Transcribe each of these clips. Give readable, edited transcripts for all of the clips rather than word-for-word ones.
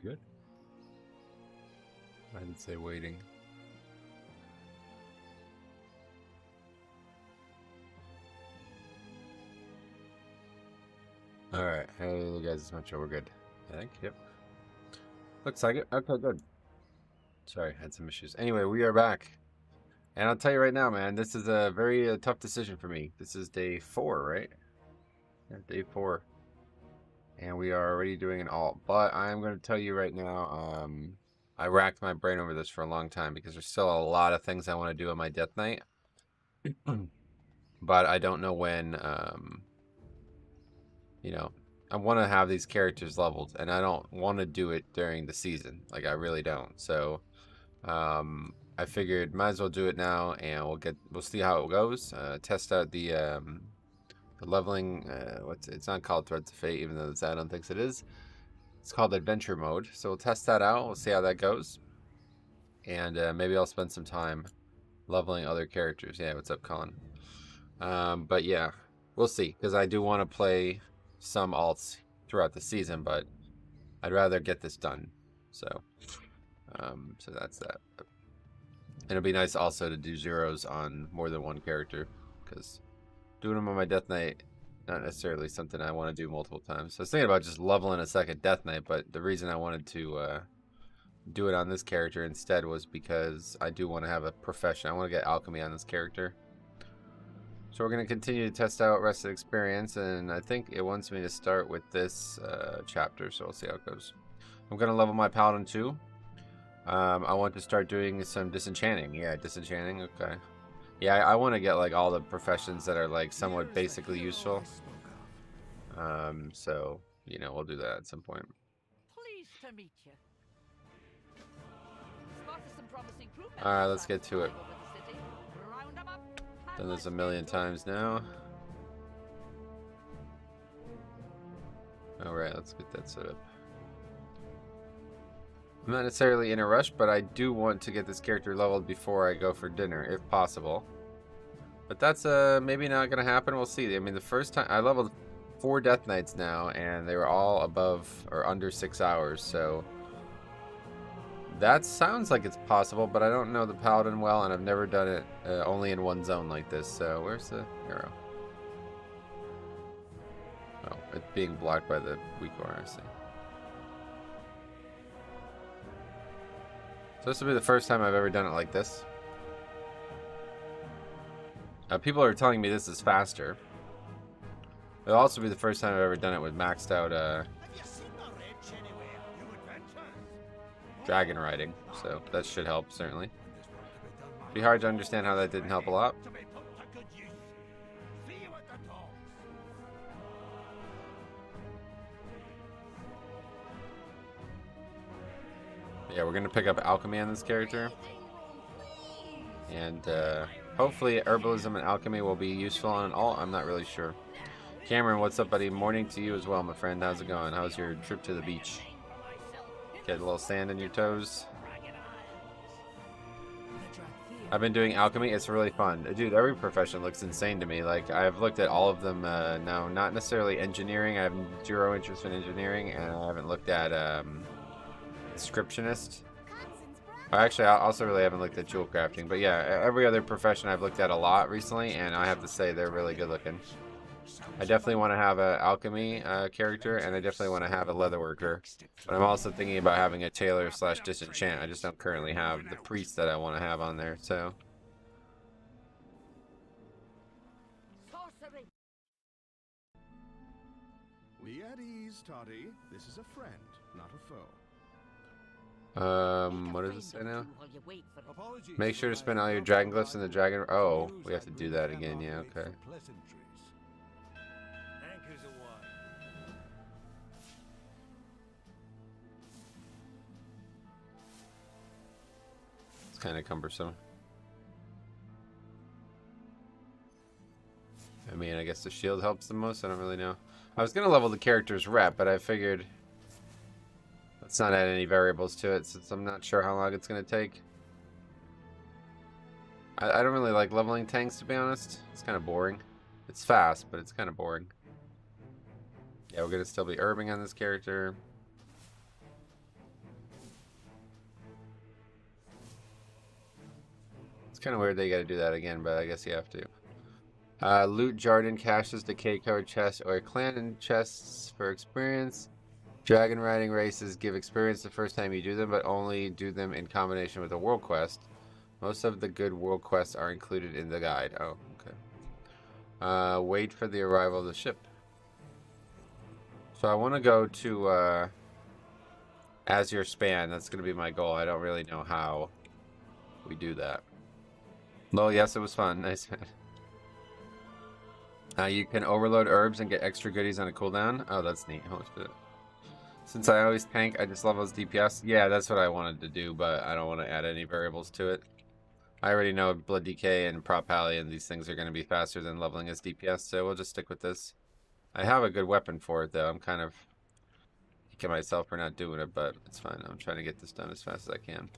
good. I didn't say waiting. Alright, hey guys, it's Metro, we're good. I think, yep. Looks like it. Okay, good. Sorry, had some issues. Anyway, we are back. And I'll tell you right now, man, this is a very tough decision for me. This is day 4, right? Yeah, day 4. And we are already doing an alt. But I'm going to tell you right now, I racked my brain over this for a long time because there's still a lot of things I want to do on my Death Knight. But I don't know when, you know, I want to have these characters leveled, and I don't want to do it during the season. Like, I really don't. So, I figured might as well do it now, and we'll see how it goes. Test out the leveling. It's not called Threads of Fate, even though this add-on thinks it is. It's called Adventure Mode. So we'll test that out. We'll see how that goes, and maybe I'll spend some time leveling other characters. Yeah, what's up, Colin? But yeah, we'll see, because I do want to play some alts throughout the season, but I'd rather get this done. So that's that. It'll be nice also to do zeros on more than one character, because doing them on my Death Knight, not necessarily something I want to do multiple times. So I was thinking about just leveling a second Death Knight, but the reason I wanted to do it on this character instead was because I do want to have a profession. I want to get alchemy on this character. So we're going to continue to test out Rested Experience, and I think it wants me to start with this chapter, so we'll see how it goes. I'm going to level my Paladin too. I want to start doing some disenchanting. Yeah, disenchanting, okay. Yeah, I want to get like all the professions that are like somewhat basically useful. So, you know, we'll do that at some point. Pleased to meet you. Alright, let's get to it. Done this a million times now. Alright, let's get that set up. I'm not necessarily in a rush, but I do want to get this character leveled before I go for dinner, if possible. But that's maybe not going to happen. We'll see. I mean, the first time I leveled 4 Death Knights now, and they were all above or under 6 hours, so that sounds like it's possible, but I don't know the Paladin well, and I've never done it only in one zone like this. So where's the arrow? Oh, it's being blocked by the weak aura, I see. So this will be the first time I've ever done it like this. People are telling me this is faster. It'll also be the first time I've ever done it with maxed out dragon riding, so that should help, certainly. Be hard to understand how that didn't help a lot. Yeah, we're gonna pick up alchemy on this character, and hopefully herbalism and alchemy will be useful on an alt. I'm not really sure. Cameron, what's up, buddy? Morning to you as well, my friend. How's it going? How's your trip to the beach? Get a little sand in your toes. I've been doing alchemy. It's really fun. Dude, every profession looks insane to me. Like, I've looked at all of them now. Not necessarily engineering. I have 0 interest in engineering, and I haven't looked at inscriptionist. Actually, I also really haven't looked at jewel crafting. But yeah, every other profession I've looked at a lot recently, and I have to say they're really good looking. I definitely want to have an alchemy character, and I definitely want to have a leatherworker. But I'm also thinking about having a tailor / disenchant. I just don't currently have the priest that I want to have on there, so. We at ease, Toddy. This is a friend, not a foe. What does it say now? Make sure to spend all your dragon glyphs in the dragon. Oh, we have to do that again. Yeah, okay. It's kind of cumbersome. I mean, I guess the shield helps the most. I don't really know. I was gonna level the character's rep, but I figured let's not add any variables to it since I'm not sure how long it's gonna take. I don't really like leveling tanks, to be honest. It's kind of boring. It's fast, but it's kind of boring. Yeah, we're gonna still be herbing on this character. It's kind of weird they got to do that again, but I guess you have to. Loot Jarden caches, decay covered chests, or clan chests for experience. Dragon riding races give experience the first time you do them, but only do them in combination with a world quest. Most of the good world quests are included in the guide. Oh, okay. Wait for the arrival of the ship. So I want to go to Azure Span. That's going to be my goal. I don't really know how we do that. Well, yes, it was fun. Nice, man. You can overload herbs and get extra goodies on a cooldown. Oh, that's neat. Holy shit. Since I always tank, I just level as DPS. Yeah, that's what I wanted to do, but I don't want to add any variables to it. I already know Blood DK and Prop Pally and these things are going to be faster than leveling as DPS, so we'll just stick with this. I have a good weapon for it, though. I'm kind of kicking myself for not doing it, but it's fine. I'm trying to get this done as fast as I can.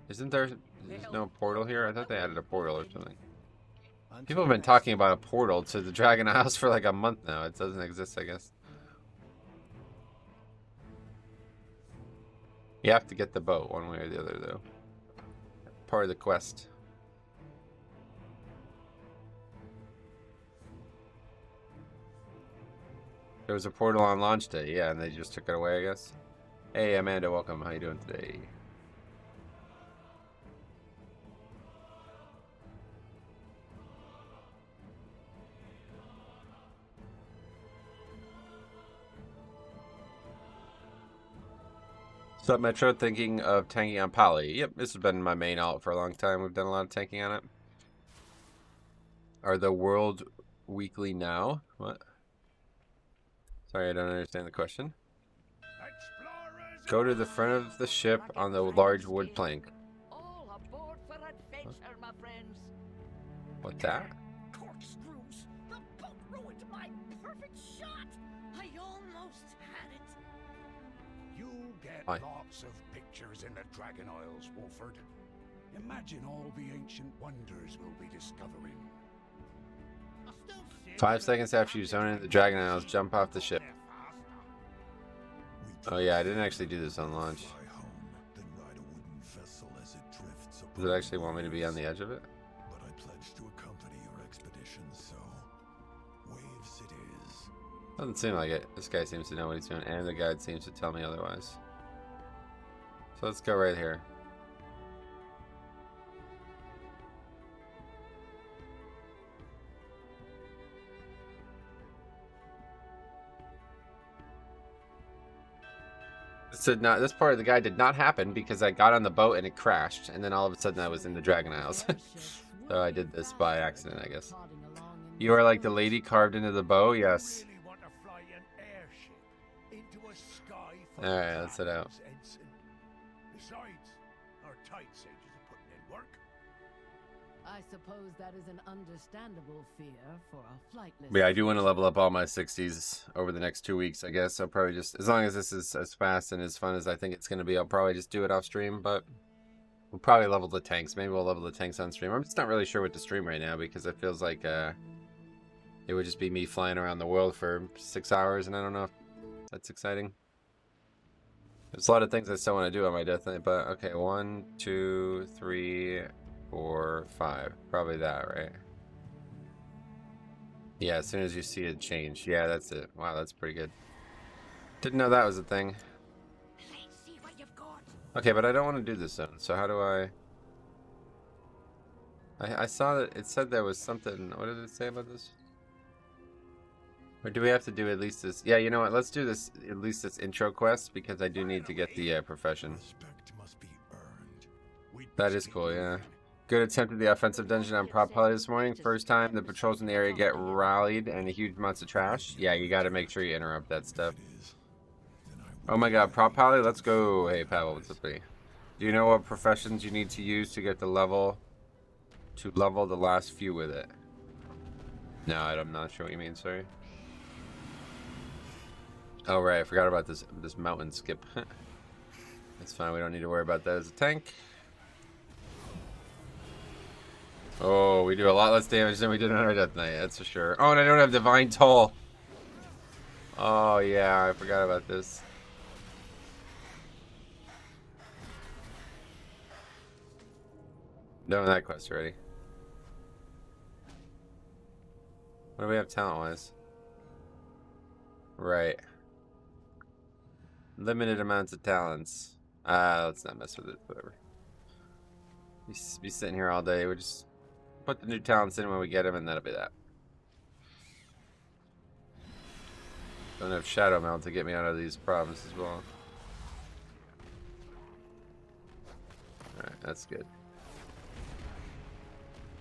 Isn't there's no portal here? I thought they added a portal or something. People have been talking about a portal to the Dragon Isles for like a month now. It doesn't exist, I guess. You have to get the boat one way or the other, though. Part of the quest. There was a portal on launch day, yeah, and they just took it away, I guess. Hey, Amanda, welcome. How you doing today? What's up, Metro? Thinking of tanking on Pally. Yep, this has been my main alt for a long time. We've done a lot of tanking on it. Are the world weekly now? What? Sorry, I don't understand the question. Go to the front of the ship on the large wood plank. All aboard for adventure, my friends. What that? Corkscrews! The boat ruined my perfect shot! I almost had it. You get Aye. lots of pictures in the Dragon Isles, Wolford. Imagine all the ancient wonders we'll be discovering. 5 seconds after you zone into the Dragon Isles, jump off the ship. Oh yeah, I didn't actually do this on launch. Does it actually want me to be on the edge of it? But I pledged to accompany your expedition, so waves it is. Doesn't seem like it. This guy seems to know what he's doing, and the guide seems to tell me otherwise. So let's go right here. This part of the guide did not happen because I got on the boat and it crashed, and then all of a sudden I was in the Dragon Isles. So I did this by accident, I guess. You are like the lady carved into the bow? Yes. Alright, let's head out. Besides, our tight sages are putting in work. I suppose that is an understandable fear for a flightless. But yeah, I do want to level up all my 60s over the next 2 weeks, I guess. I'll probably just, as long as this is as fast and as fun as I think it's going to be, I'll probably just do it off stream, but we'll probably level the tanks. Maybe we'll level the tanks on stream. I'm just not really sure what to stream right now because it feels like it would just be me flying around the world for 6 hours, and I don't know if that's exciting. There's a lot of things I still want to do on my death night, but okay, 1, 2, 3, 4, 5. Probably that, right? Yeah, as soon as you see it change. Yeah, that's it. Wow, that's pretty good. Didn't know that was a thing. Let's see what you've got. Okay, but I don't want to do this zone, so how do I saw that it said there was something. What did it say about this? Or do we have to do at least this? Yeah, you know what? Let's do this, at least this intro quest, because I do need to get the profession. Respect must be earned. That is cool, yeah. Good attempt at the offensive dungeon on Prop Pally this morning. First time the patrols in the area get rallied and huge amounts of trash. Yeah, you got to make sure you interrupt that stuff. Oh my god, Prop Pally, let's go. Hey, Pavel, what's up, buddy? Do you know what professions you need to use to get the level, to level the last few with it? No, I'm not sure what you mean, sorry. Oh, right, I forgot about this mountain skip. That's fine, we don't need to worry about that as a tank. Oh, we do a lot less damage than we did on our death knight, that's for sure. Oh, and I don't have Divine Toll. Oh, yeah, I forgot about this. Done that quest already. What do we have talent-wise? Right. Limited amounts of talents. Let's not mess with it. Whatever. Be sitting here all day. We just put the new talents in when we get them, and that'll be that. Don't have Shadow Meld to get me out of these problems as well. Alright, that's good.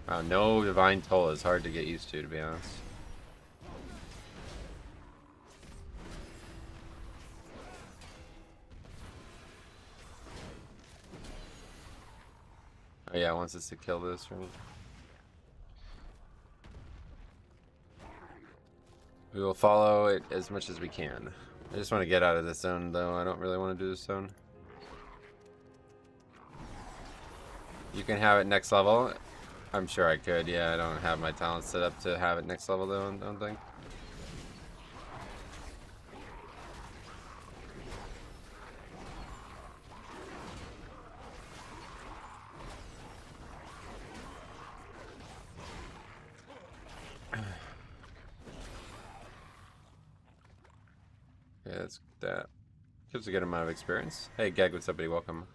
Wow, no Divine Toll is hard to get used to be honest. Oh yeah, it wants us to kill this, right? We will follow it as much as we can. I just want to get out of this zone, though. I don't really want to do this zone. You can have it next level. I'm sure I could. Yeah, I don't have my talent set up to have it next level, though. I don't think. Yeah, that's that. Gives a good amount of experience. Hey, Geg, what's up, buddy? Welcome.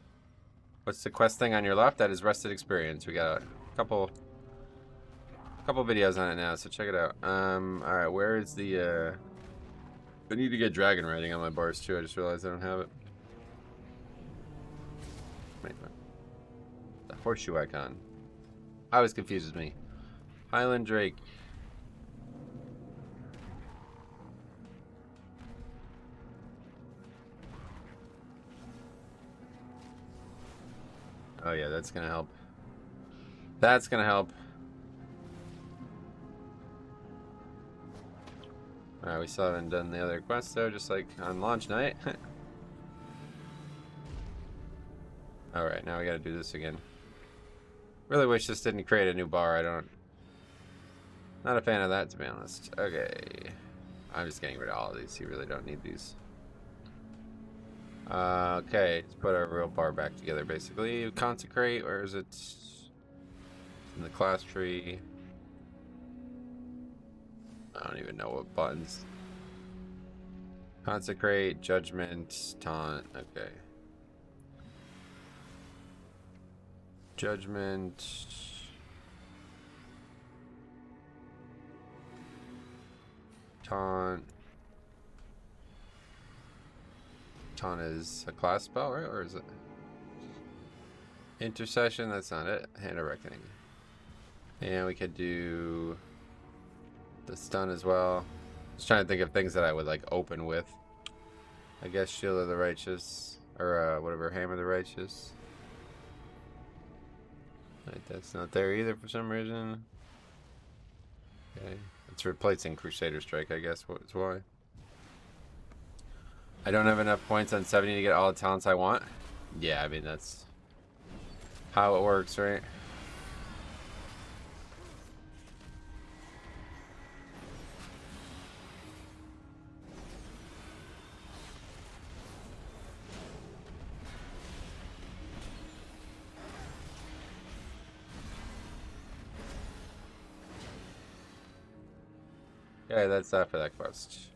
What's the quest thing on your left? That is Rested Experience. We got a couple videos on it now, so check it out. Alright, where is the, I need to get Dragon Riding on my bars, too. I just realized I don't have it. Wait, the horseshoe icon. Always confuses me. Highland Drake. Oh yeah, that's gonna help. That's gonna help. Alright, we still haven't done the other quests though, just like on launch night. Alright, now we gotta do this again. Really wish this didn't create a new bar. Not a fan of that, to be honest. Okay. I'm just getting rid of all of these. You really don't need these. Okay, let's put our real bar back together, basically. Consecrate, where is it? In the class tree. I don't even know what buttons. Consecrate, Judgment, Taunt, okay. Judgment. Taunt. Taunt is a class spell, right? Or is it? Intercession, that's not it. Hand of Reckoning. And we could do the stun as well. Just trying to think of things that I would like open with. I guess Shield of the Righteous. Or whatever, Hammer of the Righteous. Right, that's not there either for some reason. Okay. It's replacing Crusader Strike, I guess. That's why. I don't have enough points on 70 to get all the talents I want. Yeah, I mean, that's how it works, right? Okay, that's that for that quest.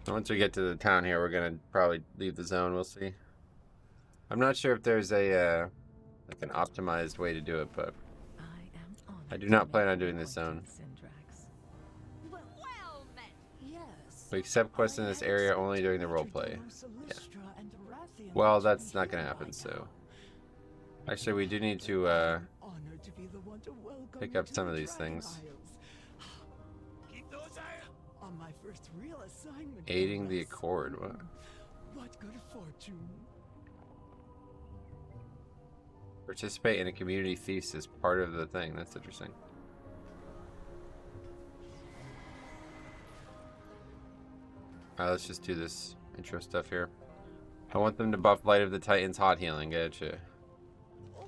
Once we get to the town here, we're gonna probably leave the zone. We'll see. I'm not sure if there's a like an optimized way to do it, but I do not plan on doing this zone. Well met. Yes. We accept quests in this area only during the roleplay. Yeah. Well, that's not gonna happen. So, actually, we do need to pick up some of these things. On my first real assignment. Aiding the Accord. What good fortune. Participate in a community feast as part of the thing. That's interesting. Alright, let's just do this intro stuff here. I want them to buff Light of the Titans hot healing. Gotcha.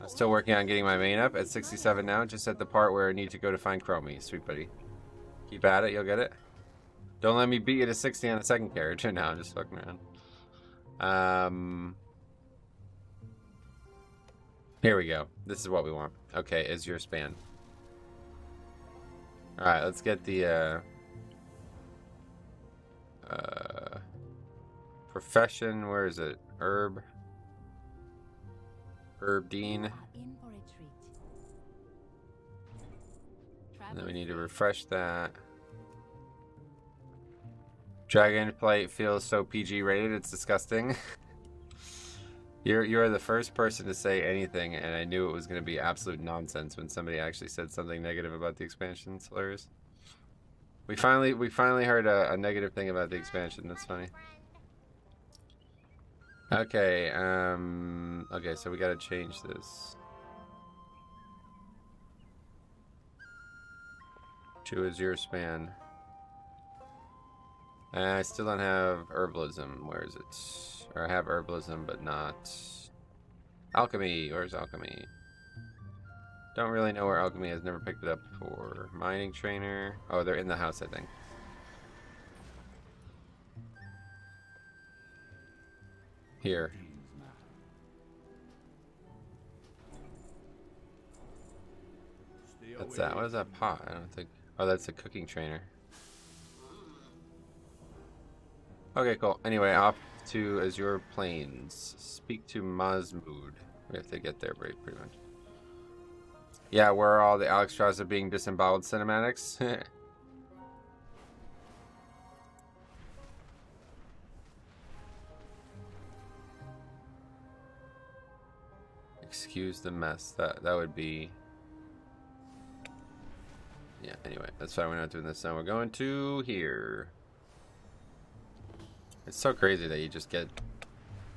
I'm still working on getting my main up at 67 now, just at the part where I need to go to find Chromie. Sweet buddy. Keep at it, you'll get it. Don't let me beat you to 60 on the second character. No, I'm just fucking around. Here we go. This is what we want. Okay, Azure span. Alright, let's get the profession. Where is it? Herb Dean. In for a treat. And then we need to refresh that. Dragonflight feels so PG rated, it's disgusting. You're the first person to say anything, and I knew it was going to be absolute nonsense when somebody actually said something negative about the expansion. It's hilarious. We finally heard a negative thing about the expansion. That's funny. Okay, okay, so we gotta change this to Azure span. And I still don't have herbalism. Where is it? Or I have herbalism, but not alchemy. Where's alchemy? Don't really know where alchemy is. Never picked it up before. Mining trainer. Oh, they're in the house, I think. Here. What's that? What is that pot? I don't think. Oh, that's a cooking trainer. Okay, cool. Anyway, off to Azure Plains. Speak to Mazmood. We have to get there pretty much. Yeah, where are all the Alexstrasza are being disemboweled cinematics? Excuse the mess. That would be... Yeah, anyway, that's why we're not doing this now. We're going to here. It's so crazy that you just get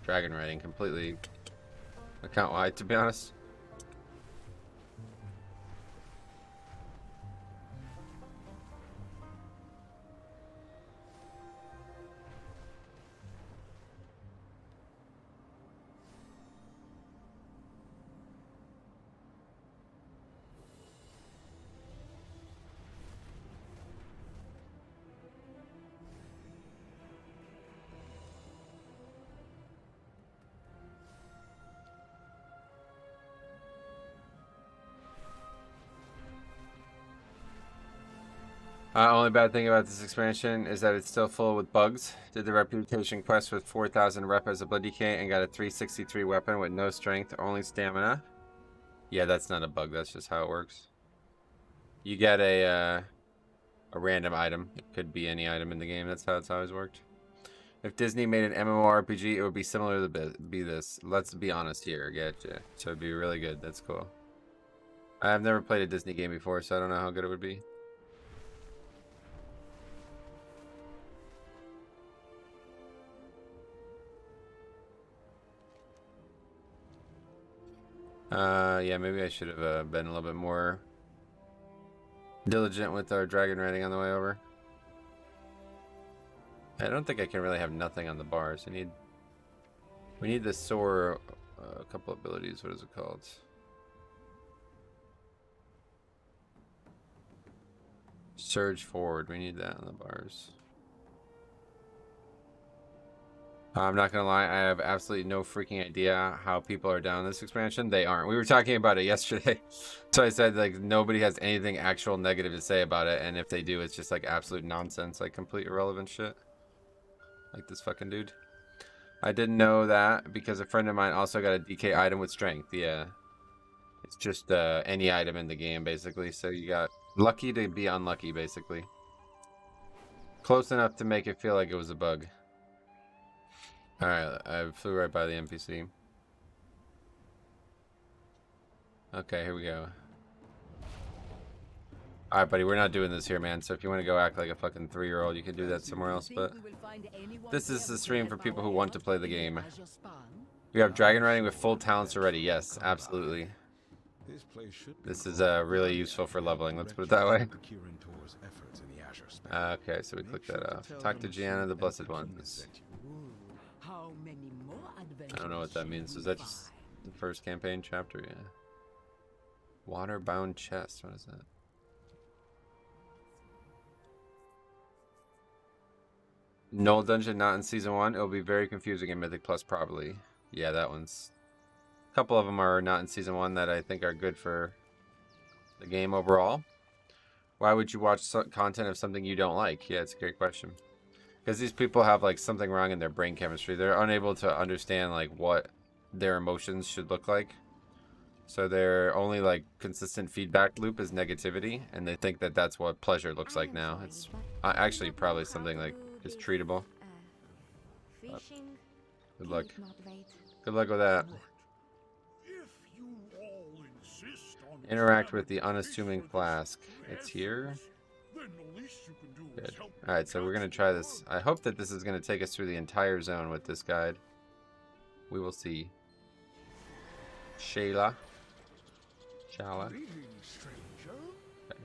dragon riding completely account-wide, to be honest. Only bad thing about this expansion is that it's still full with bugs. Did the reputation quest with 4,000 rep as a blood DK and got a 363 weapon with no strength, only stamina. Yeah, that's not a bug. That's just how it works. You get a random item. It could be any item in the game. That's how it's always worked. If Disney made an MMORPG, it would be similar to be this. Let's be honest here. Getcha. So it'd be really good. That's cool. I've never played a Disney game before, so I don't know how good it would be. Yeah, maybe I should have been a little bit more diligent with our dragon riding on the way over. I don't think I can really have nothing on the bars. We need the soar, a couple abilities. What is it called? Surge forward. We need that on the bars. I'm not gonna lie, I have absolutely no freaking idea how people are down this expansion. They aren't. We were talking about it yesterday. So I said, like, nobody has anything actual negative to say about it, and if they do, it's just like absolute nonsense, like complete irrelevant shit. Like this fucking dude. I didn't know that because a friend of mine also got a DK item with strength. Yeah. It's just any item in the game, basically. So you got lucky to be unlucky, basically. Close enough to make it feel like it was a bug. Alright, I flew right by the NPC. Okay, here we go. Alright, buddy, we're not doing this here, man. So if you want to go act like a fucking 3-year-old, you can do that somewhere else. But this is the stream for people who want to play the game. We have dragon riding with full talents already. Yes, absolutely. This is really useful for leveling. Let's put it that way. Okay, so we click that off. Talk to Gianna, the Blessed Ones. I don't know what that means. Is that just the first campaign chapter? Yeah. Waterbound chest. What is that? Null dungeon not in season 1. It'll be very confusing in Mythic Plus probably. Yeah, that one's A couple of them are not in season 1 that I think are good for the game overall. Why would you watch content of something you don't like? Yeah, it's a great question. Because these people have like something wrong in their brain chemistry. They're unable to understand like what their emotions should look like. So their only like consistent feedback loop is negativity, and they think that that's what pleasure looks like now. It's actually probably something like is treatable. Good luck. Good luck with that. If you all insist on Interact with the unassuming flask. It's here. then the least you can do is Good. help Alright, so we're going to try this. I hope that this is going to take us through the entire zone with this guide. We will see. Shala. Greetings, stranger. Okay.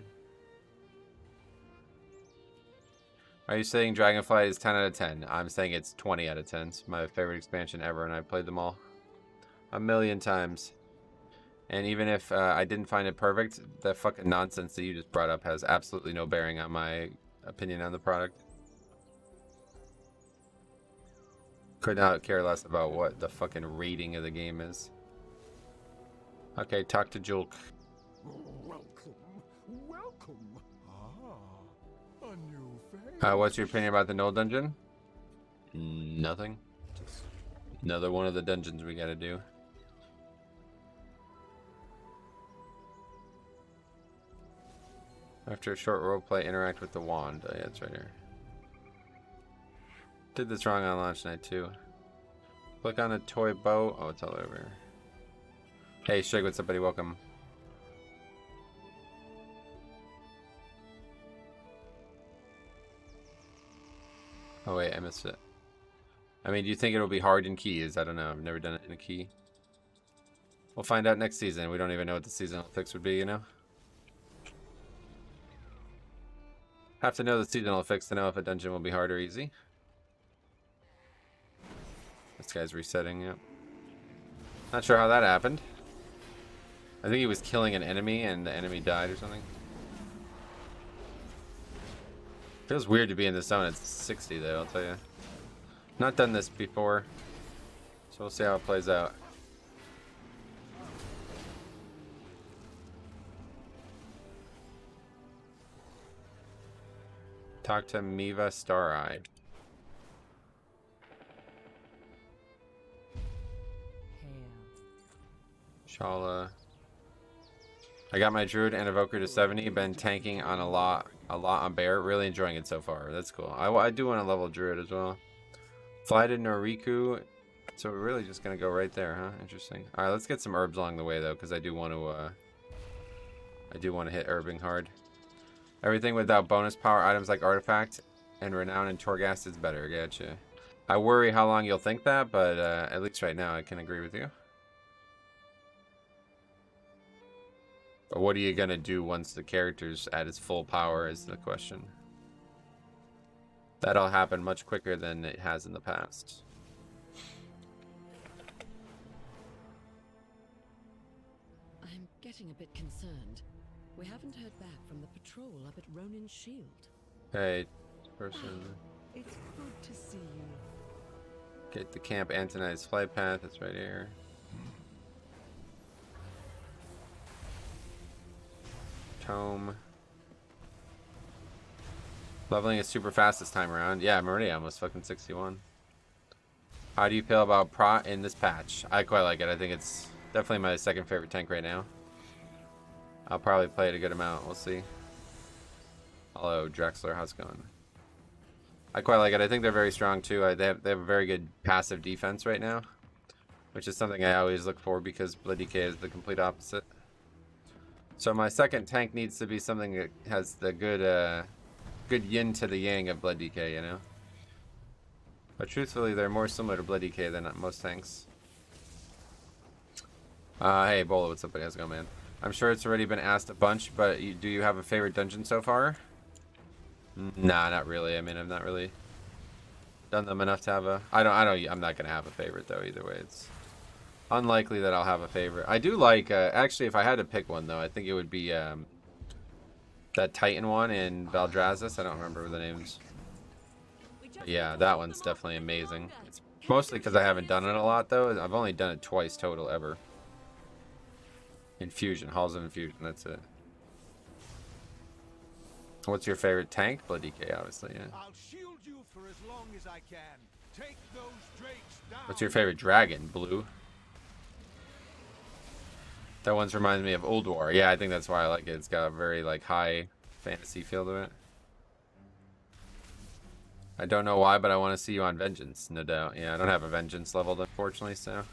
Are you saying Dragonflight is 10 out of 10? I'm saying it's 20 out of 10. It's my favorite expansion ever, and I've played them all a million times. And even if I didn't find it perfect, that fucking nonsense that you just brought up has absolutely no bearing on my opinion on the product. Could not care less about what the fucking rating of the game is. Okay, talk to Julk. Welcome, welcome. Ah, a new face. What's your opinion about the Null Dungeon? Nothing. Just another one of the dungeons we gotta do. After a short roleplay, interact with the wand. Oh, yeah, it's right here. Did this wrong on launch night too. Click on a toy boat. Oh, it's all over here. Hey, Shig, what's up, buddy? Welcome. Oh, wait, I missed it. I mean, do you think it'll be hard in keys? I don't know. I've never done it in a key. We'll find out next season. We don't even know what the seasonal fix would be, you know? Have to know the seasonal fix to know if a dungeon will be hard or easy. This guy's resetting, yep. Not sure how that happened. I think he was killing an enemy and the enemy died or something. Feels weird to be in this zone. It's 60 though, I'll tell you. Not done this before, so we'll see how it plays out. Talk to Miva Star-Eye. Shala. I got my Druid and Evoker to 70. Been tanking on a lot on Bear. Really enjoying it so far. That's cool. I do want to level Druid as well. Fly to Noriku. So we're really just gonna go right there, huh? Interesting. All right, let's get some herbs along the way though, because I do want to hit herbing hard. Everything without bonus power items like Artifact and Renown and Torghast is better. Gotcha. I worry how long you'll think that, but at least right now I can agree with you. But what are you gonna do once the character's at its full power is the question. That'll happen much quicker than it has in the past. I'm getting a bit concerned. We haven't heard back from the patrol up at Ronin's Shield. Hey, person. It's good to see you. Get the Camp Antonite's flight path. It's right here. Tome. Leveling is super fast this time around. Yeah, I'm already almost fucking 61. How do you feel about Prot in this patch? I quite like it. I think it's definitely my second favorite tank right now. I'll probably play it a good amount. We'll see. Hello, Drexler. How's it going? I quite like it. I think they're very strong too. They have a very good passive defense right now, which is something I always look for because Blood Decay is the complete opposite. So my second tank needs to be something that has the good yin to the yang of Blood Decay, you know? But truthfully, they're more similar to Blood Decay than most tanks. Hey, Bola, what's up, buddy? How's it going, man? I'm sure it's already been asked a bunch, but do you have a favorite dungeon so far? Nah, not really. I mean, I've not really done them enough to have a... I'm not gonna have a favorite though. Either way, it's unlikely that I'll have a favorite. I do like. Actually, if I had to pick one though, I think it would be that Titan one in Valdrazis. I don't remember the names. But yeah, that one's definitely amazing. It's mostly because I haven't done it a lot though. I've only done it twice total ever. Infusion, Halls of Infusion, that's it. What's your favorite tank? Blood DK, obviously, yeah. I'll shield you for as long as I can. Take those drakes down. What's your favorite dragon? Blue? That one's reminds me of Old War. Yeah, I think that's why I like it. It's got a very like high fantasy feel to it. I don't know why, but I want to see you on Vengeance, no doubt. Yeah, I don't have a Vengeance leveled, unfortunately, so.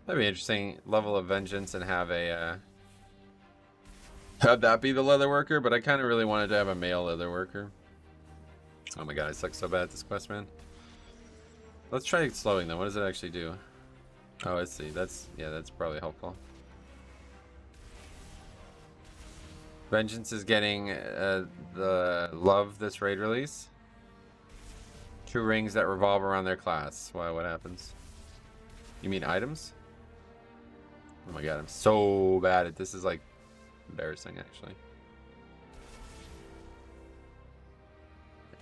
That'd be interesting. Level of Vengeance and have a have that be the leather worker, but I kind of really wanted to have a male leather worker. Oh my god, I suck so bad at this quest, man. Let's try slowing though. What does it actually do? Oh, I see. That's probably helpful. Vengeance is getting the love this raid release. 2 rings that revolve around their class. Why? What happens? You mean items? Oh my god, I'm so bad at this. Is like embarrassing, actually.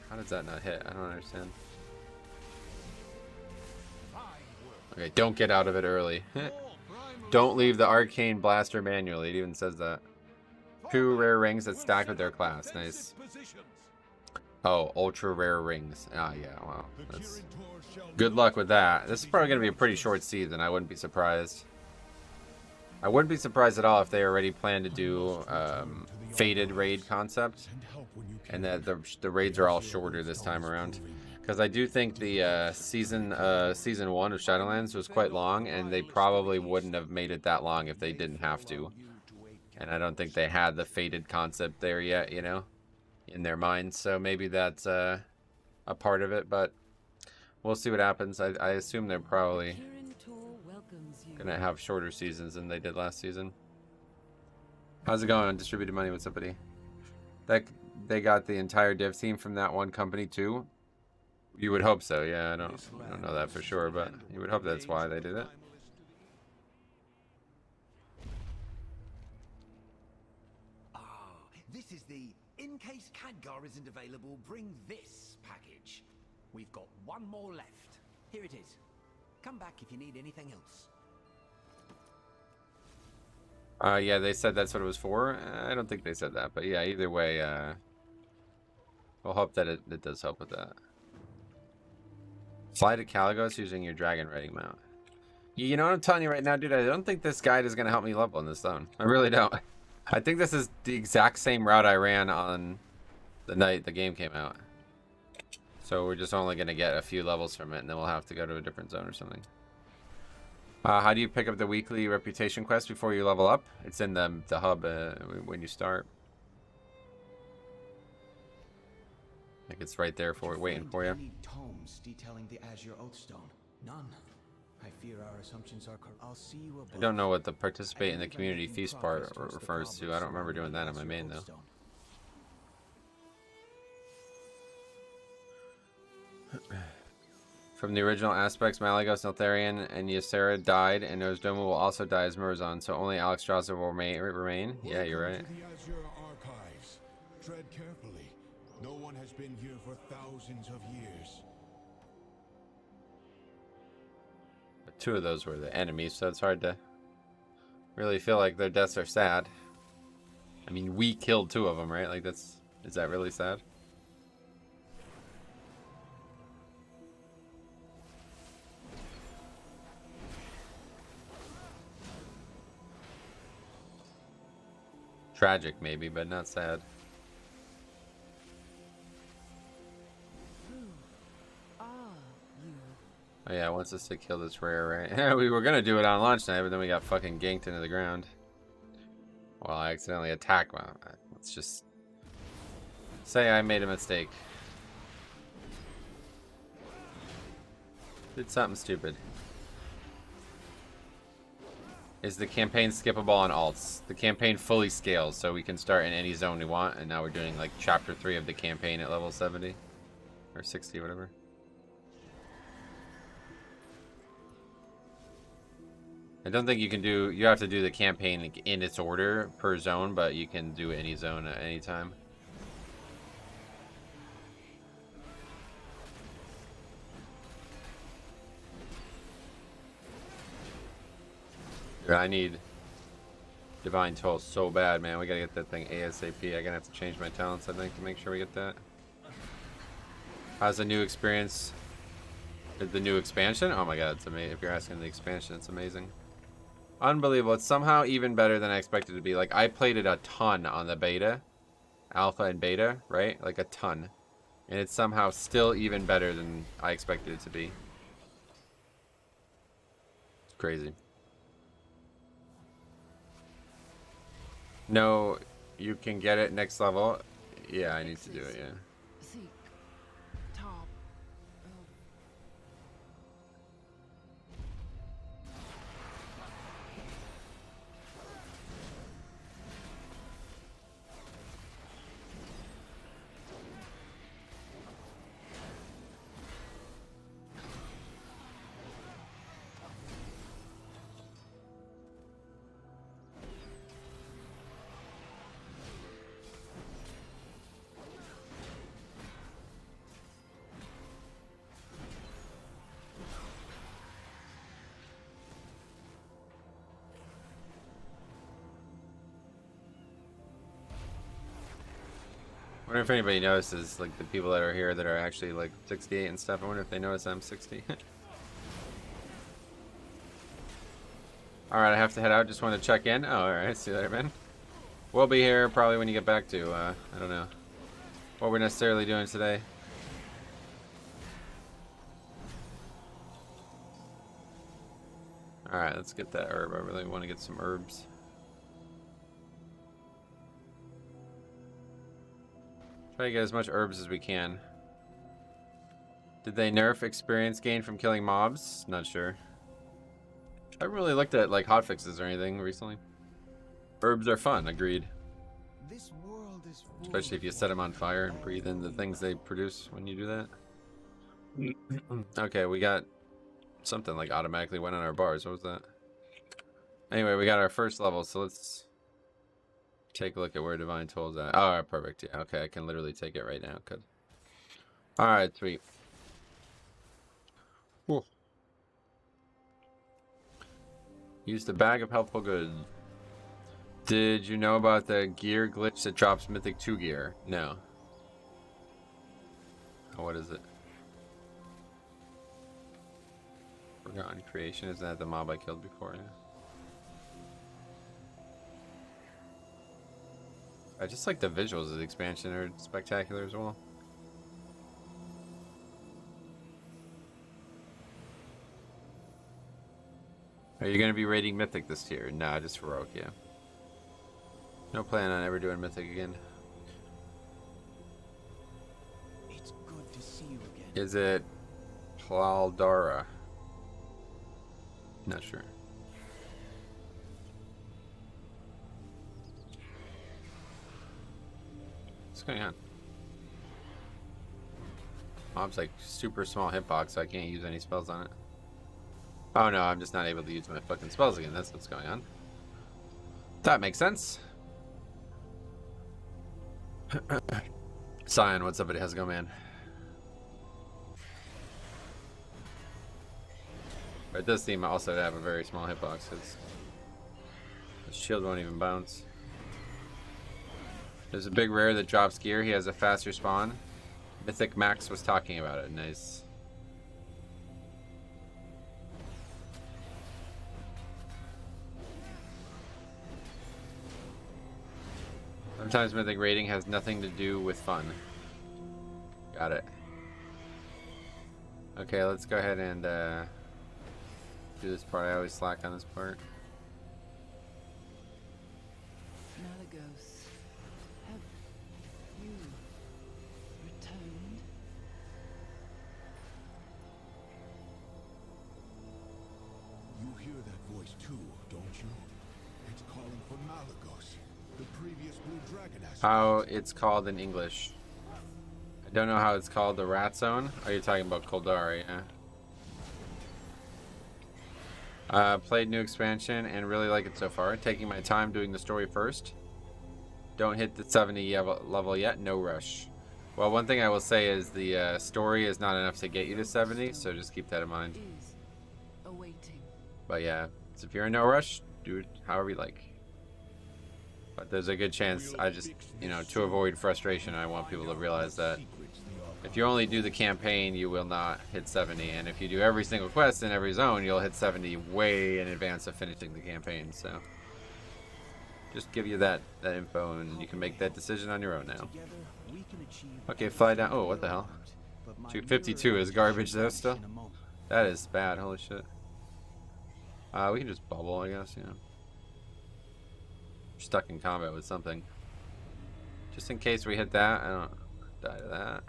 How does that not hit? I don't understand. Okay, don't get out of it early. Don't leave the arcane blaster manually. It even says that. 2 rare rings that stack with their class. Nice. Oh, ultra rare rings. Ah, yeah, wow. That's... Good luck with that. This is probably going to be a pretty short season. I wouldn't be surprised. I wouldn't be surprised at all if they already plan to do faded raid concept. And that the raids are all shorter this time around. Because I do think the season 1 of Shadowlands was quite long. And they probably wouldn't have made it that long if they didn't have to. And I don't think they had the faded concept there yet, you know, in their minds. So maybe that's a part of it, but we'll see what happens. I assume they're probably gonna have shorter seasons than they did last season. How's it going on Distributed Money? What's up, buddy? They got the entire dev team from that one company too. You would hope so, yeah. I don't know that for sure, but you would hope that's why they did it. This is the in case Khadgar isn't available, bring this package. We've got one more left. Here it is. Come back if you need anything else. Yeah, they said that's what it was for. I don't think they said that, but yeah, either way, we'll hope that it does help with that. Fly to Caligos using your dragon riding mount. You know what I'm telling you right now, dude? I don't think this guide is going to help me level in this zone. I really don't. I think this is the exact same route I ran on the night the game came out. So we're just only going to get a few levels from it, and then we'll have to go to a different zone or something. How do you pick up the weekly reputation quest before you level up? It's in the hub when you start. Like it's right there for waiting for you. Any tomes detailing the Azure Oathstone? None. I fear our assumptions are correct. I'll see you above. I don't know what the participate in the community feast part refers to. I don't remember doing that on my main though. From the original aspects, Malagos, Neltharion, and Ysera died, and Nozdoma will also die as Murazan, so only Alexstrasza will remain. Yeah, you're right. The Azure archives. Tread carefully. No one has been here for thousands of years. But 2 of those were the enemies, so it's hard to really feel like their deaths are sad. I mean, we killed 2 of them, right? Like, is that really sad? Tragic, maybe, but not sad. Oh yeah, it wants us to kill this rare, right? Yeah, we were gonna do it on launch night, but then we got fucking ganked into the ground. Well, I accidentally attacked. Well, let's just say I made a mistake. Did something stupid. Is the campaign skippable on alts? The campaign fully scales, so we can start in any zone we want, and now we're doing like chapter 3 of the campaign at level 70 or 60, whatever. I don't think you can do. You have to do the campaign in its order per zone, but you can do any zone at any time. Dude, I need Divine Toll so bad, man. We gotta get that thing ASAP. I'm gonna have to change my talents, I think, to make sure we get that. How's the new experience? The new expansion? Oh my god, it's amazing. If you're asking the expansion, it's amazing. Unbelievable. It's somehow even better than I expected it to be. Like, I played it a ton on the beta. Alpha and beta, right? Like, a ton. And it's somehow still even better than I expected it to be. It's crazy. No, you can get it next level. Yeah, I need to do it, yeah. Seek. Top. I wonder if anybody notices, like, the people that are here that are actually, like, 68 and stuff. I wonder if they notice I'm 60. Alright, I have to head out. Just want to check in. Oh, alright. See you later, man. We'll be here probably when you get back to, I don't know what we're necessarily doing today. Alright, let's get that herb. I really want to get some herbs. Try to get as much herbs as we can. Did they nerf experience gain from killing mobs? Not sure. I haven't really looked at like hotfixes or anything recently. Herbs are fun, agreed. This world is full Especially if you set them on fire and breathe in the things they produce when you do that. Okay, we got something like automatically went on our bars. What was that? Anyway, we got our first level, so let's take a look at where Divine Toll's at. Oh, alright, perfect. Yeah, okay, I can literally take it right now. Good. Alright, sweet. Cool. Use the bag of helpful goods. Did you know about the gear glitch that drops Mythic 2 gear? No. Oh, what is it? Forgotten Creation. Isn't that the mob I killed before? Yeah. I just like the visuals of the expansion. Are spectacular as well. Are you going to be raiding Mythic this year? Nah, just Heroic, yeah. No plan on ever doing Mythic again. It's good to see you again. Is it Plaldara? Not sure. What's going on? Mob's like super small hitbox, so I can't use any spells on it. Oh no, I'm just not able to use my fucking spells again. That's what's going on. That makes sense. Scion, what's up? How's it going, man? But it does seem also to have a very small hitbox, because the shield won't even bounce. There's a big rare that drops gear. He has a faster spawn. Mythic Max was talking about it. Nice. Sometimes Mythic rating has nothing to do with fun. Got it. Okay, let's go ahead and do this part. I always slack on this part. Malagos, have you returned? You hear that voice too, don't you? It's calling for Malagos, the previous Blue Dragon has. How it's called in English. I don't know how it's called. The Rat Zone? Are you talking about Koldari? Yeah. Played new expansion and really like it so far. Taking my time doing the story first. Don't hit the 70 level yet. No rush. Well, one thing I will say is the story is not enough to get you to 70, so just keep that in mind. Is awaiting. But yeah, so if you're in no rush, do it however you like. But there's a good chance, I just, you know, to avoid frustration, I want people to realize that if you only do the campaign, you will not hit 70. And if you do every single quest in every zone, you'll hit 70 way in advance of finishing the campaign. So just give you that info, and you can make that decision on your own now. Okay, fly down. Oh, what the hell? 252 is garbage though still. That is bad. Holy shit. We can just bubble, I guess, you know. Stuck in combat with something. Just in case we hit that. I don't die to that.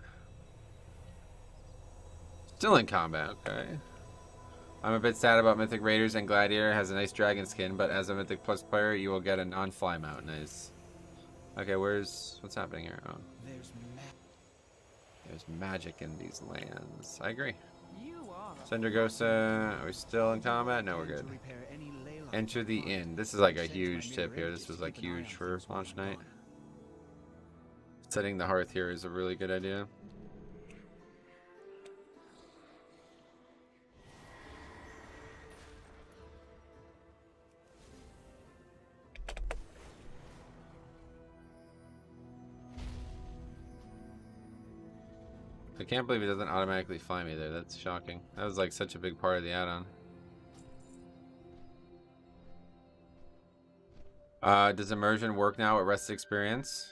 Still in combat, okay. I'm a bit sad about Mythic Raiders, and Gladiator has a nice dragon skin, but as a Mythic Plus player, you will get a non-fly mount. Nice. Okay, what's happening here? Oh. There's magic in these lands. I agree. Sendragosa, are we still in combat? No, we're good. Enter the inn. This is like a huge tip here. This was like huge for launch night. Setting the hearth here is a really good idea. I can't believe it doesn't automatically fly me there. That's shocking. That was like such a big part of the add-on. Does immersion work now at Rest Experience?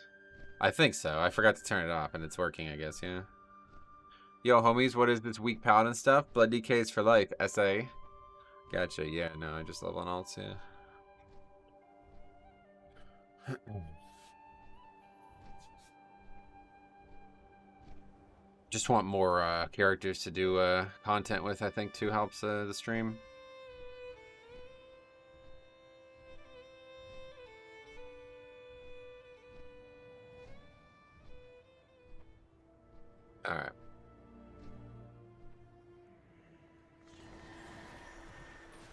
I think so. I forgot to turn it off and it's working, I guess, yeah. Yo, homies, what is this weak Paladin stuff? Blood DKs for life, SA. Gotcha, yeah, no, I just level on alts, yeah. Just want more characters to do content with, I think, too, helps the stream. Alright.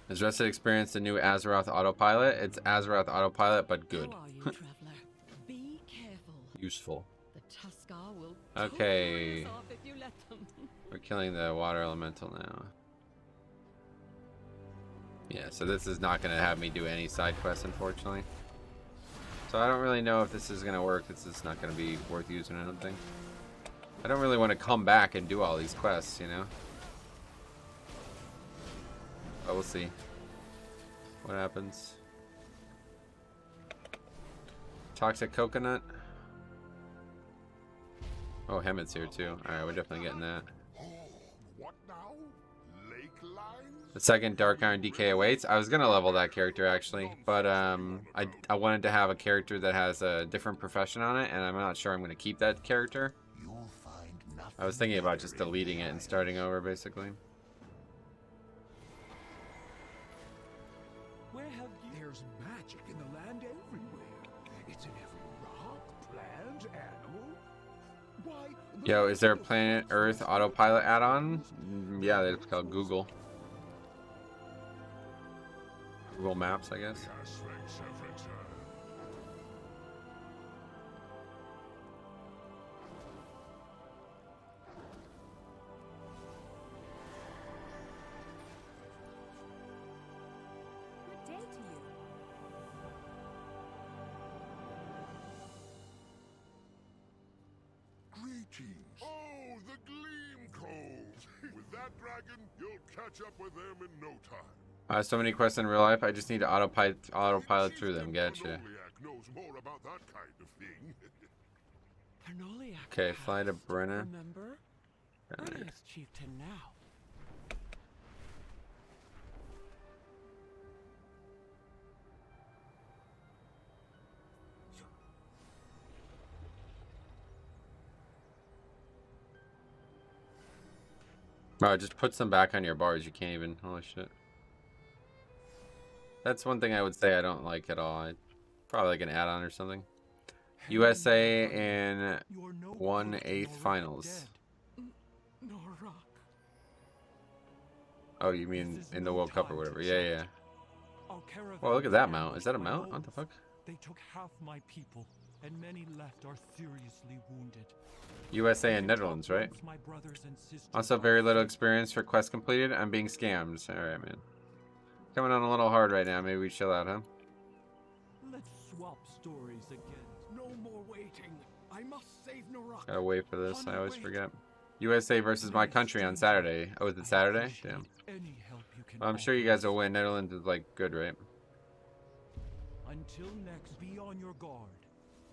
Is Rested Experience the new Azeroth autopilot? It's Azeroth autopilot, but good. How are you, traveler? Be careful. Useful. The Tuskar will Okay. totally us off if you let them. We're killing the water elemental now. Yeah, so this is not going to have me do any side quests, unfortunately. So I don't really know if this is going to work. It's just not going to be worth using, I don't think. I don't really want to come back and do all these quests, you know? But we'll see what happens. Toxic coconut. Oh, Hemmett's here too. Alright, we're definitely getting that. What now? Lake line? The second Dark Iron DK awaits. I was gonna level that character actually, but I wanted to have a character that has a different profession on it, and I'm not sure I'm gonna keep that character. You'll find nothing. I was thinking about just deleting it and starting over, basically. Where have you? There's magic in the land everywhere. It's in every rock, plant, animal. Why? Yo, is there a Planet Earth autopilot add-on? Yeah, it's called Google. Google Maps, I guess. Good day to you. Greetings. Oh, the Gleam Cove. With that dragon, you'll catch up with them in no time. So many quests in real life. I just need to autopilot through them. Gotcha. Pernoliac knows more about that kind of thing. Pernoliac. Okay, fly to Brenna. Remember? Where is Chieftain now? Oh, it just puts them back on your bars. You can't even. Holy shit. That's one thing I would say I don't like at all. Probably like an add-on or something. USA in 1/8 finals. Nor rock. Oh, you mean in the World Cup or whatever? Yeah, yeah. Our caravan Well, look at that was mount. Is that a ambushed by mount? What the fuck? wolves. They took half my people, and many left are seriously wounded. USA and Netherlands, right? My brothers and sisters Also, very little experience for quest completed. I'm being scammed. All right, man. Coming on a little hard right now. Maybe we chill out, huh? Let's swap stories again. No more waiting. I must save Narak. Gotta wait for this. I always forget. USA versus my country on Saturday. Oh, is it Saturday? Damn. Any help you can Well, I'm sure you guys will win. Netherlands is like good, right? Until next, be on your guard.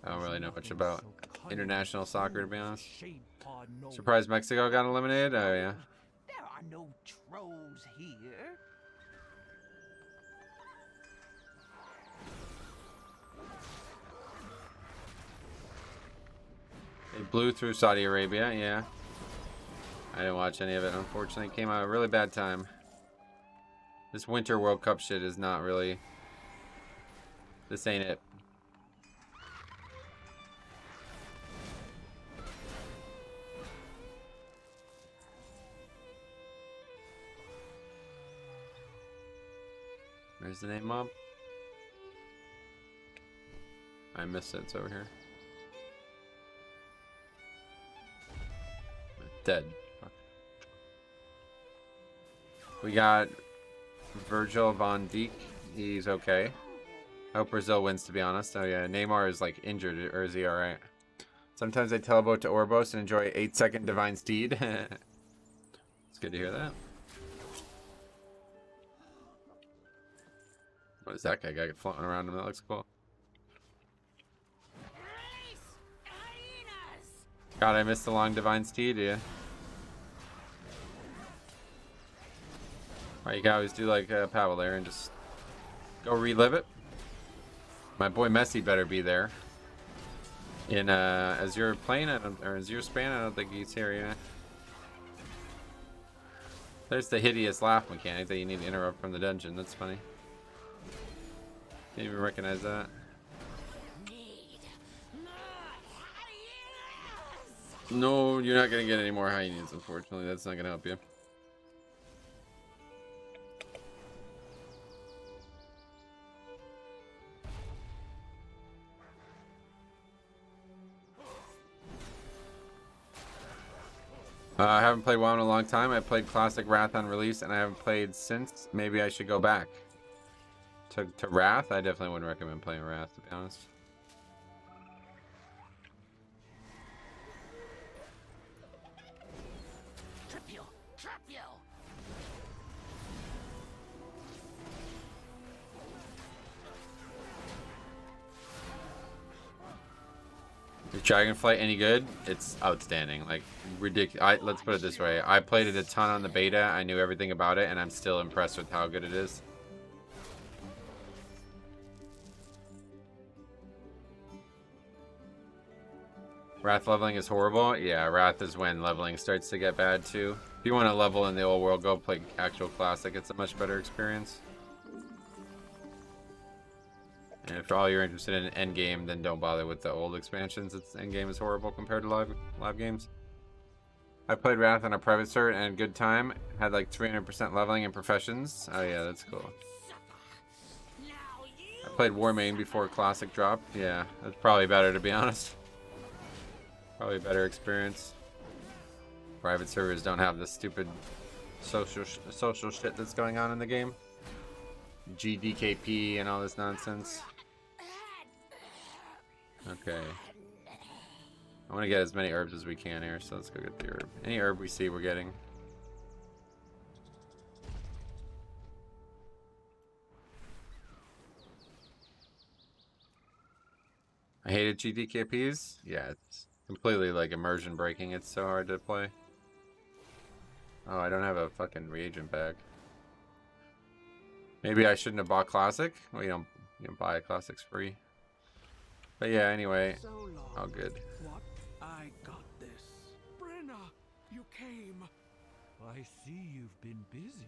I don't really know much about international soccer, to be honest. Shade pod no Surprised Mexico got eliminated? Oh, yeah. There are no trolls here. They blew through Saudi Arabia, yeah. I didn't watch any of it, unfortunately. It came out at a really bad time. This Winter World Cup shit is not really... This ain't it. Where's the name mob? I missed it. It's over here. Dead. Fuck. We got Virgil van Dijk. He's okay. I hope Brazil wins, to be honest. Oh yeah, Neymar is like injured, or is he alright? Sometimes I teleport to Orbos and enjoy 8-second Divine Steed. It's good to hear that. What is that guy got floating around him? That looks cool. God, I missed the long Divine Steed, yeah. Alright, you can always do like Pavel there and just go relive it. My boy Messi better be there. In Azure plane, or Azure span, I don't think he's here yet. There's the hideous laugh mechanic that you need to interrupt from the dungeon. That's funny. Didn't even recognize that. No, you're not gonna get any more hyenas, unfortunately. That's not gonna help you. I haven't played WoW in a long time. I played Classic Wrath on release, and I haven't played since. Maybe I should go back to Wrath. I definitely wouldn't recommend playing Wrath, to be honest. Trip you! Trap you! Is Dragonflight any good? It's outstanding. Like, ridiculous. Let's put it this way. I played it a ton on the beta. I knew everything about it, and I'm still impressed with how good it is. Wrath leveling is horrible. Yeah, Wrath is when leveling starts to get bad, too. If you want to level in the old world, go play actual Classic. It's a much better experience. And if all you're interested in endgame, then don't bother with the old expansions. Its endgame is horrible compared to live games. I played Wrath on a private cert and good time. Had like 300% leveling in professions. Oh yeah, that's cool. I played Warmane before Classic dropped. Yeah, that's probably better, to be honest. Probably a better experience. Private servers don't have the stupid social shit that's going on in the game. GDKP and all this nonsense. Okay. I want to get as many herbs as we can here, so let's go get the herb. Any herb we see, we're getting. I hated GDKPs. Yeah, it's completely like immersion breaking. It's so hard to play. Oh, I don't have a fucking reagent bag. Maybe I shouldn't have bought Classic. Well, you don't buy Classics free. But yeah, anyway, So long. all good. What? I got this. Brenna, you came. I see you've been busy.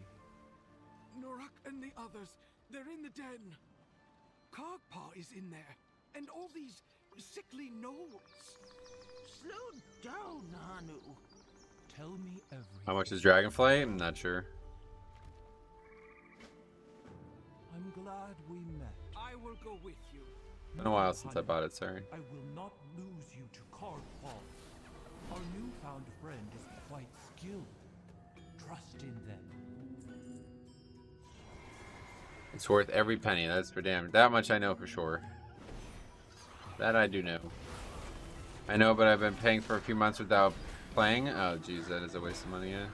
Narak and the others, they're in the den. Kargpa is in there, and all these sickly gnolls. Slow down, Hanu. Tell me everything. How much is Dragonflight? I'm not sure. glad we met. I will go with you. Been a while since I bought it, sorry. I will not lose you to Cardfall. Our newfound friend is quite skilled. Trust in them. It's worth every penny, that's for damn. That much I know for sure. That I do know. I know, but I've been paying for a few months without playing. Oh, geez, that is a waste of money, yeah.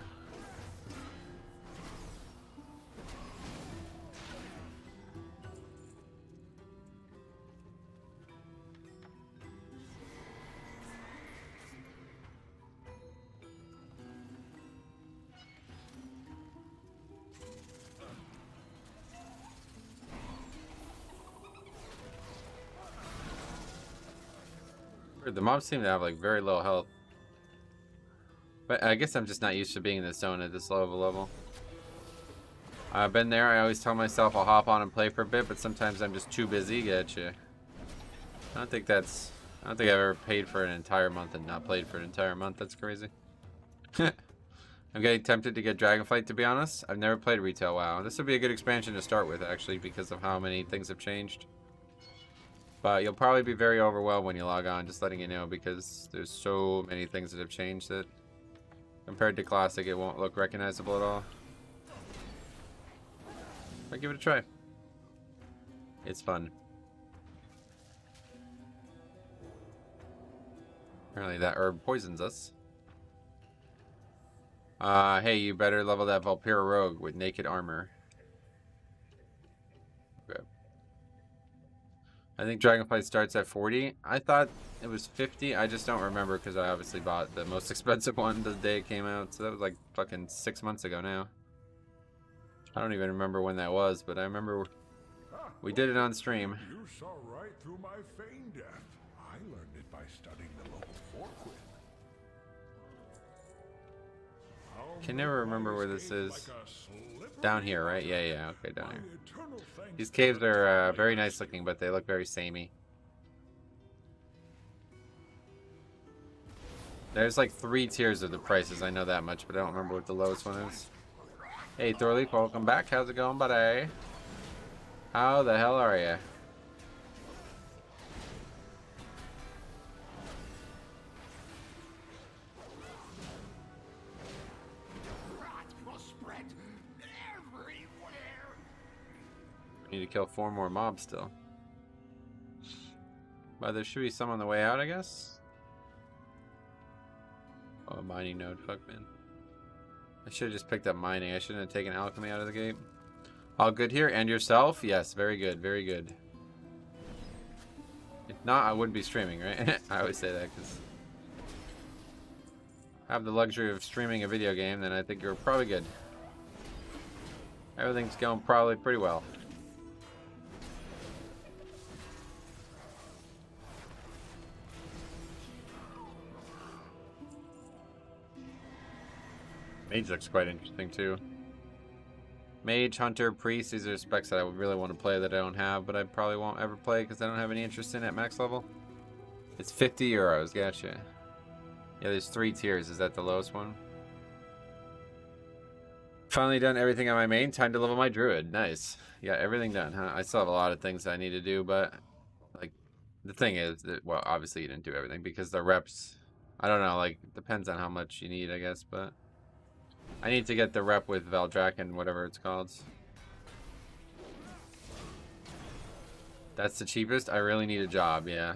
The mobs seem to have like very low health. But I guess I'm just not used to being in this zone at this low of a level. I've been there, I always tell myself I'll hop on and play for a bit, but sometimes I'm just too busy. Gotcha. I don't think I've ever paid for an entire month and not played for an entire month. That's crazy. I'm getting tempted to get Dragonflight, to be honest. I've never played retail WoW. This would be a good expansion to start with, actually, because of how many things have changed. But you'll probably be very overwhelmed when you log on, just letting you know, because there's so many things that have changed that compared to Classic, it won't look recognizable at all. But give it a try. It's fun. Apparently that herb poisons us. Hey, you better level that Valpyra Rogue with naked armor. Okay. I think Dragonflight starts at 40. I thought it was 50. I just don't remember because I obviously bought the most expensive one the day it came out. So that was like fucking 6 months ago now. I don't even remember when that was, but I remember we did it on stream. You saw right through my feign death. I learned it by studying the local forkwind. Can never remember where this is. Down here, right? Yeah, okay, down here. These caves are very nice looking, but they look very samey. There's like 3 tiers of the prices, I know that much, but I don't remember what the lowest one is. Hey Thorleaf, welcome back. How's it going, buddy? How the hell are you? Need to kill 4 more mobs still. But there should be some on the way out, I guess. Oh, a mining node. Fuck, man. I should have just picked up mining. I shouldn't have taken alchemy out of the gate. All good here? And yourself? Yes, very good, very good. If not, I wouldn't be streaming, right? I always say that because I have the luxury of streaming a video game, then I think you're probably good. Everything's going probably pretty well. Mage looks quite interesting too. Mage, Hunter, Priest, these are specs that I would really want to play that I don't have, but I probably won't ever play because I don't have any interest in at max level. It's 50 euros, gotcha. Yeah, there's 3 tiers. Is that the lowest one? Finally done everything on my main. Time to level my druid. Nice. Yeah, everything done, huh? I still have a lot of things I need to do, but like the thing is that, well, obviously you didn't do everything because the reps, I don't know, like it depends on how much you need, I guess, but I need to get the rep with Valdrakken, whatever it's called. That's the cheapest? I really need a job, yeah.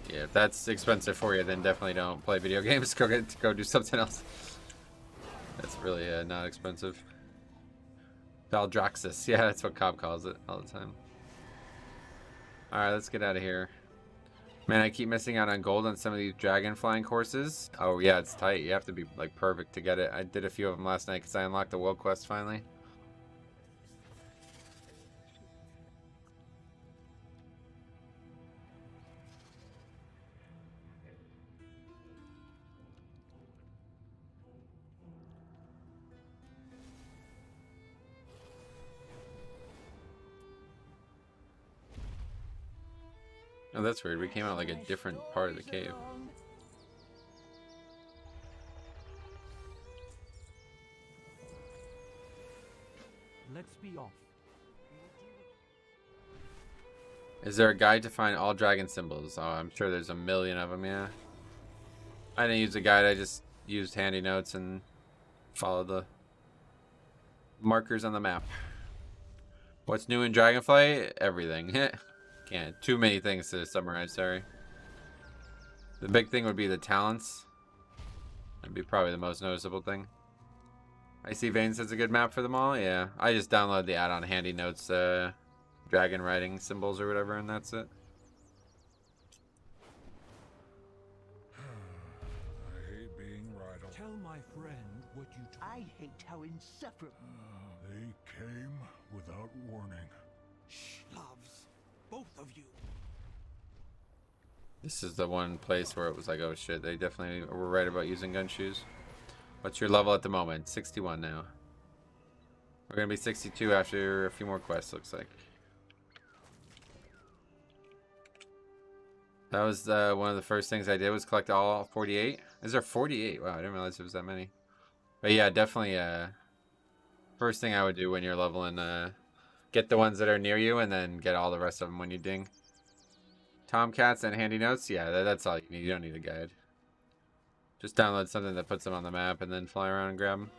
Yeah, if that's expensive for you, then definitely don't play video games. Go do something else. That's really not expensive. Valdraxis, yeah, that's what Cobb calls it all the time. Alright, let's get out of here. Man, I keep missing out on gold on some of these dragon flying courses. Oh yeah, it's tight. You have to be like perfect to get it. I did a few of them last night because I unlocked the world quest finally. Oh, that's weird. We came out like a different part of the cave. Let's be off. Is there a guide to find all dragon symbols? Oh, I'm sure there's a million of them, yeah. I didn't use a guide, I just used handy notes and followed the markers on the map. What's new in Dragonflight? Everything. Can't. Too many things to summarize, sorry. The big thing would be the talents. That'd be probably the most noticeable thing. Icy Veins has a good map for them all? Yeah. I just downloaded the add-on handy notes, dragon riding symbols or whatever, and that's it. I hate being rattled. Tell my friend what you I hate how insufferable. They came without warning. Shh, loves. Both of you. This is the one place where it was like, oh shit, they definitely were right about using gun shoes. What's your level at the moment? 61 now. We're gonna be 62 after a few more quests, looks like. That was one of the first things I did was collect all 48. Is there 48? Wow, I didn't realize there was that many. But yeah, definitely first thing I would do when you're leveling, get the ones that are near you and then get all the rest of them when you ding. Tomcats and handy notes? Yeah, that's all you need. You don't need a guide. Just download something that puts them on the map and then fly around and grab them.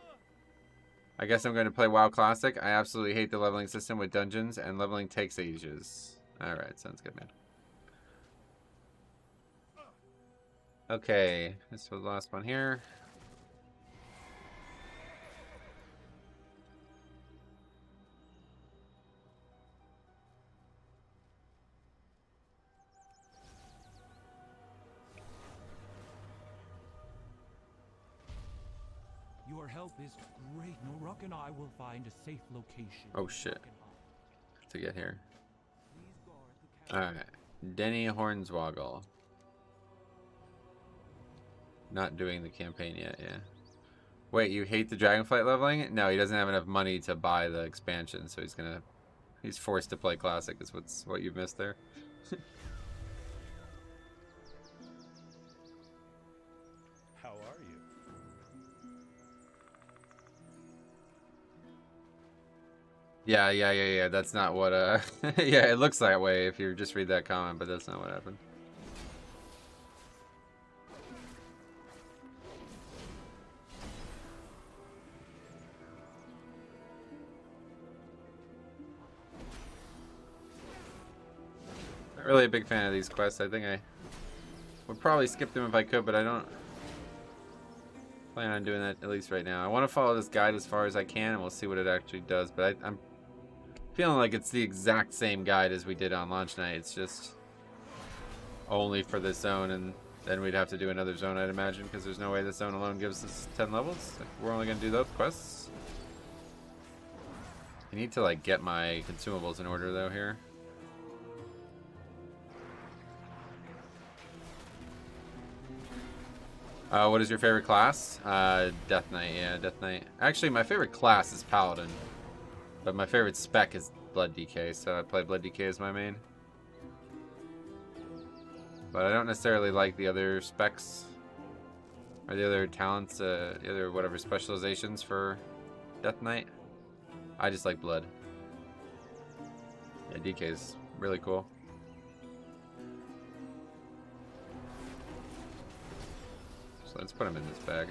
I guess I'm going to play WoW Classic. I absolutely hate the leveling system with dungeons, and leveling takes ages. Alright, sounds good, man. Okay, this was the last one here. Your help is great. Noruk and I will find a safe location. Oh shit. To get here. Alright. Denny Hornswoggle. Not doing the campaign yet, yeah. Wait, you hate the Dragonflight leveling? No, he doesn't have enough money to buy the expansion, so he's forced to play Classic is what you missed there. How are you? Yeah. That's not what, yeah, it looks that way if you just read that comment, but that's not what happened. Not really a big fan of these quests. I think I would probably skip them if I could, but I don't plan on doing that at least right now. I want to follow this guide as far as I can, and we'll see what it actually does. But I'm feeling like it's the exact same guide as we did on launch night. It's just only for this zone, and then we'd have to do another zone, I'd imagine, because there's no way this zone alone gives us 10 levels. Like, we're only going to do those quests. I need to, like, get my consumables in order, though, here. What is your favorite class? Death Knight, yeah, Death Knight. Actually, my favorite class is Paladin. But my favorite spec is Blood DK, so I play Blood DK as my main. But I don't necessarily like the other specs. Or the other talents, the other whatever specializations for Death Knight. I just like Blood. Yeah, DK is really cool. So let's put him in this bag.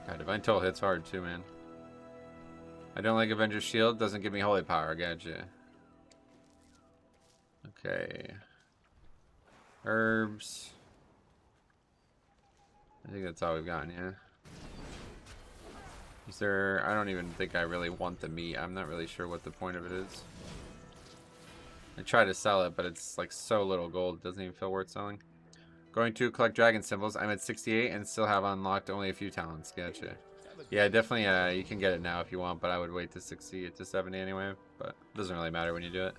God, Divine Toll hits hard too, man. I don't like Avenger's Shield. Doesn't give me holy power. Gotcha. Okay. Herbs. I think that's all we've gotten, yeah. Is there... I don't even think I really want the meat. I'm not really sure what the point of it is. I try to sell it, but it's like so little gold. It doesn't even feel worth selling. Going to collect dragon symbols. I'm at 68 and still have unlocked only a few talents. Gotcha. Yeah, definitely you can get it now if you want, but I would wait to 60 to 70 anyway. But it doesn't really matter when you do it.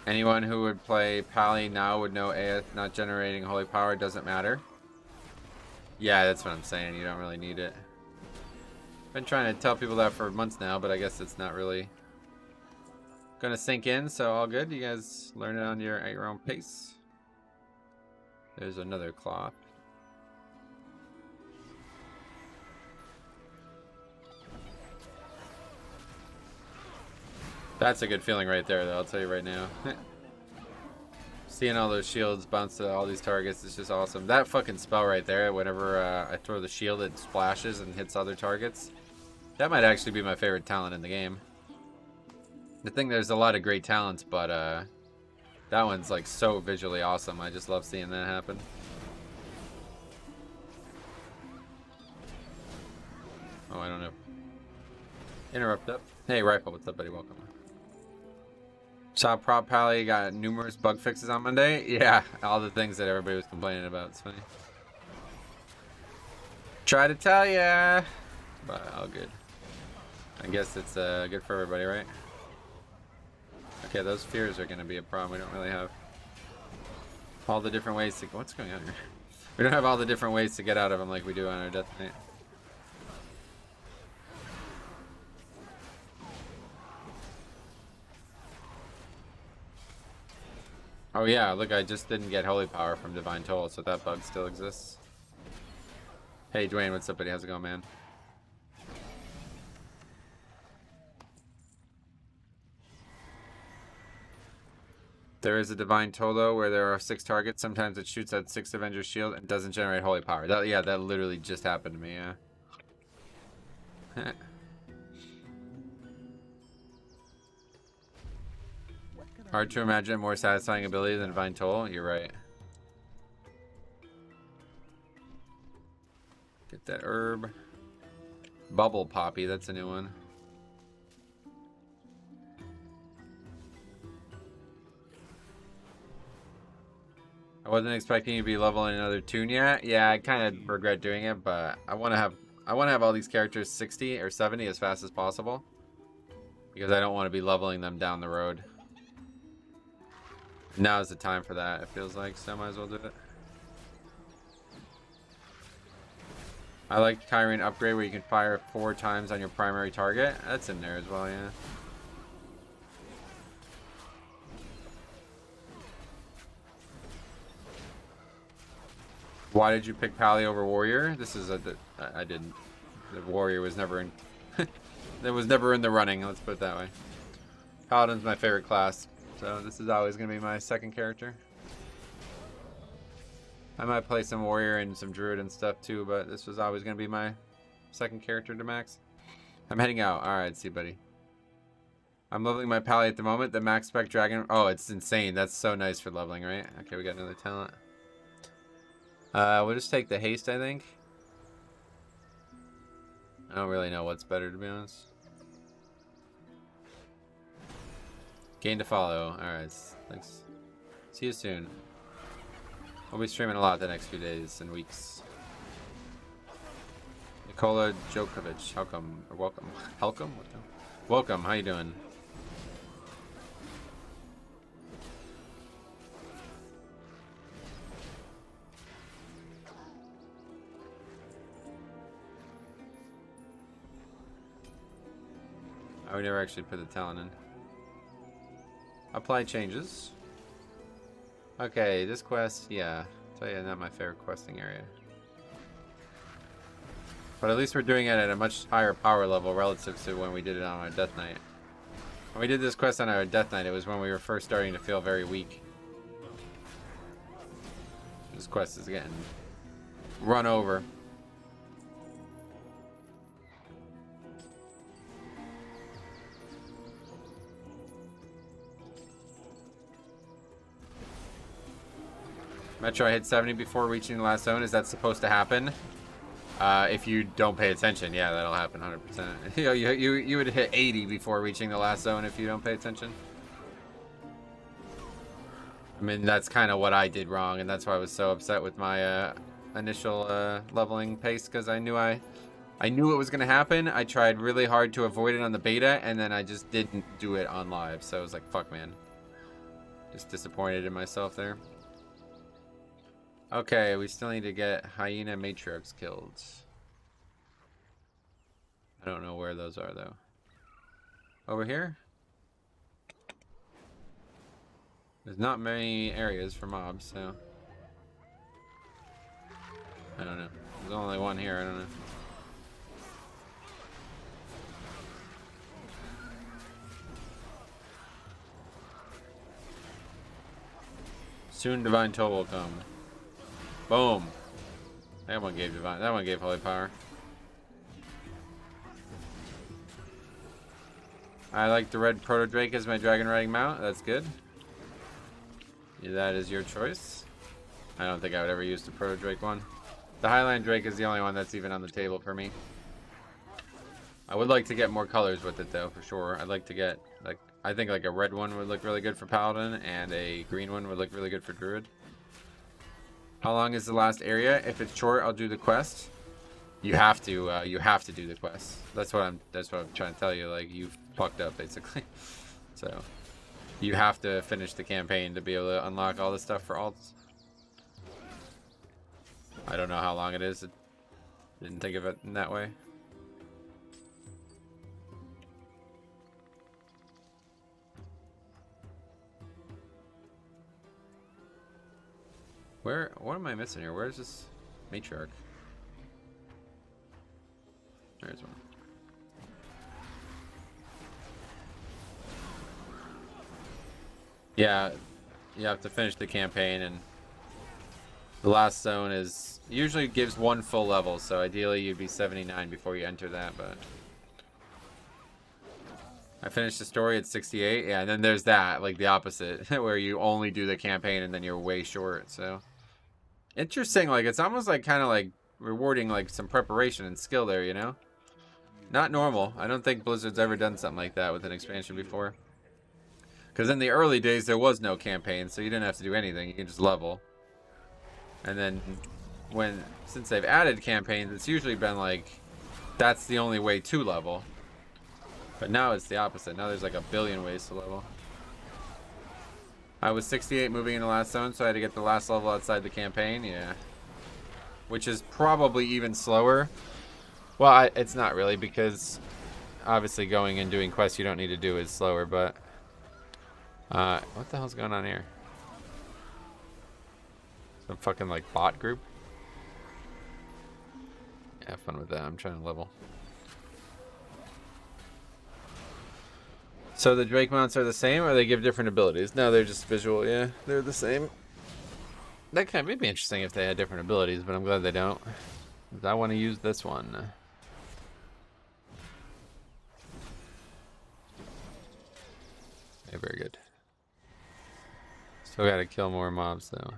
Anyone who would play Pally now would know AF not generating holy power doesn't matter. Yeah, that's what I'm saying. You don't really need it. Been trying to tell people that for months now, but I guess it's not really gonna sink in, so all good. You guys learn it on at your own pace. There's another cloth. That's a good feeling right there, though, I'll tell you right now. Seeing all those shields bounce to all these targets is just awesome. That fucking spell right there, whenever I throw the shield, it splashes and hits other targets. That might actually be my favorite talent in the game. The thing, there's a lot of great talents, but that one's like so visually awesome. I just love seeing that happen. Oh, I don't know. Interrupt up. Hey, Rifle, what's up, buddy? Welcome. Saw Prop Pally got numerous bug fixes on Monday. Yeah, all the things that everybody was complaining about. It's funny. Try to tell ya, but all good. I guess it's good for everybody, right? Okay, those fears are going to be a problem. We don't really have all the different ways to... What's going on here? We don't have all the different ways to get out of them like we do on our Death Knight. Oh yeah, look, I just didn't get Holy Power from Divine Toll, so that bug still exists. Hey Dwayne, what's up, buddy? How's it going, man? There is a Divine Toll, though, where there are 6 targets. Sometimes it shoots at 6 Avengers Shield and doesn't generate Holy Power. Yeah, that literally just happened to me, yeah. Hard to imagine a more satisfying ability than Divine Toll. You're right. Get that herb. Bubble Poppy, that's a new one. I wasn't expecting you to be leveling another tune yet. Yeah, I kind of regret doing it, but I want to have all these characters 60 or 70 as fast as possible, because I don't want to be leveling them down the road. Now is the time for that, it feels like, so I might as well do it. I like Tyrant upgrade where you can fire 4 times on your primary target. That's in there as well, yeah. Why did you pick Pally over Warrior? This is I didn't. The Warrior was never in. That was never in the running. Let's put it that way. Paladin's my favorite class, so this is always gonna be my second character. I might play some Warrior and some Druid and stuff too, but this was always gonna be my second character to max. I'm heading out. All right, see, buddy. I'm leveling my Pally at the moment. The max spec dragon. Oh, it's insane. That's so nice for leveling, right? Okay, we got another talent. We'll just take the haste, I think. I don't really know what's better, to be honest. Gain to follow. Alright, thanks. See you soon. We'll be streaming a lot the next few days and weeks. Nikola Djokovic, welcome. Or welcome. Welcome? Welcome, how you doing? We never actually put the talent in. Apply changes. Okay, this quest, yeah. I'll tell you, not my favorite questing area. But at least we're doing it at a much higher power level relative to when we did it on our Death Knight. When we did this quest on our Death Knight, it was when we were first starting to feel very weak. This quest is getting run over. Metro hit 70 before reaching the last zone. Is that supposed to happen? If you don't pay attention, yeah, that'll happen 100%. You would hit 80 before reaching the last zone if you don't pay attention. I mean, that's kind of what I did wrong, and that's why I was so upset with my initial leveling pace, because I knew it was going to happen. I tried really hard to avoid it on the beta, and then I just didn't do it on live. So I was like, fuck, man. Just disappointed in myself there. Okay, we still need to get Hyena Matriarchs killed. I I don't know where those are though. Over here? There's not many areas for mobs, so I don't know. There's only one here, I don't know. Soon divine toll will come. Boom. That one gave divine. That one gave holy power. I like the red proto drake as my dragon riding mount. That's good. Yeah, that is your choice. I don't think I would ever use the proto drake one. The highline drake is the only one that's even on the table for me. I would like to get more colors with it though, for sure. I'd like to get like, I think like a red one would look really good for Paladin, and a green one would look really good for Druid. How long is the last area? If it's short, I'll do the quest. You have to do the quest. That's what I'm trying to tell you. Like, you've fucked up basically. So you have to finish the campaign to be able to unlock all this stuff for alts. I don't know how long it is. Didn't think of it in that way. What am I missing here? Where's this matriarch? There's one. Yeah, you have to finish the campaign, and the last zone is usually gives one full level, so ideally you'd be 79 before you enter that, but I finished the story at 68. Yeah, and then there's that, like the opposite, where you only do the campaign and then you're way short. So interesting. Like, it's almost like kind of like rewarding like some preparation and skill there, you know? Not normal. I don't think Blizzard's ever done something like that with an expansion before. Because in the early days there was no campaign, so you didn't have to do anything. You can just level. And then since they've added campaigns, it's usually been like that's the only way to level. But now it's the opposite. Now there's like a billion ways to level. I was 68 moving in the last zone, so I had to get the last level outside the campaign. Yeah. Which is probably even slower. Well, it's not really, because obviously going and doing quests you don't need to do is slower, but what the hell's going on here? Some fucking like bot group? Have fun with that. I'm trying to level. So the Drake mounts are the same, or they give different abilities? No, they're just visual. Yeah, they're the same. That kind of be interesting if they had different abilities, but I'm glad they don't. I want to use this one. Okay, very good. Still got to kill more mobs though.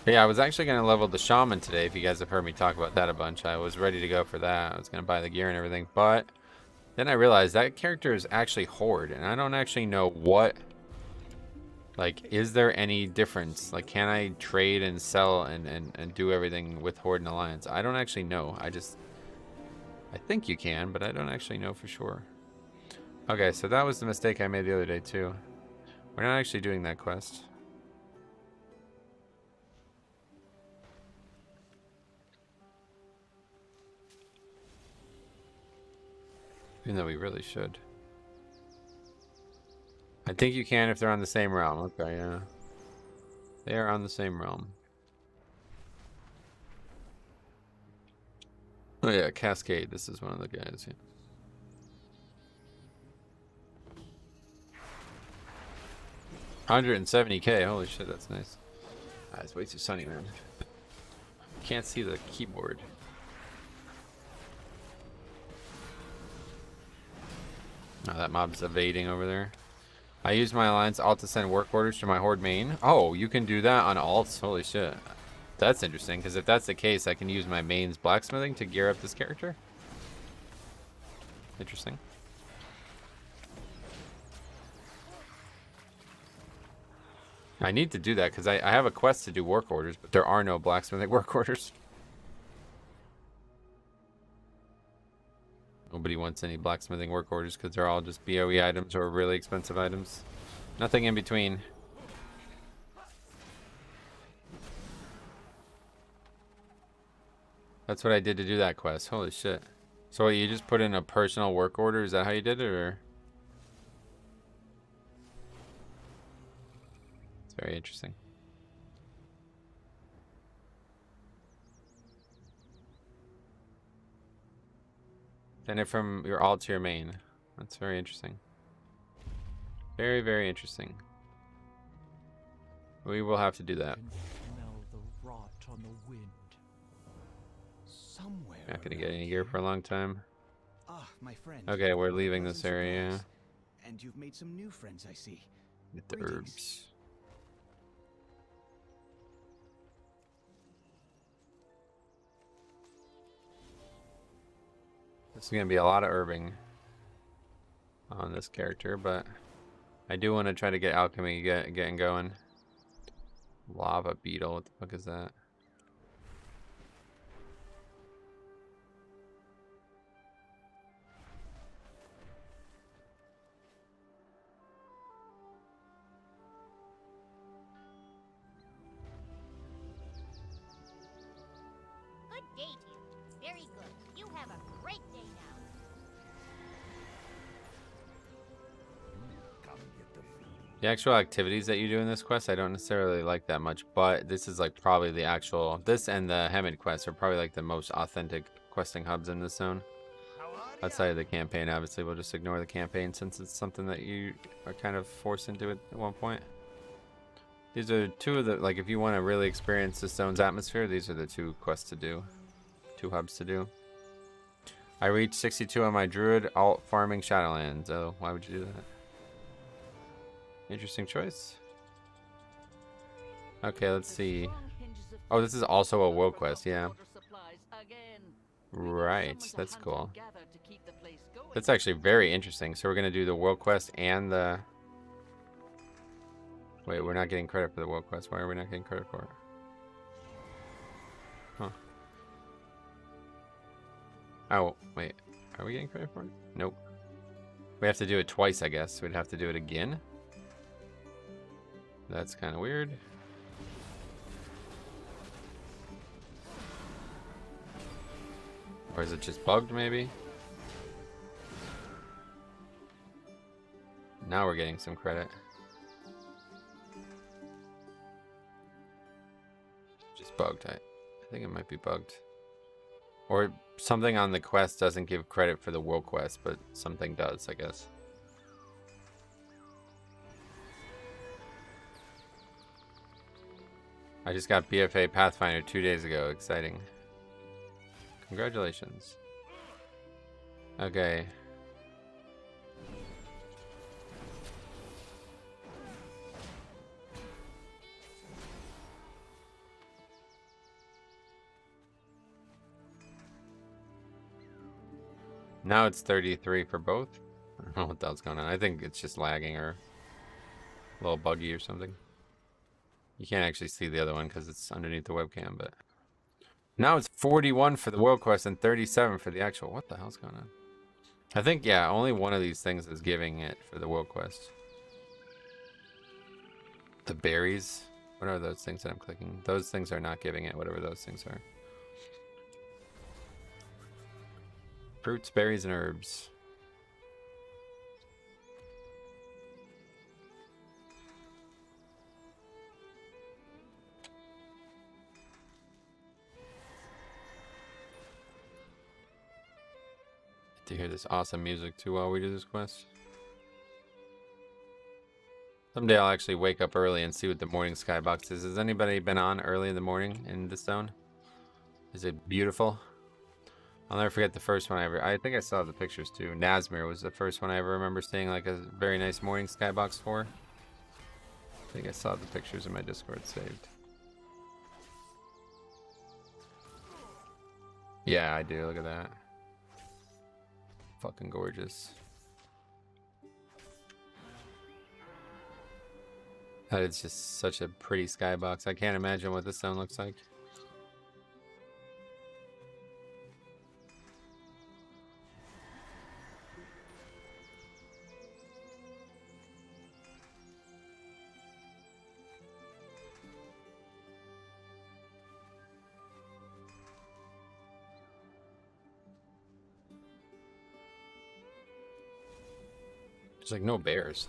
Yeah, I was actually going to level the shaman today, if you guys have heard me talk about that a bunch. I was ready to go for that. I was going to buy the gear and everything, but then I realized that character is actually Horde, and I don't actually know what, like, is there any difference? Like, can I trade and sell and do everything with Horde and Alliance? I don't actually know. I think you can, but I don't actually know for sure. Okay, so that was the mistake I made the other day too. We're not actually doing that quest. Even though we really should. I think you can if they're on the same realm. Okay, yeah. They are on the same realm. Oh yeah, Cascade. This is one of the guys, yeah. $170K. Holy shit, that's nice. Ah, it's way too sunny, man. Can't see the keyboard. Oh, that mob's evading over there. I used my alliance alt to send work orders to my horde main. Oh, you can do that on alts? Holy shit. That's interesting, because if that's the case, I can use my main's blacksmithing to gear up this character. Interesting. I need to do that, because I have a quest to do work orders, but there are no blacksmithing work orders. Nobody wants any blacksmithing work orders because they're all just BOE items or really expensive items. Nothing in between. That's what I did to do that quest. Holy shit. So what, you just put in a personal work order? Is that how you did it, or? It's very interesting. Send it from your alt to your main. That's very interesting. Very, very interesting. We will have to do that. Can smell the rot on the wind. Somewhere. Not gonna get any gear for a long time. Ah, my friend. Okay, we're leaving Pleasant this area. surprise. And you've made some new friends, I see. Get the Greetings. herbs. This is gonna be a lot of herbing on this character, but I do want to try to get alchemy getting going. Lava beetle, what the fuck is that? Good day to you. Very good. You have a great day now. Come get the feed. The actual activities that you do in this quest, I don't necessarily like that much, but this is like probably the actual, this and the Hemid quest are probably like the most authentic questing hubs in this zone. Outside of the campaign, obviously we'll just ignore the campaign since it's something that you are kind of forced into it at one point. These are two of the, like if you want to really experience this zone's atmosphere, these are the two quests to do. Two hubs to do. I reached 62 on my druid alt farming Shadowlands. Oh, why would you do that? Interesting choice. Okay, let's see. Oh, this is also a world quest, yeah. Right, that's cool. That's actually very interesting. So we're gonna do the world quest and the... Wait, we're not getting credit for the world quest. Why are we not getting credit for it? Huh. Oh, wait. Are we getting credit for it? Nope. We have to do it twice, I guess. We'd have to do it again. That's kind of weird. Or is it just bugged, maybe? Now we're getting some credit. Just bugged. I think it might be bugged. Or something on the quest doesn't give credit for the world quest, but something does, I guess. I just got BFA Pathfinder 2 days ago. Exciting. Congratulations. Okay. Now it's 33 for both. I don't know what the hell's going on. I think it's just lagging or a little buggy or something. You can't actually see the other one because it's underneath the webcam, but now it's 41 for the world quest and 37 for the actual. What the hell's going on? I think, yeah, only one of these things is giving it for the world quest. The berries. What are those things that I'm clicking? Those things are not giving it, whatever those things are. Fruits, berries, and herbs. To hear this awesome music too while we do this quest. Someday I'll actually wake up early and see what the morning skybox is. Has anybody been on early in the morning in this zone? Is it beautiful? I'll never forget the first one I think I saw the pictures too. Nazmir was the first one I ever remember seeing like a very nice morning skybox for. I think I saw the pictures in my Discord saved. Yeah, I do. Look at that. Fucking gorgeous. That is just such a pretty skybox. I can't imagine what this zone looks like. There's like no bears.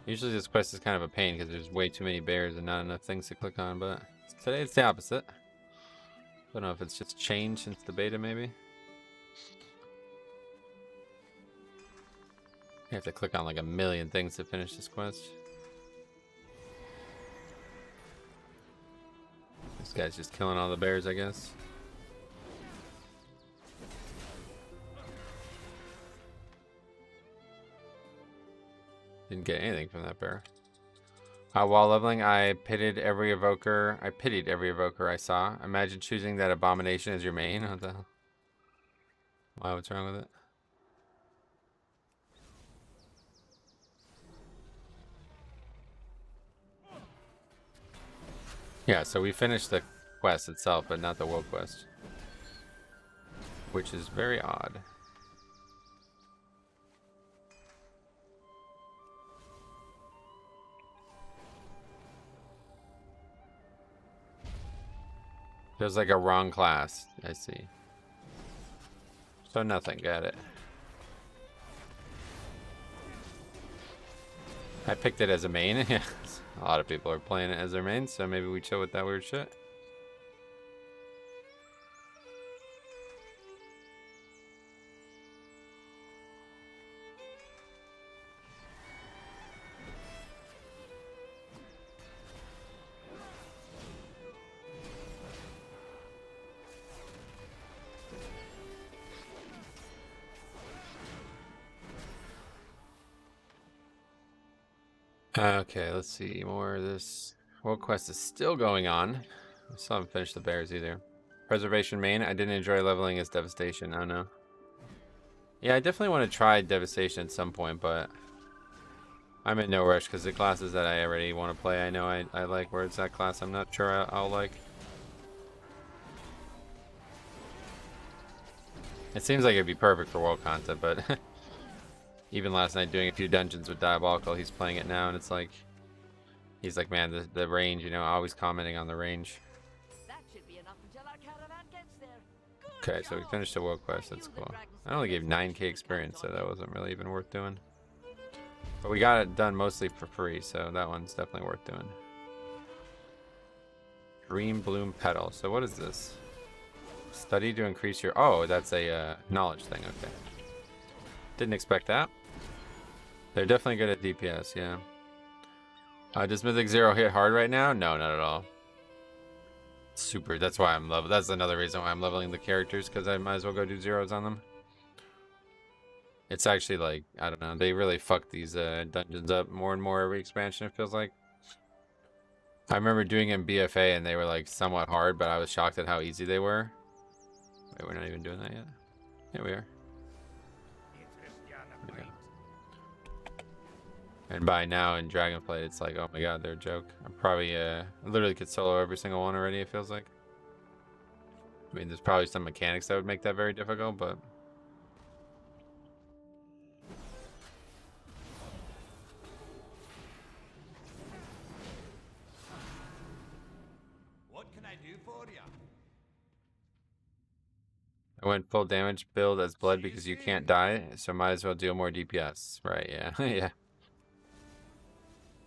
Usually this quest is kind of a pain because there's way too many bears and not enough things to click on, but today it's the opposite. Don't know if it's just changed since the beta, maybe. You have to click on like a million things to finish this quest. This guy's just killing all the bears, I guess. Didn't get anything from that bear. While leveling, I pitied every evoker I saw. Imagine choosing that abomination as your main. What the hell? Why? What's wrong with it? Yeah, so we finished the quest itself, but not the world quest, which is very odd. There's like a wrong class. I see. So nothing. Got it. I picked it as a main. Yeah, a lot of people are playing it as their main, so maybe we chill with that weird shit. Okay, let's see. More of this world quest is still going on. I still haven't finished the bears either. Preservation main. I didn't enjoy leveling as devastation. Oh no. Yeah, I definitely want to try devastation at some point, but I'm in no rush because the classes that I already want to play, I know I like. Where it's that class, I'm not sure I'll like. It seems like it'd be perfect for world content, but even last night doing a few dungeons with Diabolical, he's playing it now, and it's like, he's like, man, the range, you know, always commenting on the range. That should be enough until our caravan gets there. Okay, so we finished the world quest, that's cool. I only gave 9k experience, so that wasn't really even worth doing. But we got it done mostly for free, so that one's definitely worth doing. Dream Bloom Petal, so what is this? Study to increase your, oh, that's a knowledge thing, okay. Didn't expect that. They're definitely good at DPS, yeah. Does Mythic Zero hit hard right now? No, not at all. Super, that's why I'm level. That's another reason why I'm leveling the characters, because I might as well go do zeros on them. It's actually like, I don't know, they really fuck these dungeons up more and more every expansion, it feels like. I remember doing in BFA and they were like somewhat hard, but I was shocked at how easy they were. Wait, we're not even doing that yet. Yeah, we are. And by now in Dragonflight, it's like, oh my god, they're a joke. I'm probably, I literally could solo every single one already, it feels like. I mean, there's probably some mechanics that would make that very difficult, but... What can I do for you? I went full damage build as blood because you can't die, so might as well deal more DPS. Right, yeah, yeah.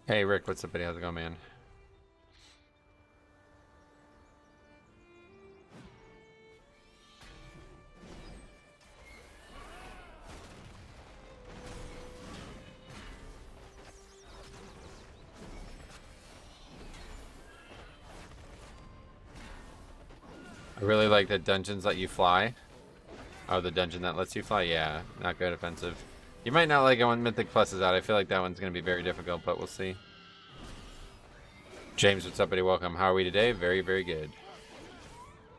Hey Rick, what's up buddy? How's it going, man? I really like that dungeons let you fly. Oh, the dungeon that lets you fly? Yeah, not good offensive. You might not like it when Mythic Plus is out. I feel like that one's going to be very difficult, but we'll see. James, what's up, buddy? Welcome. How are we today? Very, very good.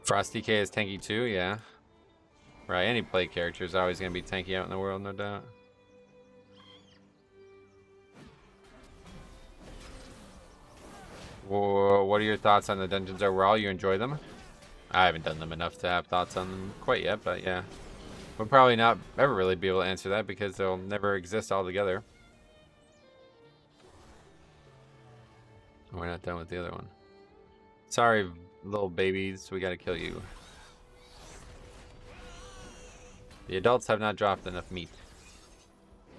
Frost DK is tanky too, yeah. Right, any play character is always going to be tanky out in the world, no doubt. Whoa, what are your thoughts on the dungeons overall? You enjoy them? I haven't done them enough to have thoughts on them quite yet, but yeah. We'll probably not ever really be able to answer that because they'll never exist altogether. We're not done with the other one. Sorry, little babies, we gotta kill you. The adults have not dropped enough meat.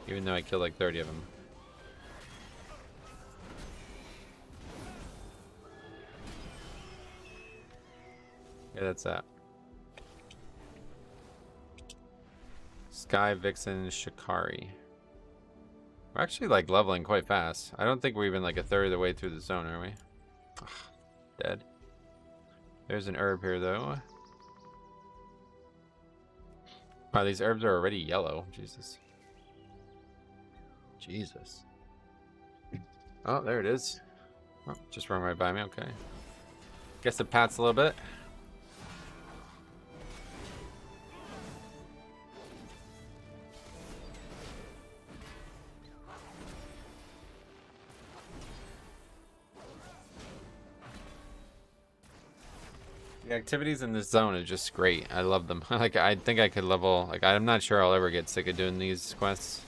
Even though I killed like 30 of them. Yeah, that's that. Sky Vixen Shikari. We're actually like leveling quite fast. I don't think we're even like a third of the way through the zone, are we? Ugh, dead. There's an herb here though. Wow, these herbs are already yellow. Jesus. Jesus. Oh, there it is. Oh, just run right by me. Okay. Guess it pats a little bit. The activities in this zone are just great. I love them. Like, I think I could level... Like, I'm not sure I'll ever get sick of doing these quests.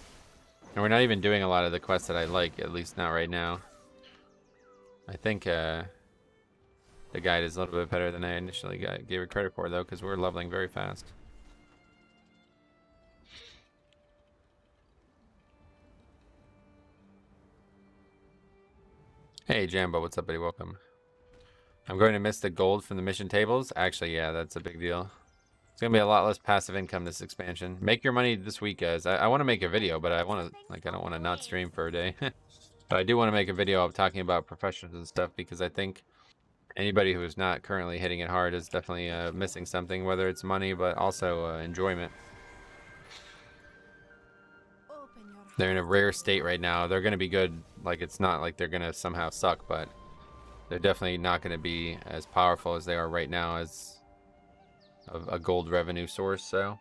And we're not even doing a lot of the quests that I like, at least not right now. I think the guide is a little bit better than I initially gave it credit for, though, because we're leveling very fast. Hey, Jambo, what's up, buddy? Welcome. I'm going to miss the gold from the mission tables. Actually, yeah, that's a big deal. It's going to be a lot less passive income this expansion. Make your money this week, guys. I want to make a video, but I want to, like, I don't want to not stream for a day. But I do want to make a video of talking about professions and stuff, because I think anybody who is not currently hitting it hard is definitely missing something, whether it's money, but also enjoyment. They're in a rare state right now. They're going to be good. Like, it's not like they're going to somehow suck, but they're definitely not going to be as powerful as they are right now as a gold revenue source. So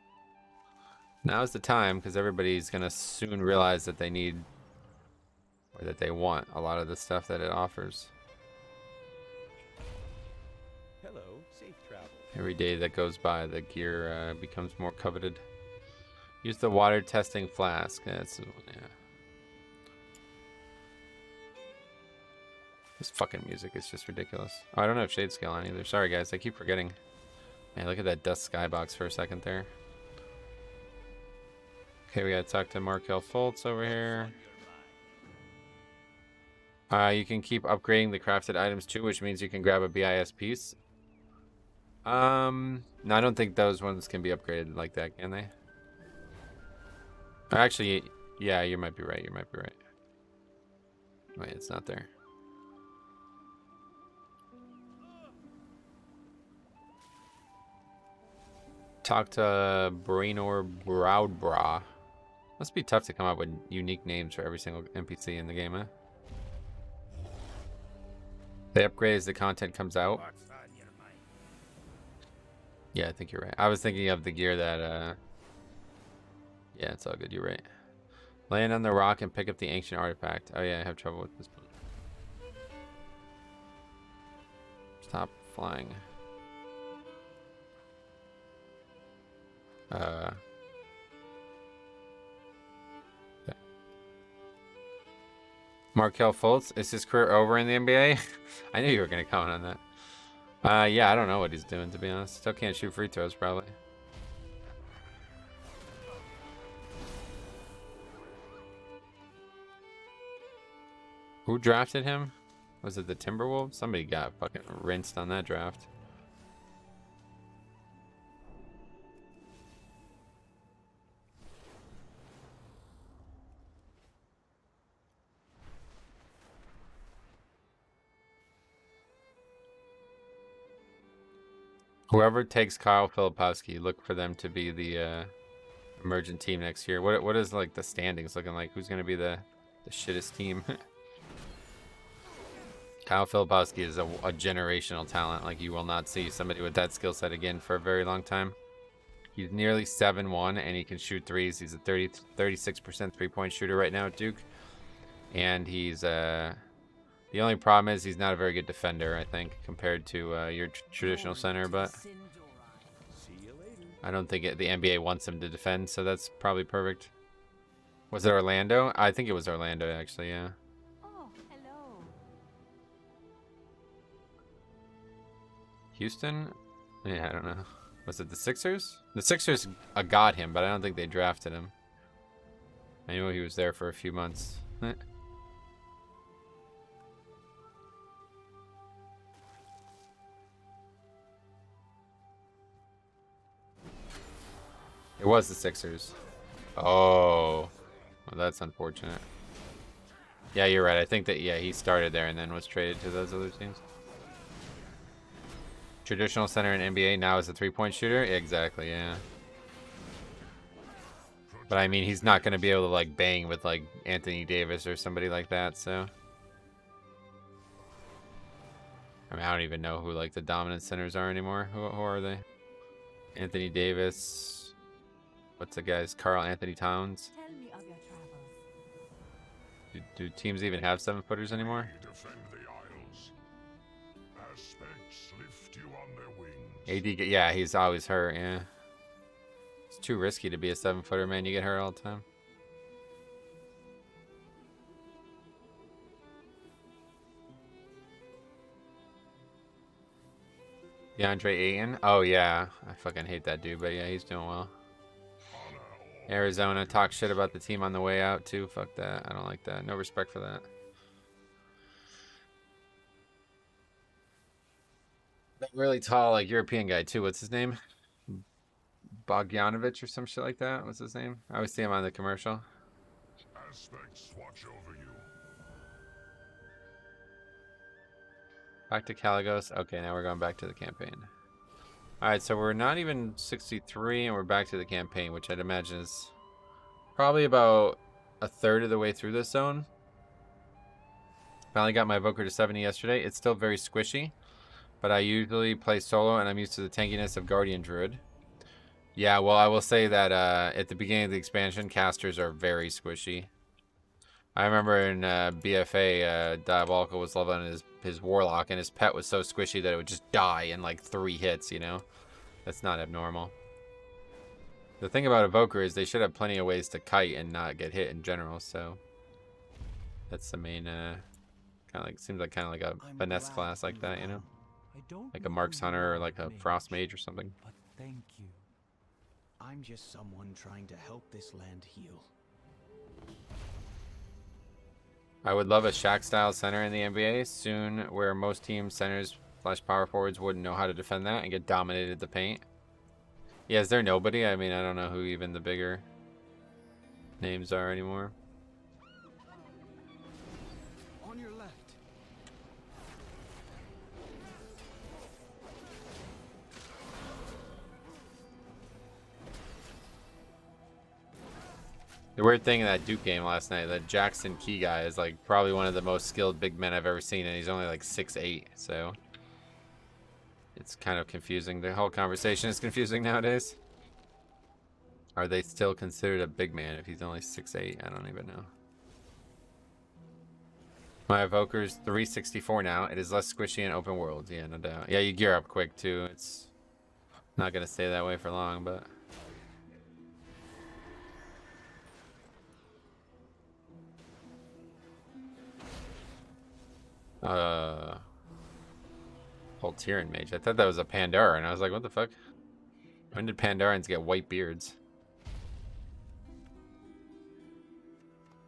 now's the time, because everybody's going to soon realize that they need, or that they want, a lot of the stuff that it offers. Hello, safe travel. Every day that goes by, the gear becomes more coveted. Use the water testing flask. That's, yeah. This fucking music is just ridiculous. Oh, I don't have shade scale on either. Sorry, guys. I keep forgetting. Man, look at that dust skybox for a second there. Okay, we gotta talk to Markel Foltz over here. You can keep upgrading the crafted items too, which means you can grab a BIS piece. No, I don't think those ones can be upgraded like that, can they? Actually, yeah, you might be right. You might be right. Wait, it's not there. Talk to Brainor Broudbra. Must be tough to come up with unique names for every single NPC in the game, huh? They upgrade as the content comes out. Yeah, I think you're right. I was thinking of the gear that, yeah, it's all good. You're right. Land on the rock and pick up the ancient artifact. Oh yeah, I have trouble with this one. Stop flying. Okay. Markel Fultz, is his career over in the NBA? I knew you were going to comment on that. Yeah, I don't know what he's doing, to be honest. Still can't shoot free throws, probably. Who drafted him? Was it the Timberwolves? Somebody got fucking rinsed on that draft. Whoever takes Kyle Filipowski, look for them to be the emergent team next year. What is like the standings looking like? Who's going to be the shittest team? Kyle Filipowski is a generational talent. Like, you will not see somebody with that skill set again for a very long time. He's nearly 7'1", and he can shoot threes. He's a 36% three-point shooter right now at Duke. And he's the only problem is he's not a very good defender, I think, compared to your traditional center. But I don't think the NBA wants him to defend, so that's probably perfect. Was it Orlando? I think it was Orlando, actually, yeah. Oh, hello. Houston? Yeah, I don't know. Was it the Sixers? The Sixers got him, but I don't think they drafted him. I know he was there for a few months. It was the Sixers. Oh, well, that's unfortunate. Yeah, you're right. I think that, yeah, he started there and then was traded to those other teams. Traditional center in NBA now is a three-point shooter? Exactly, yeah. But I mean, he's not going to be able to like bang with like Anthony Davis or somebody like that, so. I mean, I don't even know who like the dominant centers are anymore. Who are they? Anthony Davis. What's the guy's? Carl Anthony Towns. Tell me of your travels. Do teams even have 7-footers anymore? Defend the Isles. Aspects lift you on their wings. AD, yeah, he's always hurt, yeah. It's too risky to be a 7-footer, man. You get hurt all the time. DeAndre Ayton? Oh, yeah. I fucking hate that dude, but yeah, he's doing well. Arizona, talk shit about the team on the way out, too. Fuck that. I don't like that. No respect for that. That really tall, like, European guy, too. What's his name? Bogdanovich or some shit like that? What's his name? I always see him on the commercial. Aspects watch over you. Back to Caligos. Okay, now we're going back to the campaign. Alright, so we're not even 63 and we're back to the campaign, which I'd imagine is probably about a third of the way through this zone. Finally got my Evoker to 70 yesterday. It's still very squishy, but I usually play solo and I'm used to the tankiness of Guardian Druid. Yeah, well, I will say that at the beginning of the expansion, casters are very squishy. I remember in BFA, Diabolical was leveling his Warlock, and his pet was so squishy that it would just die in like 3 hits, you know? That's not abnormal. The thing about Evoker is they should have plenty of ways to kite and not get hit in general, so... That's the main, kind of like, seems like kind of like a finesse class like that, you know? Like a Marks Hunter or like a Frost Mage or something. But thank you. I'm just someone trying to help this land heal. I would love a Shaq-style center in the NBA soon, where most team centers / power forwards wouldn't know how to defend that and get dominated at the paint. Yeah, is there nobody? I mean, I don't know who even the bigger names are anymore. On your left. The weird thing in that Duke game last night, that Jackson Key guy is like probably one of the most skilled big men I've ever seen, and he's only like 6'8", so it's kind of confusing. The whole conversation is confusing nowadays. Are they still considered a big man if he's only 6'8"? I don't even know. My Evoker's 364 now. It is less squishy in open world. Yeah, no doubt. Yeah, you gear up quick too. It's not gonna stay that way for long, but. Voltirian Mage. I thought that was a Pandaren, and I was like, what the fuck? When did Pandarans get white beards?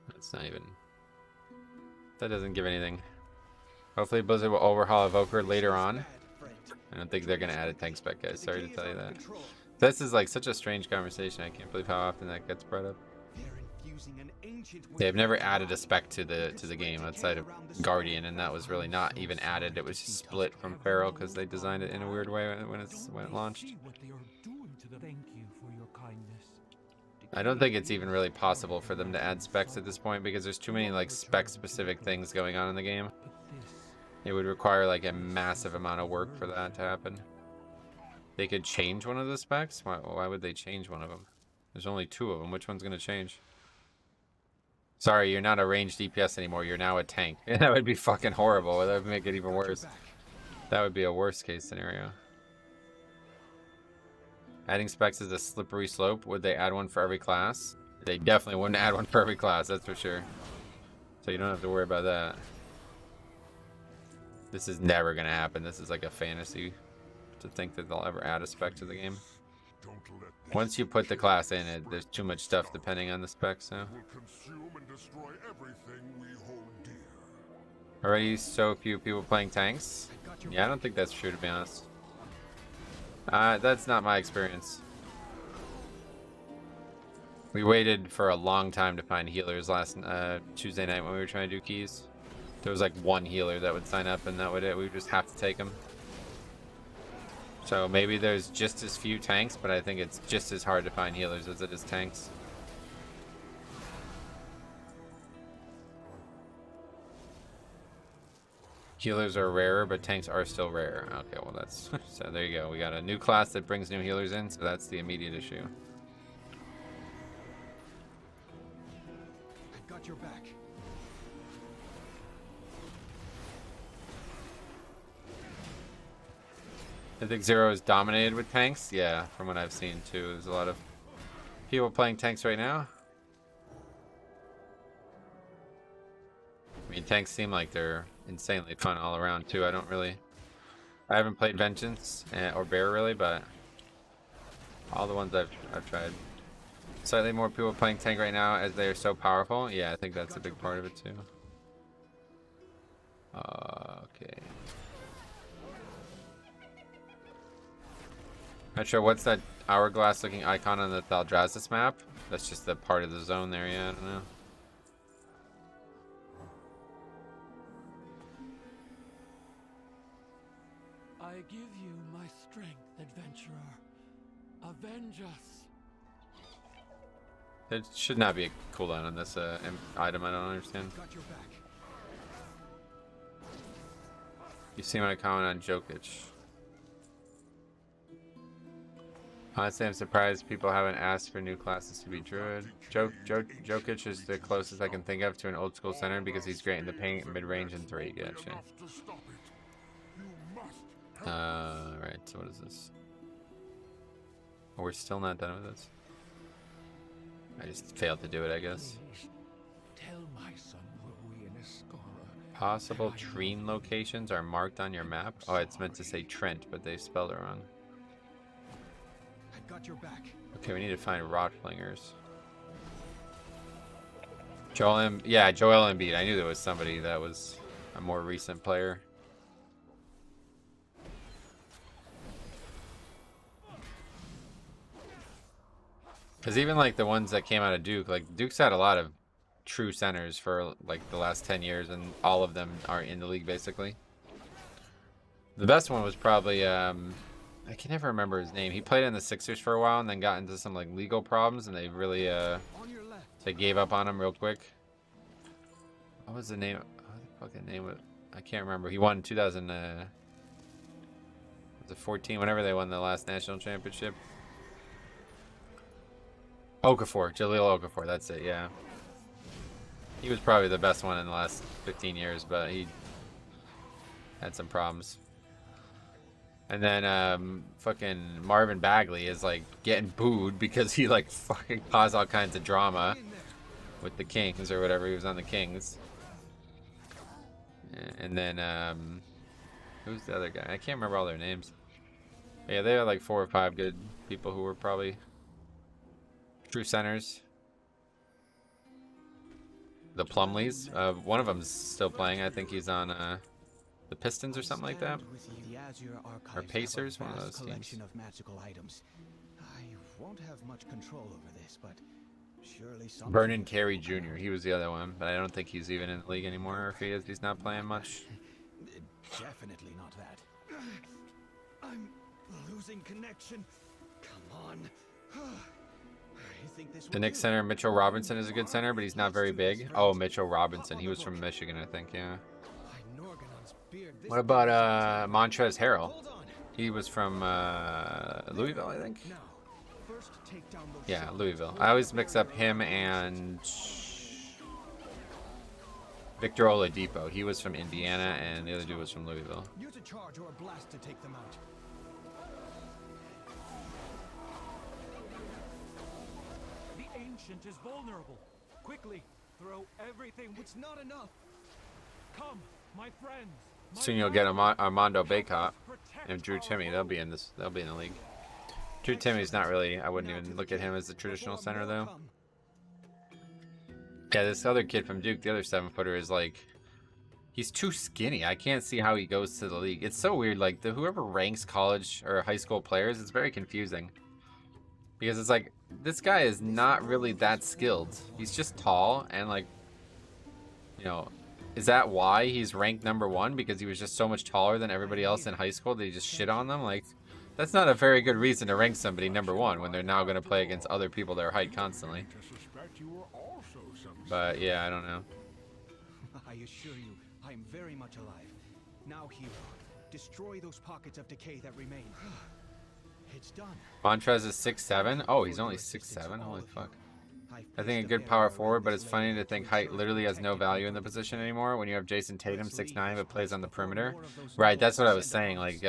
That's not even... That doesn't give anything. Hopefully Blizzard will overhaul Evoker later on. I don't think they're going to add a tank spec, guys. Sorry to tell you that. This is like such a strange conversation. I can't believe how often that gets brought up. They've never added a spec to the game outside of Guardian, and that was really not even added. It was just split from Feral because they designed it in a weird way when it launched. Thank you for your kindness. I don't think it's even really possible for them to add specs at this point because there's too many like spec specific things going on in the game. It would require like a massive amount of work for that to happen. They could change one of the specs? Why would they change one of them? There's only 2 of them. Which one's going to change? Sorry, you're not a ranged DPS anymore. You're now a tank. That would be fucking horrible. That would make it even worse. That would be a worst case scenario. Adding specs is a slippery slope. Would they add one for every class? They definitely wouldn't add one for every class, that's for sure. So you don't have to worry about that. This is never going to happen. This is like a fantasy to think that they'll ever add a spec to the game. Don't let this Once you put the class in it, there's too much stuff depending on the specs. So will consume and destroy everything we hold dear. already so few people playing tanks. Yeah, I don't think that's true, to be honest. That's not my experience. We waited for a long time to find healers last Tuesday night when we were trying to do keys. There was like one healer that would sign up, and that would it. We would just have to take them. So maybe there's just as few tanks, but I think it's just as hard to find healers as it is tanks. Healers are rarer, but tanks are still rare. Okay, well that's... so there you go. We got a new class that brings new healers in, so that's the immediate issue. I've got your back. Mythic Zero is dominated with tanks. Yeah, from what I've seen too. There's a lot of people playing tanks right now. I mean, tanks seem like they're insanely fun all around too. I haven't played Vengeance or Bear really, but all the ones I've tried. Slightly more people playing tank right now as they are so powerful. Yeah, I think that's a big part of it too. Okay. Not sure what's that hourglass looking icon on the Thaldraszus map. That's just the part of the zone there, yeah, I don't know. I give you my strength, adventurer. Avenge us. There should not be a cooldown on this item, I don't understand. Got your back. You see my comment on Jokic. Honestly, I'm surprised people haven't asked for new classes to be Druid. Jokic is the closest I can think of to an old school center because he's great in the paint, mid-range, and 3. Gotcha. Right, so what is this? Oh, we're still not done with this. I just failed to do it, I guess. Tell my son Rui and Escara. Possible Treen locations are marked on your map. Oh, it's meant to say Trent, but they spelled it wrong. I've got your back. Okay, we need to find Rotflingers. Joel Embiid. I knew there was somebody that was a more recent player. Because even like the ones that came out of Duke, like Duke's had a lot of true centers for like the last 10 years, and all of them are in the league basically. The best one was probably I can never remember his name. He played in the Sixers for a while and then got into some like legal problems, and they really they gave up on him real quick. What was the name? What the fucking name was? I can't remember. He won 2014, whenever they won the last national championship. Okafor, Jahlil Okafor, that's it, yeah. He was probably the best one in the last 15 years, but he had some problems. And then fucking Marvin Bagley is like getting booed because he like fucking caused all kinds of drama with the Kings or whatever. He was on the Kings. And then who's the other guy? I can't remember all their names. But yeah, they had like 4 or 5 good people who were probably true centers. The Plumleys. One of them's still playing. I think he's on the Pistons or something like that. Or Pacers, one of those teams. Of magical items. I won't have much control over this, but surely something. Vernon Carey Jr. He was the other one, but I don't think he's even in the league anymore. Or if he is, he's not playing much. Definitely not that. I'm losing connection. Come on. The Knicks center, Mitchell Robinson, is a good center, but he's not very big. Oh, Mitchell Robinson. He was from Michigan, I think, yeah. What about Montrezl Harrell? He was from Louisville, I think. Yeah, Louisville. I always mix up him and Victor Oladipo. He was from Indiana, and the other dude was from Louisville. Use a charge or a blast to take them out. The Ancient is vulnerable. Quickly, throw everything. It's not enough. Come, my friends. Soon you'll get Armando Bacot and Drew Timmy. They'll be in the league. True Timmy's not really, I wouldn't even look at him as a traditional center though. Yeah, this other kid from Duke, the other 7-footer, is like, he's too skinny. I can't see how he goes to the league. It's so weird, like, whoever ranks college or high school players, it's very confusing. Because it's like, this guy is not really that skilled. He's just tall, and like, you know, is that why he's ranked #1? Because he was just so much taller than everybody else in high school that he just shit on them? Like, that's not a very good reason to rank somebody #1 when they're now going to play against other people their height constantly. But yeah, I don't know. I assure you, I am very much alive. Now, hero, destroy those pockets of decay that remain. It's done. Montrez is 6'7". Oh, he's only 6'7". Holy fuck. I think a good power forward, but it's funny to think height literally has no value in the position anymore when you have Jason Tatum 6'9", but plays on the perimeter. Right, that's what I was saying. Like,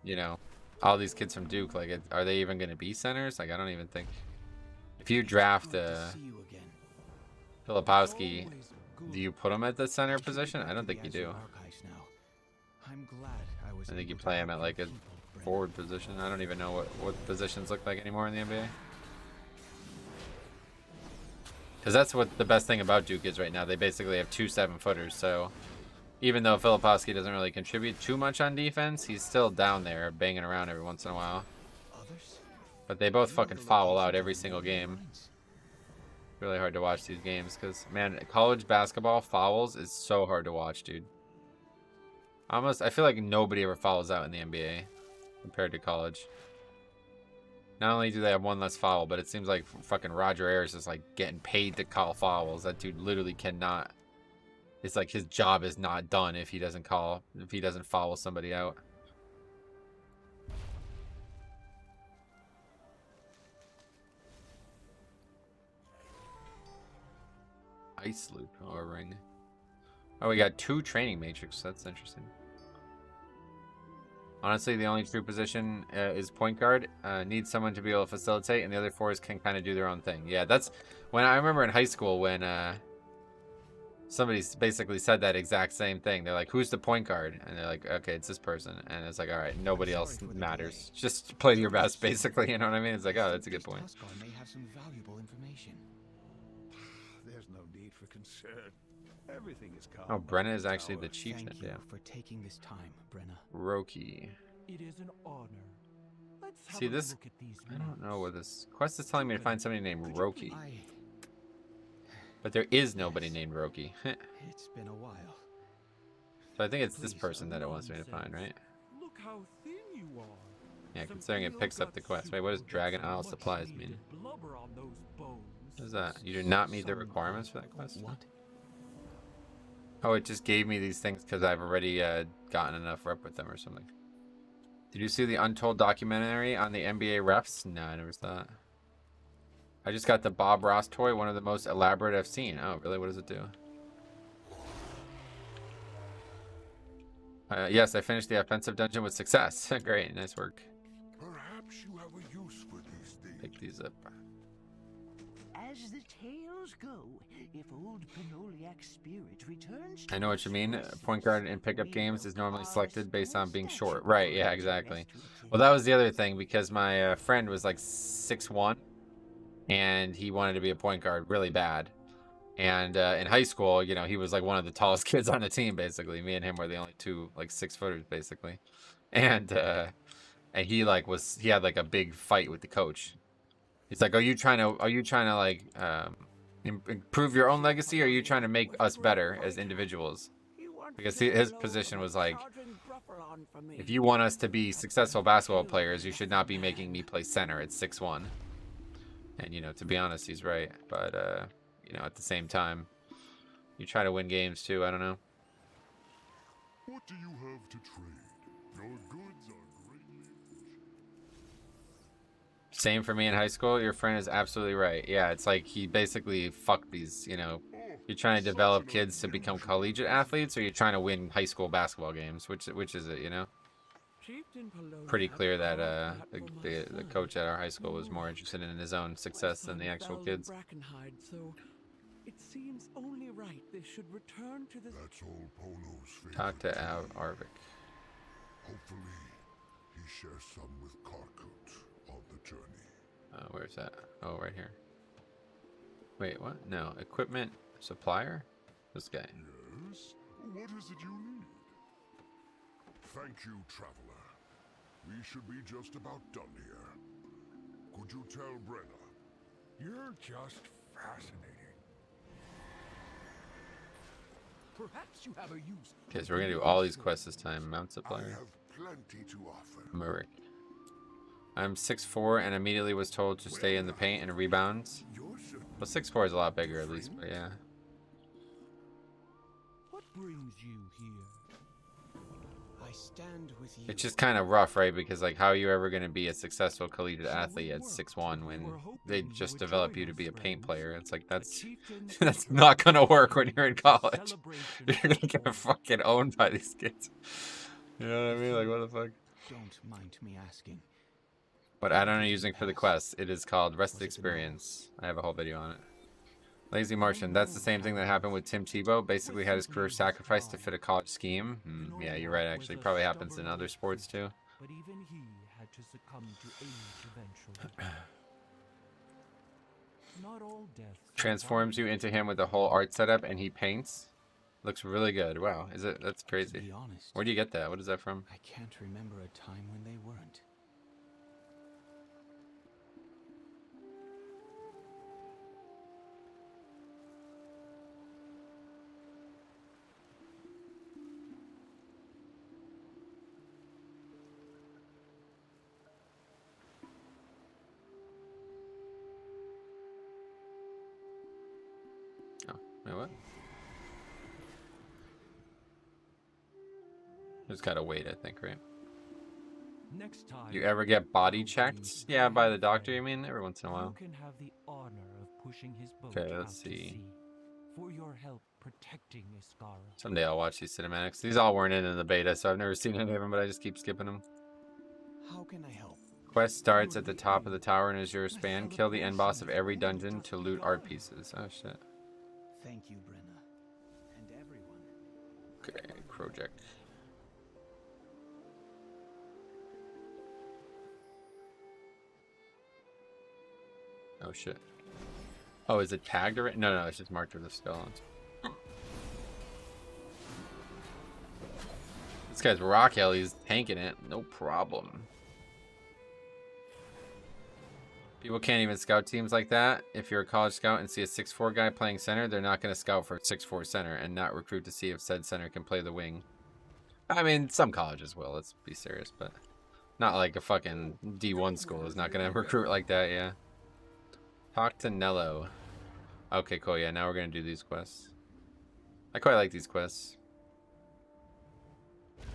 you know, all these kids from Duke, like, are they even going to be centers? Like, I don't even think. If you draft Filipowski, do you put him at the center position? I don't think you do. I think you play him at like a forward position. I don't even know what positions look like anymore in the NBA. Because that's what the best thing about Duke is right now. They basically have 2 7-footers. So even though Filipowski doesn't really contribute too much on defense, he's still down there banging around every once in a while. But they both fucking foul out every single game. Really hard to watch these games because, man, college basketball fouls is so hard to watch, dude. I feel like nobody ever fouls out in the NBA compared to college. Not only do they have one less foul, but it seems like fucking Roger Ayers is like getting paid to call fouls. That dude literally cannot. It's like his job is not done if he doesn't foul somebody out. Ice loop or ring. Oh, we got 2 training matrix. That's interesting. Honestly, the only true position is point guard. Needs someone to be able to facilitate, and the other 4s can kind of do their own thing. Yeah, that's when I remember in high school when somebody basically said that exact same thing. They're like, "Who's the point guard?" And they're like, "Okay, it's this person." And it's like, "All right, nobody else matters. Just play your best, basically." You know what I mean? It's like, "Oh, that's a good point." May have some valuable information. There's no need for concern. Everything is calm. Oh, Brenna is actually the chief. Thank you Yeah. for taking this time, Brenna. Roki. It is an honor. Let's have See a this? look at these I don't know maps. what this quest is telling me to find somebody named Roki, I but there is nobody named Roki. It's been a while. So I think it's this Please, person that it wants me to find, nonsense. right? Look how thin you are. Yeah, Some considering it picks up the ill-got quest. Wait, what does super Dragon gets Isle much Supplies needed mean? blubber on those bones. What is that? You do not meet the requirements for that quest? What? Oh, it just gave me these things because I've already gotten enough rep with them or something. Did you see the Untold documentary on the NBA refs? No, I never saw it. I just got the Bob Ross toy, one of the most elaborate I've seen. Oh, really? What does it do? Yes, I finished the offensive dungeon with success. Great, nice work. Perhaps you have a use for these things. Pick these up. As the tales go, if old Pinoliac's spirit returns to I know what you mean. Point guard in pickup games is normally selected based on being short. Right, yeah, exactly. Well, that was the other thing because my friend was like 6'1", and he wanted to be a point guard really bad. And in high school, you know, he was like one of the tallest kids on the team, basically. Me and him were the only 2 like 6-footers, basically. And he had like a big fight with the coach. He's like, are you trying to like improve your own legacy, or are you trying to make us better as individuals? Because his position was like, if you want us to be successful basketball players, you should not be making me play center at 6'1". And you know, to be honest, he's right. But you know, at the same time, you try to win games too. I don't know. What do you have to trade? Your goods are greatly appreciated. Same for me in high school. Your friend is absolutely right. Yeah, it's like he basically fucked these, you know, you're trying to develop kids to become collegiate athletes, or you're trying to win high school basketball games. Which is it, you know? Pretty clear that the coach at our high school was more interested in his own success than the actual kids. So it seems only right they should return to the... That's all Polo's favorite. Talk to Arvik. Hopefully, he share some with Karkut on the journey. Where's that? Oh, right here. Wait, what? No, equipment supplier? This guy. Yes? What is it you need? Thank you, traveler. We should be just about done here. Could you tell Brenna? You're just fascinating. Perhaps you have a use. Okay, so we're gonna do all these quests this time. Mount I supplier. have plenty to offer. Murik. I'm 6'4" and immediately was told to stay in the paint and rebounds. You're certain. Well, 6'4" is a lot bigger at least, but yeah. What brings you here? I stand with you. It's just kind of rough, right? Because like, how are you ever gonna be a successful collegiate athlete at 6'1" when they just develop you to be a paint player? It's like that's that's not gonna work when you're in college. You're gonna get fucking owned by these kids. You know what I mean? Like, what the fuck? Don't mind me asking. What add-on are you using for the quest? It is called Rested Experience. I have a whole video on it. Lazy Martian. That's the same thing that happened with Tim Tebow. Basically had his career sacrificed to fit a college scheme. Yeah, you're right, actually. Probably happens in other sports, too. But even he had to succumb to age eventually. Not all deaths Transforms you into him with the whole art setup, and he paints. Looks really good. Wow, is it? That's To crazy. be honest, Where do you get that? What is that from? I can't remember a time when they weren't. Oh, wait, what? Just gotta wait, I think, right? Next time You ever get body checked? Yeah, by the doctor, you mean? Every once in a you while. can have the honor of pushing his boat Okay, out let's to see. sea for your help protecting Iskara. Someday I'll watch these cinematics. These all weren't in the beta, so I've never seen any of them, but I just keep skipping them. How can I help? Quest starts at the top of the tower in Azure span. Kill the end boss of every dungeon to loot art pieces. Oh, shit. Thank you, Brenna. And everyone. Okay, project. Oh, shit. Oh, is it tagged already? No, no, it's just marked with the skeletons. This guy's rock hell, he's tanking it. No problem. People can't even scout teams like that. If you're a college scout and see a 6'4" guy playing center, they're not going to scout for a 6'4" center and not recruit to see if said center can play the wing. I mean, some colleges will, let's be serious, but not like a fucking D1 school is not going to recruit like that, yeah. Talk to Nello. Okay, cool, yeah, now we're going to do these quests. I quite like these quests.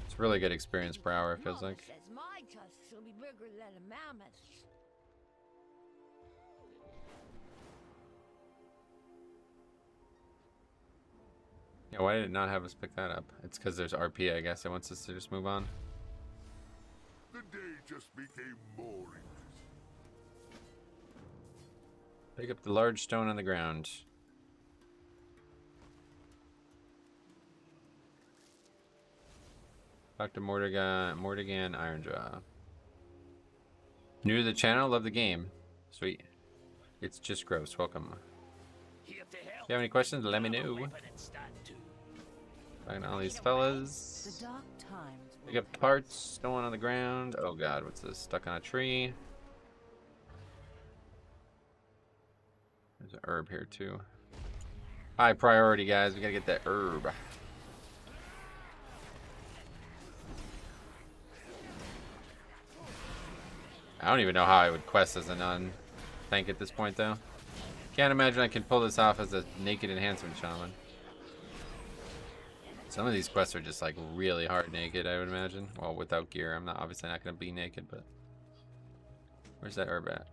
It's really good experience per hour, it feels Mama like. says my tusks will be bigger than a mammoth's. Yeah, why did it not have us pick that up? It's because there's RP, I guess. It wants us to just move on. The day just became more interesting. Pick up the large stone on the ground. Talk to Mortigan Ironjaw. New to the channel, love the game. Sweet. It's just gross. Welcome. Here to help. If you have any questions, let me know. Talking to all these fellas. The dark times will Pick up parts, stone on the ground. Oh god, what's this? Stuck on a tree. There's an herb here too. High priority, guys. We gotta get that herb. I don't even know how I would quest as a non-tank at this point, though. Can't imagine I can pull this off as a naked enhancement shaman. Some of these quests are just like really hard naked, I would imagine. Well, without gear, I'm not obviously not gonna be naked, but where's that herb at?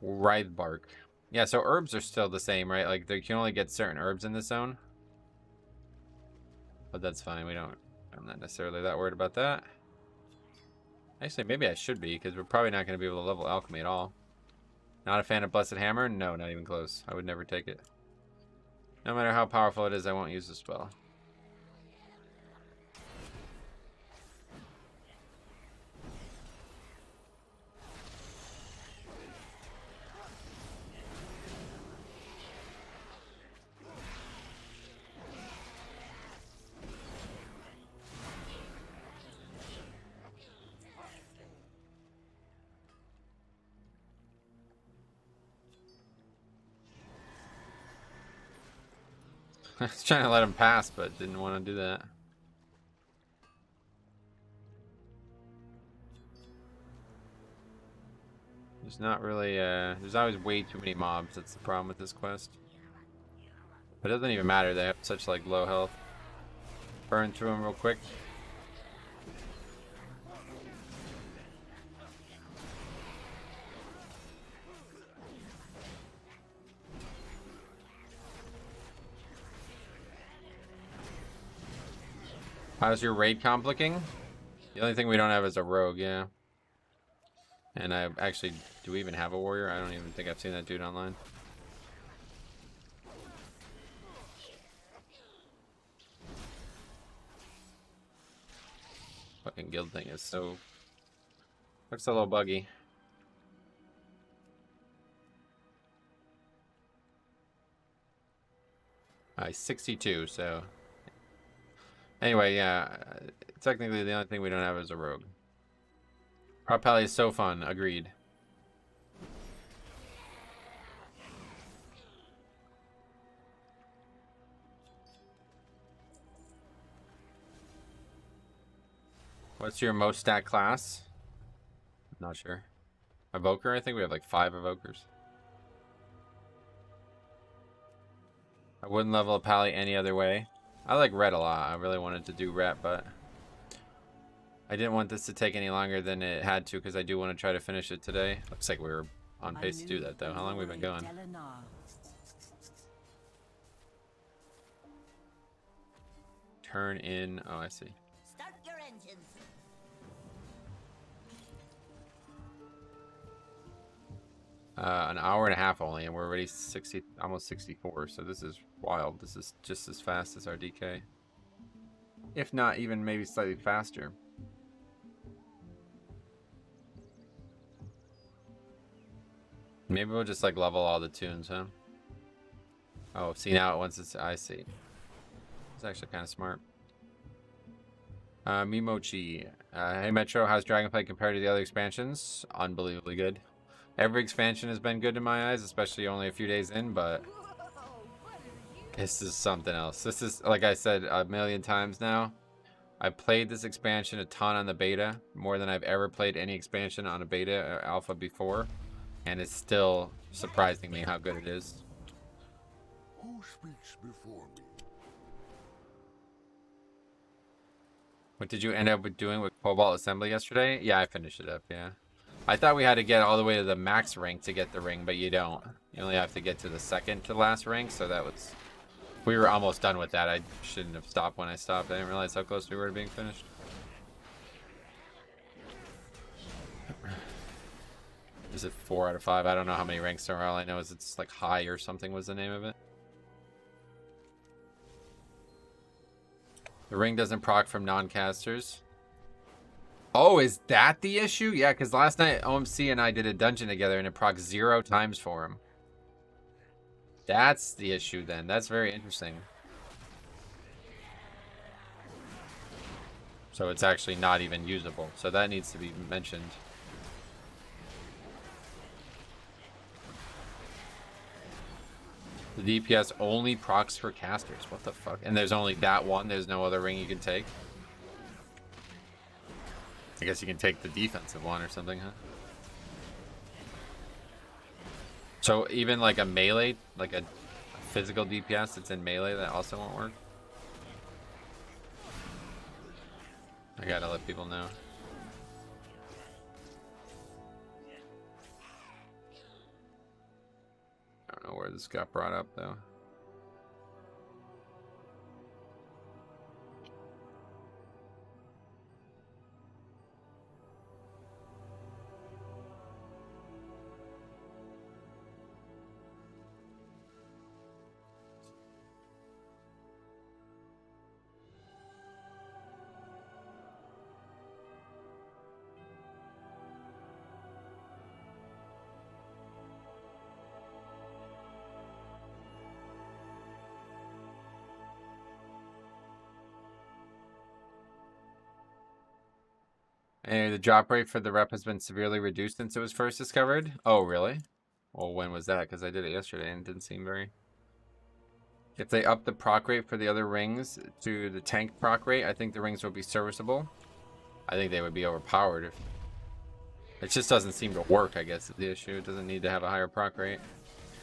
Writhe bark. Yeah, so herbs are still the same, right? Like you can only get certain herbs in this zone. But that's fine. I'm not necessarily that worried about that. Actually, maybe I should be, because we're probably not going to be able to level alchemy at all. Not a fan of Blessed Hammer? No, not even close. I would never take it. No matter how powerful it is, I won't use the spell. I was trying to let him pass, but didn't want to do that. There's not really, there's always way too many mobs. That's the problem with this quest. But it doesn't even matter. They have such, like, low health. Burn through them real quick. How's your raid comp looking? The only thing we don't have is a rogue, yeah. And I actually, do we even have a warrior? I don't even think I've seen that dude online. Fucking guild thing is so... looks a little buggy. I 62, so... Anyway, yeah, technically the only thing we don't have is a rogue. Prop Pally is so fun, agreed. What's your most stat class? Not sure. Evoker, I think we have like 5 evokers. I wouldn't level a Pally any other way. I like red a lot. I really wanted to do ret, but I didn't want this to take any longer than it had to because I do want to try to finish it today. Looks like we were on pace to do that though. How long have we been going? Turn in. Oh, I see. Start your engines. An hour and a half only, and we're already 60, almost 64. So this is wild. This is just as fast as our DK, if not even maybe slightly faster. Maybe we'll just like level all the tunes, huh? Oh, see now once it's I see. It's actually kind of smart. Mimochi. Hey Metro, how's Dragonflight compared to the other expansions? Unbelievably good. Every expansion has been good in my eyes, especially only a few days in, but this is something else. This is, like I said a million times now, I played this expansion a ton on the beta, more than I've ever played any expansion on a beta or alpha before, and it's still surprising me how good it is. Who speaks before me? What did you end up with doing with Cobalt Assembly yesterday? Yeah, I finished it up, yeah. I thought we had to get all the way to the max rank to get the ring, but you don't. You only have to get to the second to last rank, so that was... we were almost done with that. I shouldn't have stopped when I stopped. I didn't realize how close we were to being finished. Is it 4 out of 5? I don't know how many ranks there are. All I know is it's like high or something was the name of it. The ring doesn't proc from non-casters. Oh, is that the issue? Yeah, because last night OMC and I did a dungeon together and it procs 0 times for him. That's the issue then. That's very interesting. So it's actually not even usable. So that needs to be mentioned. The DPS only procs for casters. What the fuck? And there's only that one. There's no other ring you can take. I guess you can take the defensive one or something, huh? So even like a melee, like a physical DPS that's in melee, that also won't work? I gotta let people know. I don't know where this got brought up though. And the drop rate for the rep has been severely reduced since it was first discovered. Oh, really? Well, when was that? Because I did it yesterday and it didn't seem very If they up the proc rate for the other rings to the tank proc rate, I think the rings will be serviceable. I think they would be overpowered. It just doesn't seem to work, I guess, is the issue. It doesn't need to have a higher proc rate.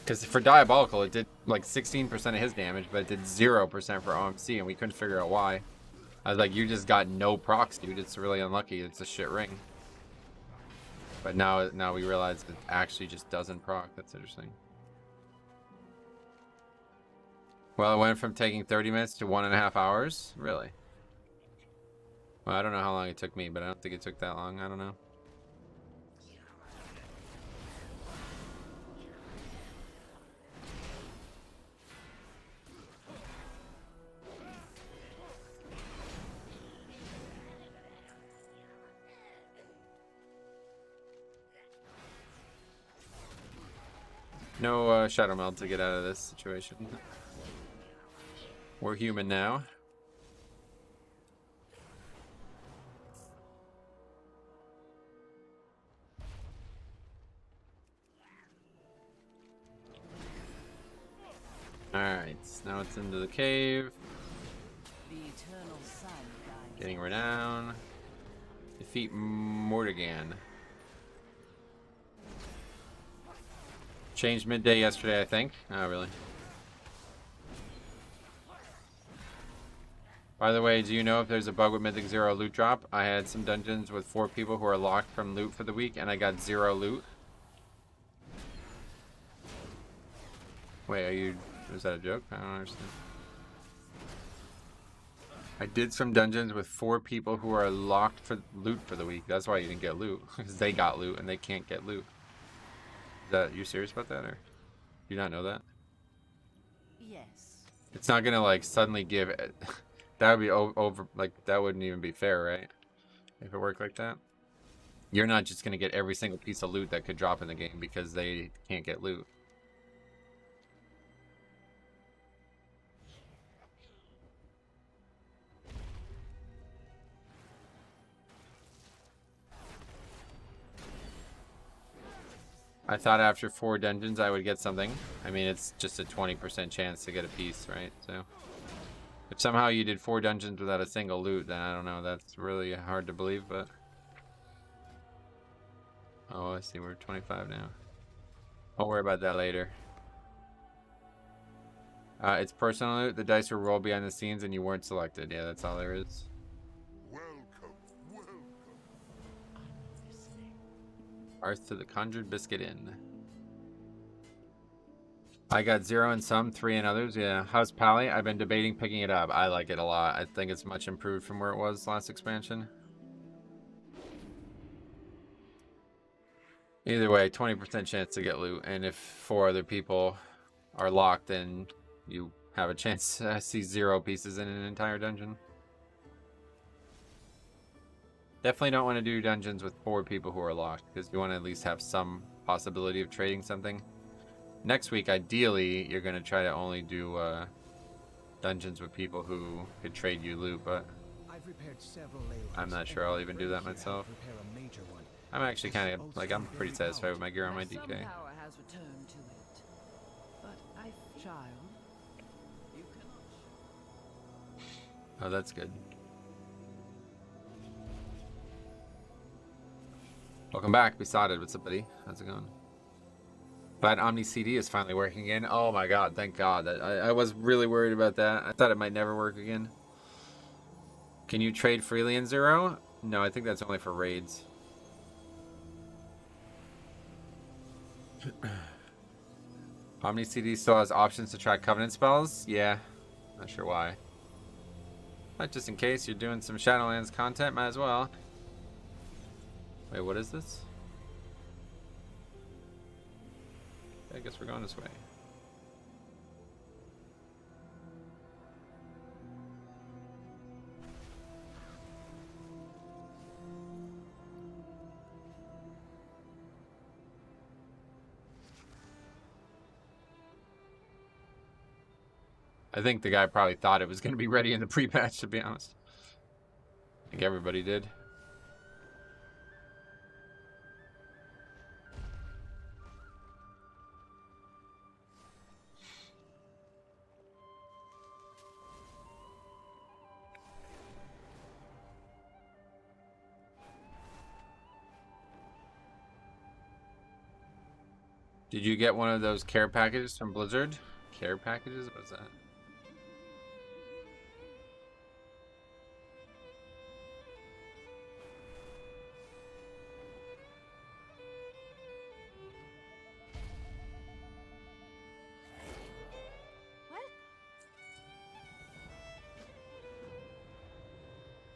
Because for Diabolical, it did like 16% of his damage, but it did 0% for OMC, and we couldn't figure out why. I was like, you just got no procs, dude. It's really unlucky. It's a shit ring. But now we realize it actually just doesn't proc. That's interesting. Well, it went from taking 30 minutes to 1.5 hours? Really? Well, I don't know how long it took me, but I don't think it took that long. I don't know. No Shadow Meld to get out of this situation. We're human now. Alright, now it's into the cave. The eternal sun guides. Getting renown. Defeat Mortigan. Changed midday yesterday, I think. Oh, really? By the way, do you know if there's a bug with Mythic Zero loot drop? I had some dungeons with 4 people who are locked from loot for the week, and I got 0 loot. Wait, are you... is that a joke? I don't understand. I did some dungeons with 4 people who are locked for loot for the week. That's why you didn't get loot. Because they got loot, and they can't get loot. Is that... you serious about that, or... do you not know that? Yes. It's not gonna, like, suddenly give... that would be over, like, that wouldn't even be fair, right? If it worked like that. You're not just gonna get every single piece of loot that could drop in the game because they can't get loot. I thought after 4 dungeons I would get something. I mean, it's just a 20% chance to get a piece, right? So... if somehow you did 4 dungeons without a single loot, then I don't know. That's really hard to believe, but... oh, I see. We're 25 now. I'll worry about that later. It's personal loot. The dice were rolled behind the scenes and you weren't selected. Yeah, that's all there is. Welcome, welcome. Hearth to the Conjured Biscuit Inn. I got 0 in some, 3 in others. Yeah. How's Pally? I've been debating picking it up. I like it a lot. I think it's much improved from where it was last expansion. Either way, 20% chance to get loot. And if 4 other people are locked, then you have a chance to see 0 pieces in an entire dungeon. Definitely don't want to do dungeons with 4 people who are locked, because you want to at least have some possibility of trading something. Next week, ideally, you're going to try to only do dungeons with people who could trade you loot, but I've repaired several ley lines, I'm not sure I'll even do that myself. repair a major one. I'm actually kind of, like, I'm pretty satisfied with my gear on my Some DK. power has returned to it. But I, child, you cannot. Oh, that's good. Welcome back, Besotted. What's up, buddy? How's it going? Glad Omni CD is finally working again. Oh my god, thank god. I was really worried about that. I thought it might never work again. Can you trade freely in 0? No, I think that's only for raids. Omni CD still has options to track Covenant spells? Yeah. Not sure why. But just in case you're doing some Shadowlands content, might as well. Wait, what is this? I guess we're going this way. I think the guy probably thought it was going to be ready in the pre-patch, to be honest. I think everybody did. Did you get one of those care packages from Blizzard? Care packages? What's that?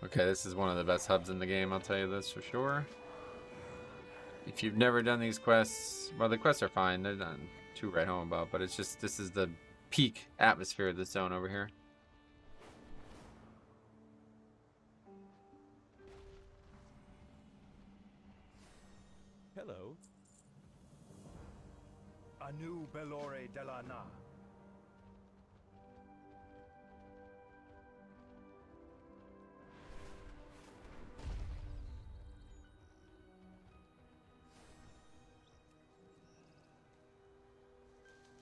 Okay, this is one of the best hubs in the game, I'll tell you this for sure. If you've never done these quests, well, the quests are fine. They're not too right home about, but it's just, this is the peak atmosphere of this zone over here. Hello. Anu Belore Delana.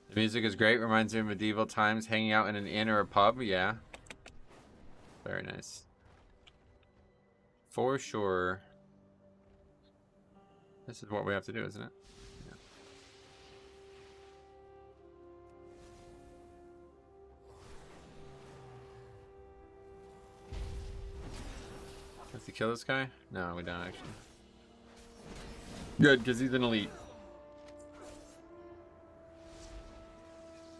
The music is great. Reminds me of medieval times, hanging out in an inn or a pub. Yeah. Very nice. For sure. This is what we have to do, isn't it? Yeah. Have to kill this guy? No, we don't actually. Good, because he's an elite.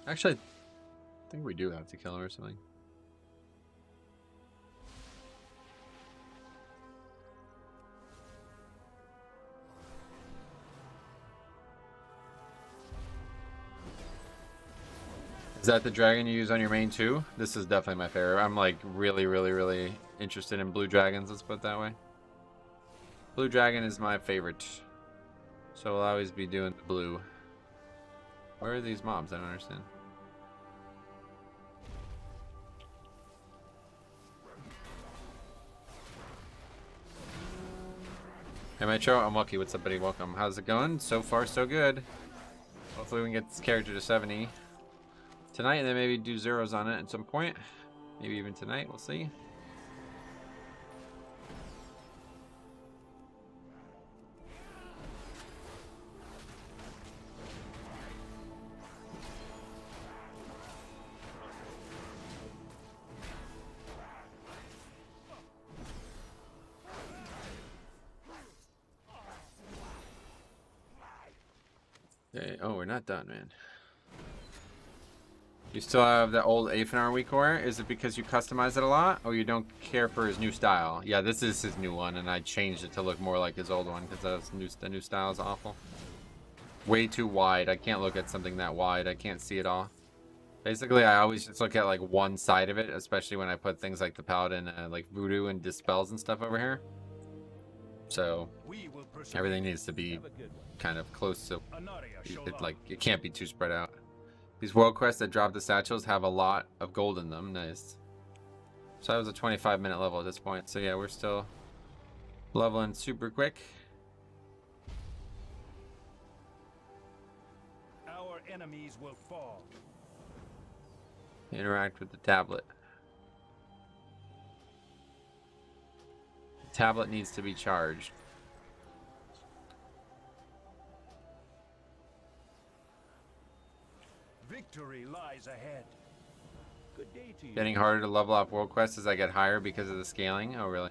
Actually, I think we do have to kill him or something. Is that the dragon you use on your main too? This is definitely my favorite. I'm like really interested in blue dragons, let's put it that way. Blue dragon is my favorite. So I'll always be doing the blue. Where are these mobs? I don't understand. Hey Metro, I'm Lucky. What's up, buddy? Welcome. How's it going? So far, so good. Hopefully we can get this character to 70 tonight and then maybe do zeros on it at some point. Maybe even tonight. We'll see. Okay. Oh, we're not done, man. You still have that old Afinar weak core? Is it because you customize it a lot, or you don't care for his new style? Yeah, this is his new one, and I changed it to look more like his old one because the new style is awful. Way too wide. I can't look at something that wide. I can't see it all. Basically, I always just look at like one side of it, especially when I put things like the Paladin, like Voodoo and Dispels and stuff over here. So everything needs to be kind of close to it, like it can't be too spread out. These world quests that drop the satchels have a lot of gold in them. Nice. So I was a 25-minute level at this point. So yeah, we're still leveling super quick. Our enemies will fall. Interact with the tablet. The tablet needs to be charged. Victory lies ahead. Good day to you. Getting harder to level up world quests as I get higher because of the scaling. Oh, really?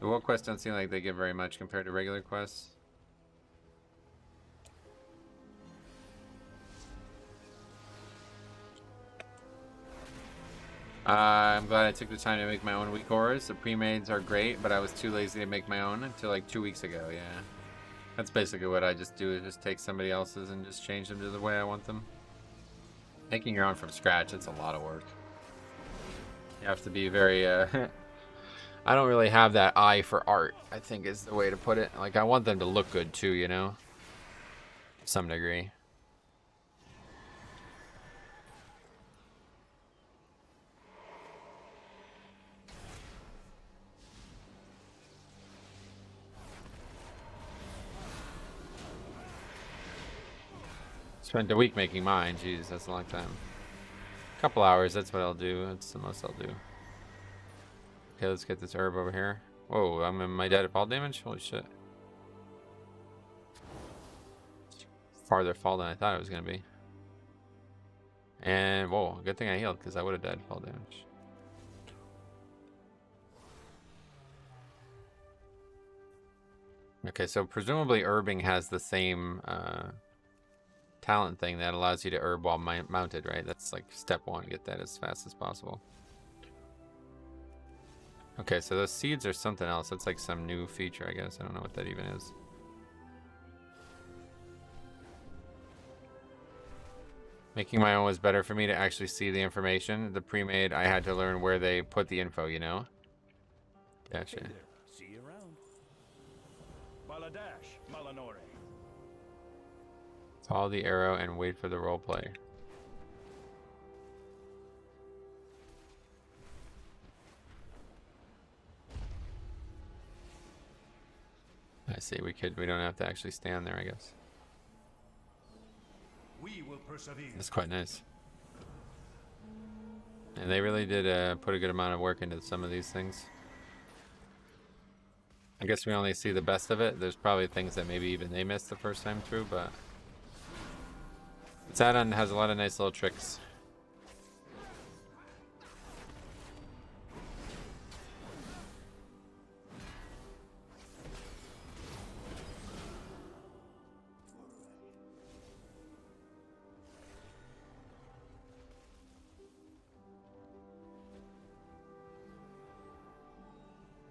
The world quests don't seem like they give very much compared to regular quests. I'm glad I took the time to make my own weak cores. The pre-mades are great, but I was too lazy to make my own until like 2 weeks ago. Yeah, that's basically what I just do, is just take somebody else's and just change them to the way I want them. Making your own from scratch, it's a lot of work. You have to be very I don't really have that eye for art, I think is the way to put it. Like, I want them to look good too, you know, to some degree. Spent a week making mine. Jeez, that's a long time. A couple hours, that's what I'll do. That's the most I'll do. Okay, let's get this herb over here. Whoa, am I dead at fall damage? Holy shit. farther fall than I thought it was going to be. And, whoa, good thing I healed, because I would have died fall damage. Okay, so presumably herbing has the same talent thing that allows you to herb while mounted, right? That's like step one, get that as fast as possible. Okay, so those seeds are something else. That's like some new feature, I guess. I don't know what that even is. Making my own was better for me to actually see the information. The pre-made, I had to learn where they put the info, you know? Gotcha. Hey there. See you around. Baladash, Malanore. Follow the arrow and wait for the roleplay. I see, we don't have to actually stand there, I guess. We will persevere. That's quite nice. And they really did put a good amount of work into some of these things. I guess we only see the best of it. There's probably things that maybe even they missed the first time through, but this add-on has a lot of nice little tricks.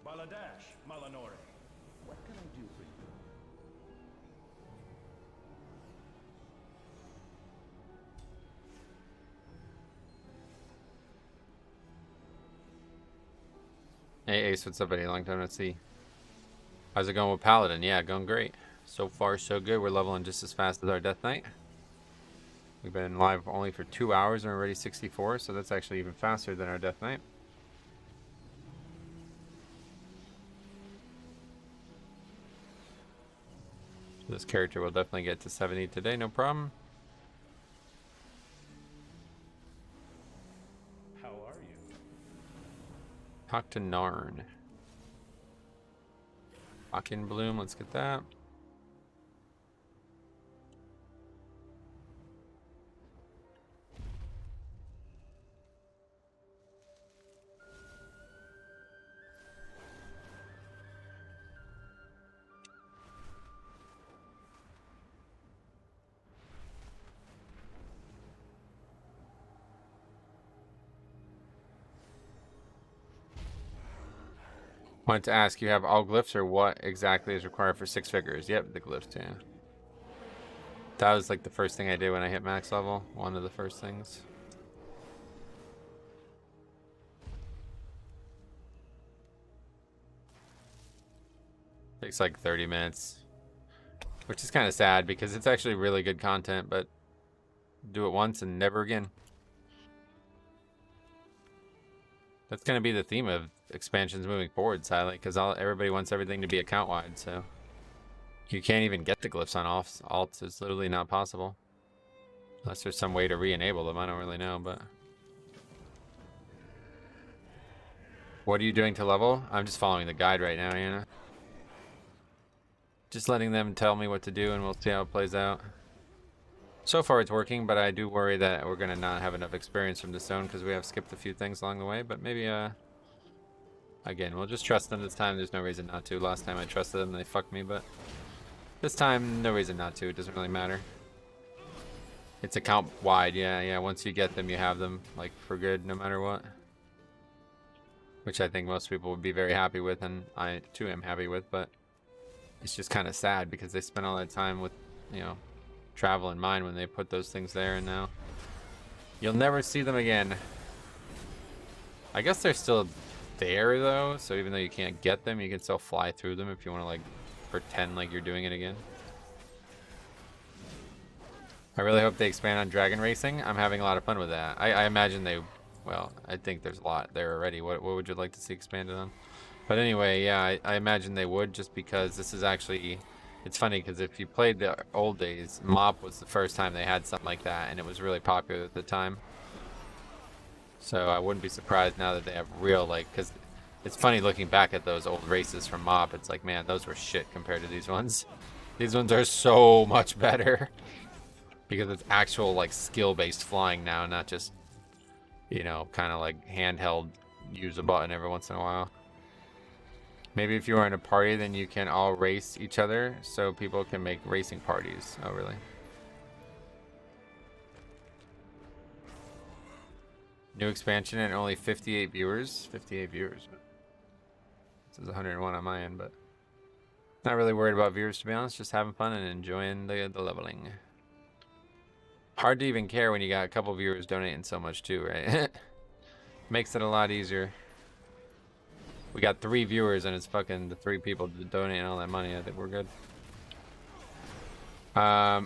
Baladash, Malanore. What can I do for you? Hey Ace, what's up buddy? Long time no see. How's it going with Paladin? Yeah, going great. So far so good. We're leveling just as fast as our Death Knight. We've been live only for 2 hours and we're already 64, so that's actually even faster than our Death Knight. This character will definitely get to 70 today, no problem. How are you? Talk to Narn. Lock-in Bloom, let's get that. Wanted to ask, you have all glyphs or what exactly is required for 6 figures? Yep, the glyphs, yeah. That was like the first thing I did when I hit max level. One of the first things. Takes like 30 minutes. Which is kind of sad because it's actually really good content, but do it once and never again. That's going to be the theme of expansions moving forward, sadly, because everybody wants everything to be account-wide, so you can't even get the glyphs on alts. It's literally not possible. Unless there's some way to re-enable them, I don't really know, but... What are you doing to level? I'm just following the guide right now, you know? Just letting them tell me what to do, and we'll see how it plays out. So far it's working, but I do worry that we're going to not have enough experience from this zone because we have skipped a few things along the way, but maybe, again, we'll just trust them this time. There's no reason not to. Last time I trusted them, they fucked me, but this time, no reason not to. It doesn't really matter. It's account-wide, yeah. Once you get them, you have them, like, for good, no matter what. Which I think most people would be very happy with, and I, too, am happy with, but it's just kind of sad because they spent all that time with, you know, travel in mind when they put those things there, and now you'll never see them again. I guess they're still there though, so even though you can't get them, you can still fly through them if you want to like pretend like you're doing it again. I really hope they expand on dragon racing. I'm having a lot of fun with that. I imagine they, well, I think there's a lot there already. What would you like to see expanded on? But anyway, yeah, I imagine they would, just because this is actually, it's funny because if you played the old days, Mop was the first time they had something like that, and it was really popular at the time. So I wouldn't be surprised now that they have real, like, because it's funny looking back at those old races from Mop. It's like, man, those were shit compared to these ones. These ones are so much better. Because it's actual like skill-based flying now, not just, you know, kind of like handheld, use a button every once in a while. Maybe if you are in a party, then you can all race each other, so people can make racing parties. Oh, really? New expansion and only 58 viewers. 58 viewers. This is 101 on my end, but not really worried about viewers, to be honest. Just having fun and enjoying the leveling. Hard to even care when you got a couple viewers donating so much too, right? Makes it a lot easier. We got 3 viewers and it's fucking the 3 people donating all that money. I think we're good.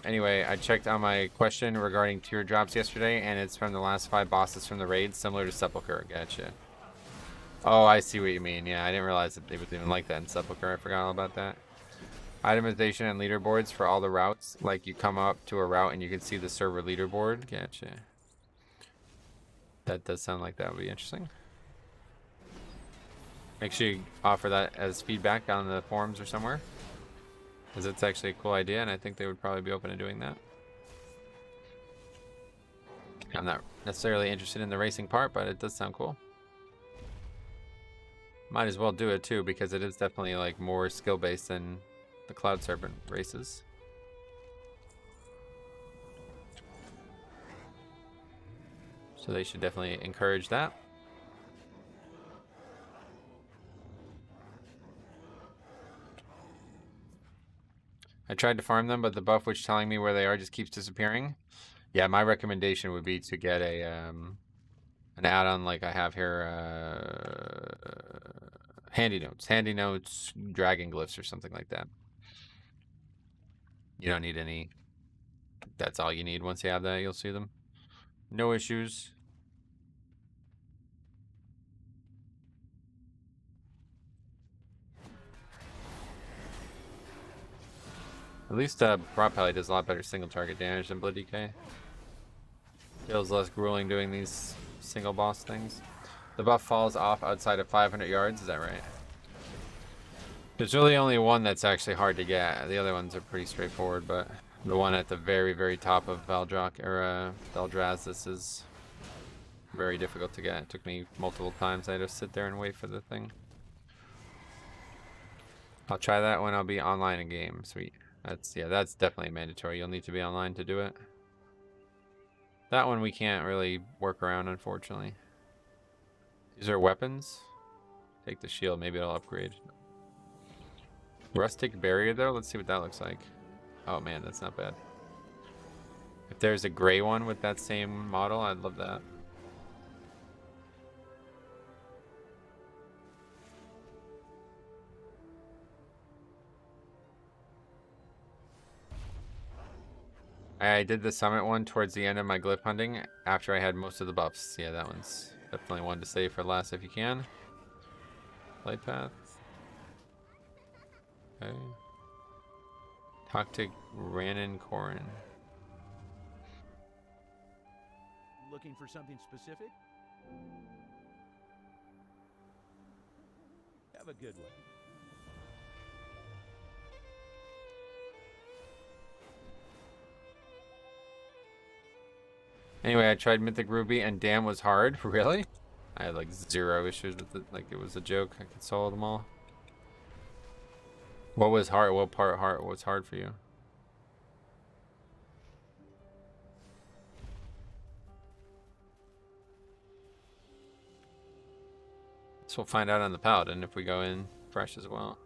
Anyway, I checked on my question regarding tier drops yesterday, and it's from the last 5 bosses from the raid, similar to Sepulchre. Gotcha. Oh, I see what you mean. Yeah, I didn't realize that they was even like that in Sepulchre. I forgot all about that. Itemization and leaderboards for all the routes. Like, you come up to a route and you can see the server leaderboard. Gotcha. That does sound like that would be interesting. Make sure you offer that as feedback on the forums or somewhere, because it's actually a cool idea, and I think they would probably be open to doing that. I'm not necessarily interested in the racing part, but it does sound cool. Might as well do it too, because it is definitely like more skill-based than the Cloud Serpent races. So they should definitely encourage that. I tried to farm them, but the buff which telling me where they are just keeps disappearing. Yeah, my recommendation would be to get a an add-on like I have here, handy notes, dragon glyphs or something like that. You don't need any. That's all you need. Once you have that, you'll see them. No issues. At least Prop Pally does a lot better single target damage than Blood DK. Feels less grueling doing these single boss things. The buff falls off outside of 500 yards, is that right? There's really only one that's actually hard to get. The other ones are pretty straightforward, but the one at the very, very top of Valdraz, this is very difficult to get. It took me multiple times. I had to sit there and wait for the thing. I'll try that when I'll be online in game. Sweet. That's definitely mandatory. You'll need to be online to do it. That one we can't really work around, unfortunately. These are weapons. Take the shield, maybe it'll upgrade. Rustic barrier though, let's see what that looks like. Oh man, that's not bad. If there's a gray one with that same model, I'd love that. I did the summit one towards the end of my glyph hunting after I had most of the buffs. Yeah, that one's definitely one to save for last if you can. Light path. Okay. Talk to Ranon Corin. Looking for something specific? Have a good one. Anyway, I tried Mythic Ruby and damn was hard. Really? I had like 0 issues with it. Like it was a joke. I could solve them all. What was hard? What part hard? What's hard for you? So we'll find out on the Paladin if we go in fresh as well.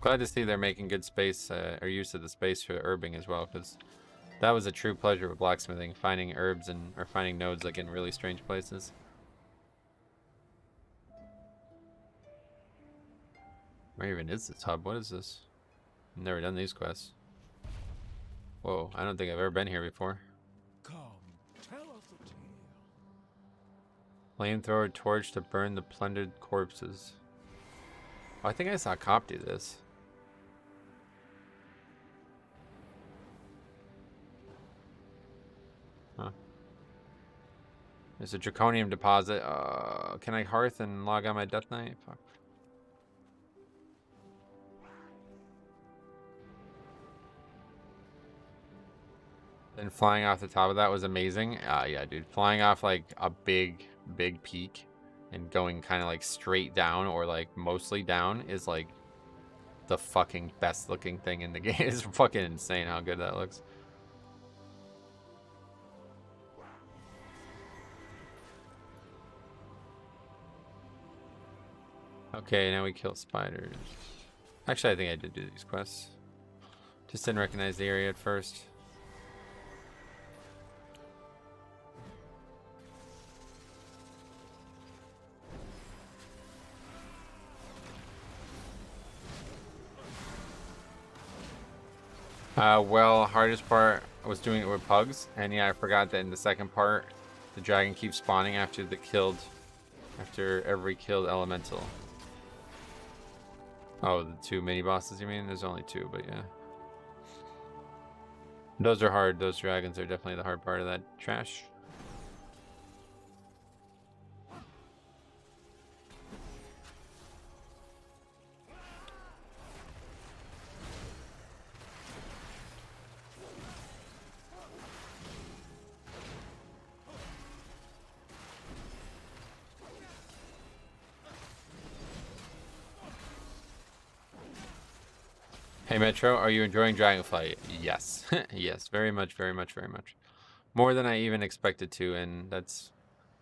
Glad to see they're making good space or use of the space for herbing as well, because that was a true pleasure with blacksmithing, finding herbs or finding nodes like in really strange places. Where even is this hub? What is this? I've never done these quests. Whoa, I don't think I've ever been here before. Come, tell us a tale. Flamethrower torch to burn the plundered corpses. Oh, I think I saw Cop do this. Huh. There's a draconium deposit. Can I hearth and log on my death knight? Fuck. and flying off the top of that was amazing. Yeah, dude, flying off like a big peak and going kind of like straight down or like mostly down is like the fucking best looking thing in the game. It's fucking insane how good that looks. Okay, now we kill spiders. Actually, I think I did do these quests. Just didn't recognize the area at first. Well, hardest part was doing it with pugs, and yeah, I forgot that in the second part, the dragon keeps spawning after every killed elemental. Oh, the 2 mini bosses, you mean? There's only 2, but yeah. Those are hard. Those dragons are definitely the hard part of that trash. Hey Metro, are you enjoying Dragonflight? Yes. Yes, very much, very much, very much. More than I even expected to, and that's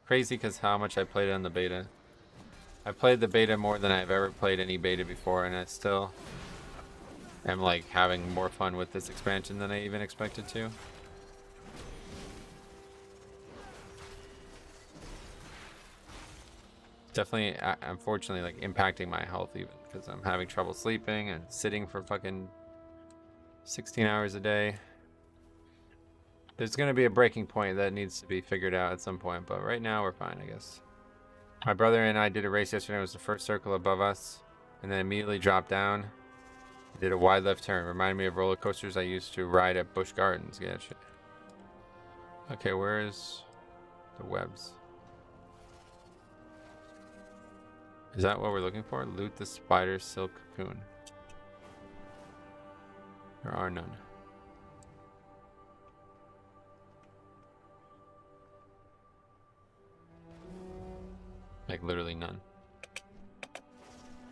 crazy because how much I played on the beta. I played the beta more than I've ever played any beta before, and I still am like having more fun with this expansion than I even expected to. Definitely, unfortunately, like impacting my health even because I'm having trouble sleeping and sitting for fucking 16 hours a day. There's gonna be a breaking point that needs to be figured out at some point, but right now we're fine, I guess. My brother and I did a race yesterday. It was the first circle above us, and then immediately dropped down. Did a wide left turn. Reminded me of roller coasters I used to ride at Busch Gardens. Yeah, shit. Okay, where's the webs? Is that what we're looking for? Loot the spider silk cocoon. There are none. Like literally none.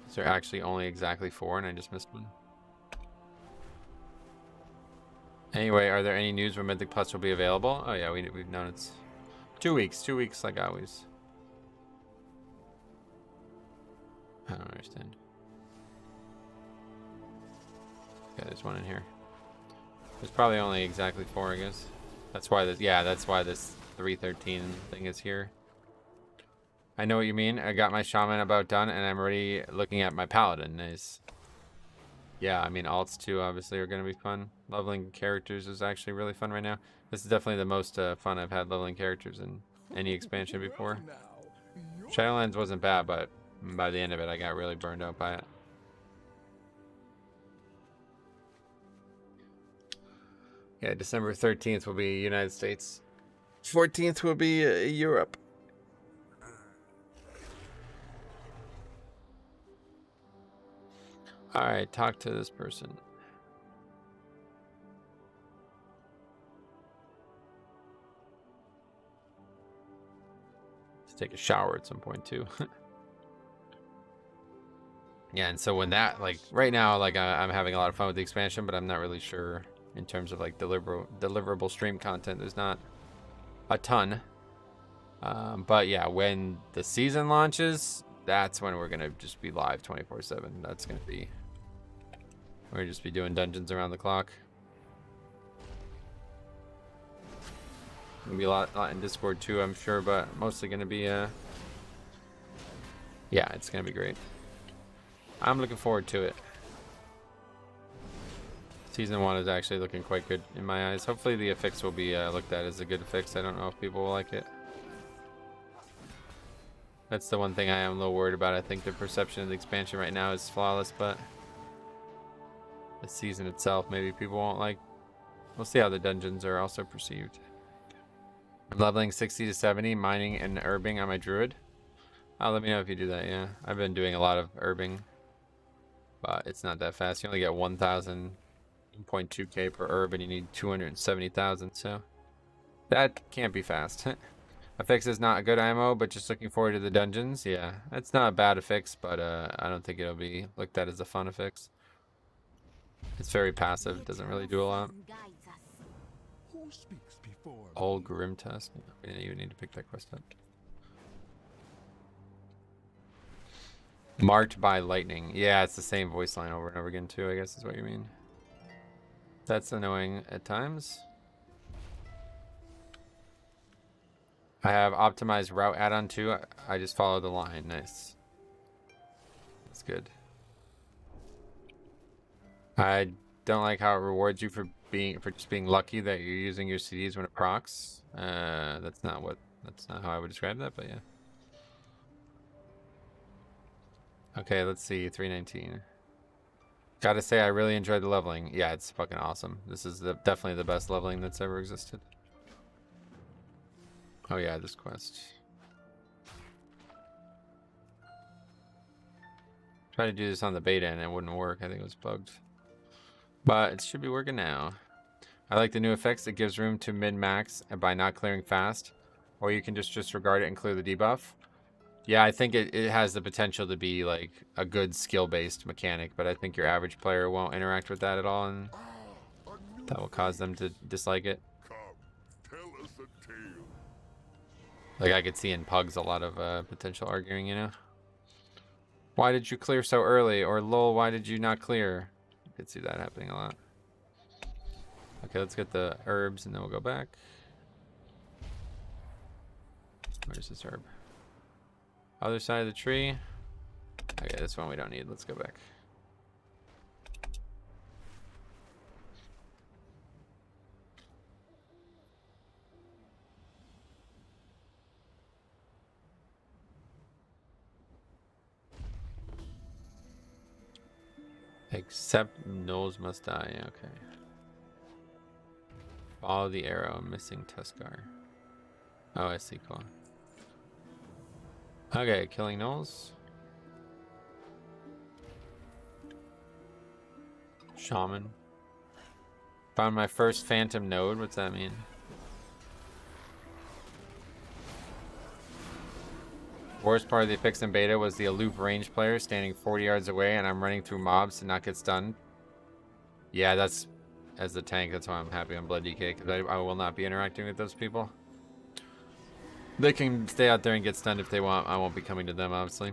Is there actually only exactly 4 and I just missed one? Anyway, are there any news when Mythic Plus will be available? Oh yeah, we've known it's 2 weeks. 2 weeks like always. I don't understand. Okay, there's one in here. There's probably only exactly 4, I guess. That's why this, yeah, that's why this 313 thing is here. I know what you mean. I got my shaman about done, and I'm already looking at my paladin. Nice. Yeah, I mean, alts too obviously are going to be fun. Leveling characters is actually really fun right now. This is definitely the most fun I've had leveling characters in any expansion before. Shadowlands wasn't bad, but by the end of it, I got really burned out by it. Yeah, December 13th will be United States. 14th will be Europe. Alright, talk to this person. Let's take a shower at some point too. Yeah, and so when that, like, right now, like, I'm having a lot of fun with the expansion, but I'm not really sure in terms of, like, deliverable stream content. There's not a ton. But, yeah, when the season launches, that's when we're going to just be live 24/7. That's going to be... We're going to just be doing dungeons around the clock. Going to be a lot in Discord, too, I'm sure, but mostly going to be, yeah, it's going to be great. I'm looking forward to it. Season 1 is actually looking quite good in my eyes. Hopefully the affix will be looked at as a good fix. I don't know if people will like it. That's the one thing I am a little worried about. I think the perception of the expansion right now is flawless, but the season itself, maybe people won't like. We'll see how the dungeons are also perceived. I'm leveling 60 to 70, mining and herbing on my druid. Let me know if you do that, yeah. I've been doing a lot of herbing. But it's not that fast. You only get 1,000 1.2k per herb, and you need 270,000. So that can't be fast. Affix is not a good ammo, but just looking forward to the dungeons. Yeah, it's not a bad affix, but I don't think it'll be looked at as a fun affix. It's very passive. It doesn't really do a lot. Who speaks before All Grim Test. We didn't even need to pick that quest up. Marked by lightning. Yeah, it's the same voice line over and over again too, I guess is what you mean. That's annoying at times. I have optimized route add-on too. I just follow the line. Nice. That's good. I don't like how it rewards you for just being lucky that you're using your CDs when it procs. That's not how I would describe that, but yeah. Okay, let's see. 319. Gotta say, I really enjoyed the leveling. Yeah, it's fucking awesome. This is definitely the best leveling that's ever existed. Oh yeah, this quest. Tried to do this on the beta and it wouldn't work. I think it was bugged. But it should be working now. I like the new effects. It gives room to min-max by not clearing fast. Or you can just disregard it and clear the debuff. Yeah, I think it has the potential to be like a good skill-based mechanic, but I think your average player won't interact with that at all, and that will cause them to dislike it. Come, tell us a tale. Like I could see in Pugs a lot of potential arguing, you know? Why did you clear so early? Or lol, why did you not clear? I could see that happening a lot. Okay, let's get the herbs and then we'll go back. Where's this herb? Other side of the tree. Okay, this one we don't need. Let's go back. Except Knowles must die. Okay. Follow the arrow. Missing Tuskar. Oh, I see. Cool. Okay, killing Knowles. Shaman. Found my first phantom node. What's that mean? Worst part of the fix in beta was the aloof range player standing 40 yards away and I'm running through mobs to not get stunned. Yeah, that's as the tank. That's why I'm happy on Blood DK, because I will not be interacting with those people. They can stay out there and get stunned if they want. I won't be coming to them, obviously.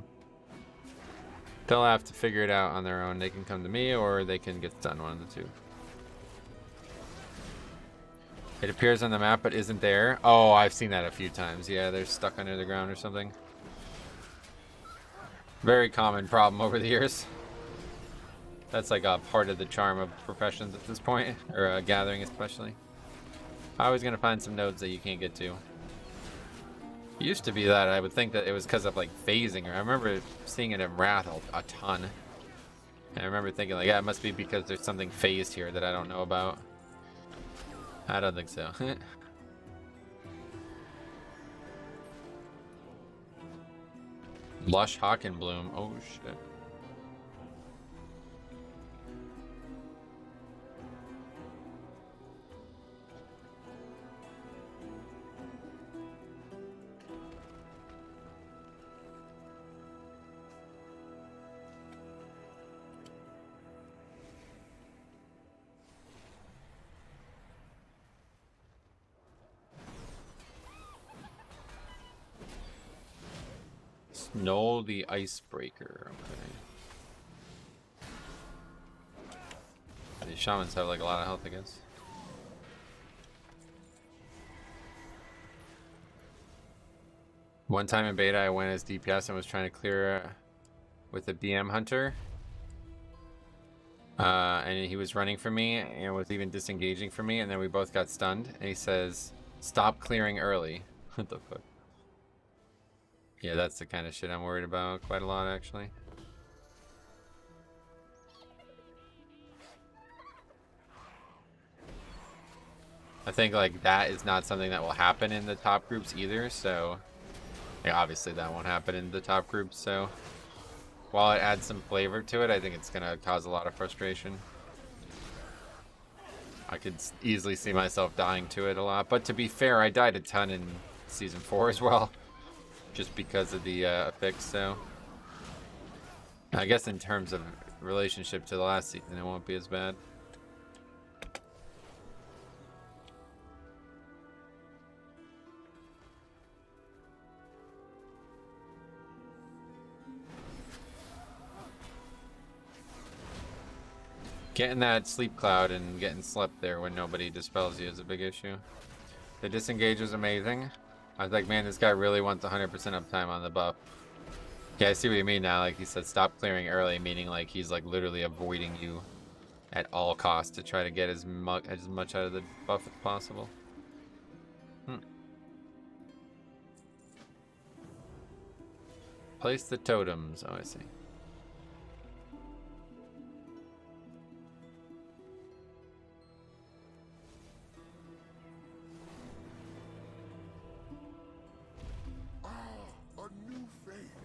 They'll have to figure it out on their own. They can come to me or they can get stunned, one of the two. It appears on the map but isn't there. Oh, I've seen that a few times. Yeah, they're stuck under the ground or something. Very common problem over the years. That's like a part of the charm of professions at this point, or gathering especially. Always gonna find some nodes that you can't get to. It used to be that I would think that it was because of like phasing, or I remember seeing it in Wrath a ton. And I remember thinking like, yeah, it must be because there's something phased here that I don't know about. I don't think so. Lush Hawkenbloom. Oh shit. Snow the Icebreaker. Okay. These shamans have like a lot of health, I guess. One time in beta, I went as DPS and was trying to clear with a BM hunter. And he was running for me and was even disengaging from me, and then we both got stunned. And he says, "Stop clearing early." What the fuck? Yeah, that's the kind of shit I'm worried about quite a lot, actually. I think like that is not something that will happen in the top groups either, so yeah, obviously that won't happen in the top groups, so while it adds some flavor to it, I think it's gonna cause a lot of frustration. I could easily see myself dying to it a lot. But to be fair, I died a ton in Season 4 as well. Just because of the effects, so... I guess in terms of relationship to the last season, it won't be as bad. Getting that sleep cloud and getting slept there when nobody dispels you is a big issue. The disengage is amazing. I was like, man, this guy really wants 100% uptime on the buff. Yeah, I see what you mean now. Like he said, stop clearing early, meaning like he's like literally avoiding you at all costs to try to get as much out of the buff as possible. Place the totems. Oh, I see.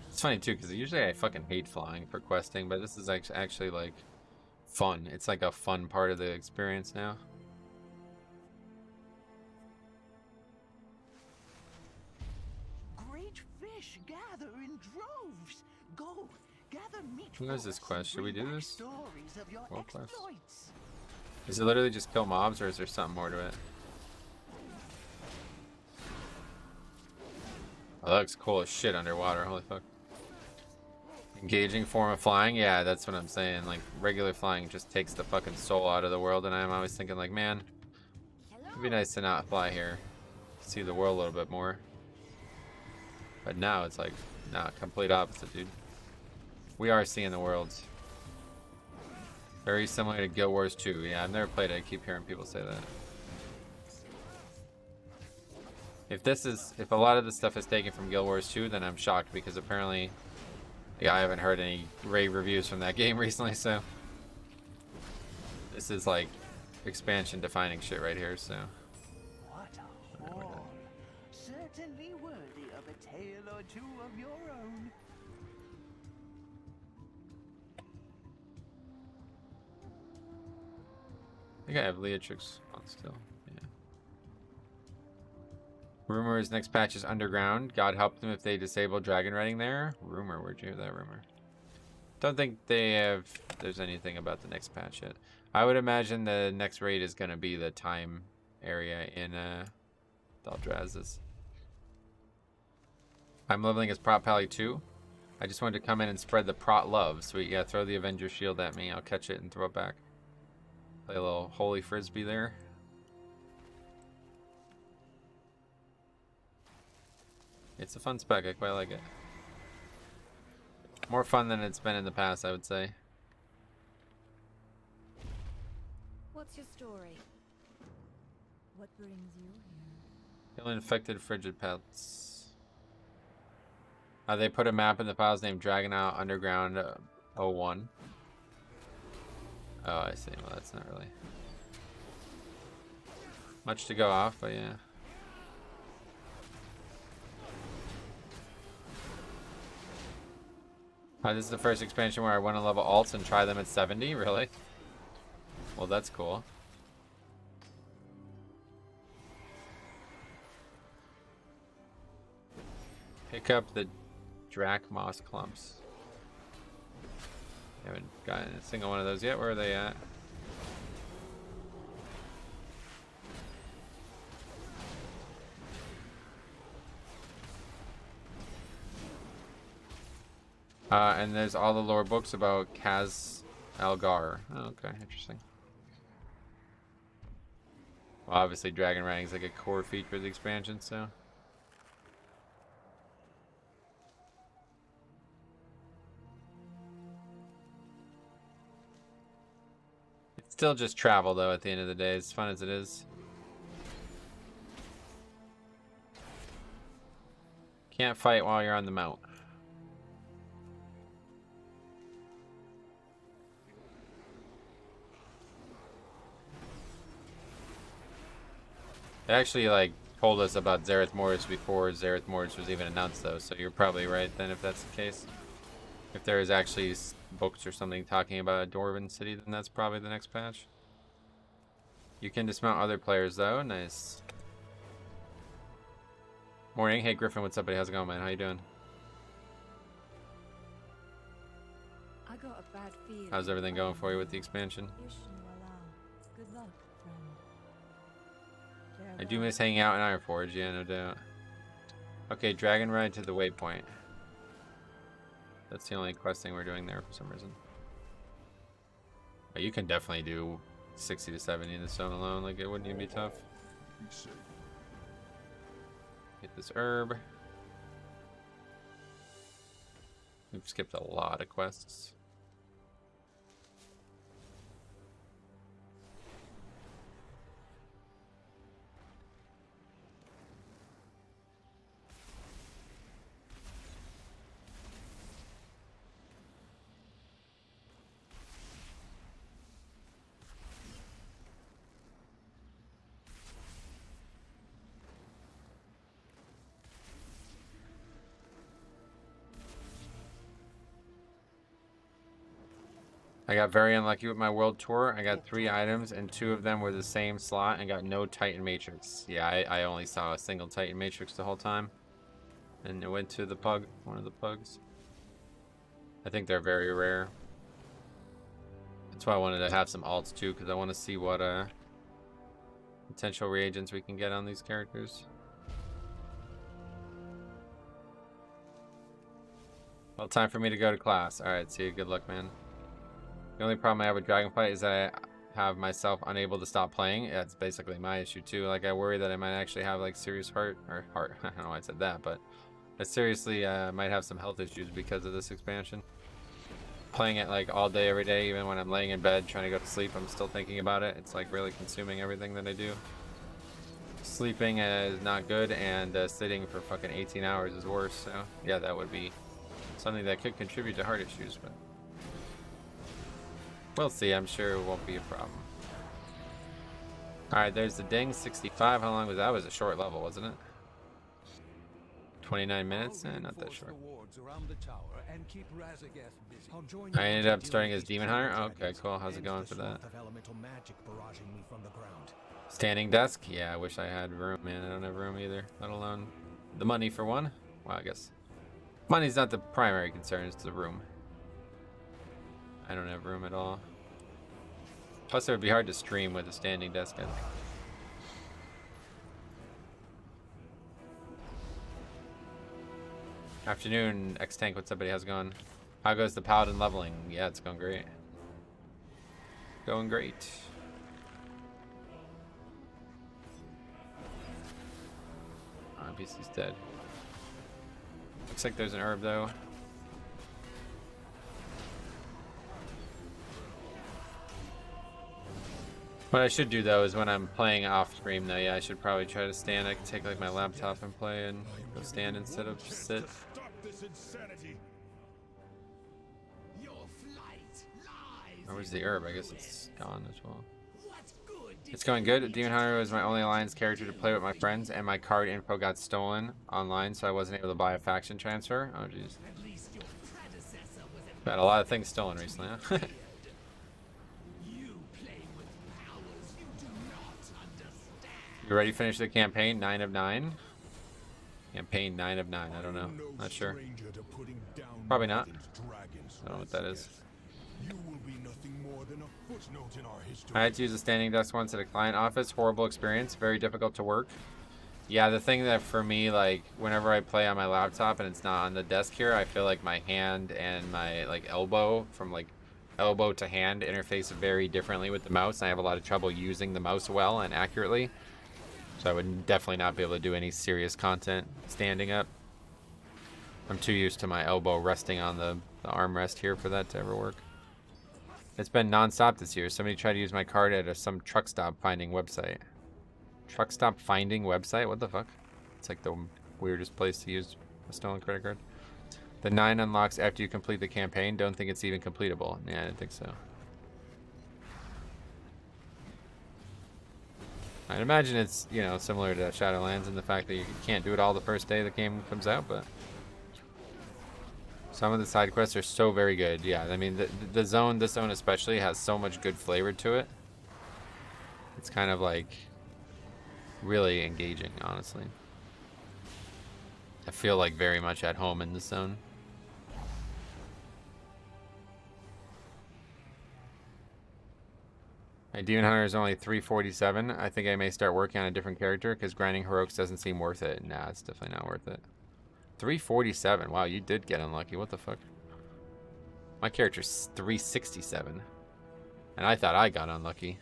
It's funny too, because usually I fucking hate flying for questing, but this is actually like fun. It's like a fun part of the experience now. Great fish gather in droves. Go, gather meat. Who knows this quest? Should we do this? Stories of your World quest. exploits. Is it literally just kill mobs, or is there something more to it? Oh, that looks cool as shit underwater. Holy fuck. Engaging form of flying? Yeah, that's what I'm saying. Like, regular flying just takes the fucking soul out of the world, and I'm always thinking, like, man, it'd be nice to not fly here. See the world a little bit more. But now it's like, nah, complete opposite, dude. We are seeing the worlds. Very similar to Guild Wars 2. Yeah, I've never played it. I keep hearing people say that. If a lot of this stuff is taken from Guild Wars 2, then I'm shocked, because apparently, yeah, I haven't heard any rave reviews from that game recently, so this is like expansion defining shit right here, so. What a haul. Certainly worthy of a tale or two of your own. I think I have Leatrix on still. Yeah. Rumor is next patch is underground. God help them if they disable dragon riding there. Rumor, where'd you hear that rumor? Don't think there's anything about the next patch yet. I would imagine the next raid is gonna be the time area in Daldraz's. I'm leveling as Prot Pally 2. I just wanted to come in and spread the Prot love. Sweet, yeah, throw the Avenger shield at me. I'll catch it and throw it back. Play a little holy frisbee there. It's a fun spec, I quite like it. More fun than it's been in the past, I would say. What's your story? What brings you here? Kill infected frigid pets. They put a map in the files named Dragonout Underground 01. Oh, I see. Well, that's not really much to go off, but yeah. This is the first expansion where I want to level alts and try them at 70, really? Well, that's cool. Pick up the Drac Moss Clumps. Haven't gotten a single one of those yet. Where are they at? And there's all the lore books about Kaz Algar. Oh, okay, interesting. Well, obviously dragon riding is like a core feature of the expansion, so. It's still just travel, though, at the end of the day, as fun as it is. Can't fight while you're on the mount. They actually like told us about Zareth Mortis before Zareth Mortis was even announced, though, so you're probably right then if that's the case. If there is actually books or something talking about a Dwarven city, then that's probably the next patch. You can dismount other players though. Nice. Morning. Hey Griffin, what's up buddy? How's it going, man? How you doing? I got a bad feeling. How's everything going for you with the expansion? Good luck, friend. I do miss hanging out in Ironforge, yeah, no doubt. Okay, Dragon Ride to the Waypoint. That's the only quest thing we're doing there for some reason. But you can definitely do 60 to 70 in the zone alone, like it wouldn't even be tough. Get this herb. We've skipped a lot of quests. I got very unlucky with my world tour. I got 3 items and 2 of them were the same slot and got no Titan Matrix. Yeah, I only saw a single Titan Matrix the whole time. And it went to the pug, one of the pugs. I think they're very rare. That's why I wanted to have some alts too, because I want to see what potential reagents we can get on these characters. Well, time for me to go to class. Alright, see you. Good luck, man. The only problem I have with Dragonflight is that I have myself unable to stop playing. That's basically my issue too. Like I worry that I might actually have like serious heart. I don't know why I said that, but I seriously might have some health issues because of this expansion. Playing it like all day, every day, even when I'm laying in bed trying to go to sleep, I'm still thinking about it. It's like really consuming everything that I do. Sleeping is not good, and sitting for fucking 18 hours is worse. So yeah, that would be something that could contribute to heart issues, but we'll see. I'm sure it won't be a problem. Alright, there's the ding. 65. How long was that? That was a short level, wasn't it? 29 minutes? Not that short. I ended up starting as Demon Hunter? Okay, cool. How's it going for that? Standing desk? Yeah, I wish I had room, man. I don't have room either. Let alone the money for one. Well, I guess money's not the primary concern, it's the room. I don't have room at all. Plus, it would be hard to stream with a standing desk, I think. Afternoon, X-Tank. What's up, buddy? How's it going? How goes the Paladin leveling? Yeah, it's going great. Going great. NPC's dead. Looks like there's an herb, though. What I should do though is when I'm playing off stream though, yeah, I should probably try to stand. I can take like my laptop and play and go stand instead of sit. Or where's the herb? I guess it's gone as well. It's going good. Demon Hunter was my only alliance character to play with my friends, and my card info got stolen online, so I wasn't able to buy a faction transfer. Oh jeez. Got a lot of things stolen recently, huh? You ready to finish the campaign? 9 of 9? Campaign 9 of 9. I don't know. Not sure. Probably not. I don't know what that is. I had to use a standing desk once at a client office. Horrible experience. Very difficult to work. Yeah, the thing that for me, like, whenever I play on my laptop and it's not on the desk here, I feel like my hand and my, like, elbow, from, like, elbow to hand, interface very differently with the mouse. I have a lot of trouble using the mouse well and accurately. So I would definitely not be able to do any serious content standing up. I'm too used to my elbow resting on the armrest here for that to ever work. It's been non-stop this year. Somebody tried to use my card at some truck stop finding website. Truck stop finding website? What the fuck? It's like the weirdest place to use a stolen credit card. The 9 unlocks after you complete the campaign. Don't think it's even completable. Yeah, I didn't think so. I'd imagine it's, you know, similar to Shadowlands in the fact that you can't do it all the first day the game comes out, but some of the side quests are so very good. Yeah, I mean, this zone especially has so much good flavor to it. it's kind of like really engaging, honestly. I feel like very much at home in this zone. My Demon Hunter is only 347. I think I may start working on a different character because grinding heroics doesn't seem worth it. Nah, it's definitely not worth it. 347. Wow, you did get unlucky. What the fuck? My character's 367. And I thought I got unlucky.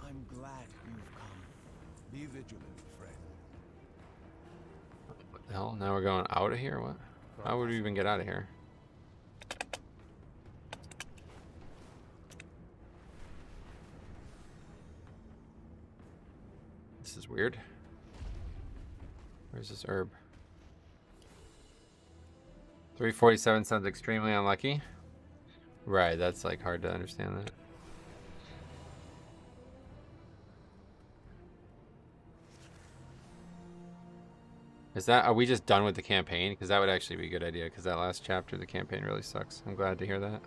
I'm glad you've come. Be vigilant, friend. What the hell? Now we're going out of here? What? How would we even get out of here? This is weird. Where's this herb? 347 sounds extremely unlucky. Right, that's like hard to understand that. Is that, are we just done with the campaign? Because that would actually be a good idea, because that last chapter of the campaign really sucks. I'm glad to hear that.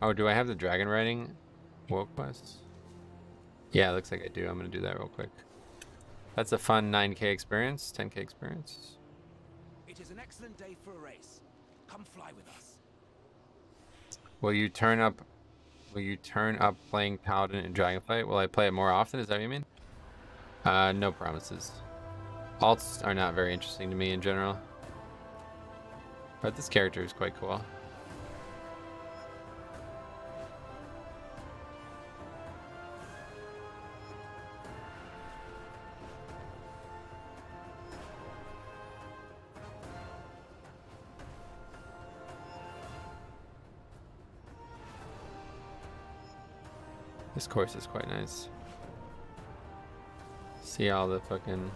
Oh, do I have the dragon riding woke quests? Yeah, it looks like I do. I'm going to do that real quick. That's a fun 9k experience, 10k experience. It is an excellent day for a race. Come fly with us. Will you turn up playing Paladin and Dragonflight? Will I play it more often? Is that what you mean? No promises. Alts are not very interesting to me in general. But this character is quite cool. This course is quite nice. See all the fucking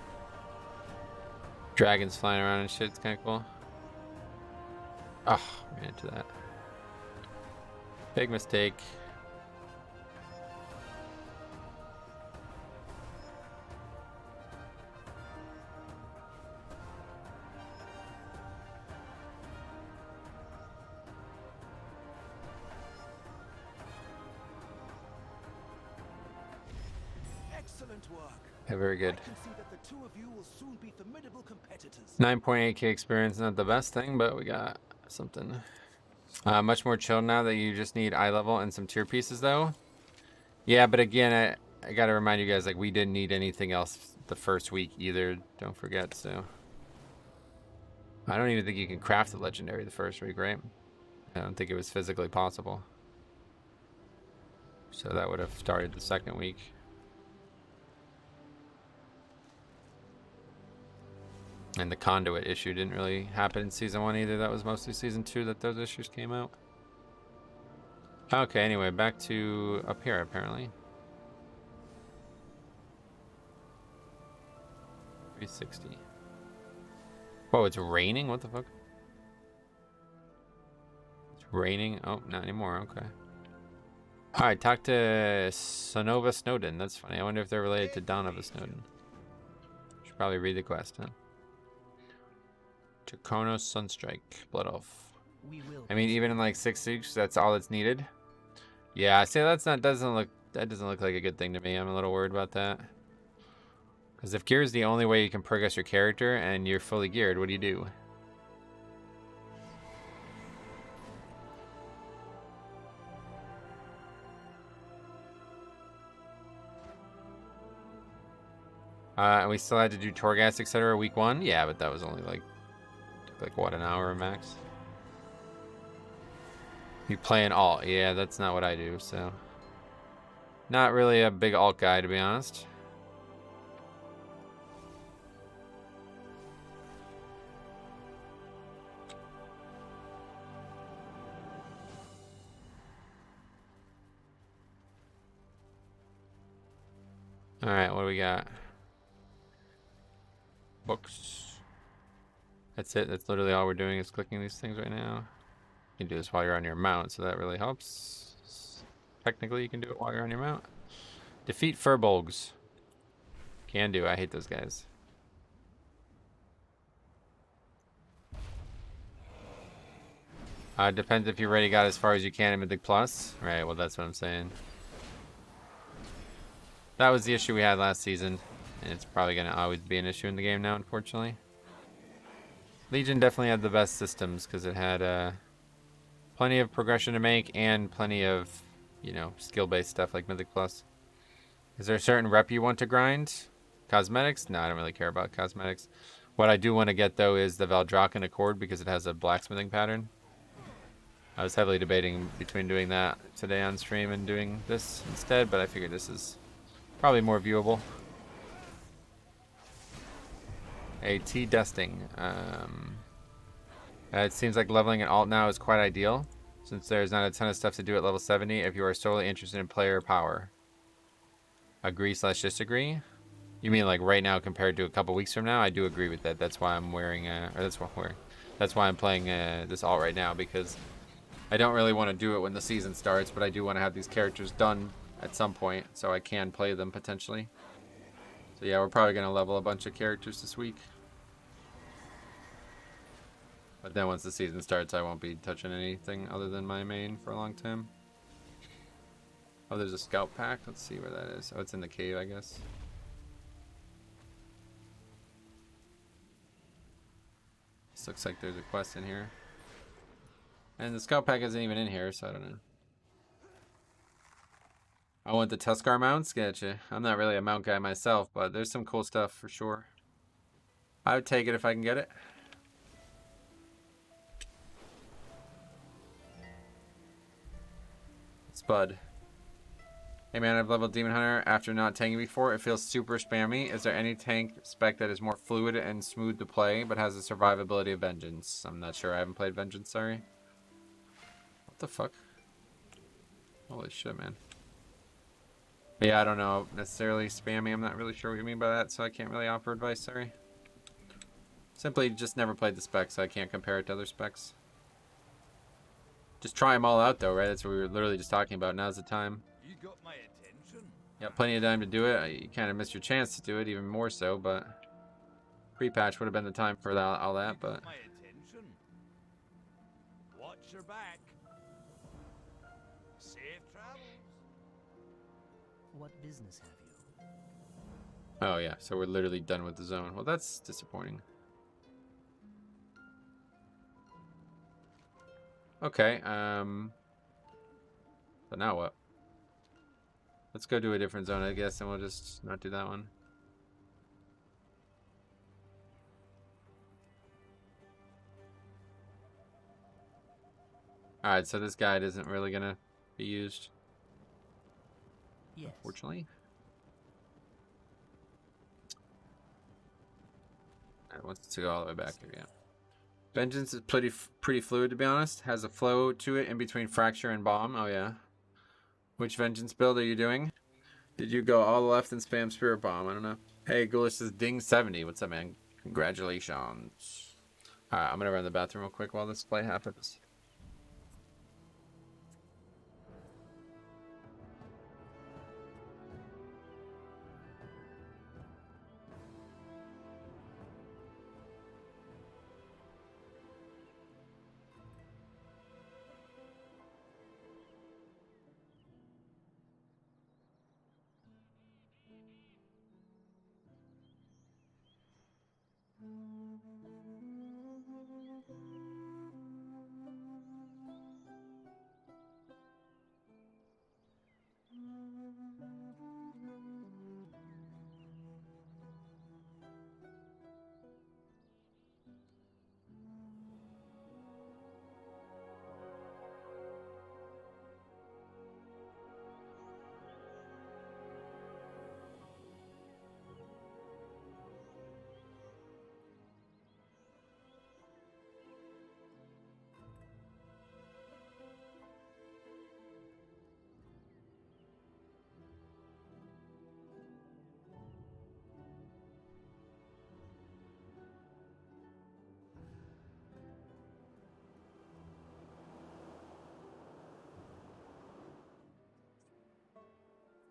dragons flying around and shit. It's kind of cool. Oh, ran into that. Big mistake. Excellent work. Yeah, very good. I can see that the two of you will soon be formidable competitors. 9.8k experience, not the best thing, but we got something. Much more chill now that you just need eye level and some tier pieces, though. Yeah, but again, I gotta remind you guys, like, we didn't need anything else the first week either. Don't forget, so. I don't even think you can craft the legendary the first week, right? I don't think it was physically possible. So that would have started the second week. And the conduit issue didn't really happen in season 1 either. That was mostly season 2 that those issues came out. Okay, anyway, back to up here apparently. 360. Whoa, it's raining? What the fuck? It's raining? Oh, not anymore. Okay. Alright, talk to Sonova Snowden. That's funny. I wonder if they're related to Donova Snowden. Should probably read the quest, huh? Tukonos Sunstrike, Blood Elf. I mean, even in like 6 Siege, that's all that's needed. Yeah, see, that doesn't look like a good thing to me. I'm a little worried about that. Because if gear is the only way you can progress your character and you're fully geared, what do you do? And we still had to do Torghast, etc. week 1. Yeah, but that was only like what, an hour max? You play an alt. Yeah, that's not what I do, so. Not really a big alt guy, to be honest. All right, what do we got? Books. That's it. That's literally all we're doing is clicking these things right now. You can do this while you're on your mount, so that really helps. Technically, you can do it while you're on your mount. Defeat furbolgs. Can do. I hate those guys. Depends if you already got as far as you can in Mythic Plus. Right, well, that's what I'm saying. That was the issue we had last season, and it's probably going to always be an issue in the game now, unfortunately. Legion definitely had the best systems because it had plenty of progression to make and plenty of, you know, skill-based stuff like Mythic Plus. Is there a certain rep you want to grind? Cosmetics? No, I don't really care about cosmetics. What I do want to get, though, is the Valdrakken Accord because it has a blacksmithing pattern. I was heavily debating between doing that today on stream and doing this instead, but I figured this is probably more viewable. AT dusting. It seems like leveling an alt now is quite ideal, since there's not a ton of stuff to do at level 70 if you are solely interested in player power. Agree/disagree? You mean like right now compared to a couple weeks from now? I do agree with that. That's why I'm wearing, that's why I'm playing this alt right now, because I don't really want to do it when the season starts, but I do want to have these characters done at some point so I can play them potentially. So yeah, we're probably going to level a bunch of characters this week. But then once the season starts, I won't be touching anything other than my main for a long time. Oh, there's a scout pack. Let's see where that is. Oh, it's in the cave, I guess. This looks like there's a quest in here. And the scout pack isn't even in here, so I don't know. I want the Tuskar mounts. Gotcha. I'm not really a mount guy myself, but there's some cool stuff for sure. I would take it if I can get it. Spud. Hey man, I've leveled Demon Hunter after not tanking before. It feels super spammy. Is there any tank spec that is more fluid and smooth to play, but has the survivability of Vengeance? I'm not sure. I haven't played Vengeance, sorry. What the fuck? Holy shit, man. Yeah, I don't know. Necessarily spammy. I'm not really sure what you mean by that, so I can't really offer advice, sorry. Simply just never played the specs, so I can't compare it to other specs. Just try them all out, though, right? That's what we were literally just talking about. Now's the time. You got my attention. You got plenty of time to do it. You kind of missed your chance to do it, even more so, but pre-patch would have been the time for that, all that, but... My attention. Watch your back. Safe travels. What business have you? Oh, yeah, so we're literally done with the zone. Well, that's disappointing. Okay, so now what? Let's go do a different zone, I guess, and we'll just not do that one. Alright, so this guide isn't really gonna be used. Yes. Unfortunately. Alright, wants to go all the way back here, yeah. Vengeance is pretty fluid, to be honest. Has a flow to it in between Fracture and Bomb. Oh, yeah. Which Vengeance build are you doing? Did you go all left and spam Spirit Bomb? I don't know. Hey, Ghoulish says Ding 70. What's up, man? Congratulations. Alright, I'm gonna run to the bathroom real quick while this play happens.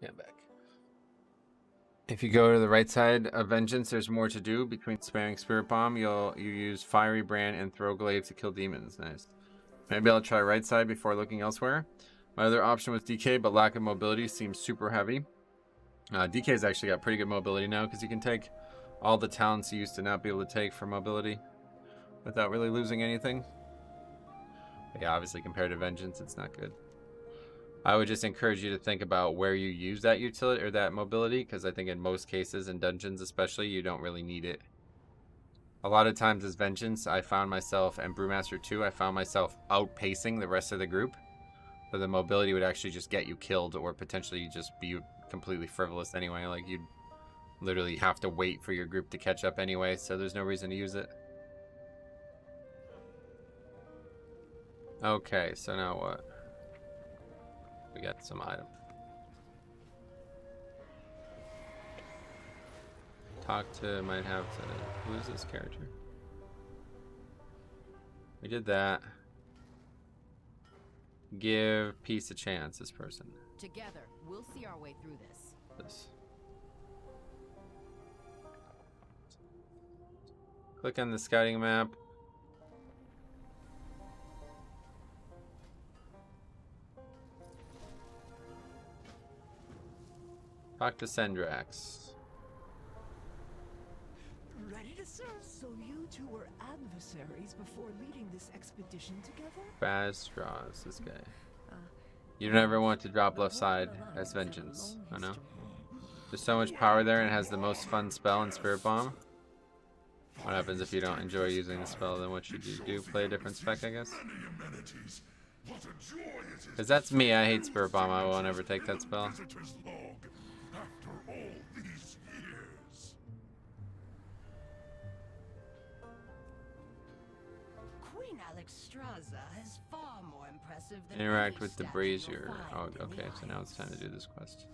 Yeah, I'm back. If you go to the right side of Vengeance, there's more to do. Between sparing Spirit Bomb, you use Fiery Brand and Throw Glaive to kill demons. Nice. Maybe I'll try right side before looking elsewhere. My other option was DK, but lack of mobility seems super heavy. DK's actually got pretty good mobility now because you can take all the talents you used to not be able to take for mobility without really losing anything. But yeah, obviously compared to Vengeance, it's not good. I would just encourage you to think about where you use that utility or that mobility, because I think in most cases, in dungeons especially, you don't really need it. A lot of times as Vengeance, I found myself, and Brewmaster 2, I found myself outpacing the rest of the group. But the mobility would actually just get you killed, or potentially just be completely frivolous anyway. Like, you'd literally have to wait for your group to catch up anyway, so there's no reason to use it. Okay, so now what? We got some item. Talk to, might have to, who is this character? We did that. Give peace a chance, this person. Together, we'll see our way through this. Click on the scouting map. Talk to Sendrax. Ready to serve? So you two were adversaries before leading this expedition together? Baz Straws, this guy. You don't ever want to drop left side as Vengeance. I know. There's so much power there, and it has the most fun spell in Spirit Bomb. What happens if you don't enjoy using the spell? Then what should you do? Play a different spec, I guess? Because that's me. I hate Spirit Bomb. I won't ever take that spell. Queen Alexstrasza is far more impressive than Interact with the Brazier. Oh, okay. So now it's time to do this quest.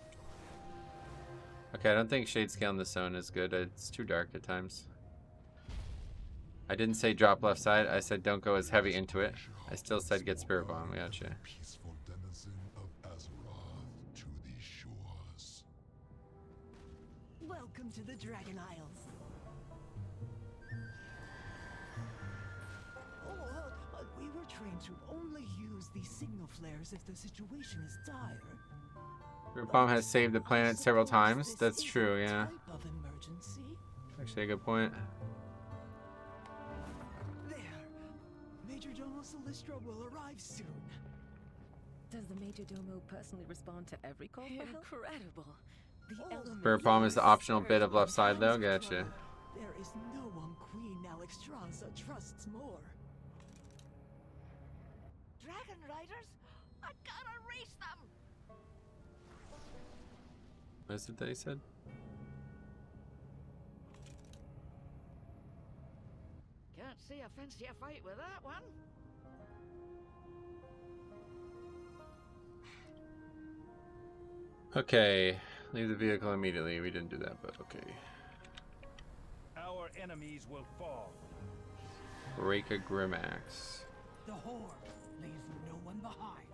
Okay, I don't think Shade Scale in the zone is good. It's too dark at times. I didn't say drop left side. I said don't go as heavy into it. I still said get Spirit Bomb. Gotcha. Peaceful denizen of Azure to these shores. Welcome to the Dragon Isles. We were trained to only use these signal flares if the situation is dire. Spirit Bomb has saved the planet several times. That's true, yeah. Type of emergency. Actually, a good point. There. Major Domo Solistra will arrive soon. Does the Major Domo personally respond to every call for help? Incredible. The element Spirit Bomb is the optional bit of left side, though. Gotcha. There is no one Queen Alexstrasza trusts more. Dragon Riders? I gotta race them! What is it that he said? Can't see a fancy a fight with that one. Okay. Leave the vehicle immediately. We didn't do that, but okay. Our enemies will fall. Break a Grimax. The Horde leaves no one behind.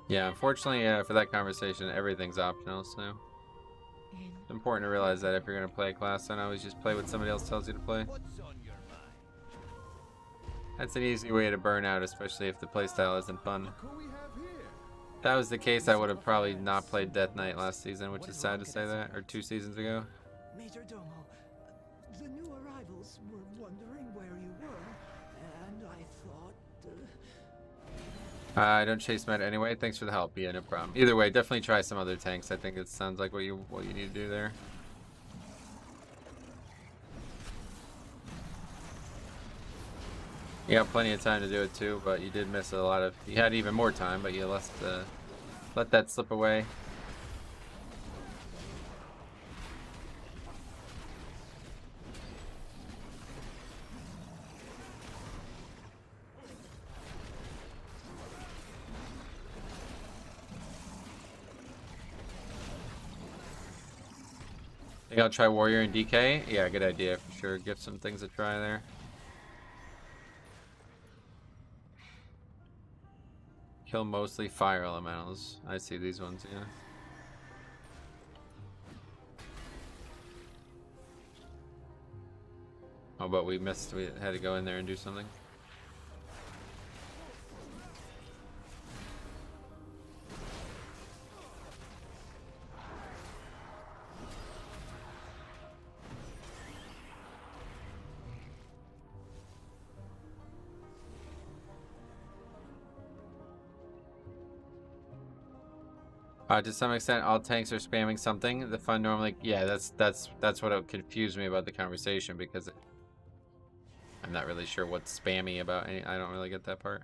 Yeah, unfortunately, for that conversation, everything's optional, so it's important to realize that if you're going to play a class, don't always just play what somebody else tells you to play. That's an easy way to burn out, especially if the playstyle isn't fun. If that was the case, I would have probably not played Death Knight last season, which is sad to say that, or 2 seasons ago. Major Domo, the new arrivals were wondering where you were, and I thought... I don't chase meta anyway. Thanks for the help. Yeah, no problem. Either way, definitely try some other tanks. I think it sounds like what you need to do there. You got plenty of time to do it too, but you did miss a lot of. You had even more time, but you let that slip away. Think I'll try Warrior and DK? Yeah, good idea for sure. Give some things a try there. Kill mostly fire elementals. I see these ones, yeah. Oh, but we missed. We had to go in there and do something. To some extent, all tanks are spamming something. The fun normally, yeah, that's what confused me about the conversation, because I'm not really sure what's spammy about any. I don't really get that part.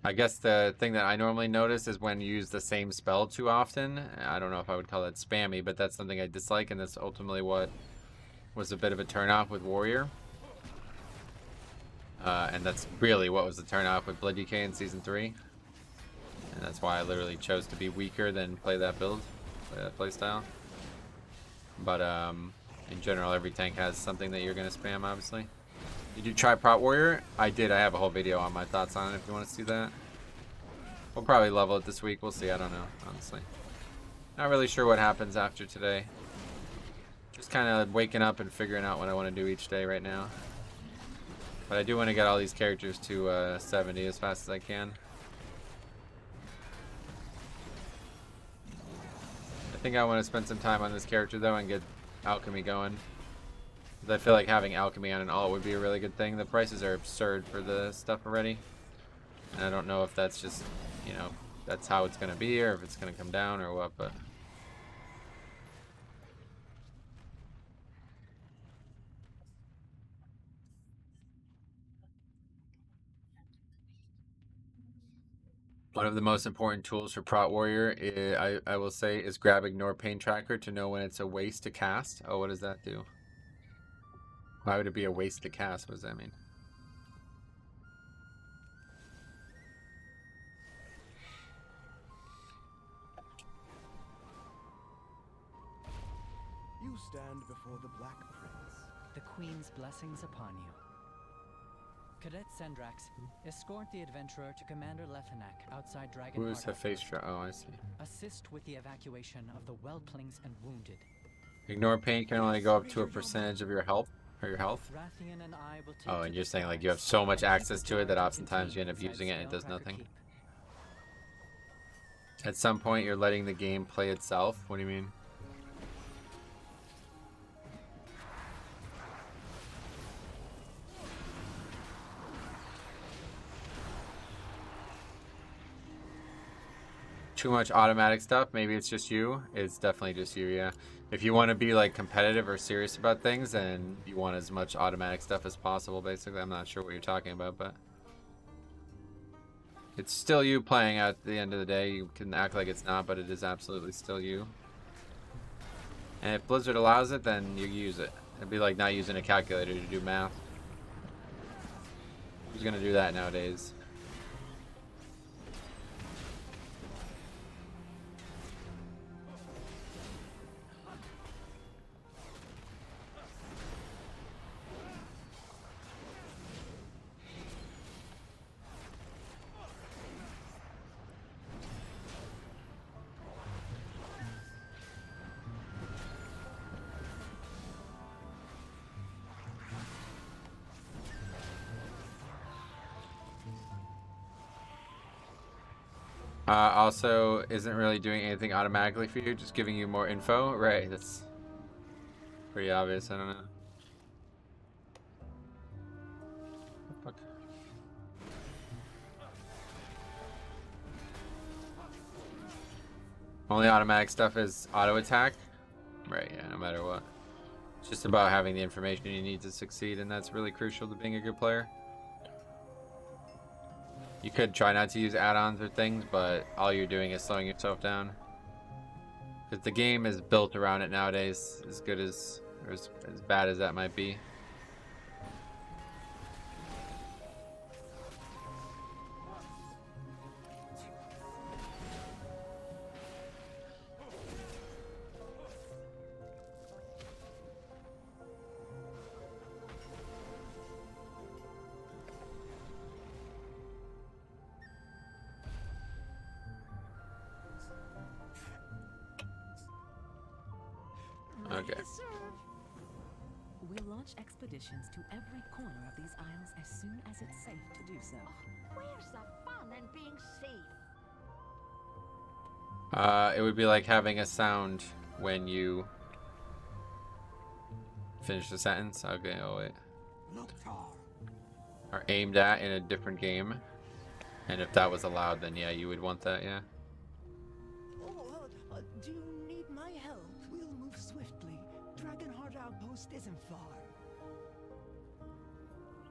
I guess the thing that I normally notice is when you use the same spell too often. I don't know if I would call it spammy, but that's something I dislike, and that's ultimately what was a bit of a turnoff with Warrior. And that's really what was the turnoff with Blood DK in Season 3. And that's why I literally chose to be weaker than play that build, play that playstyle. But in general, every tank has something that you're going to spam, obviously. Did you try Prot Warrior? I did. I have a whole video on my thoughts on it if you want to see that. We'll probably level it this week. We'll see. I don't know, honestly. Not really sure what happens after today. Just kind of waking up and figuring out what I want to do each day right now. But I do want to get all these characters to 70 as fast as I can. I think I want to spend some time on this character though and get alchemy going. I feel like having alchemy on an alt would be a really good thing. The prices are absurd for the stuff already. And I don't know if that's just, you know, that's how it's going to be, or if it's going to come down or what, but... One of the most important tools for Prot Warrior, I will say, is grab Ignore Pain Tracker to know when it's a waste to cast. Oh, what does that do? Why would it be a waste to cast? What does that mean? You stand before the Black Prince. The Queen's blessings upon you. Cadet Sendrax, escort the adventurer to Commander Lethenak outside Dragonflight. Who's a face shot? Oh, I see. Assist with the evacuation of the whelplings and wounded. Ignore Pain can only go up to a percentage of your health. Or your health? Rathian and I will take Oh, and you're saying like you have so much access to it that oftentimes you end up using it and it does nothing? At some point you're letting the game play itself? What do you mean? Too much automatic stuff? Maybe it's just you? It's definitely just you, yeah. If you want to be like competitive or serious about things, then you want as much automatic stuff as possible, basically. I'm not sure what you're talking about, but it's still you playing at the end of the day. You can act like it's not, but it is absolutely still you. And if Blizzard allows it, then you use it. It'd be like not using a calculator to do math. Who's gonna do that nowadays? Also, isn't really doing anything automatically for you, just giving you more info. Right, that's pretty obvious. I don't know. Fuck. Only automatic stuff is auto attack. Right, yeah, no matter what. It's just about having the information you need to succeed, and that's really crucial to being a good player. You could try not to use add-ons or things, but all you're doing is slowing yourself down. Because the game is built around it nowadays, as good as, or as bad as that might be. Okay. to serve. We'll launch expeditions to every corner of these isles as soon as it's safe to do so. Where's the fun in being safe? It would be like having a sound when you finish the sentence. Okay, oh wait. Are aimed at in a different game. And if that was allowed, then yeah, you would want that, yeah. Do you need my help? We'll move swiftly. Dragonheart Outpost isn't far.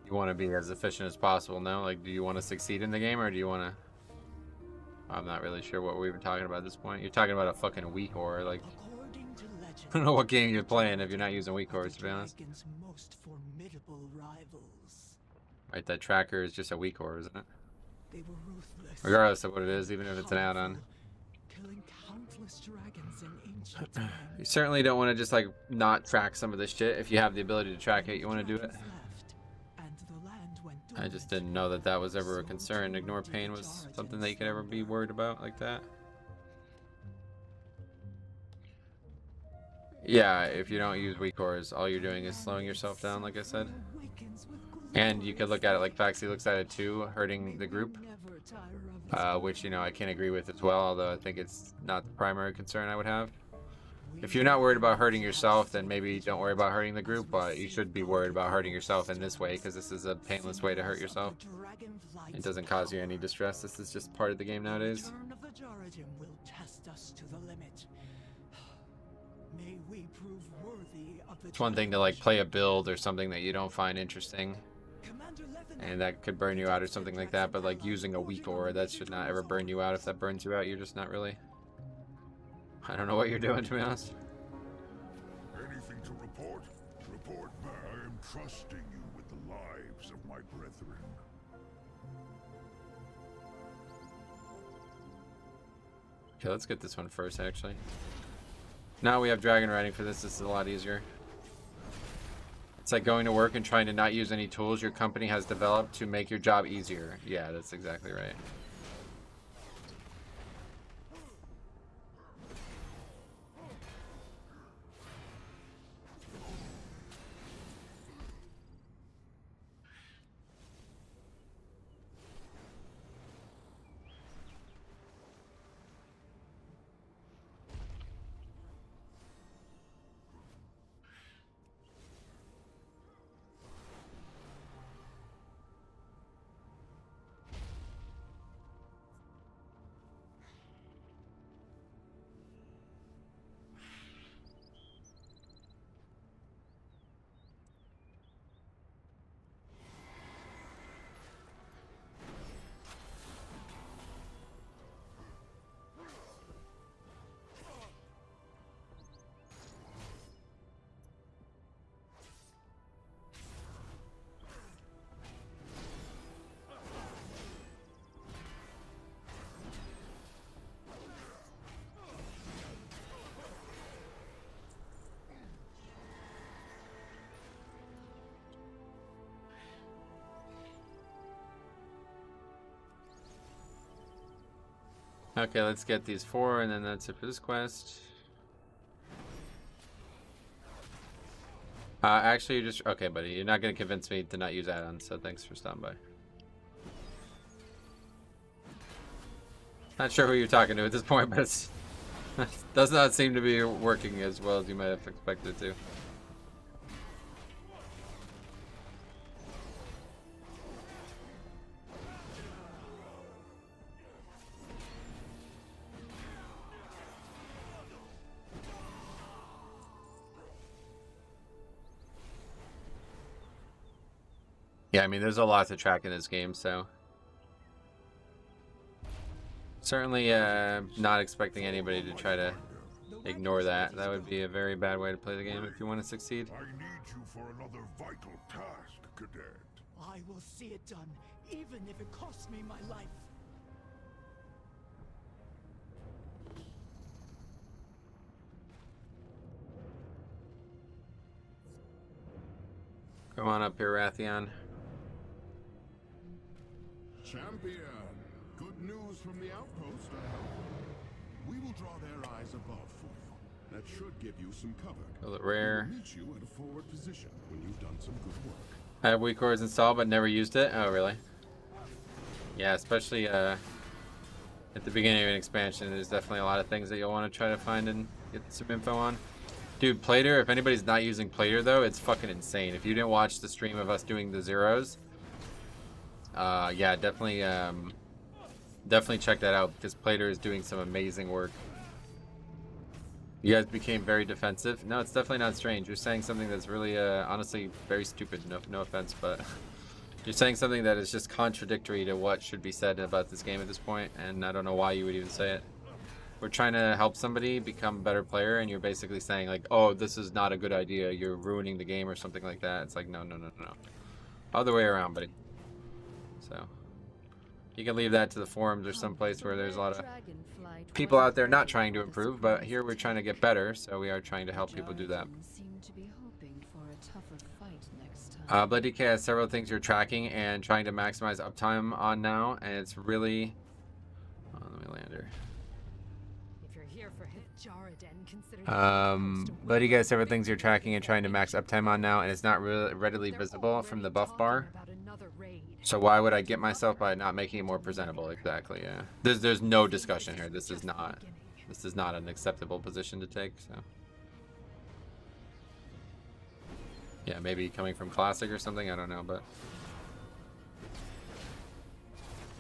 You want to be as efficient as possible, no? Like, do you want to succeed in the game, or do you want to... I'm not really sure what we're even talking about at this point. You're talking about a fucking weak ore, like... I don't know what game you're playing if you're not using weak ores, to be honest. Most formidable rivals. Right, that tracker is just a weak ore, isn't it? They were ruthless. Regardless of what it is, even if it's an add-on. Killing countless dragons in ancient times. You certainly don't want to just, like, not track some of this shit. If you have the ability to track it, you want to do it. I just didn't know that that was ever a concern. Ignore pain was something that you could ever be worried about like that. Yeah, if you don't use weak cores, all you're doing is slowing yourself down, like I said. And you could look at it like Faxi looks at it too, hurting the group. Which, you know, I can't agree with as well, although I think it's not the primary concern I would have. If you're not worried about hurting yourself, then maybe don't worry about hurting the group, but you should be worried about hurting yourself in this way, because this is a painless way to hurt yourself. It doesn't cause you any distress. This is just part of the game nowadays. It's one thing to like play a build or something that you don't find interesting, and that could burn you out or something like that, but like using a weak ore, that should not ever burn you out. If that burns you out, you're just not really... I don't know what you're doing, to be honest. Anything to report? Report back. I am trusting you with the lives of my brethren. Okay, let's get this one first, actually. Now we have dragon riding for this. This is a lot easier. It's like going to work and trying to not use any tools your company has developed to make your job easier. Yeah, that's exactly right. Okay, let's get these 4, and then that's it for this quest. Actually, you're just... Okay, buddy, you're not going to convince me to not use add-ons, so thanks for stopping by. Not sure who you're talking to at this point, but it's... does not seem to be working as well as you might have expected it to. Yeah, I mean, there's a lot to track in this game, so... Certainly not expecting anybody to try to ignore that. That would be a very bad way to play the game if you want to succeed. I need you for another vital task, Cadet. I will see it done, even if it costs me my life. Come on up here, Rathion. Champion, good news from the outpost, I hope. We will draw their eyes above for you. That should give you some cover. Kill the rare. We'll meet you at a forward position when you've done some good work. I have weak cores installed but never used it. Oh, really? Yeah, especially at the beginning of an expansion, there's definitely a lot of things that you'll want to try to find and get some info on. Dude, Plater, if anybody's not using Plater though, it's fucking insane. If you didn't watch the stream of us doing the zeros, yeah, definitely check that out because Plater is doing some amazing work. You guys became very defensive. No, it's definitely not strange. You're saying something that's really, honestly, very stupid. No offense, but you're saying something that is just contradictory to what should be said about this game at this point, and I don't know why you would even say it. We're trying to help somebody become a better player, and you're basically saying like, "Oh, this is not a good idea. You're ruining the game," or something like that. It's like, no. Other way around, buddy. So you can leave that to the forums or someplace where there's a lot of people out there not trying to improve, but here we're trying to get better, so we are trying to help people do that. Blood DK has several things you're tracking and trying to maximize uptime on now, and it's really... Oh, let me land her. Blood DK has several things you're tracking and trying to max uptime on now, and it's not really readily visible from the buff bar. So why would I get myself by not making it more presentable? Exactly, yeah. There's no discussion here. This is not an acceptable position to take, so. Yeah, maybe coming from Classic or something, I don't know,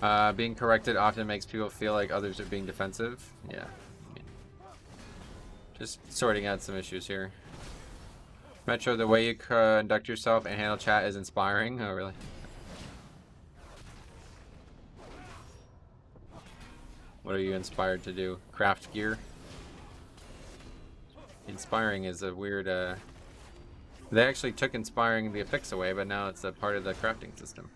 but being corrected often makes people feel like others are being defensive. Yeah. I mean, just sorting out some issues here. Metro, the way you conduct yourself and handle chat is inspiring. Oh, really? What are you inspired to do? Craft gear? Inspiring is a weird, They actually took inspiring the affix away, but now it's a part of the crafting system.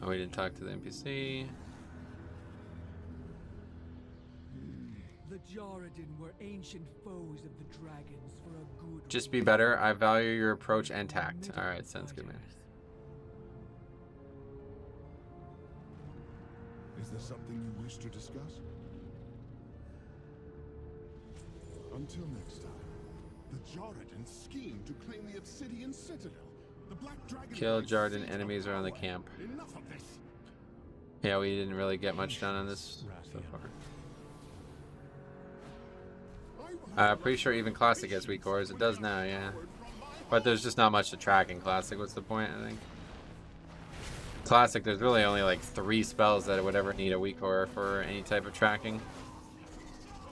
Oh, we didn't talk to the NPC. The Jaredin were ancient foes of the dragons for a good Just be better. I value your approach and tact. Alright, sounds good, man. Is there something you wish to discuss? Until next time, the Jaredin schemed to claim the Obsidian Citadel. The Black Dragon Kill Jaredin enemies around the camp. Enough of this. Yeah, we didn't really get much done on this so far. Pretty sure even Classic has weak cores. It does now, yeah. But there's just not much to track in Classic. What's the point, I think? Classic, there's really only like 3 spells that would ever need a weak core for any type of tracking.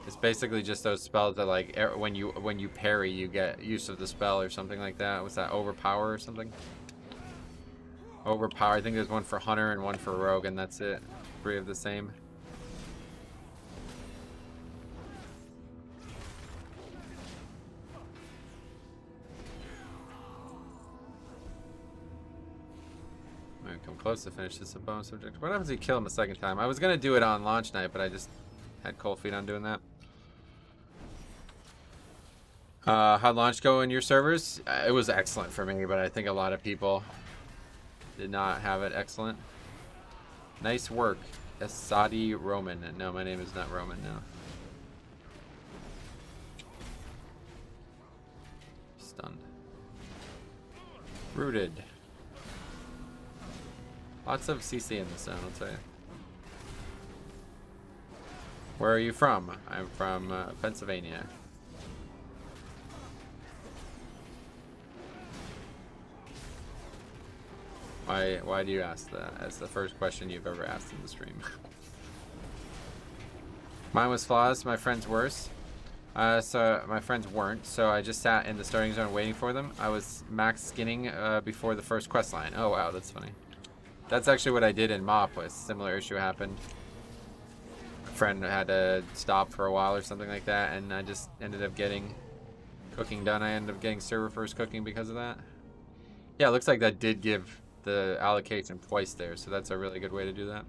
It's basically just those spells that like when you parry, you get use of the spell or something like that. What's that? Overpower or something? Overpower. I think there's one for Hunter and one for Rogue, and that's it. 3 of the same. Come close to finish this bonus subject. What happens if you kill him a second time? I was gonna do it on launch night, but I just had cold feet on doing that. How'd launch go in your servers? It was excellent for me, but I think a lot of people did not have it excellent. Nice work, Asadi Roman. No, my name is not Roman now. Stunned. Rooted. Lots of CC in this zone, I'll tell you. Where are you from? I'm from Pennsylvania. Why do you ask that? That's the first question you've ever asked in the stream. Mine was flawless, my friends worse. So my friends weren't, so I just sat in the starting zone waiting for them. I was max skinning before the first quest line. Oh wow, that's funny. That's actually what I did in MOP. A similar issue happened. A friend had to stop for a while or something like that, and I just ended up getting cooking done. I ended up getting server first cooking because of that. Yeah, it looks like that did give the allocation twice there, so that's a really good way to do that.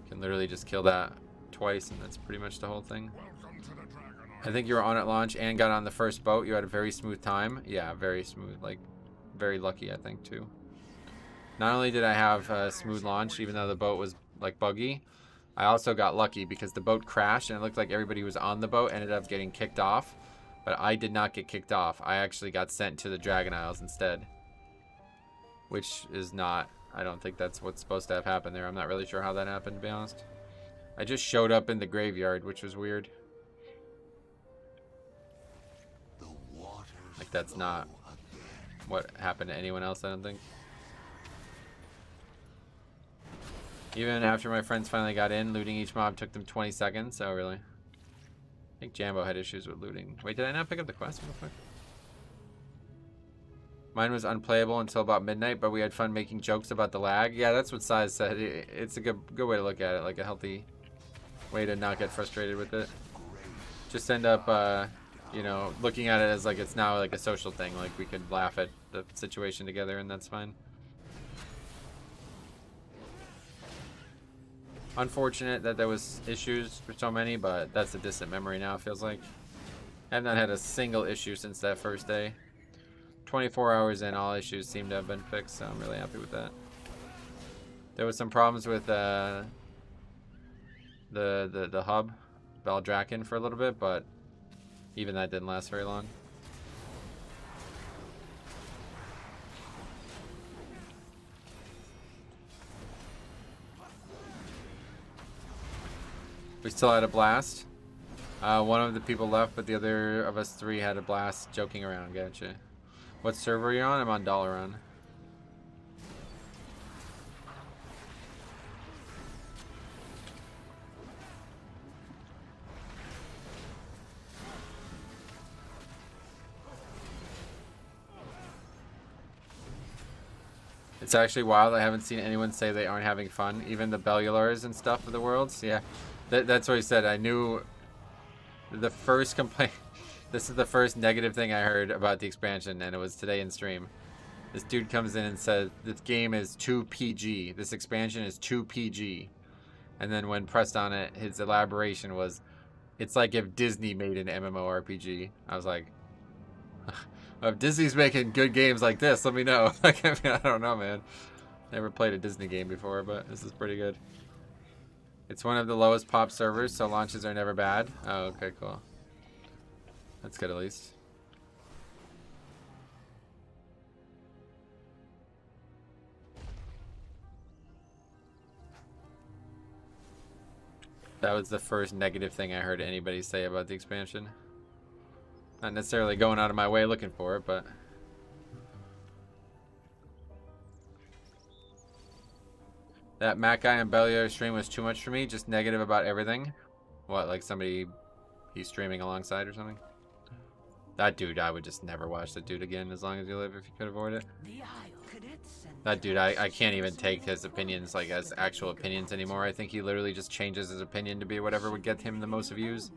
You can literally just kill that twice, and that's pretty much the whole thing. I think you were on at launch and got on the first boat. You had a very smooth time. Yeah, very smooth. Like, very lucky, I think, too. Not only did I have a smooth launch, even though the boat was, like, buggy, I also got lucky because the boat crashed, and it looked like everybody who was on the boat ended up getting kicked off. But I did not get kicked off. I actually got sent to the Dragon Isles instead. Which is not... I don't think that's what's supposed to have happened there. I'm not really sure how that happened, to be honest. I just showed up in the graveyard, which was weird. Like, that's not what happened to anyone else, I don't think. Even after my friends finally got in, looting each mob took them 20 seconds. Oh, really? I think Jambo had issues with looting. Wait, did I not pick up the quest real quick? Mine was unplayable until about midnight, but we had fun making jokes about the lag. Yeah, that's what Size said. It's a good way to look at it, like a healthy way to not get frustrated with it. Just end up, you know, looking at it as like it's now like a social thing. Like we could laugh at the situation together, and that's fine. Unfortunate that there was issues for so many, but that's a distant memory now, it feels like. I have not had a single issue since that first day. 24 hours in, all issues seem to have been fixed, so I'm really happy with that. There was some problems with the hub, Valdraken, for a little bit, but even that didn't last very long. We still had a blast. One of the people left, but the other of us three had a blast joking around. Gotcha. What server are you on? I'm on Dalaran. It's actually wild. I haven't seen anyone say they aren't having fun. Even the Bellulars and stuff of the worlds. Yeah, that's what he said. I knew the first complaint. This is the first negative thing I heard about the expansion, and it was today in stream. This dude comes in and says, this game is too PG. This expansion is too PG. And then when pressed on it, his elaboration was, it's like if Disney made an MMORPG. I was like, if Disney's making good games like this, let me know. Like, I mean, I don't know, man. Never played a Disney game before, but this is pretty good. It's one of the lowest pop servers, so launches are never bad. Oh, okay, cool. That's good, at least. That was the first negative thing I heard anybody say about the expansion. Not necessarily going out of my way looking for it, but... That Mac guy on Bellier stream was too much for me. Just negative about everything. What, like somebody he's streaming alongside or something? That dude, I would just never watch that dude again as long as you live if you could avoid it. That dude, I can't even take his opinions like as actual opinions anymore. I think he literally just changes his opinion to be whatever would get him the most views.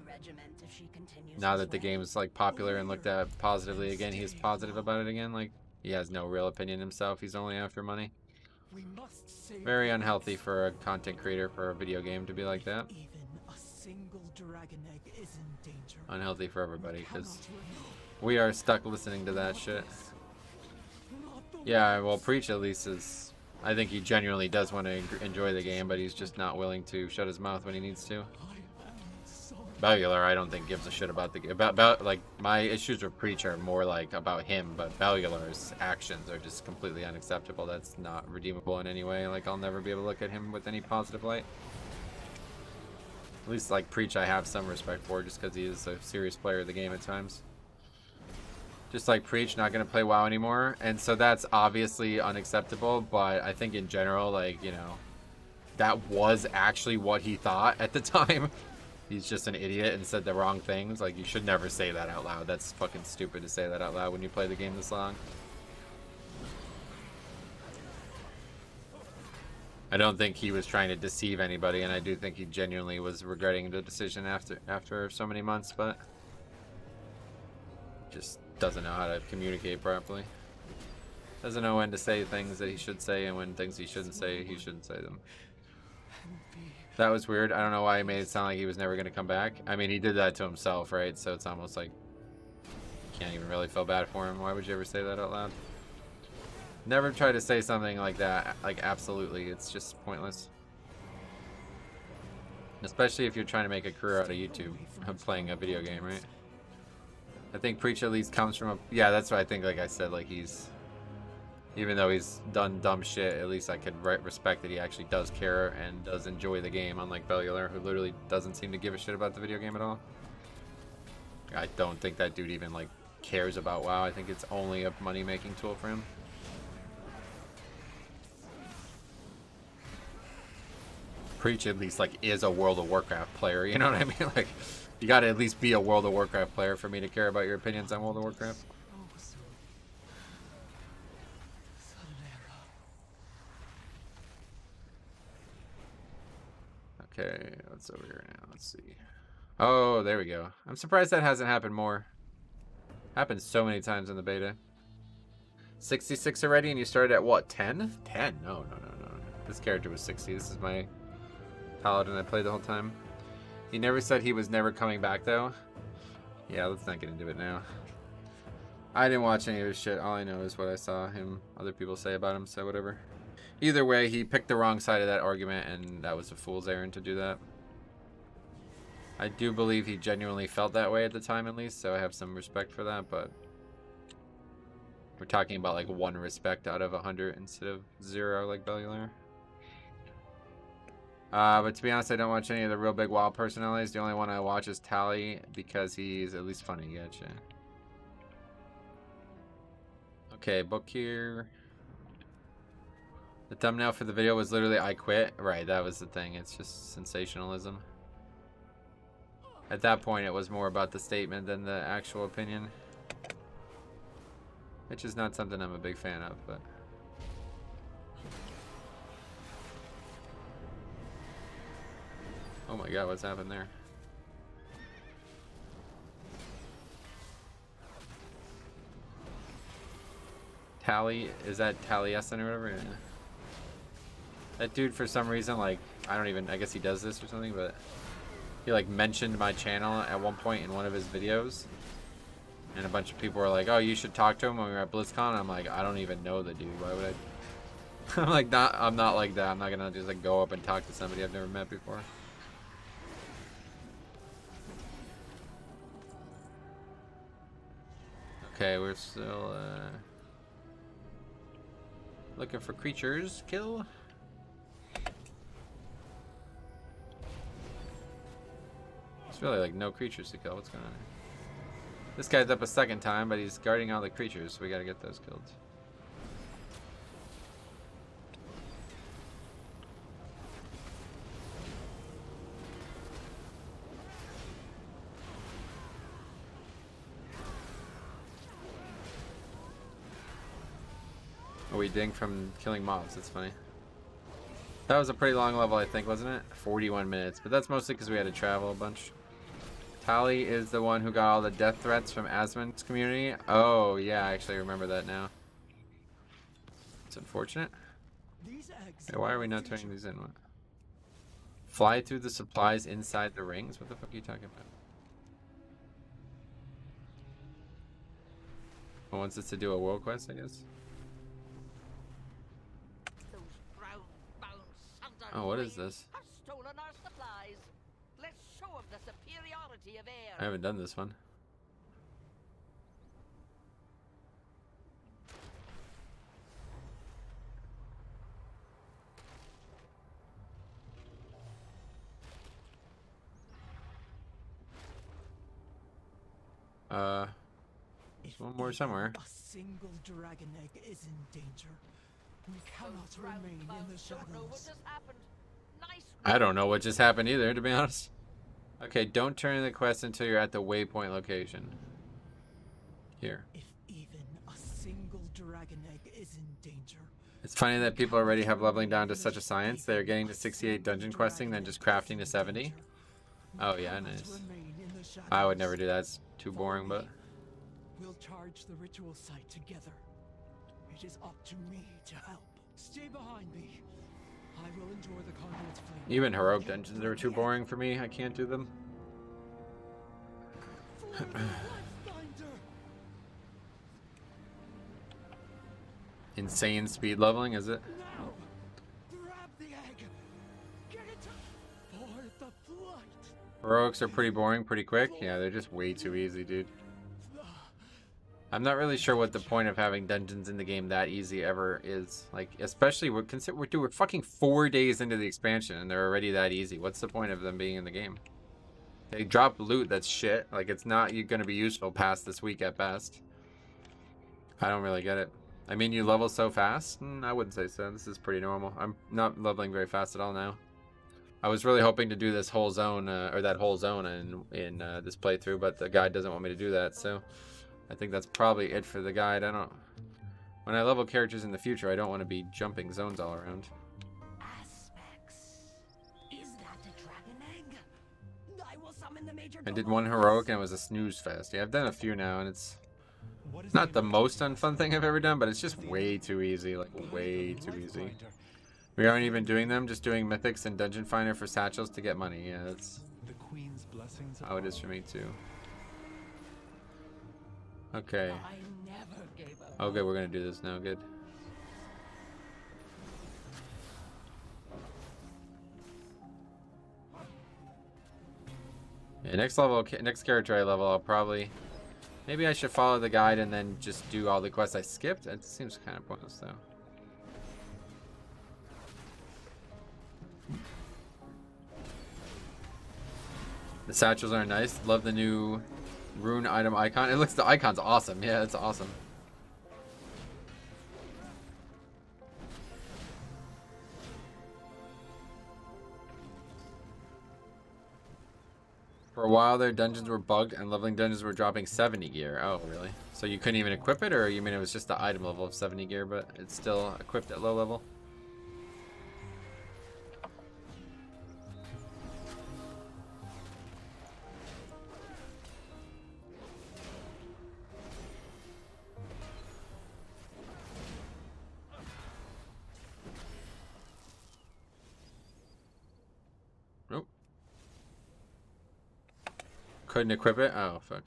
Now that the game's like popular and looked at positively again, he's positive about it again. Like, he has no real opinion himself. He's only after money. Very unhealthy for a content creator for a video game to be like that. Unhealthy for everybody, because we are stuck listening to that shit. Yeah, well, Preach at least is... I think he genuinely does want to enjoy the game, but he's just not willing to shut his mouth when he needs to. Bellular, I don't think gives a shit about the game. Like, my issues with Preach are more like about him, but Bellular's actions are just completely unacceptable. That's not redeemable in any way. Like, I'll never be able to look at him with any positive light. At least, like, Preach I have some respect for, just because he is a serious player of the game at times. Just like Preach, not going to play WoW anymore. And so that's obviously unacceptable, but I think in general, like, you know, that was actually what he thought at the time. He's just an idiot and said the wrong things. Like, you should never say that out loud. That's fucking stupid to say that out loud when you play the game this long. I don't think he was trying to deceive anybody, and I do think he genuinely was regretting the decision after so many months, but just doesn't know how to communicate properly. Doesn't know when to say things that he should say, and when things he shouldn't say, he shouldn't say them. That was weird. I don't know why he made it sound like he was never going to come back. I mean, he did that to himself, right? So it's almost like you can't even really feel bad for him. Why would you ever say that out loud? Never try to say something like that. Like, absolutely. It's just pointless. Especially if you're trying to make a career out of YouTube playing a video game, right? I think Preach at least comes from a... Yeah, that's what I think. Like I said, like he's... Even though he's done dumb shit, at least I could respect that he actually does care and does enjoy the game, unlike Bellular, who literally doesn't seem to give a shit about the video game at all. I don't think that dude even, like, cares about WoW. I think it's only a money-making tool for him. Preach at least, like, is a World of Warcraft player, you know what I mean? Like, you gotta at least be a World of Warcraft player for me to care about your opinions on World of Warcraft. Okay, what's over here now? Let's see. Oh, there we go. I'm surprised that hasn't happened more. Happened so many times in the beta. 66 already, and you started at what, 10? 10? No. This character was 60. This is my Paladin I played the whole time. He never said he was never coming back, though. Yeah, let's not get into it now. I didn't watch any of his shit. All I know is what I saw other people say about him, so whatever. Either way, he picked the wrong side of that argument, and that was a fool's errand to do that. I do believe he genuinely felt that way at the time, at least, so I have some respect for that, but we're talking about like 1 respect out of 100 instead of 0 like Bellular. But to be honest, I don't watch any of the real big WoW personalities. The only one I watch is Tally because he's at least funny. Gotcha. Okay, book here. The thumbnail for the video was literally I quit. Right, that was the thing. It's just sensationalism. At that point, it was more about the statement than the actual opinion. Which is not something I'm a big fan of, but... Oh my god, what's happened there? Tally, is that Taliesin or whatever? Yeah. That dude, for some reason, like, I guess he does this or something, but he, like, mentioned my channel at one point in one of his videos. And a bunch of people were like, oh, you should talk to him when we were at BlizzCon. I'm like, I don't even know the dude. Why would I? I'm like, I'm not like that. I'm not gonna just, like, go up and talk to somebody I've never met before. Okay, we're still, looking for creatures. Kill. There's really like no creatures to kill. What's going on here? This guy's up a second time, but he's guarding all the creatures, so we gotta get those killed. Oh, we ding from killing mobs. That's funny. That was a pretty long level, I think, wasn't it? 41 minutes, but that's mostly because we had to travel a bunch. Tally is the one who got all the death threats from Asmon's community. Oh, yeah, I actually remember that now. It's unfortunate. Hey, why are we not turning these in? What? Fly through the supplies inside the rings? What the fuck are you talking about? Well, wants us to do a world quest, I guess. Oh, what is this? Have stolen our supplies. Let's show them the superiority of air. I haven't done this one. There's one more somewhere. A single dragon egg is in danger. We cannot remain in the shadows. I don't know what just happened either, to be honest. Okay, don't turn in the quest until you're at the waypoint location. Here. If even a single dragon egg is in danger. It's funny that people already have leveling down to such a science. They're getting to 68 dungeon questing, then just crafting to 70. Oh yeah, nice. I would never do that. It's too boring, but... We'll charge the ritual site together. It is up to me to help. Stay behind me. I will endure the conduit's flame. Even heroic dungeons are too boring for me. I can't do them. Insane speed leveling, is it? Now, grab the egg. Get it for the flight. Heroics are pretty boring, pretty quick. Yeah, they're just way too easy, dude. I'm not really sure what the point of having dungeons in the game that easy ever is. Like, especially we're fucking 4 days into the expansion and they're already that easy. What's the point of them being in the game? They drop loot that's shit. Like, it's not going to be useful past this week at best. I don't really get it. I mean, you level so fast? I wouldn't say so. This is pretty normal. I'm not leveling very fast at all now. I was really hoping to do this whole zone, or that whole zone in this playthrough, but the guide doesn't want me to do that, so I think that's probably it for the guide. When I level characters in the future, I don't want to be jumping zones all around. Aspects. Is that a dragon egg? I will summon the major. I did one heroic and it was a snooze fest. Yeah, I've done a few now and it's not the most unfun thing I've ever done, but it's just way too easy, like way too easy. We aren't even doing them, just doing mythics and dungeon finder for satchels to get money. Yeah, that's how it is for me too. Okay. Okay, we're gonna do this now. Good. Yeah, next character I level, I'll probably. Maybe I should follow the guide and then just do all the quests I skipped. It seems kind of pointless though. The satchels are nice. Love the new rune item icon. The icon's awesome. Yeah, it's awesome. For a while their dungeons were bugged and leveling dungeons were dropping 70 gear. Oh, really? So you couldn't even equip it, or you mean it was just the item level of 70 gear, but it's still equipped at low level? Couldn't equip it? Oh, fuck.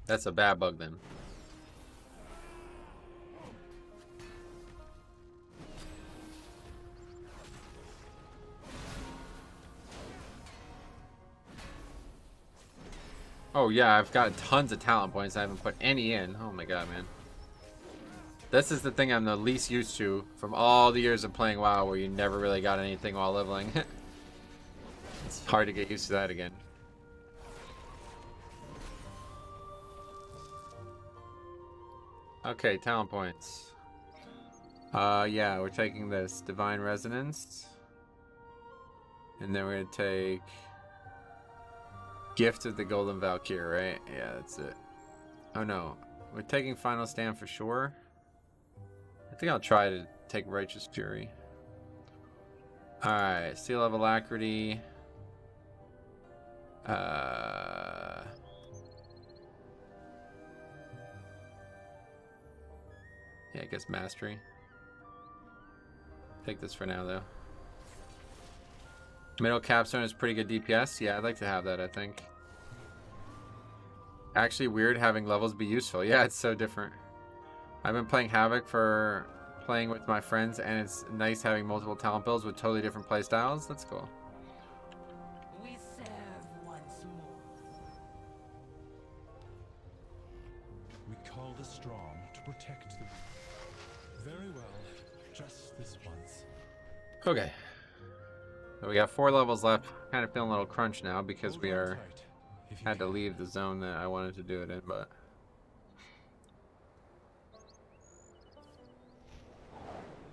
That's a bad bug then. Oh yeah, I've got tons of talent points. I haven't put any in. Oh my god, man. This is the thing I'm the least used to from all the years of playing WoW, where you never really got anything while leveling. It's hard to get used to that again. Okay, talent points. Yeah, we're taking this Divine Resonance. And then we're gonna take Gift of the Golden Valkyrie, right? Yeah, that's it. Oh no, we're taking Final Stand for sure. I think I'll try to take Righteous Fury. Alright, Seal of Alacrity. Yeah, I guess Mastery. Take this for now, though. Middle Capstone is pretty good DPS. Yeah, I'd like to have that, I think. Actually, weird having levels be useful. Yeah, it's so different. I've been playing Havoc for playing with my friends, and it's nice having multiple talent builds with totally different playstyles. That's cool. We serve once more. We call the strong to protect the... Very well. Just this once. Okay. So we got 4 levels left. Kind of feeling a little crunch now because we had to leave the zone that I wanted to do it in, but...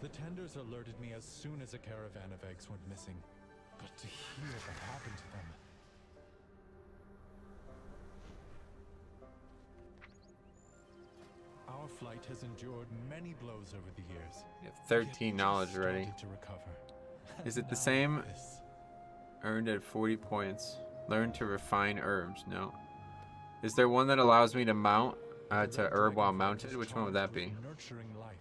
The tenders alerted me as soon as a caravan of eggs went missing. But to hear what happened to them... Our flight has endured many blows over the years. You have 13 knowledge already. To recover. Is it the same? Earned at 40 points. Learn to refine herbs. No. Is there one that allows me to mount to herb while mounted? Which one would that be? Nurturing life.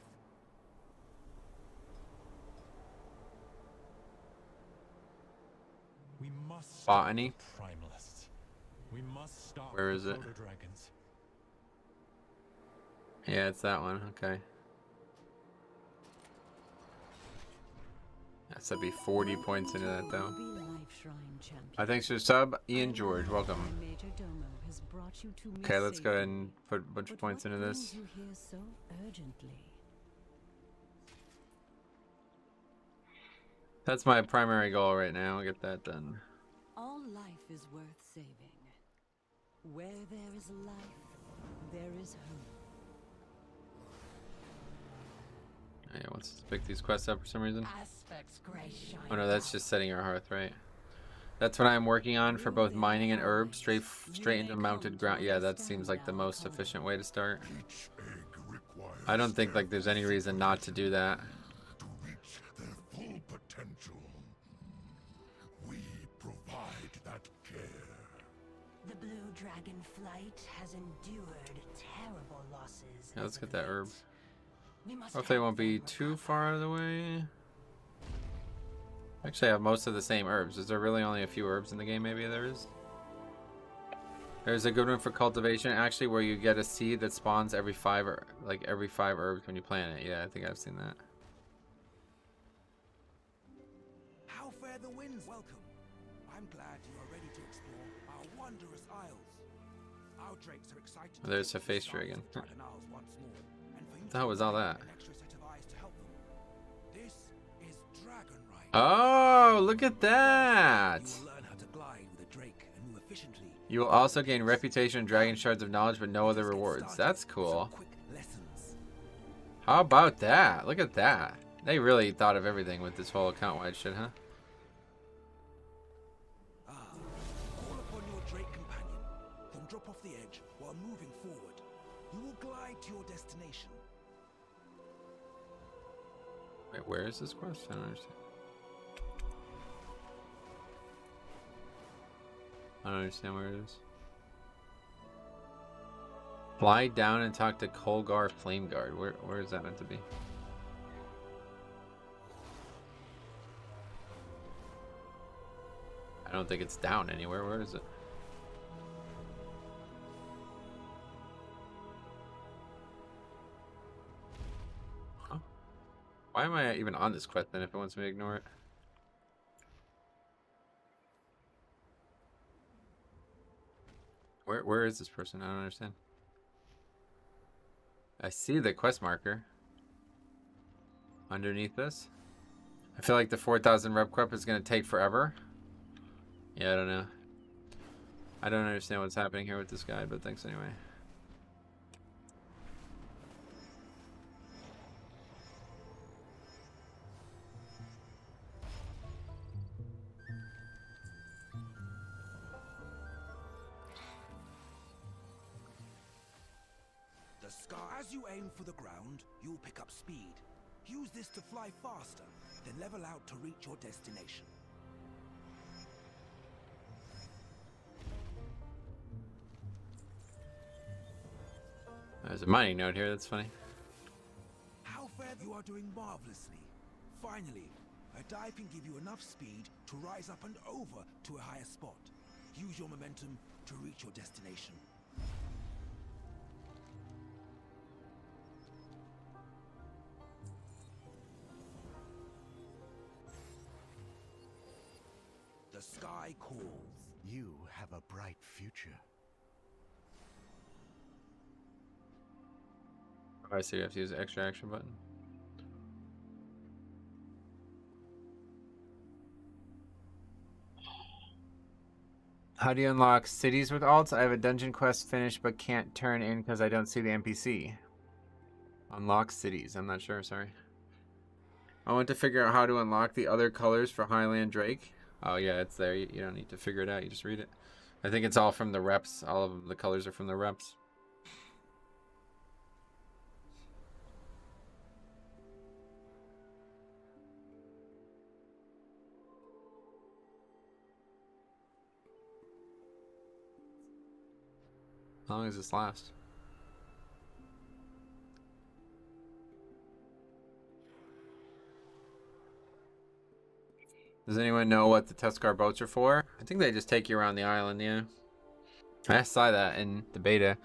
must stop Botany. the primalists. We must stop Where is the it? proto-dragons. Yeah, it's that one. Okay. That's to be 40 points into that though. Thanks for the sub, Ian George. Welcome. Okay, let's go ahead and put a bunch of points into this. That's my primary goal right now. I'll get that done. All life is worth saving. Where there is life, there is hope. Yeah, wants to pick these quests up for some reason. Oh no, that's just setting our hearth, right? That's what I'm working on for both mining and herbs, straight into mounted ground. Yeah, that seems like the most efficient way to start. I don't think like there's any reason not to do that. To reach their full potential, we provide that care. The blue Dragonflight has endured terrible losses. Yeah, let's get that herb. Hopefully it won't be too far out of the way. Actually, I have most of the same herbs. Is there really only a few herbs in the game? Maybe there is. There's a good one for cultivation, actually, where you get a seed that spawns every five herbs when you plant it. Yeah, I think I've seen that. How fare the winds? Welcome. I'm glad you are ready to explore our wondrous isles. Our drakes are excited. Oh, there's a face dragon. Dragon Isles once more. And for you What the hell was all that? an extra set of eyes to help them. This is Dragonflight. Oh, look at that! You will learn how to glide with a drake and move efficiently. You will also gain reputation and dragon shards of knowledge, but no other rewards. That's cool. How about that? Look at that. They really thought of everything with this whole account-wide shit, huh? Call upon your drake companion. Then drop off the edge while moving forward. You will glide to your destination. Wait, where is this quest? I don't understand. I don't understand where it is. Fly down and talk to Colgar Flameguard. Where is that meant to be? I don't think it's down anywhere. Where is it? Huh? Why am I even on this quest then if it wants me to ignore it? Where is this person? I don't understand. I see the quest marker underneath this. I feel like the 4,000 rep quest is going to take forever. Yeah, I don't know. I don't understand what's happening here with this guy, but thanks anyway. The sky. As you aim for the ground, you'll pick up speed. Use this to fly faster, then level out to reach your destination. There's a mining node here, that's funny. How fair you are doing marvelously. Finally, a dive can give you enough speed to rise up and over to a higher spot. Use your momentum to reach your destination. The sky calls. You have a bright future. I see you have to use the extra action button. How do you unlock cities with alts? I have a dungeon quest finished but can't turn in because I don't see the NPC. Unlock cities. I'm not sure, sorry. I want to figure out how to unlock the other colors for Highland Drake. Oh yeah, it's there. You don't need to figure it out. You just read it. I think it's all from the reps. All of the colors are from the reps. How long does this last? Does anyone know what the Tuskar boats are for? I think they just take you around the island, yeah. I saw that in the beta,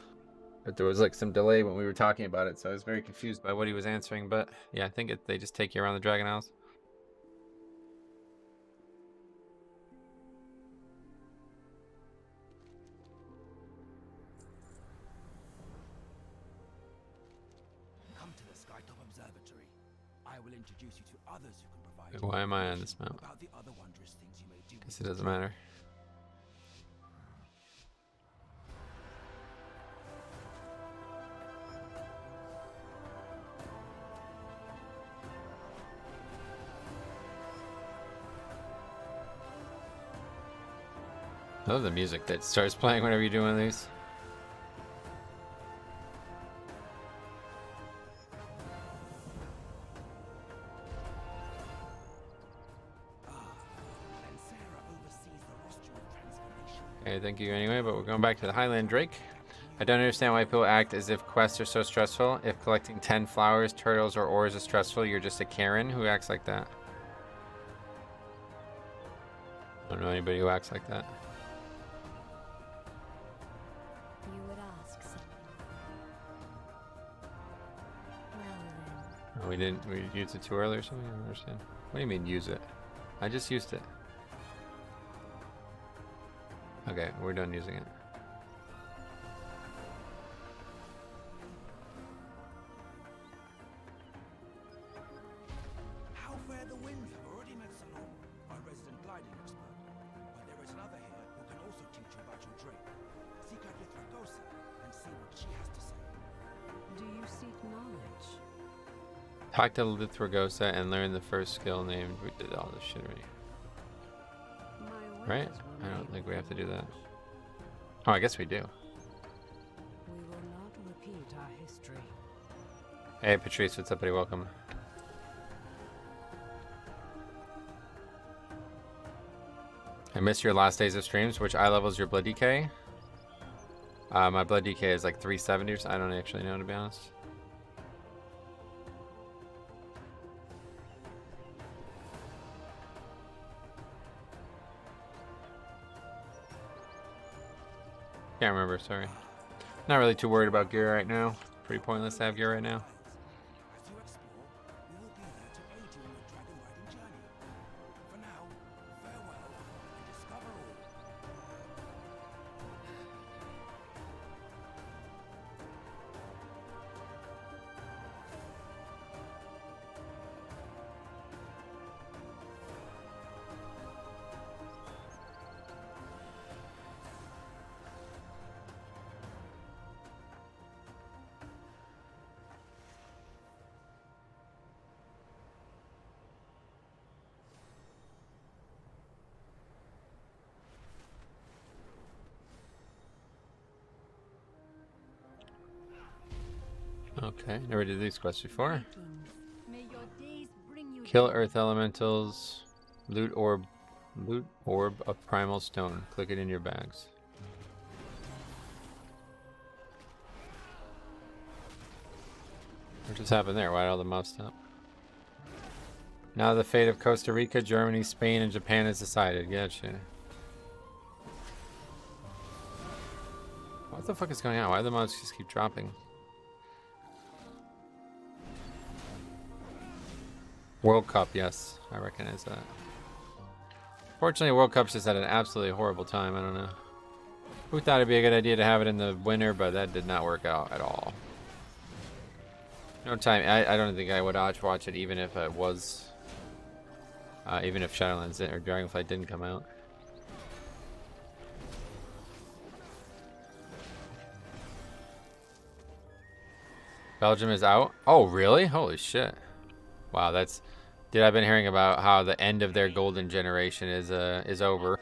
but there was like some delay when we were talking about it, so I was very confused by what he was answering. But yeah, I think they just take you around the Dragon Isles. Come to the Skytop Observatory. I will introduce you to others who can provide Like, why am I on this map? about the other wondrous things you may do. Guess it doesn't matter. I love the music that starts playing whenever you do one of these. Okay, thank you anyway, but we're going back to the Highland Drake. I don't understand why people act as if quests are so stressful. If collecting 10 flowers, turtles, or ores is stressful, you're just a Karen who acts like that. I don't know anybody who acts like that. You would ask something. Well then. Oh, we used it too early or something? I don't understand. What do you mean use it? I just used it. Okay, we're done using it. How fair the winds have already met Salon, our resident gliding expert. But there is another here who can also teach you about your drake. Seek out Lythragosa and see what she has to say. Do you seek knowledge? Talk to Lythragosa and learn the first skill named. We did all this shit already. Right? I don't think we have to do that. Oh, I guess we do. We will not repeat our history. Hey, Patrice, what's up, buddy? Welcome. I missed your last days of streams. Which eye level is your blood DK? My blood DK is like 370 or so. I don't actually know, to be honest. Can't remember, sorry. Not really too worried about gear right now. Pretty pointless to have gear right now. As you explore, we will be there to aid you in your dragon riding journey. For now, farewell and discover all. Okay, never did these quests before. May your days bring you Kill earth elementals. Loot orb of primal stone. Click it in your bags. What just happened there? Why did all the mobs stop? Now the fate of Costa Rica, Germany, Spain, and Japan is decided. Gotcha. What the fuck is going on? Why do the mobs just keep dropping? World Cup, yes. I recognize that. Fortunately, World Cup's just at an absolutely horrible time. I don't know. Who thought it'd be a good idea to have it in the winter, but that did not work out at all. No time. I don't think I would watch it even if it was... even if Shadowlands or Dragonflight didn't come out. Belgium is out? Oh, really? Holy shit. Wow, that's... Dude, I've been hearing about how the end of their golden generation is over.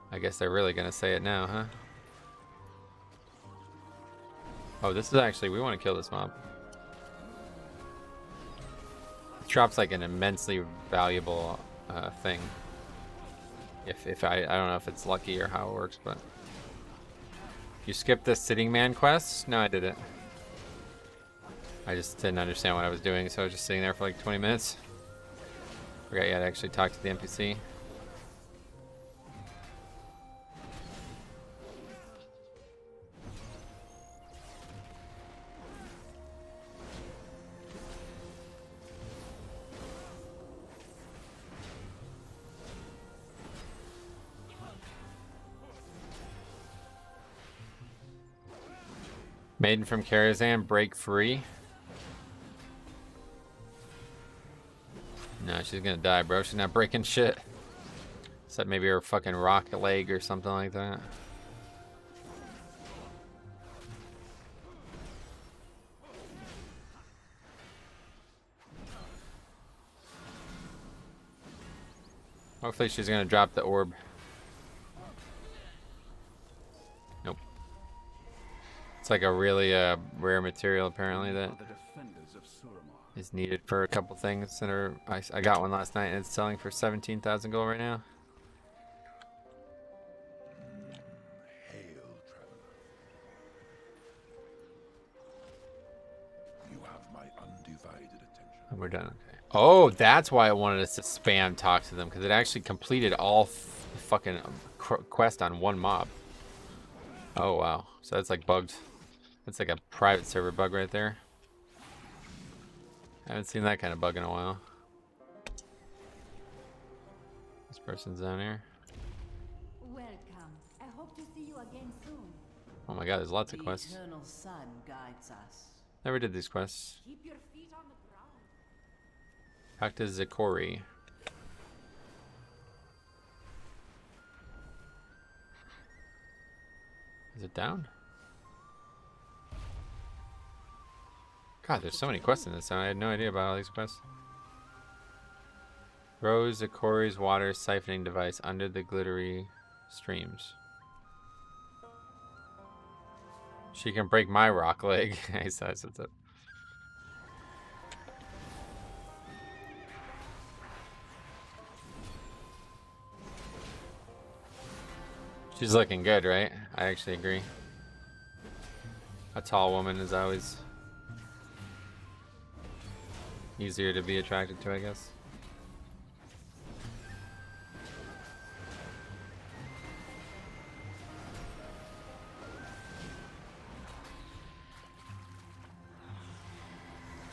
I guess they're really gonna say it now, huh? Oh, this is actually... We want to kill this mob. It drops like an immensely valuable thing. If I don't know if it's lucky or how it works, but... You skipped the Sitting Man quest? No, I didn't. I just didn't understand what I was doing, so I was just sitting there for like 20 minutes. Forgot you had to actually talk to the NPC. Maiden from Karazhan, break free. No, she's gonna die, bro. She's not breaking shit. Except maybe her fucking rock leg or something like that. Hopefully she's gonna drop the orb. Nope. It's like a really rare material apparently that is needed for a couple things that are. I got one last night and it's selling for 17,000 gold right now. Hail, traveler. You have my undivided attention. And we're done. Okay. Oh, that's why I wanted us to spam talk to them, because it actually completed all fucking quest on one mob. Oh wow, so that's like bugged. That's like a private server bug right there. I haven't seen that kind of bug in a while. This person's down here. Welcome. I hope to see you again soon. Oh my god, there's lots of quests. The eternal sun guides us. Never did these quests. Keep your feet on the ground. Back to Zikori. Is it down? God, there's so many quests in this. I had no idea about all these quests. Rose Zikori's water siphoning device under the glittery streams. She can break my rock leg. He says it's up. She's looking good, right? I actually agree. A tall woman is always easier to be attracted to, I guess.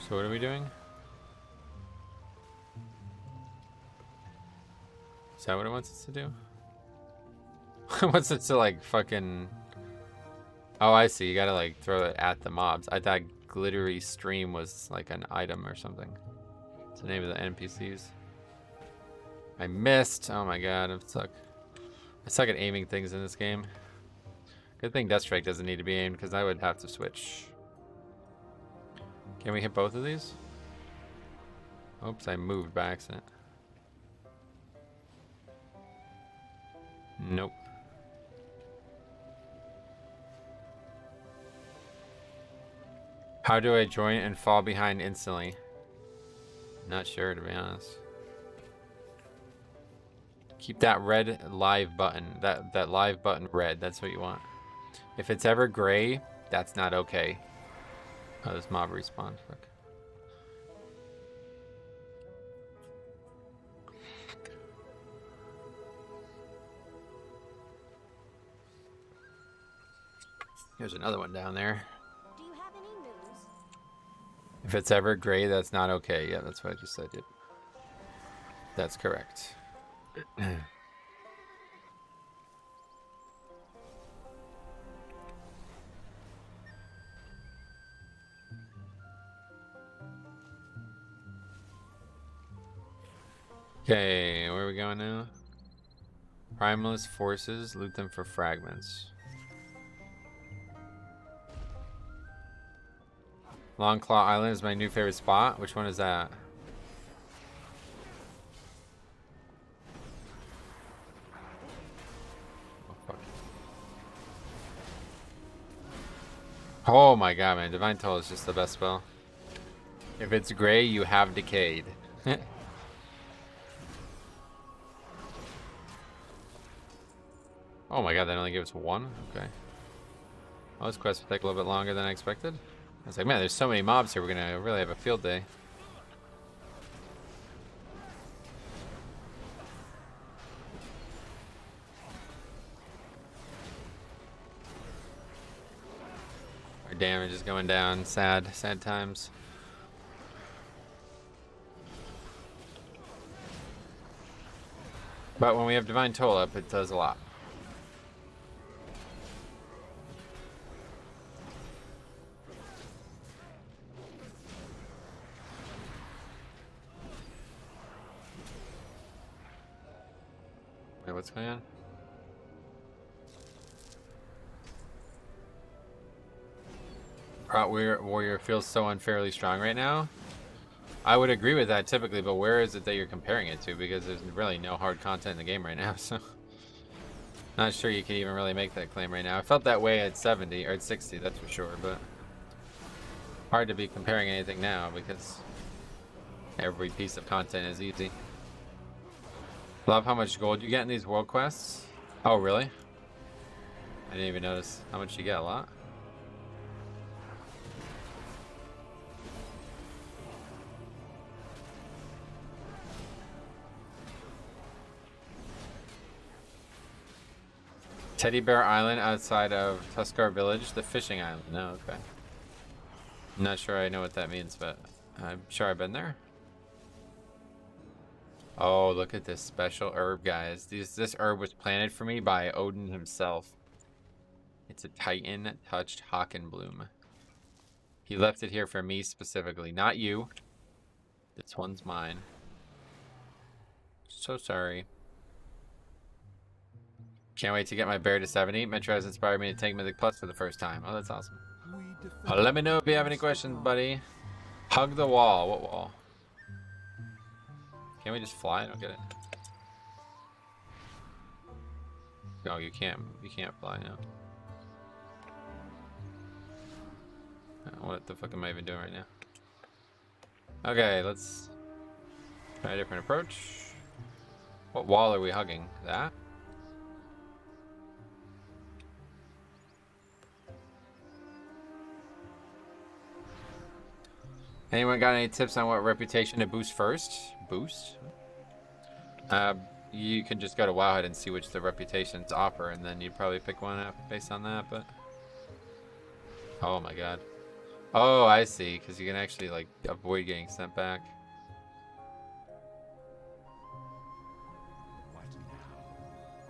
So what are we doing? Is that what it wants us to do? It wants us to like fucking... Oh, I see. You gotta like throw it at the mobs. I thought glittery stream was like an item or something. It's the name of the NPCs. I missed. Oh my god, I suck at aiming things in this game. Good thing Deathstrike doesn't need to be aimed, because I would have to switch. Can we hit both of these? Oops, I moved by accident. Nope. How do I join and fall behind instantly? Not sure, to be honest. Keep that red live button. That live button red. That's what you want. If it's ever gray, that's not okay. Oh, this mob respawned. Fuck. There's another one down there. Do you have any news? If it's ever gray, that's not okay. Yeah, that's what I just said. Yep. That's correct. Okay, where are we going now? Primalist forces, loot them for fragments. Longclaw Island is my new favorite spot. Which one is that? Oh, fuck. Oh my god, man. Divine Toll is just the best spell. If it's gray, you have decayed. Oh my god, they only give us one? Okay. Well, this quest will take a little bit longer than I expected. I was like, man, there's so many mobs here, we're gonna really have a field day. Our damage is going down. Sad, sad times. But when we have Divine Toll up, it does a lot. Wait, what's going on? Warrior feels so unfairly strong right now. I would agree with that typically, but where is it that you're comparing it to? Because there's really no hard content in the game right now, so not sure you can even really make that claim right now. I felt that way at 70 or at 60, that's for sure, but hard to be comparing anything now because every piece of content is easy. Love how much gold you get in these world quests. Oh, really? I didn't even notice how much you get. A lot. Teddy Bear Island outside of Tuskar Village, the fishing island. No, okay. I'm not sure I know what that means, but I'm sure I've been there. Oh, look at this special herb, guys. This herb was planted for me by Odin himself. It's a Titan touched Hawkenbloom. He left it here for me specifically, not you. This one's mine. So sorry. Can't wait to get my bear to 70. Metro has inspired me to take Mythic Plus for the first time. Oh, that's awesome. Let me know if you have any questions, buddy. Hug the wall. What wall? Can't we just fly? I don't get it. No, you can't. You can't fly now. What the fuck am I even doing right now? Okay, let's try a different approach. What wall are we hugging? That? Anyone got any tips on what reputation to boost first? Boost? You can just go to Wowhead and see which the reputations offer, and then you'd probably pick one up based on that, but... Oh my god. Oh, I see, because you can actually, like, avoid getting sent back.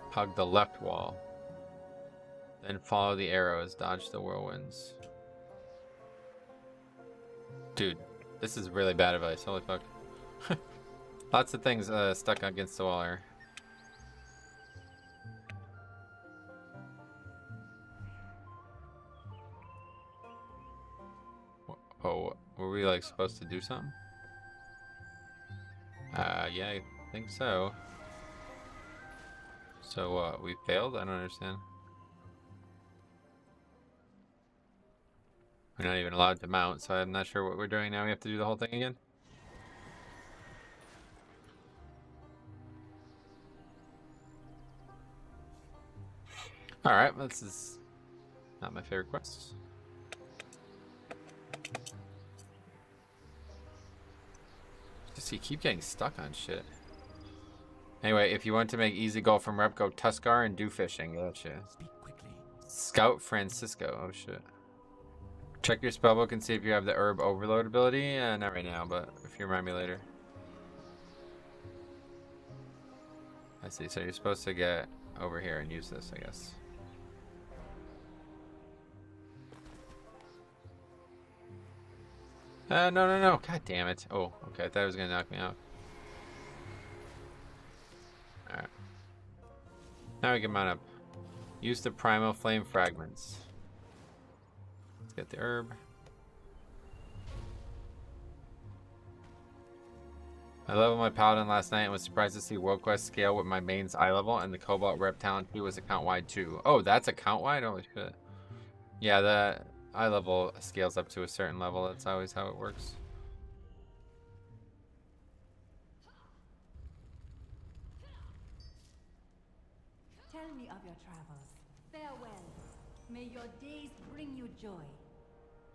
Hug the left wall. Then follow the arrows, dodge the whirlwinds. Dude, this is really bad advice. Holy fuck. Lots of things stuck against the wall here. Oh, were we like supposed to do something? Yeah, I think so. So, we failed? I don't understand. We're not even allowed to mount, so I'm not sure what we're doing now. We have to do the whole thing again? Alright, this is not my favorite quest. Just you keep getting stuck on shit. Anyway, if you want to make easy goal from rep, go Tuskar and do fishing. Gotcha. Speak quickly. Scout Francisco. Oh shit. Check your spellbook and see if you have the herb overload ability. Not right now, but if you remind me later. I see. So you're supposed to get over here and use this, I guess. No, no, no. God damn it. Oh, okay. I thought it was going to knock me out. Alright. Now we can mount up. Use the primal flame fragments. Let's get the herb. I leveled my Paladin last night and was surprised to see World Quest scale with my main's eye level, and the Cobalt rep talent 2 was account wide too. Oh, that's account wide? Holy shit. Yeah, the eye level scales up to a certain level. That's always how it works. Tell me of your travels. Farewell. May your days bring you joy.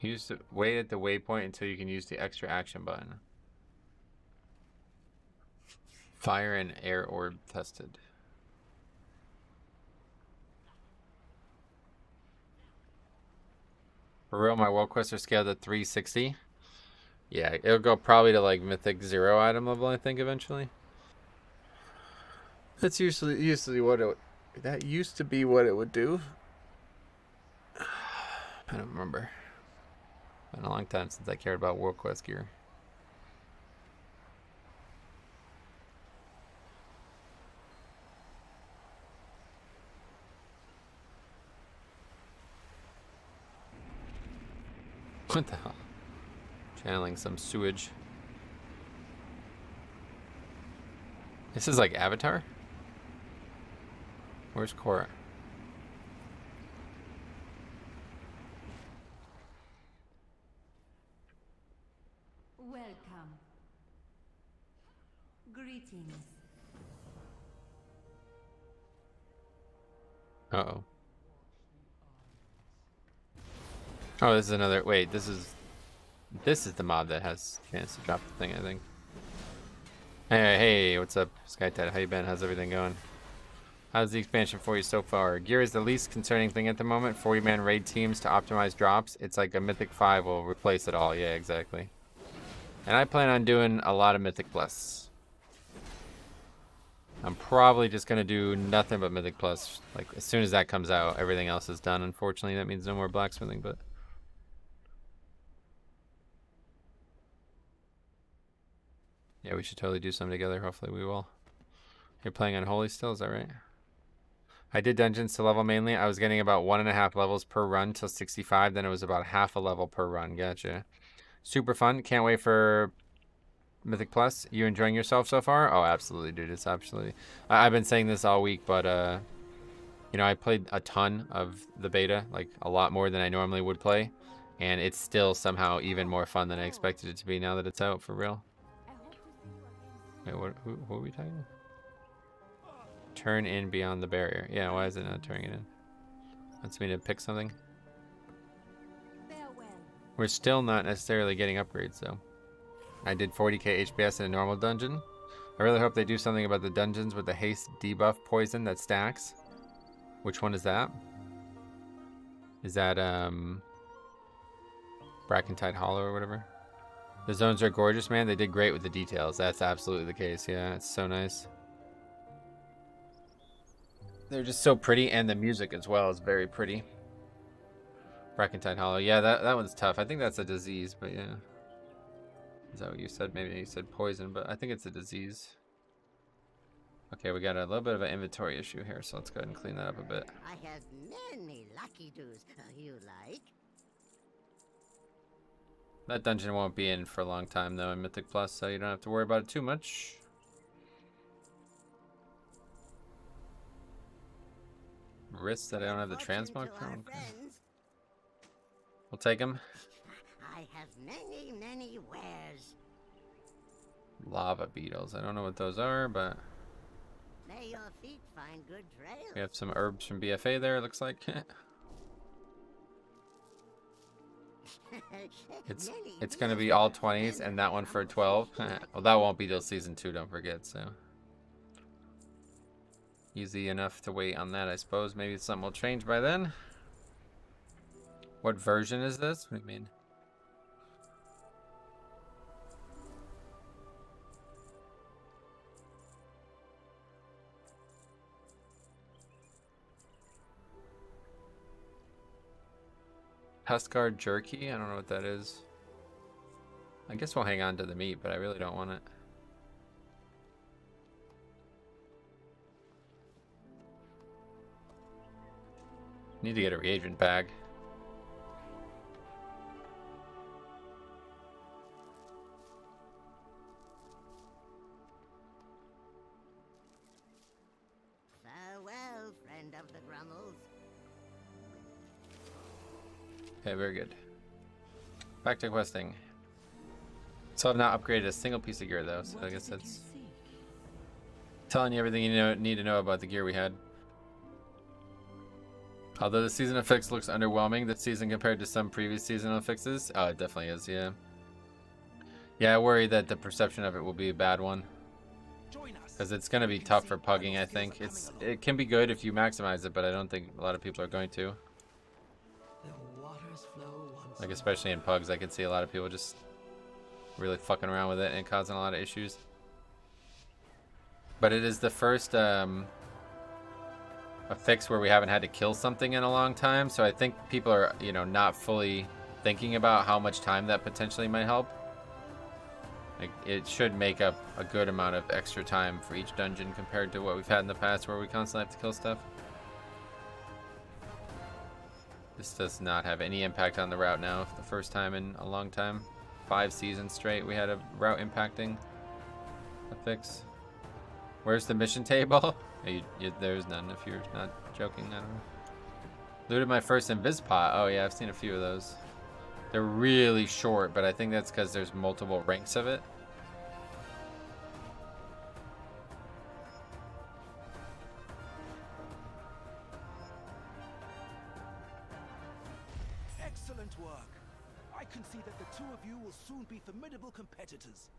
Use the wait at the waypoint until you can use the extra action button. Fire and air orb tested. For real, my world quests are scaled at 360. Yeah, it'll go probably to like Mythic 0 item level, I think, eventually. That's usually what it would, that used to be what it would do. I don't remember. Been a long time since I cared about world quest gear. What the hell? Channeling some sewage. This is like Avatar? Where's Korra? Welcome. Greetings. Uh-oh. Oh, this is another... Wait, this is the mod that has a chance to drop the thing, I think. Hey, what's up, SkyTide? How you been? How's everything going? How's the expansion for you so far? Gear is the least concerning thing at the moment. 40-man raid teams to optimize drops. It's like a Mythic 5 will replace it all. Yeah, exactly. And I plan on doing a lot of Mythic Plus. I'm probably just going to do nothing but Mythic Plus. Like, as soon as that comes out, everything else is done. Unfortunately, that means no more blacksmithing, but... yeah, we should totally do some together. Hopefully we will. You're playing on Holy still, is that right? I did dungeons to level mainly. I was getting about 1.5 levels per run till 65. Then it was about half a level per run. Gotcha. Super fun. Can't wait for Mythic Plus. You enjoying yourself so far? Oh, absolutely, dude. It's absolutely... I've been saying this all week, but, you know, I played a ton of the beta, like a lot more than I normally would play. And it's still somehow even more fun than I expected it to be now that it's out for real. Wait, who are we talking about? Turn in beyond the barrier. Yeah, why is it not turning it in? Wants me to pick something? We're still not necessarily getting upgrades, though. I did 40k HPS in a normal dungeon. I really hope they do something about the dungeons with the haste debuff poison that stacks. Which one is that? Is that, Brackentide Hollow or whatever? The zones are gorgeous, man. They did great with the details. That's absolutely the case. Yeah, it's so nice. They're just so pretty, and the music as well is very pretty. Brackentide Hollow. Yeah, that one's tough. I think that's a disease, but yeah. Is that what you said? Maybe you said poison, but I think it's a disease. Okay, we got a little bit of an inventory issue here, so let's go ahead and clean that up a bit. I have many lucky doos you like. That dungeon won't be in for a long time, though, in Mythic Plus, so you don't have to worry about it too much. Risks that I don't have the transmog for? Okay. We'll take them. I have many wares. Lava beetles. I don't know what those are, but... May your feet find good trails. we have some herbs from BFA there, it looks like. It's gonna be all 20s and that one for 12. Well, that won't be till season 2, don't forget, so easy enough to wait on that, I suppose. Maybe something will change by then. What version is this? What do you mean? Tuskar jerky? I don't know what that is. I guess we'll hang on to the meat, but I really don't want it. Need to get a reagent bag. Farewell, friend of the Grummels. Okay, very good. Back to questing. So I've not upgraded a single piece of gear though, so I guess that's telling you everything you need to know about the gear we had. Although the seasonal fix looks underwhelming this season compared to some previous seasonal fixes. Oh, it definitely is, yeah. Yeah, I worry that the perception of it will be a bad one. Because it's going to be tough for pugging, I think. It can be good if you maximize it, but I don't think a lot of people are going to. Then why Like, especially in pugs, I can see a lot of people just really fucking around with it and causing a lot of issues. But it is the first a fix where we haven't had to kill something in a long time, so I think people are, you know, not fully thinking about how much time that potentially might help. Like, it should make up a good amount of extra time for each dungeon compared to what we've had in the past where we constantly have to kill stuff. This does not have any impact on the route now. For the first time in a long time. 5 seasons straight we had a route impacting a fix. Where's the mission table? There's none if you're not joking. I don't know. Looted my first invis pot. Oh yeah, I've seen a few of those. They're really short, but I think that's because there's multiple ranks of it. Excellent work. I can see that the two of you will soon be formidable competitors.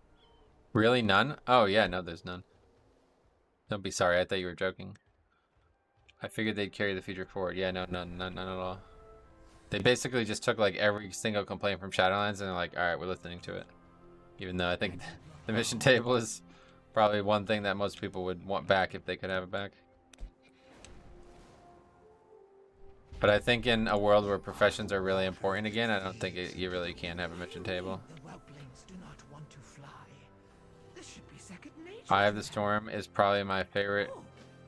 Really? None? Oh yeah, no, there's none. Don't be sorry, I thought you were joking. I figured they'd carry the feature forward. Yeah, no, none at all. They basically just took like every single complaint from Shadowlands and they're like, alright, we're listening to it. Even though I think the mission table is probably one thing that most people would want back if they could have it back. But I think in a world where professions are really important again, I don't think you really can have a mission table. Eye of the Storm is probably my favorite.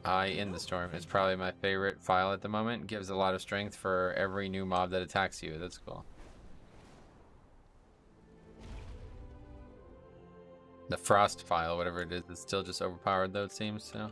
Eye in the Storm is probably my favorite file at the moment. Gives a lot of strength for every new mob that attacks you. That's cool. The Frost file, whatever it is still just overpowered though, it seems. So.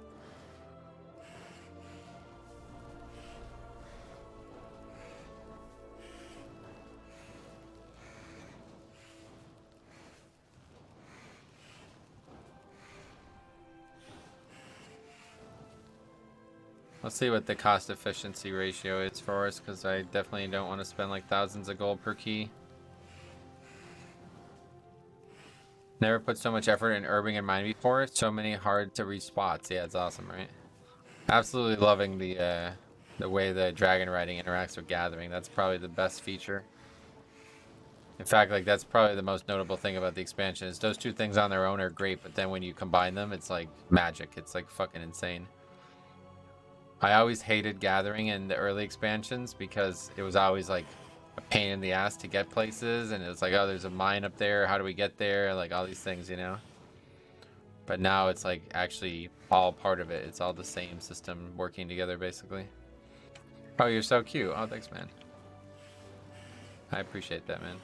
Let's see what the cost efficiency ratio is for us, because I definitely don't want to spend like thousands of gold per key. Never put so much effort in herbing and mining before. So many hard to reach spots. Yeah, it's awesome, right? Absolutely loving the way the dragon riding interacts with gathering. That's probably the best feature. In fact, like that's probably the most notable thing about the expansion is those two things on their own are great, but then when you combine them, it's like magic. It's like fucking insane. I always hated gathering in the early expansions because it was always like a pain in the ass to get places, and it was like, oh, there's a mine up there, how do we get there, like all these things, you know. But now it's like actually all part of it. It's all the same system working together basically. Oh, you're so cute. Oh, thanks, man. I appreciate that, man.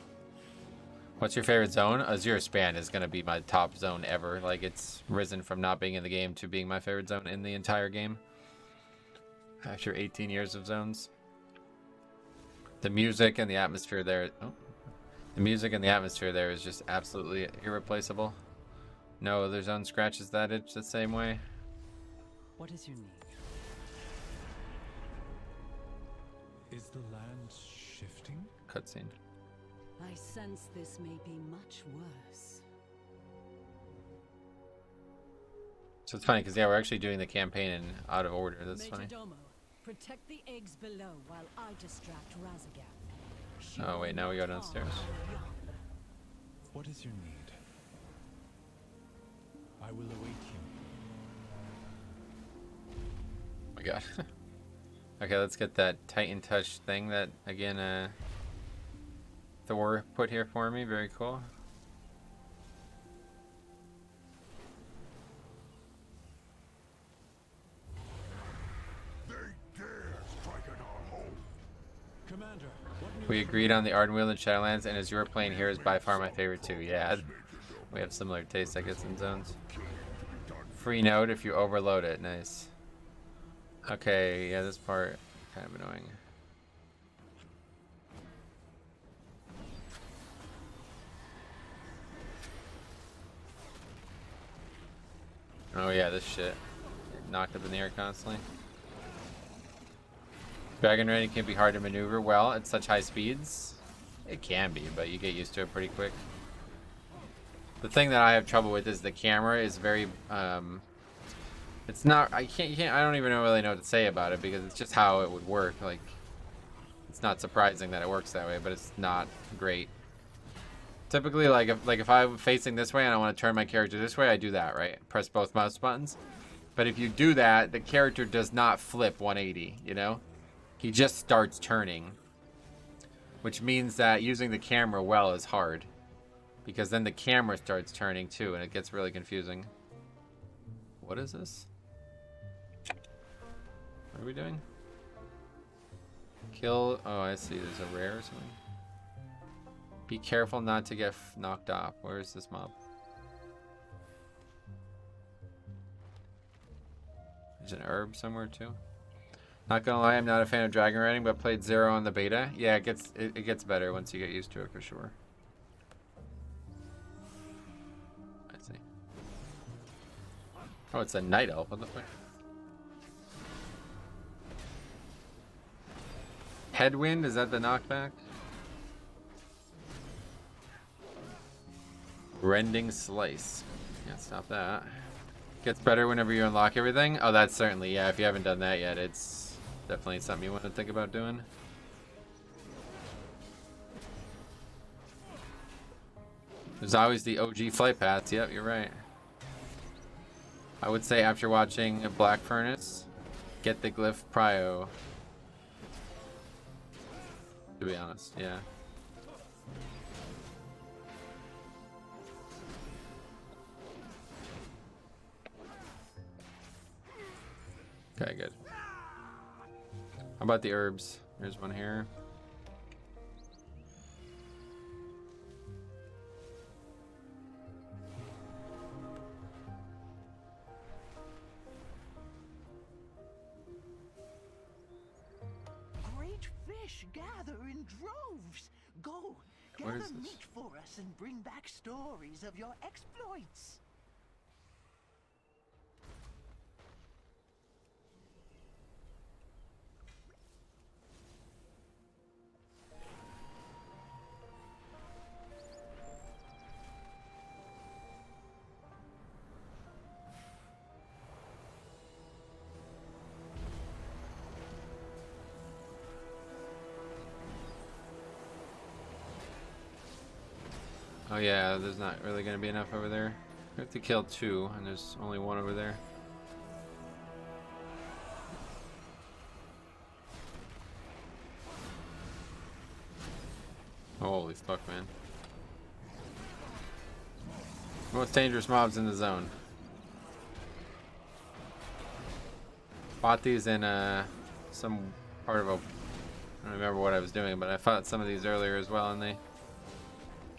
What's your favorite zone? Azure Span is going to be my top zone ever. Like, it's risen from not being in the game to being my favorite zone in the entire game. After 18 years of zones. The music and the atmosphere there. Oh, the music and the atmosphere there is just absolutely irreplaceable. No other zone scratches that itch the same way. What is your need? Is the land shifting? Cutscene. I sense this may be much worse. So it's funny because yeah, we're actually doing the campaign in out of order. That's funny. Protect the eggs below while I distract Razagam. Oh wait, now we go downstairs. What is your need? I will await you. Oh my god. Okay, let's get that Titan Touch thing that again Thor put here for me. Very cool. We agreed on the Ardenweald and Shadowlands, and Azure playing here is by far my favorite too. Yeah, we have similar tastes, I guess, in zones. Free note if you overload it. Nice. Okay, yeah, this part kind of annoying. Oh yeah, this shit. Knocked up in the air constantly. Dragon riding can be hard to maneuver well at such high speeds. It can be, but you get used to it pretty quick. The thing that I have trouble with is the camera is very it's not I don't even really know what to say about it because it's just how it would work. Like it's not surprising that it works that way, but it's not great. Typically, like if I'm facing this way and I want to turn my character this way, I do that, right? Press both mouse buttons. But if you do that, the character does not flip 180, you know? He just starts turning. Which means that using the camera well is hard. Because then the camera starts turning too, and it gets really confusing. What is this? What are we doing? Kill. Oh, I see. There's a rare or something. Be careful not to get knocked off. Where is this mob? There's an herb somewhere too. Not gonna lie, I'm not a fan of dragon riding, but played Zero on the beta. Yeah, it gets better once you get used to it for sure. I see. Oh, it's a night elf. What the fuck? Headwind, is that the knockback? Rending Slice. Can't stop that. Gets better whenever you unlock everything. Oh, that's certainly, yeah, if you haven't done that yet, it's definitely something you want to think about doing. There's always the OG flight paths. Yep, you're right. I would say after watching Black Furnace, get the Glyph Prio. To be honest, yeah. Okay, good. How about the herbs? There's one here. Great fish gather in droves. Go, What gather is this? meat for us and bring back stories of your exploits. Oh yeah, there's not really gonna be enough over there. We have to kill 2, and there's only 1 over there. Holy fuck, man. Most dangerous mobs in the zone. Fought these in some part of a... I don't remember what I was doing, but I fought some of these earlier as well, and they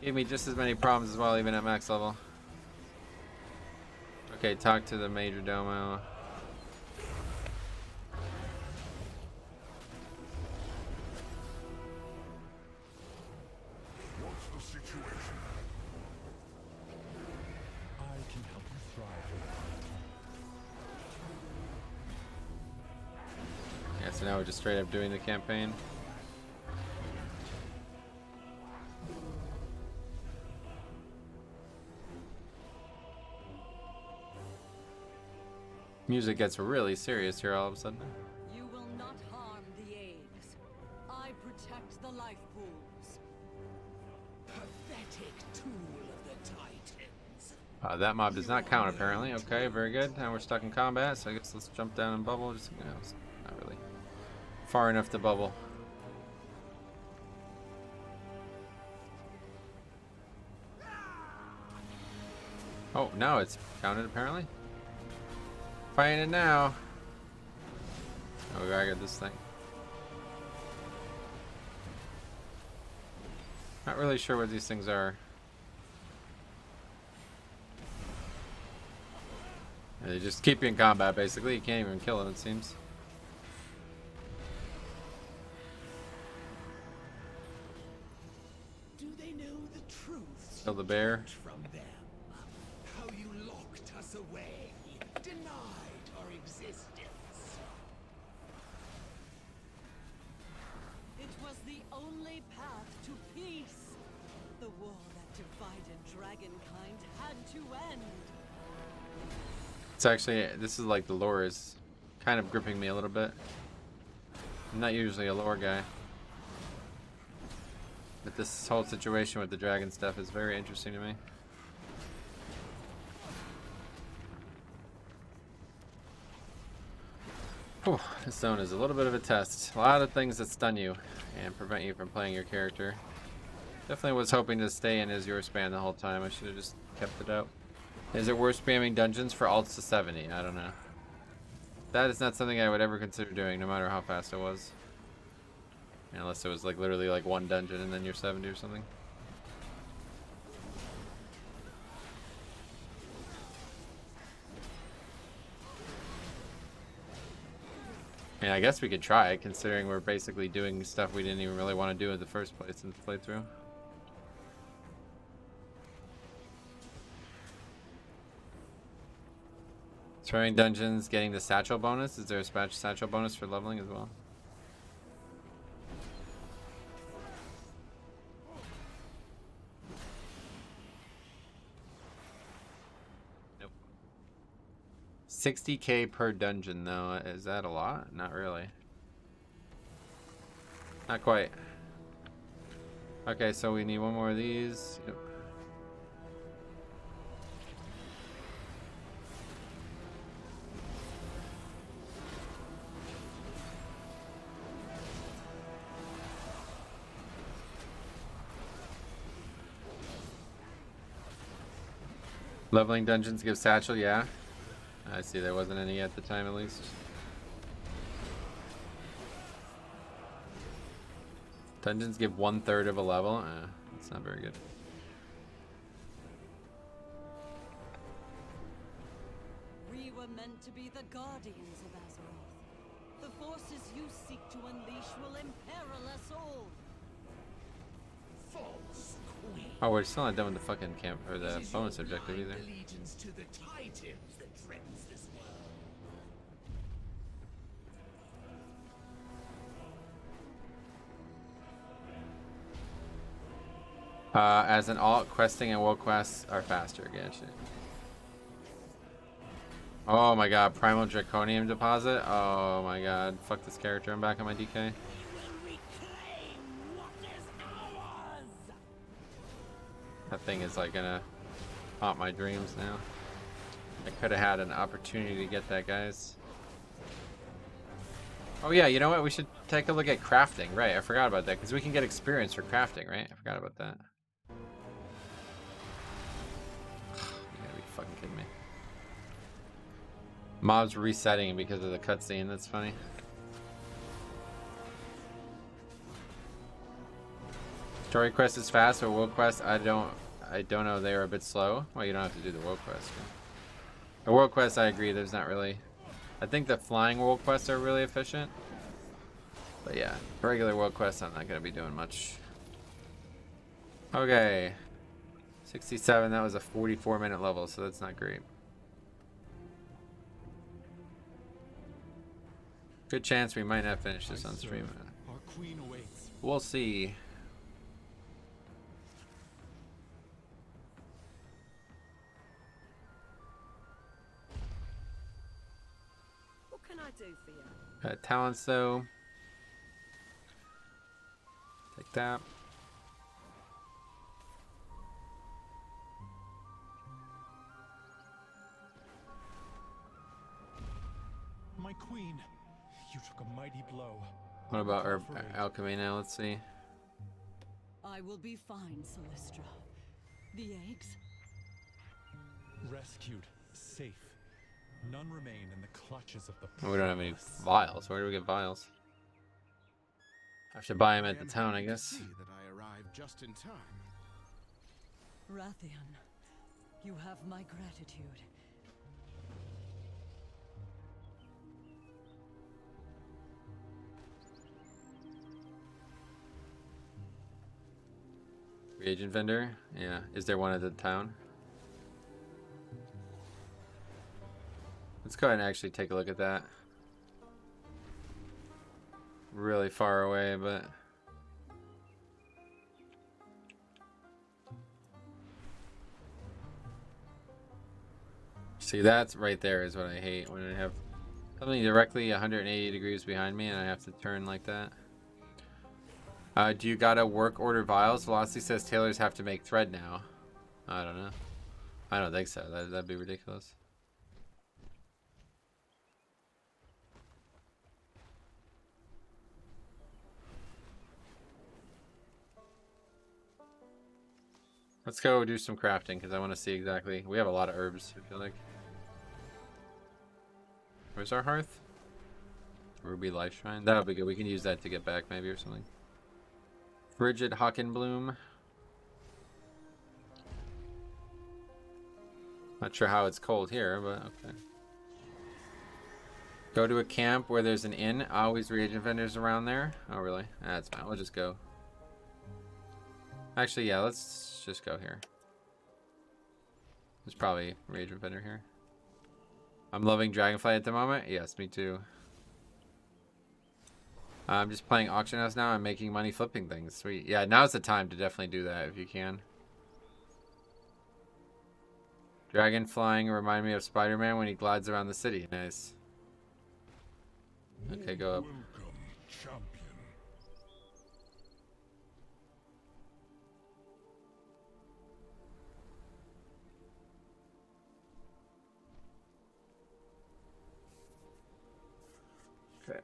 gave me just as many problems as well, even at max level. Okay, talk to the Major Domo. What's the situation? I can help you thrive with that. Yeah, so now we're just straight up doing the campaign. Music gets really serious here all of a sudden. You will not harm the eggs. I protect the life pools. Pathetic tool of the Titans. That mob does not count apparently. Okay, very good. Now we're stuck in combat, so I guess let's jump down and bubble. Just, you know, it's not really far enough to bubble. Oh, now it's counted apparently. Fighting it now. Oh, I got this thing. Not really sure what these things are. They just keep you in combat basically. You can't even kill them, it seems. Do they know the truth? Kill the bear. From them. How you locked us away, denied our existence. It was the only path to peace. The war that divided dragonkind had to end. It's actually, this is like the lore is kind of gripping me a little bit. I'm not usually a lore guy. But this whole situation with the dragon stuff is very interesting to me. Whew, this zone is a little bit of a test. A lot of things that stun you and prevent you from playing your character. Definitely was hoping to stay in Azure spam the whole time. I should have just kept it out. Is it worth spamming dungeons for alts to 70? I don't know. That is not something I would ever consider doing, no matter how fast it was. Unless it was like literally like one dungeon and then you're 70 or something. And I guess we could try it, considering we're basically doing stuff we didn't even really want to do in the first place in the playthrough. Throwing dungeons, getting the satchel bonus. Is there a satchel bonus for leveling as well? Nope. 60k per dungeon though. Is that a lot? Not really. Not quite. Okay, so we need one more of these. Yep. Leveling dungeons give satchel, yeah. I see there wasn't any at the time at least. Dungeons give 1/3 of a level. That's not very good. We were meant to be the guardians of Azure. The forces you seek to unleash will imperil us all. False queen. Oh, we're still not done with the fucking camp or the bonus objective either. Allegiance to the titans that threatens this world. As an alt, questing and world quests are faster. Gotcha. Oh my god, Primal Draconium deposit. Oh my god, fuck this character. I'm back on my DK. That thing is like gonna haunt my dreams now. I could have had an opportunity to get that, guys. Oh yeah, you know what? We should take a look at crafting. Right, I forgot about that because we can get experience for crafting, right? I forgot about that. You gotta be fucking kidding me. Mobs resetting because of the cutscene. That's funny. Story quest is fast, but world quest I don't know. They are a bit slow. Well, you don't have to do the world quest. The world quest, I agree. There's not really. I think the flying world quests are really efficient. But yeah, regular world quests, I'm not gonna be doing much. Okay, 67. That was a 44-minute level, so that's not great. Good chance we might not finish this on stream. Our queen awaits. We'll see. What can I do for you? Talents though. Take that. My queen, you took a mighty blow. What about herb alchemy now? Let's see. I will be fine, Solistra. The eggs? Rescued, safe. None remain in the clutches of the. We don't have any vials. Where do we get vials? I have to buy them at the town, I guess. That I arrived just in time. Rathian, you have my gratitude. Reagent vendor? Yeah. Is there one at the town? Let's go ahead and actually take a look at that. Really far away, but... See, that's right there is what I hate, when I have something directly 180 degrees behind me and I have to turn like that. Do you gotta work order vials? Velocity says tailors have to make thread now. I don't know. I don't think so. That'd be ridiculous. Let's go do some crafting because I want to see exactly. We have a lot of herbs, I feel like. Where's our hearth? Ruby Life Shrine. That'll be good. We can use that to get back maybe or something. Frigid Hawkenbloom. Not sure how it's cold here, but okay. Go to a camp where there's an inn. Always reagent vendors around there. Oh, really? That's fine. We'll just go. Actually, yeah, let's just go here. There's probably a reagent vendor here. I'm loving Dragonflight at the moment. Yes, me too. I'm just playing auction house now. I'm making money flipping things. Sweet. Yeah, now's the time to definitely do that if you can. Dragon flying remind me of Spider-Man when he glides around the city. Nice. Okay, go up. Welcome, champion. Okay.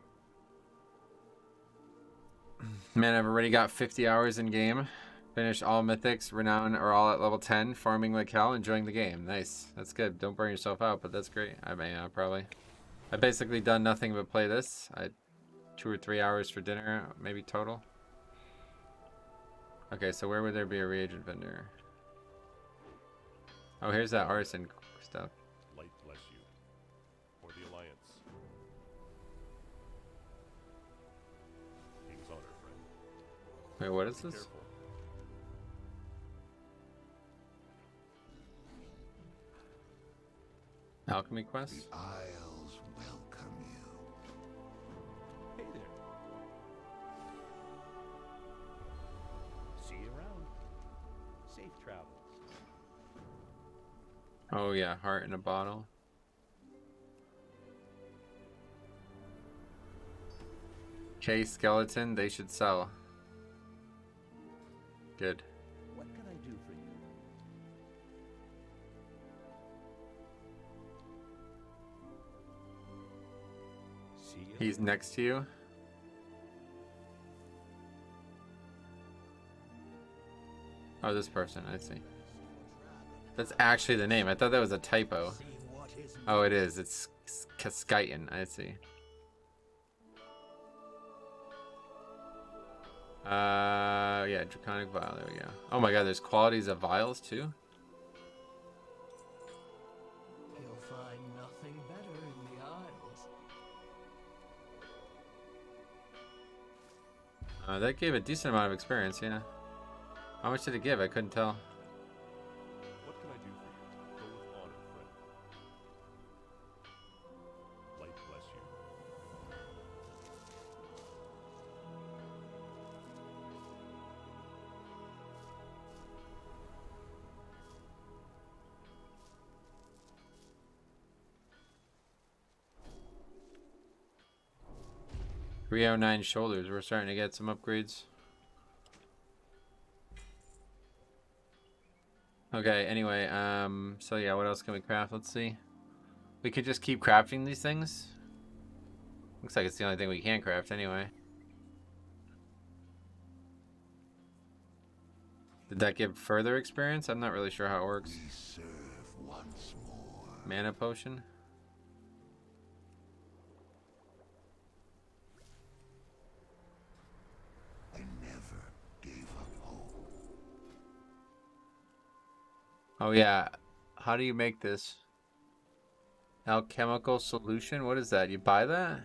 Man, I've already got 50 hours in game. Finished all mythics, renown are all at level 10, farming like hell, enjoying the game. Nice. That's good. Don't burn yourself out, but that's great. I may probably. I've basically done nothing but play this. I 2 or 3 hours for dinner, maybe total. Okay, so where would there be a reagent vendor? Oh, here's that artisan stuff. Light bless you. For the Alliance. King's honor, friend. Wait, what is Be this? careful. Alchemy quest? The Isles welcome you. Hey there. See you around. Safe travels. Oh yeah, heart in a bottle. K skeleton, they should sell. Good. What can I do for you? See you. He's next to you. Oh, this person, I see. That's actually the name. I thought that was a typo. Oh, it is. It's Kaskitan, I see. Yeah, Draconic Vial, there we go. Oh my god, there's qualities of vials too? You'll find nothing better in the Isles. That gave a decent amount of experience, yeah. How much did it give? I couldn't tell. What can I do for you? Go with honor, friend. Light bless you. 309 shoulders. We're starting to get some upgrades. Okay, anyway, so yeah, what else can we craft? Let's see. We could just keep crafting these things. Looks like it's the only thing we can craft anyway. Did that give further experience? I'm not really sure how it works. We serve once more. Mana potion? I never gave up hope. Oh yeah, how do you make this? Alchemical solution? What is that? You buy that?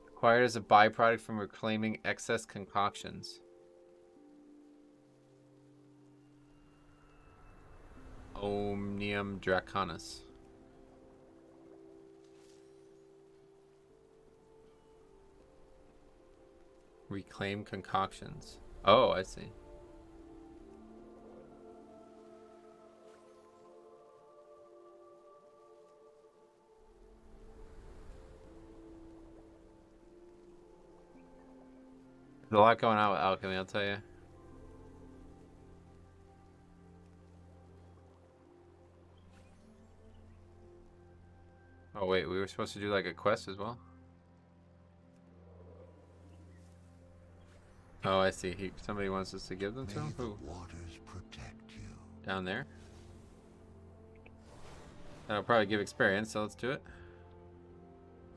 Acquired as a byproduct from reclaiming excess concoctions. Omnium Draconis. Reclaim concoctions. Oh, I see. There's a lot going on with alchemy, I'll tell you. Oh wait, we were supposed to do like a quest as well? Oh, I see. Somebody wants us to give them to him? Who? Waters protect you. Down there? That'll probably give experience, so let's do it.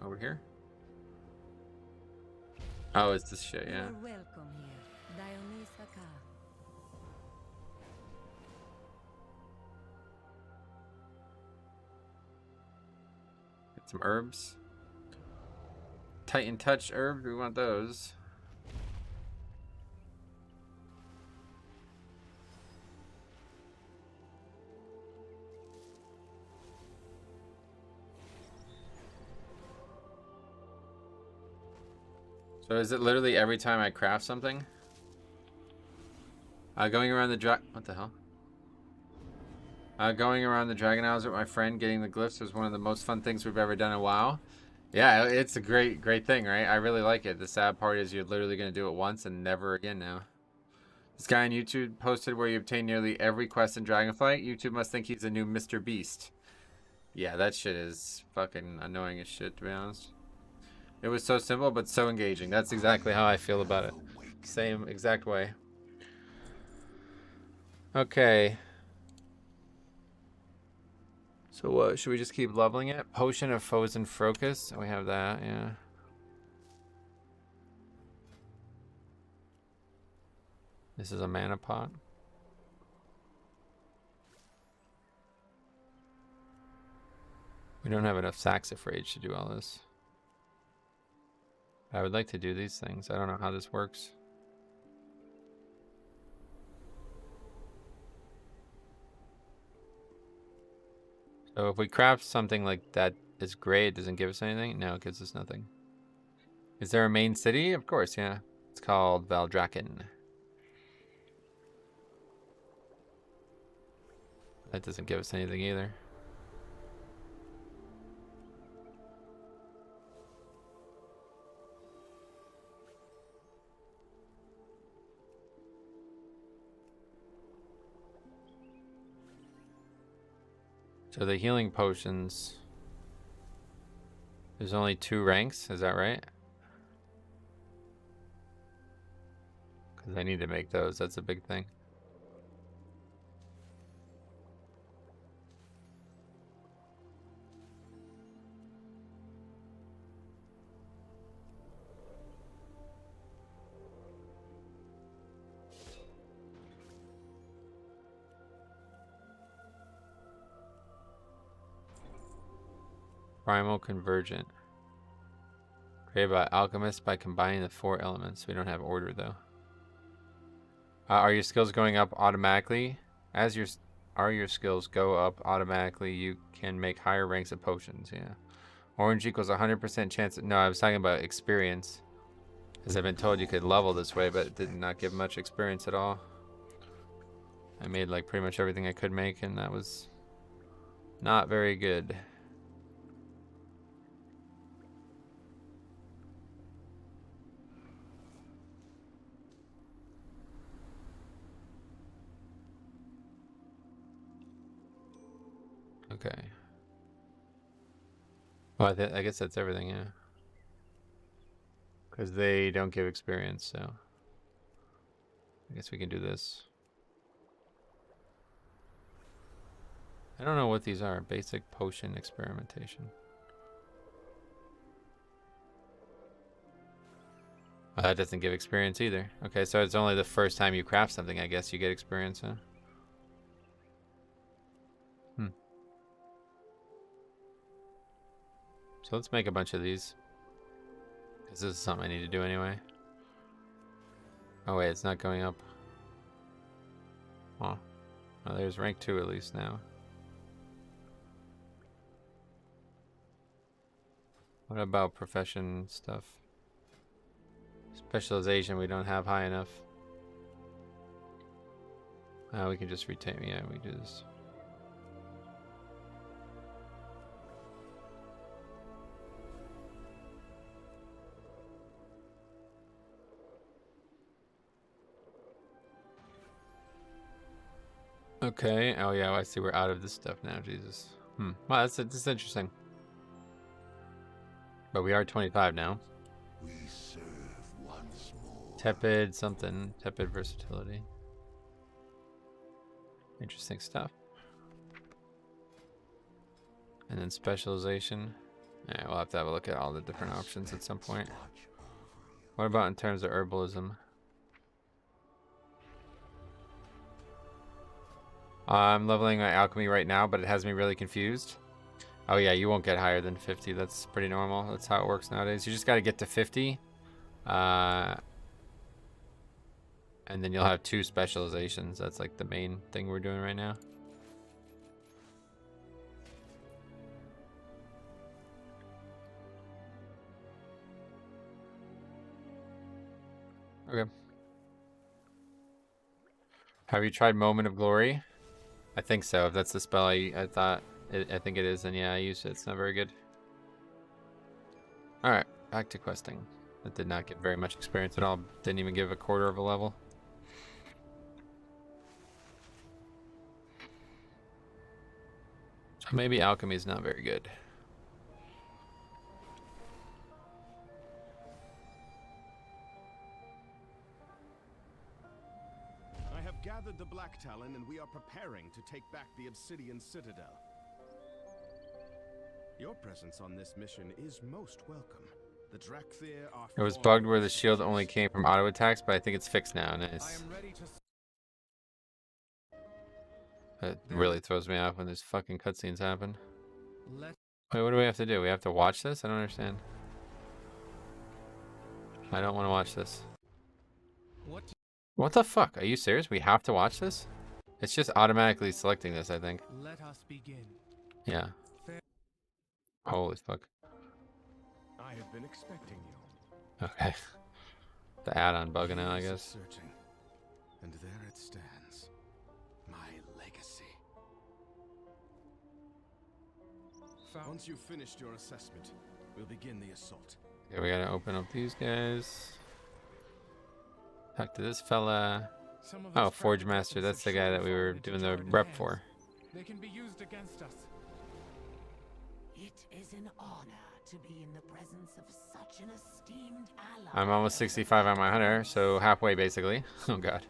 Over here? Oh, it's this shit, yeah. You're welcome here, Dionys Hakar. Get some herbs. Titan touch herbs, we want those. So is it literally every time I craft something? Going around the what the hell? Going around the Dragon Isles with my friend, getting the glyphs was one of the most fun things we've ever done in WoW. Yeah, it's a great thing, right? I really like it. The sad part is you're literally going to do it once and never again now. This guy on YouTube posted where you obtain nearly every quest in Dragonflight. YouTube must think he's a new Mr. Beast. Yeah, that shit is fucking annoying as shit, to be honest. It was so simple, but so engaging. That's exactly how I feel about it. Same exact way. Okay. So what, should we just keep leveling it? Potion of Foes and Focus. We have that, yeah. This is a mana pot. We don't have enough saxifrage to do all this. I would like to do these things. I don't know how this works. So if we craft something like that is great, it doesn't give us anything? No, it gives us nothing. Is there a main city? Of course, yeah. It's called Valdrakken. That doesn't give us anything either. So the healing potions, there's only 2 ranks, is that right? Because I need to make those, that's a big thing. Primal Convergent. Created by alchemists by combining the 4 elements. We don't have order though. Are your skills going up automatically? Are your skills go up automatically, you can make higher ranks of potions, yeah. Orange equals 100% chance. No, I was talking about experience. Because I've been told you could level this way, but it did not give much experience at all. I made like pretty much everything I could make, and that was not very good. Okay. Well, I guess that's everything, yeah. Because they don't give experience, so I guess we can do this. I don't know what these are. Basic potion experimentation. Well, that doesn't give experience either. Okay, so it's only the first time you craft something, I guess you get experience, huh? So let's make a bunch of these. Because this is something I need to do anyway. Oh wait, it's not going up. Oh. Oh, there's rank 2 at least now. What about profession stuff? Specialization we don't have high enough. We can just retain, yeah, we do this. Okay. Oh yeah, I see. We're out of this stuff now. Jesus. Well, that's interesting. But we are 25 now. We serve once more. Tepid something. Tepid versatility. Interesting stuff. And then specialization. Yeah, we'll have to have a look at all the different options at some point. What about in terms of herbalism? I'm leveling my alchemy right now, but it has me really confused. Oh yeah, you won't get higher than 50. That's pretty normal. That's how it works nowadays. You just got to get to 50. And then you'll have 2 specializations. That's like the main thing we're doing right now. Okay. Have you tried Moment of Glory? I think so. If that's the spell I thought, I think it is. And yeah, I used it. It's not very good. Alright, back to questing. That did not get very much experience at all. Didn't even give a quarter of a level. So maybe alchemy is not very good. I have gathered the Black Talon and we are preparing to take back the Obsidian Citadel. Your presence on this mission is most welcome. The Drakthir are... It was bugged where the shield only came from auto attacks, but I think it's fixed now. Nice. It really throws me off when these fucking cutscenes happen. Wait, what do we have to do? We have to watch this? I don't understand. I don't want to watch this. What the fuck? Are you serious? We have to watch this? It's just automatically selecting this, I think. Let us begin. Yeah. Holy fuck. I have been expecting you. Okay. The add-on bugging out, I guess. Searching. And there it stands. My legacy. Once you've finished your assessment, we'll begin the assault. Okay, we gotta open up these guys. Talk to this fella. Oh, Forge Master. That's the guy that we were doing the rep for. They can be used against us. It is an honor to be in the presence of such an esteemed ally. I'm almost 65 on my hunter, so halfway basically. Oh god.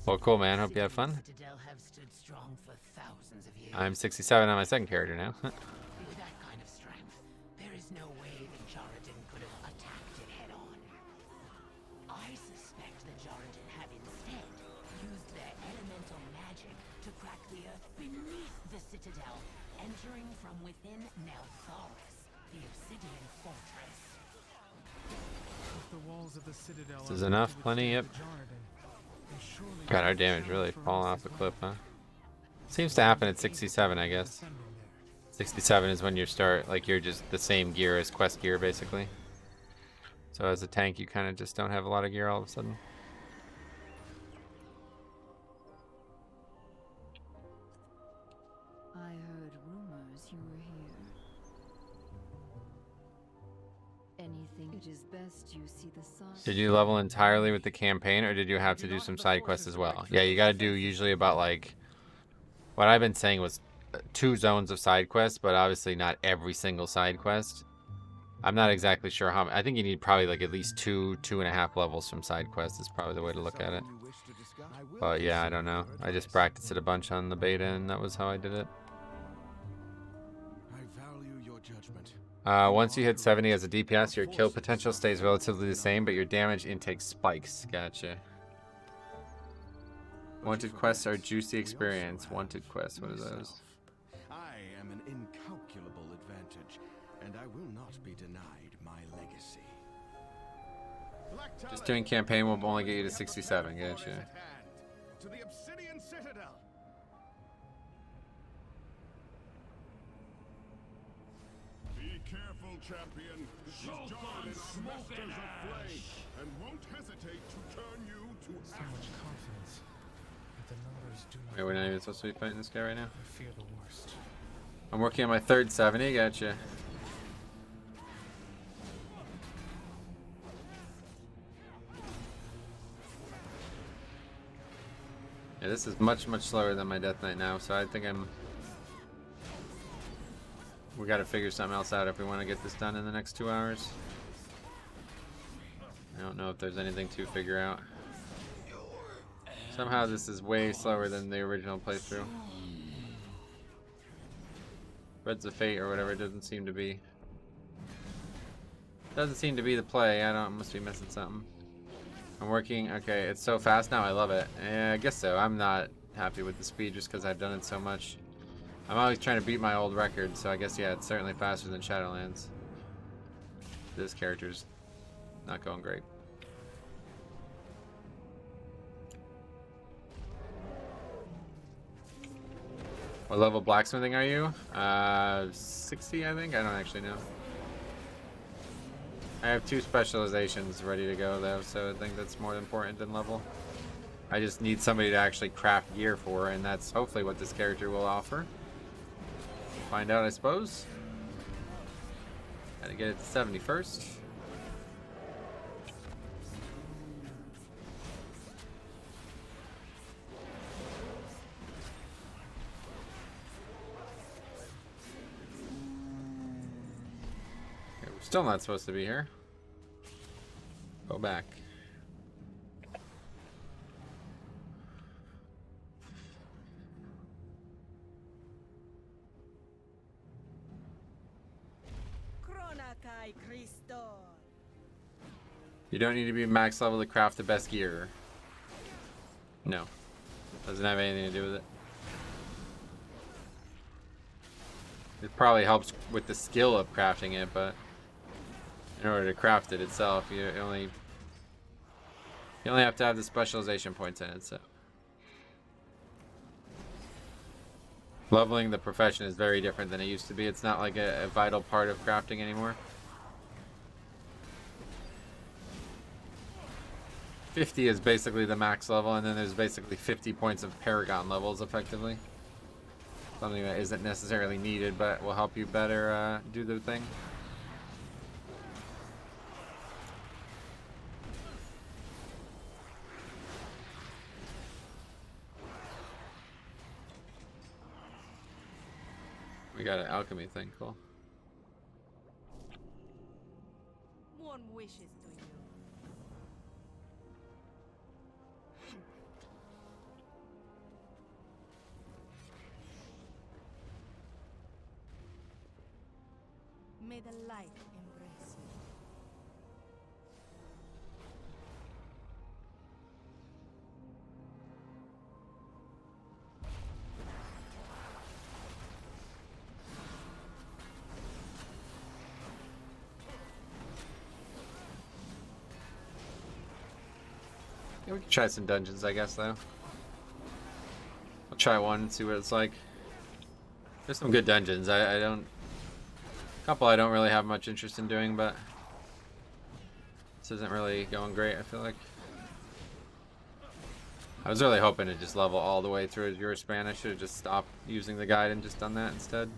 Well, cool, man. Hope you have fun. Have stood strong for thousands of years. I'm 67 on my second character now. With that kind of strength, there is no way the Jordan could have attacked it head on. I suspect the Jordan have instead used their elemental magic to crack the earth beneath the citadel, entering from within Neltharis, the obsidian fortress. The walls of the citadel This is enough. Plenty. Yep. God, our damage really falling off the cliff, huh? Seems to happen at 67, I guess. 67 is when you start, like, you're just the same gear as quest gear, basically. So as a tank, you kind of just don't have a lot of gear all of a sudden. I heard rumors you were here. Anything? It is best you see the sun. Did you level entirely with the campaign, or did you have to do some side quests as well? Yeah, you gotta do usually about, like, what I've been saying was 2 zones of side quests, but obviously not every single side quest. I'm not exactly sure how. I think you need probably like at least 2.5 levels from side quests is probably the way to look at it. But yeah, I don't know. I just practiced it a bunch on the beta, and that was how I did it. I value your judgment. Once you hit 70 as a DPS, your kill potential stays relatively the same, but your damage intake spikes. Gotcha. Wanted quests are juicy experience. Wanted quests, what are those? I am an incalculable advantage, and I will not be denied my legacy. Just doing campaign will only get you to 67. Gotcha. To the Obsidian Citadel. Be careful, champion. This Jordan is masters of flame and won't hesitate to turn you to so much confidence. But the numbers do not. Okay, we're not even supposed to be fighting this guy right now. I fear the worst. I'm working on my third 70. Gotcha. Yeah, this is much slower than my Death Knight now, so I think we gotta figure something else out if we want to get this done in the next 2 hours. I don't know if there's anything to figure out. Somehow this is way slower than the original playthrough. Threads of Fate or whatever, it doesn't seem to be the play. I must be missing something. I'm working, okay, it's so fast now, I love it. Yeah, I guess so. I'm not happy with the speed just because I've done it so much. I'm always trying to beat my old record, so I guess, yeah, it's certainly faster than Shadowlands. This character's not going great. What level blacksmithing are you? 60, I think? I don't actually know. I have 2 specializations ready to go, though, so I think that's more important than level. I just need somebody to actually craft gear for, and that's hopefully what this character will offer. Find out, I suppose. Gotta get it to 70 first. Okay, we're still not supposed to be here. Go back. You don't need to be max level to craft the best gear. No. Doesn't have anything to do with it. It probably helps with the skill of crafting it, but in order to craft it itself, you only have to have the specialization points in it, so. Leveling the profession is very different than it used to be. It's not like a vital part of crafting anymore. 50 is basically the max level, and then there's basically 50 points of Paragon levels, effectively. Something that isn't necessarily needed, but will help you better do the thing. We got an alchemy thing, cool. One wishes to you. May the light embrace you. Yeah, we can try some dungeons, I guess, though. I'll try one and see what it's like. There's some good dungeons. I don't... A couple I don't really have much interest in doing, but this isn't really going great, I feel like. I was really hoping to just level all the way through Azure span. I should have just stopped using the guide and just done that instead.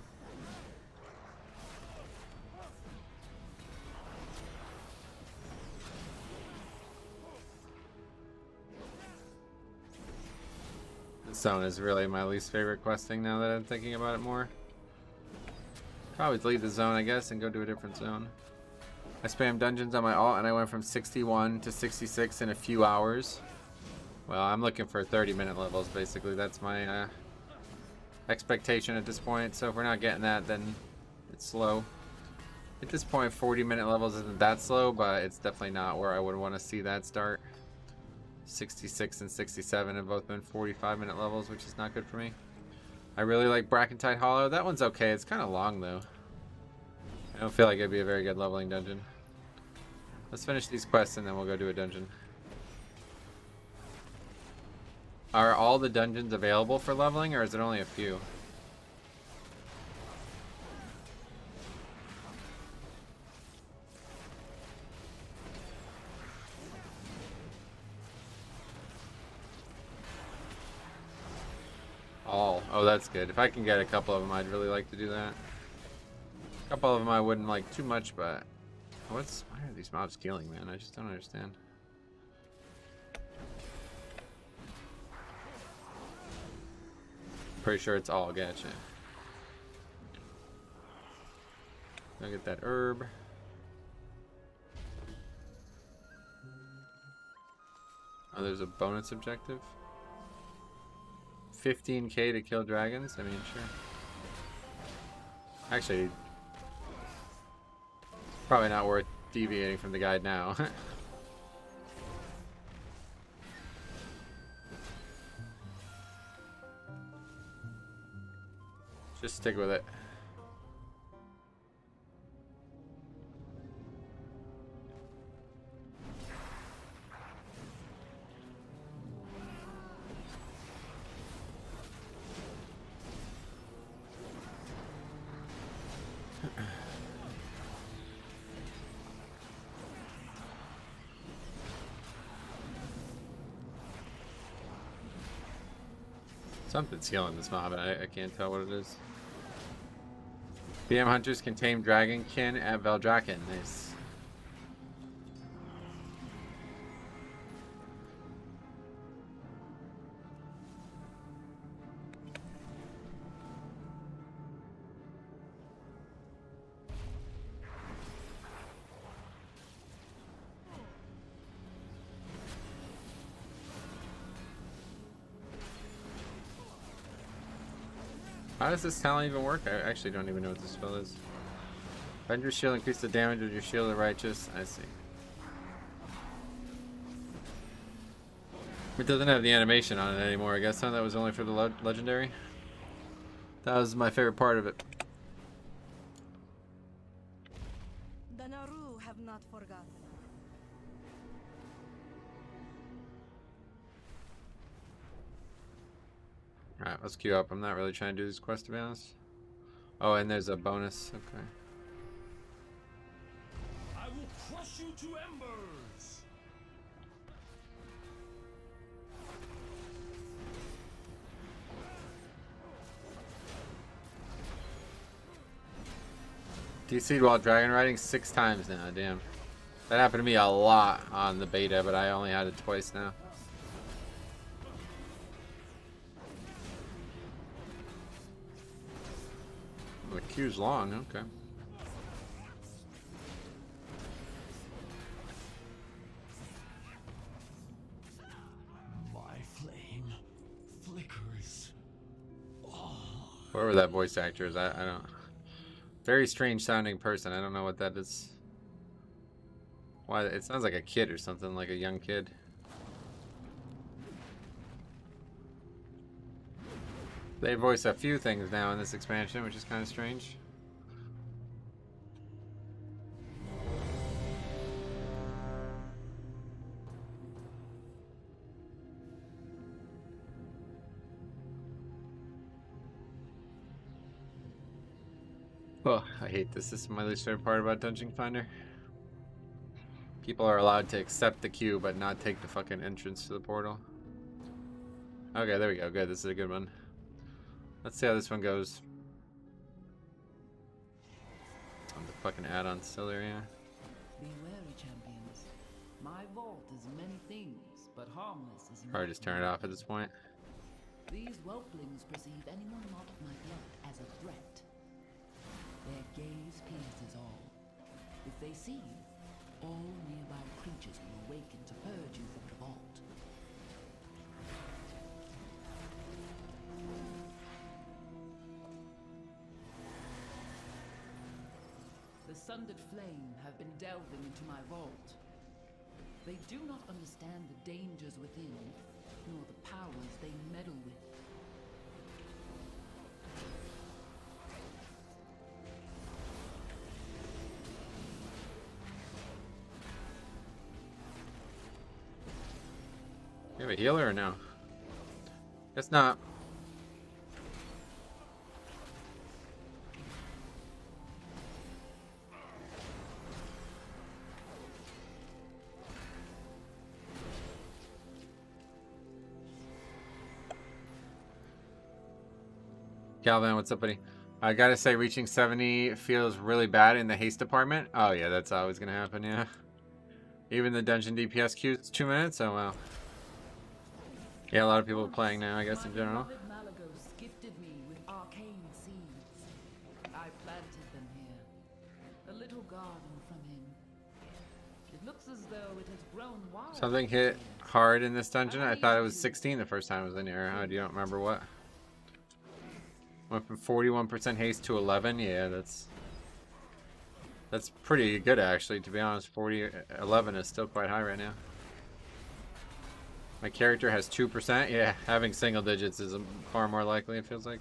This zone is really my least favorite questing now that I'm thinking about it more. Probably leave the zone, I guess, and go to a different zone. I spammed dungeons on my alt, and I went from 61 to 66 in a few hours. Well, I'm looking for 30-minute levels, basically. That's my expectation at this point. So if we're not getting that, then it's slow. At this point, 40-minute levels isn't that slow, but it's definitely not where I would want to see that start. 66 and 67 have both been 45-minute levels, which is not good for me. I really like Brackentide Hollow. That one's okay. It's kind of long, though. I don't feel like it'd be a very good leveling dungeon. Let's finish these quests, and then we'll go do a dungeon. Are all the dungeons available for leveling, or is it only a few? All. Oh, that's good. If I can get a couple of them, I'd really like to do that. A couple of them I wouldn't like too much, but... why are these mobs killing, man? I just don't understand. Pretty sure it's all gacha. I'll get that herb. Oh, there's a bonus objective. 15k to kill dragons? I mean, sure. Actually, probably not worth deviating from the guide now. Just stick with it. Something's killing this mob, and I can't tell what it is. BM hunters can tame dragonkin at Veldraken. Nice. How does this talent even work? I actually don't even know what this spell is. Bend your shield, increase the damage of your shield of righteous. I see. It doesn't have the animation on it anymore, I guess, huh? That was only for the legendary. That was my favorite part of it. The Naru have not forgotten. Alright, let's queue up. I'm not really trying to do this quest, to be honest. Oh, and there's a bonus. Okay. I will crush you to embers. DC'd while dragon riding 6 times now, damn. That happened to me a lot on the beta, but I only had it twice now. The queue's long, okay. My flame flickers. Whoever that voice actor is, I don't... Very strange sounding person, I don't know what that is. Why, it sounds like a kid or something, like a young kid. They voice a few things now in this expansion, which is kind of strange. Oh, I hate this. This is my least favorite part about Dungeon Finder. People are allowed to accept the queue, but not take the fucking entrance to the portal. Okay, there we go. Good. This is a good one. Let's see how this one goes. Oh, the fucking add-on still there, yeah. Be wary, champions. My vault is many things, but harmless is Probably just turn it off at this point. These whelplings perceive anyone not of my blood as a threat. Their gaze pierces all. If they see you, all nearby creatures will awaken to purge you from the vault. The sundered flame have been delving into my vault. They do not understand the dangers within, nor the powers they meddle with. You have a healer or no? Guess not. Calvin, what's up, buddy? I gotta say, reaching 70 feels really bad in the haste department. Oh yeah, that's always gonna happen, yeah. Even the dungeon DPS queue is 2 minutes, oh wow. Yeah, a lot of people are playing now, I guess, in general. looks as though it has grown wild. Something hit hard in this dungeon. I thought it was 16 the first time I was in here. I don't remember what. Went from 41% haste to 11. Yeah, that's pretty good actually, to be honest. 11 is still quite high right now. My character has 2%. Yeah, having single digits is far more likely, it feels like.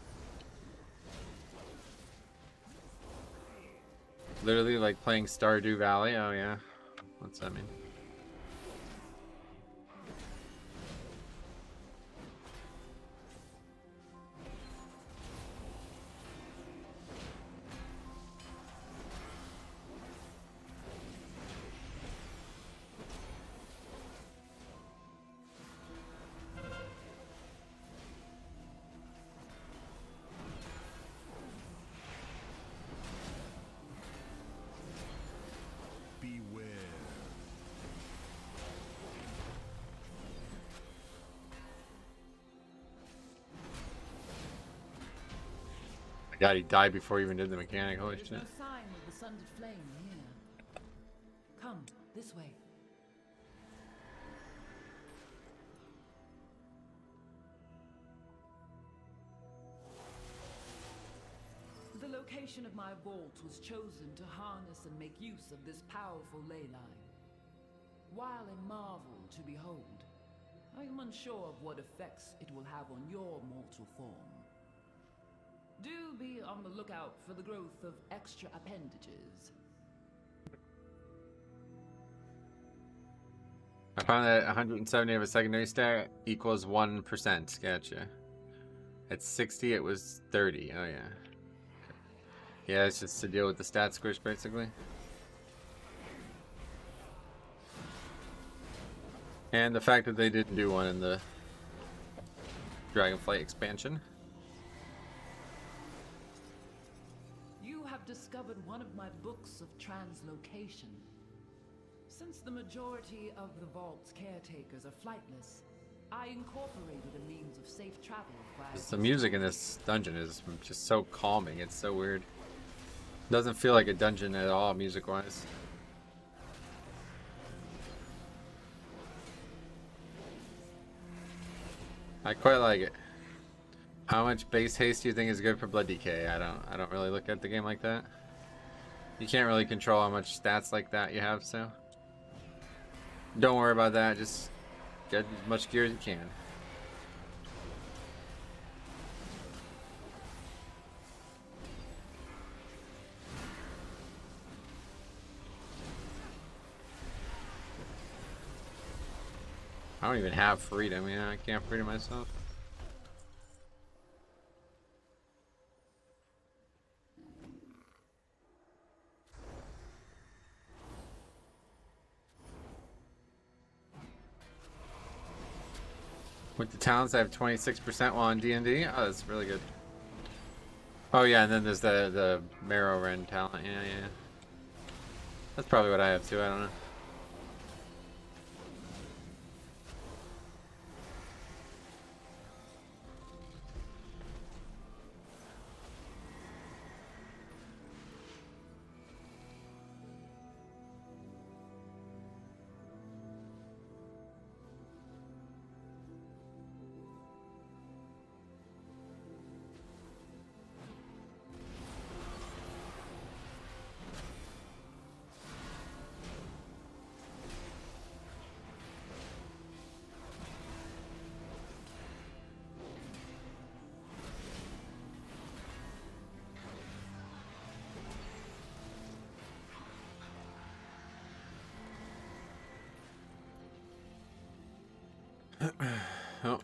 Literally like playing Stardew Valley. Oh yeah. What's that mean? God, he died before he even did the mechanic. Holy shit. There's no sign of the sundered flame here. Come, this way. The location of my vault was chosen to harness and make use of this powerful ley line. While a marvel to behold, I am unsure of what effects it will have on your mortal form. Do be on the lookout for the growth of extra appendages. I found that 170 of a secondary stat equals 1%. Gotcha. At 60, it was 30. Oh, yeah. Yeah, it's just to deal with the stat squish, basically. And the fact that they didn't do one in the Dragonflight expansion. Discovered one of my books of translocation. Since the majority of the vault's caretakers are flightless, I incorporated a means of safe travel via The music in this dungeon is just so calming. It's so weird. Doesn't feel like a dungeon at all, music-wise. I quite like it. How much base haste do you think is good for blood decay? I don't really look at the game like that. You can't really control how much stats like that you have, so don't worry about that. Just get as much gear as you can. I don't even have freedom. Yeah, I can't freedom myself. With the talents, I have 26% while on D&D. Oh, that's really good. Oh yeah, and then there's the Marrow Ren talent. Yeah, yeah. That's probably what I have too. I don't know. Oh.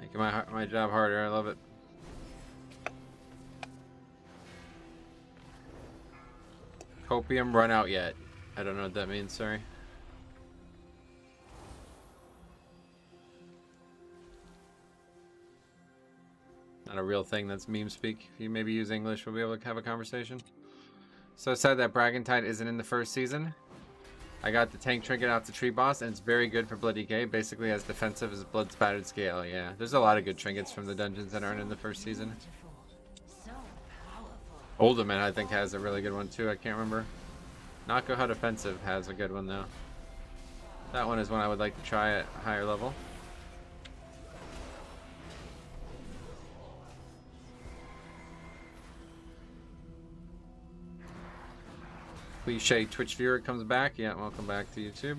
Making my job harder. I love it. Copium run out yet. I don't know what that means, sorry. Not a real thing, that's meme speak. If you maybe use English, we'll be able to have a conversation. So I said that Bragantide isn't in the first season. I got the tank trinket off the tree boss, and it's very good for blood decay. Basically as defensive as blood spattered scale. Yeah, there's a lot of good trinkets from the dungeons that aren't in the first season. Ultimate, I think, has a really good one too. I can't remember. Not Go How Defensive has a good one though. That one is one I would like to try at a higher level. Cliche Twitch viewer comes back. Yeah, welcome back to YouTube.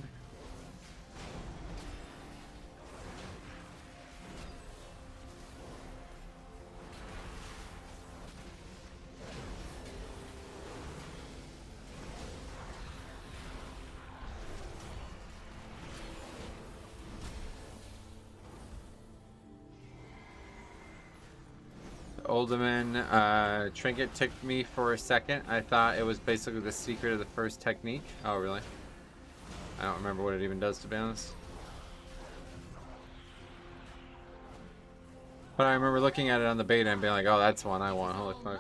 Uldaman trinket ticked me for a second. I thought it was basically the secret of the first technique. Oh, really? I don't remember what it even does, to be honest. But I remember looking at it on the beta and being like, oh, that's one I want. Holy fuck.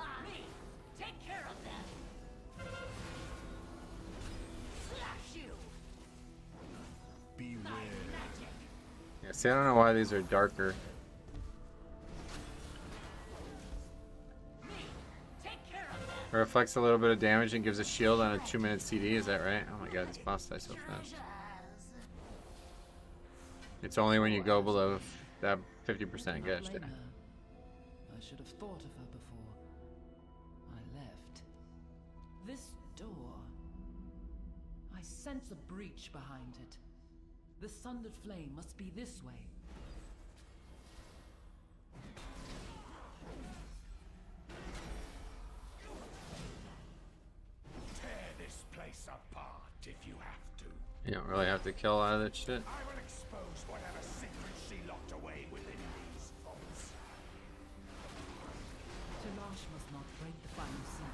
Yeah, see, I don't know why these are darker. It reflects a little bit of damage and gives a shield on a 2-minute CD, is that right? Oh my god, this boss dies so fast. It's only when you go below that 50%. Gotcha. I should have thought of her before I left. This door. I sense a breach behind it. The sundered flame must be this way. If you have to. You don't really have to kill a lot of that shit. I will expose whatever secrets she locked away within these vaults. Telash must not break the final seal.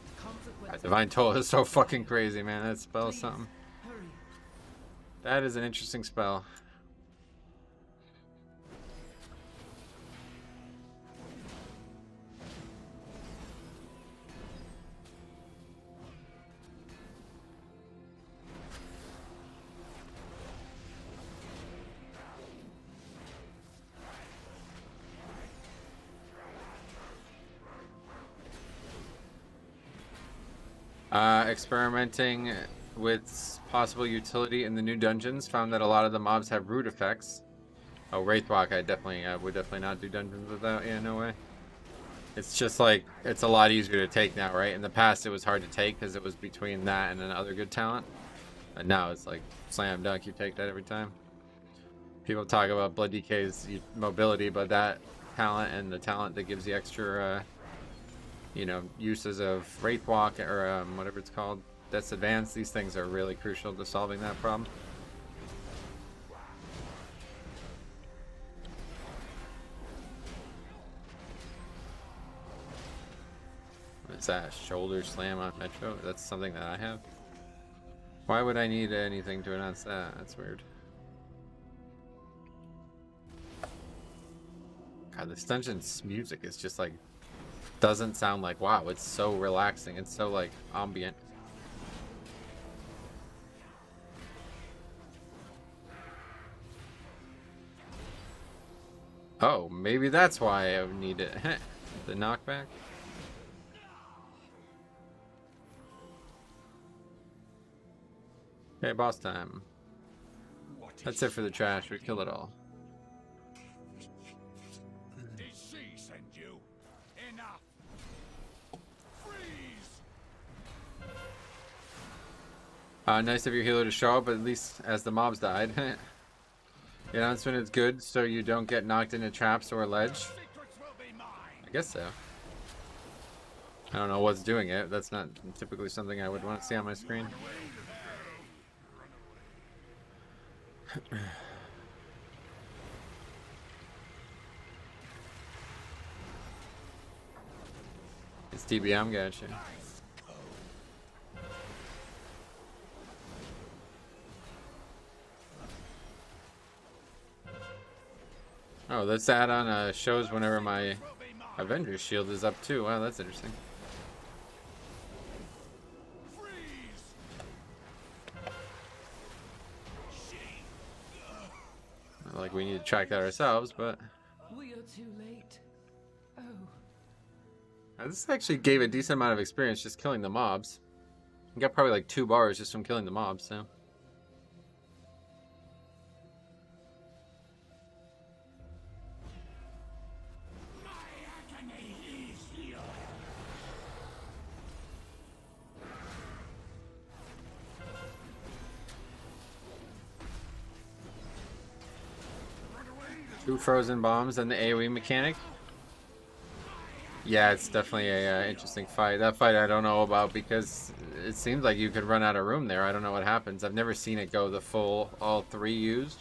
The consequence. That Divine Toll is so fucking crazy, man. That spell is something. Hurry. That is an interesting spell. Experimenting with possible utility in the new dungeons, found that a lot of the mobs have root effects. Oh, Wraithwalk, I would definitely not do dungeons without. Yeah, no way. It's just like, it's a lot easier to take now, right? In the past, it was hard to take because it was between that and another good talent. And now it's like slam dunk, you take that every time. People talk about Blood DK's mobility, but that talent and the talent that gives the extra you know, uses of Wraithwalk or whatever it's called, that's advanced. These things are really crucial to solving that problem. What's that? Shoulder slam on Metro? That's something that I have. Why would I need anything to announce that? That's weird. God, this dungeon's music is just like, doesn't sound like wow. It's so relaxing. It's so like ambient. Oh, maybe that's why I would need it. The knockback. Okay, boss time. That's it for the trash. We kill it all. Did she send you? Enough. Freeze. Nice of your healer to show up, at least as the mobs died. The announcement is good, so you don't get knocked into traps or a ledge. I guess so. I don't know what's doing it. That's not typically something I would want to see on my screen. It's TBM, gotcha. Oh, this add-on shows whenever my Avengers shield is up too. Wow, that's interesting. like we need to track that ourselves, but We are too late. Oh. This actually gave a decent amount of experience just killing the mobs. You got probably like 2 bars just from killing the mobs, so. Two frozen bombs and the AoE mechanic. Yeah, it's definitely a interesting fight. That fight I don't know about because it seems like you could run out of room there. I don't know what happens. I've never seen it go the full, all 3 used.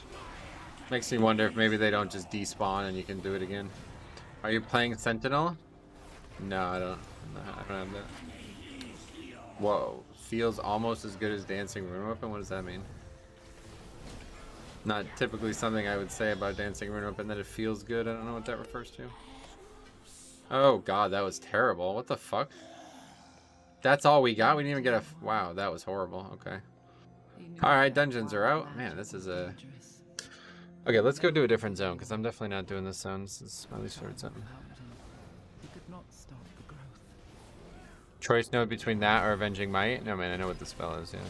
Makes me wonder if maybe they don't just despawn and you can do it again. Are you playing Sentinel? No, I don't have that. Whoa, feels almost as good as Dancing Rune Weapon? What does that mean? Not typically something I would say about Dancing Rune Weapon, that it feels good. I don't know what that refers to. Oh god, that was terrible. What the fuck? That's all we got? We didn't even get a... Wow, that was horrible. Okay. Alright, dungeons are out. Man, this is a... Okay, let's go do a different zone, because I'm definitely not doing this zone. This is my least favorite zone. Choice node between that or Avenging Might? No, man, I know what the spell is, yeah.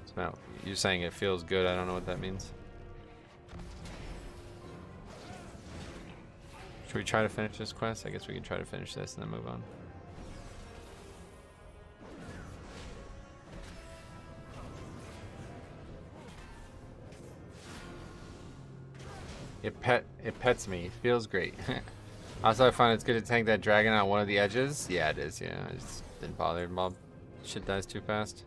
It's not... You're saying it feels good. I don't know what that means. Should we try to finish this quest? I guess we can try to finish this and then move on. It pets me. It feels great. Also, I find it's good to tank that dragon on one of the edges. Yeah, it is. Yeah, I just didn't bother. Mob shit dies too fast.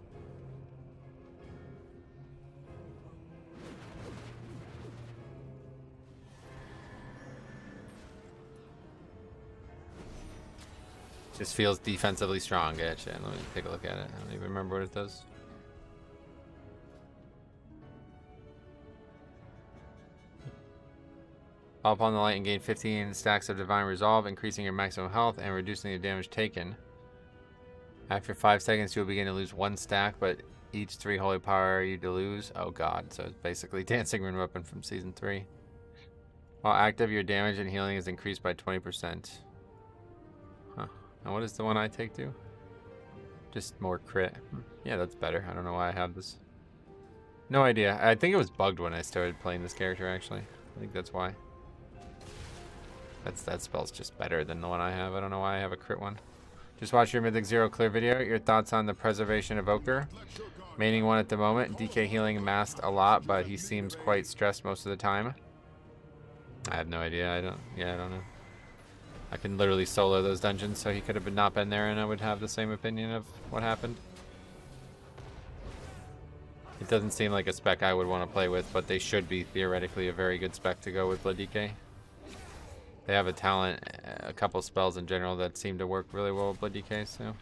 Just feels defensively strong. Gotcha. Let me take a look at it. I don't even remember what it does. Call upon the light and gain 15 stacks of Divine Resolve, increasing your maximum health and reducing the damage taken. After 5 seconds, you'll begin to lose 1 stack, but each 3 holy power you to lose. Oh god, so it's basically Dancing Rune Weapon from Season 3. While active, your damage and healing is increased by 20%. Huh. And what does the one I take do? Just more crit. Yeah, that's better. I don't know why I have this. No idea. I think it was bugged when I started playing this character, actually. I think that's why. That spell's just better than the one I have. I don't know why I have a crit one. Just watch your Mythic Zero clear video. Your thoughts on the Preservation Evoker? Maining one at the moment. DK healing masked a lot, but he seems quite stressed most of the time. I have no idea. I don't know. I can literally solo those dungeons, so he could have not been there and I would have the same opinion of what happened. It doesn't seem like a spec I would want to play with, but they should be theoretically a very good spec to go with Blood DK. They have a talent, a couple spells in general that seem to work really well with Blood DK, so.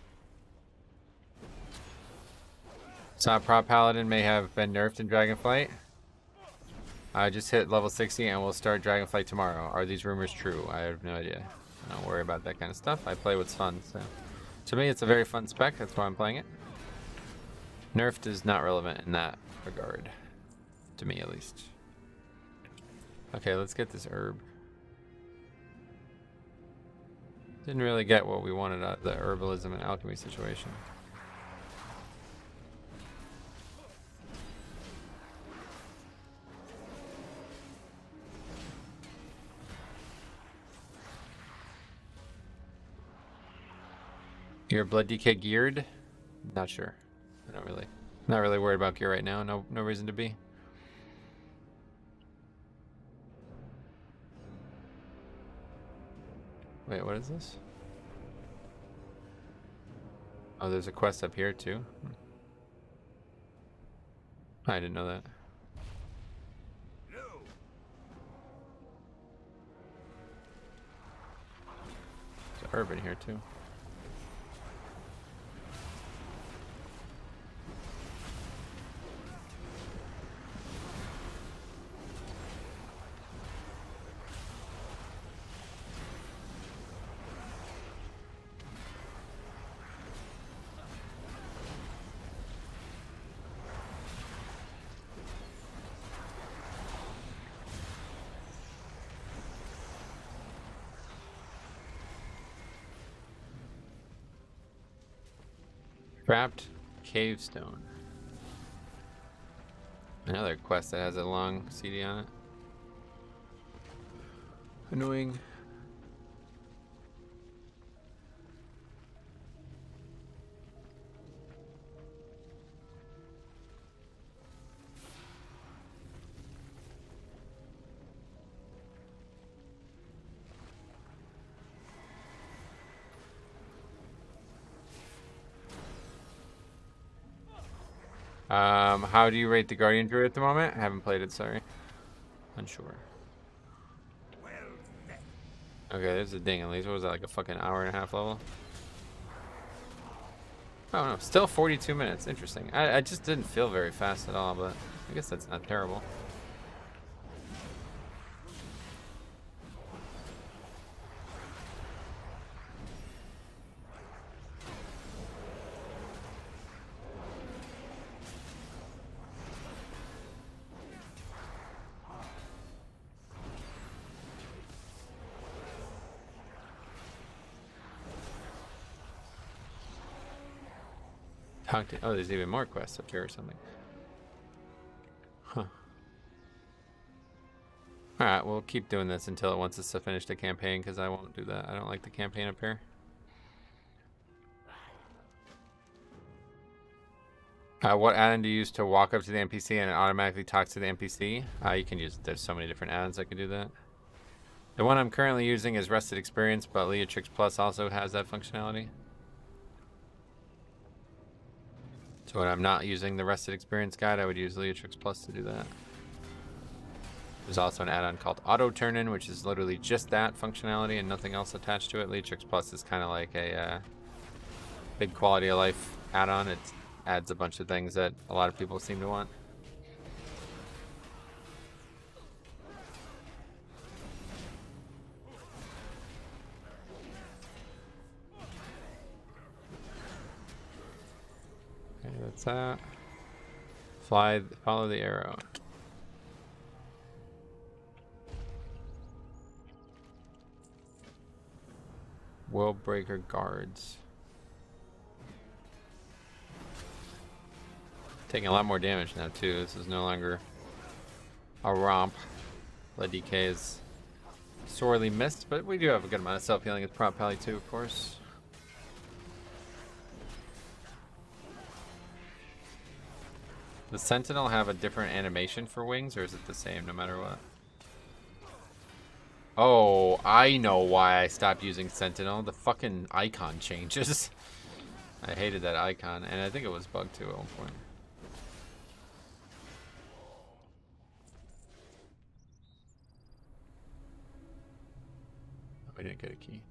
Top Prop Paladin may have been nerfed in Dragonflight. I just hit level 60 and we'll start Dragonflight tomorrow. Are these rumors true? I have no idea. I don't worry about that kind of stuff. I play what's fun, so. To me, it's a very fun spec. That's why I'm playing it. Nerfed is not relevant in that regard. To me, at least. Okay, let's get this herb. Didn't really get what we wanted out of the herbalism and alchemy situation. Your Blood DK geared? Not sure. Not really worried about gear right now. No reason to be. Wait, what is this? Oh, there's a quest up here too. I didn't know that. There's a herb in here too. Trapped cave stone. Another quest that has a long CD on it. Annoying. How do you rate the Guardian Druid at the moment? I haven't played it, sorry. Unsure. Okay, there's a ding at least. What was that, like a fucking hour and a half level? Oh no, still 42 minutes. Interesting. I just didn't feel very fast at all, but I guess that's not terrible. Oh, there's even more quests up here or something. Huh. Alright, we'll keep doing this until it wants us to finish the campaign, because I won't do that. I don't like the campaign up here. What add-on do you use to walk up to the NPC and it automatically talks to the NPC? You can use, there's so many different add-ons that can do that. The one I'm currently using is Rested Experience, but Leatrix Plus also has that functionality. So when I'm not using the Rested Experience guide, I would use Leatrix Plus to do that. There's also an add-on called Auto Turn-In, which is literally just that functionality and nothing else attached to it. Leatrix Plus is kind of like a big quality of life add-on. It adds a bunch of things that a lot of people seem to want. Okay, that's that. Follow the arrow. World Breaker Guards. Taking a lot more damage now too. This is no longer a romp. Blood DK is sorely missed, but we do have a good amount of self-healing with Prompt Pally too, of course. Does Sentinel have a different animation for wings, or is it the same no matter what? Oh, I know why I stopped using Sentinel. The fucking icon changes. I hated that icon, and I think it was bugged too at one point. We didn't get a key.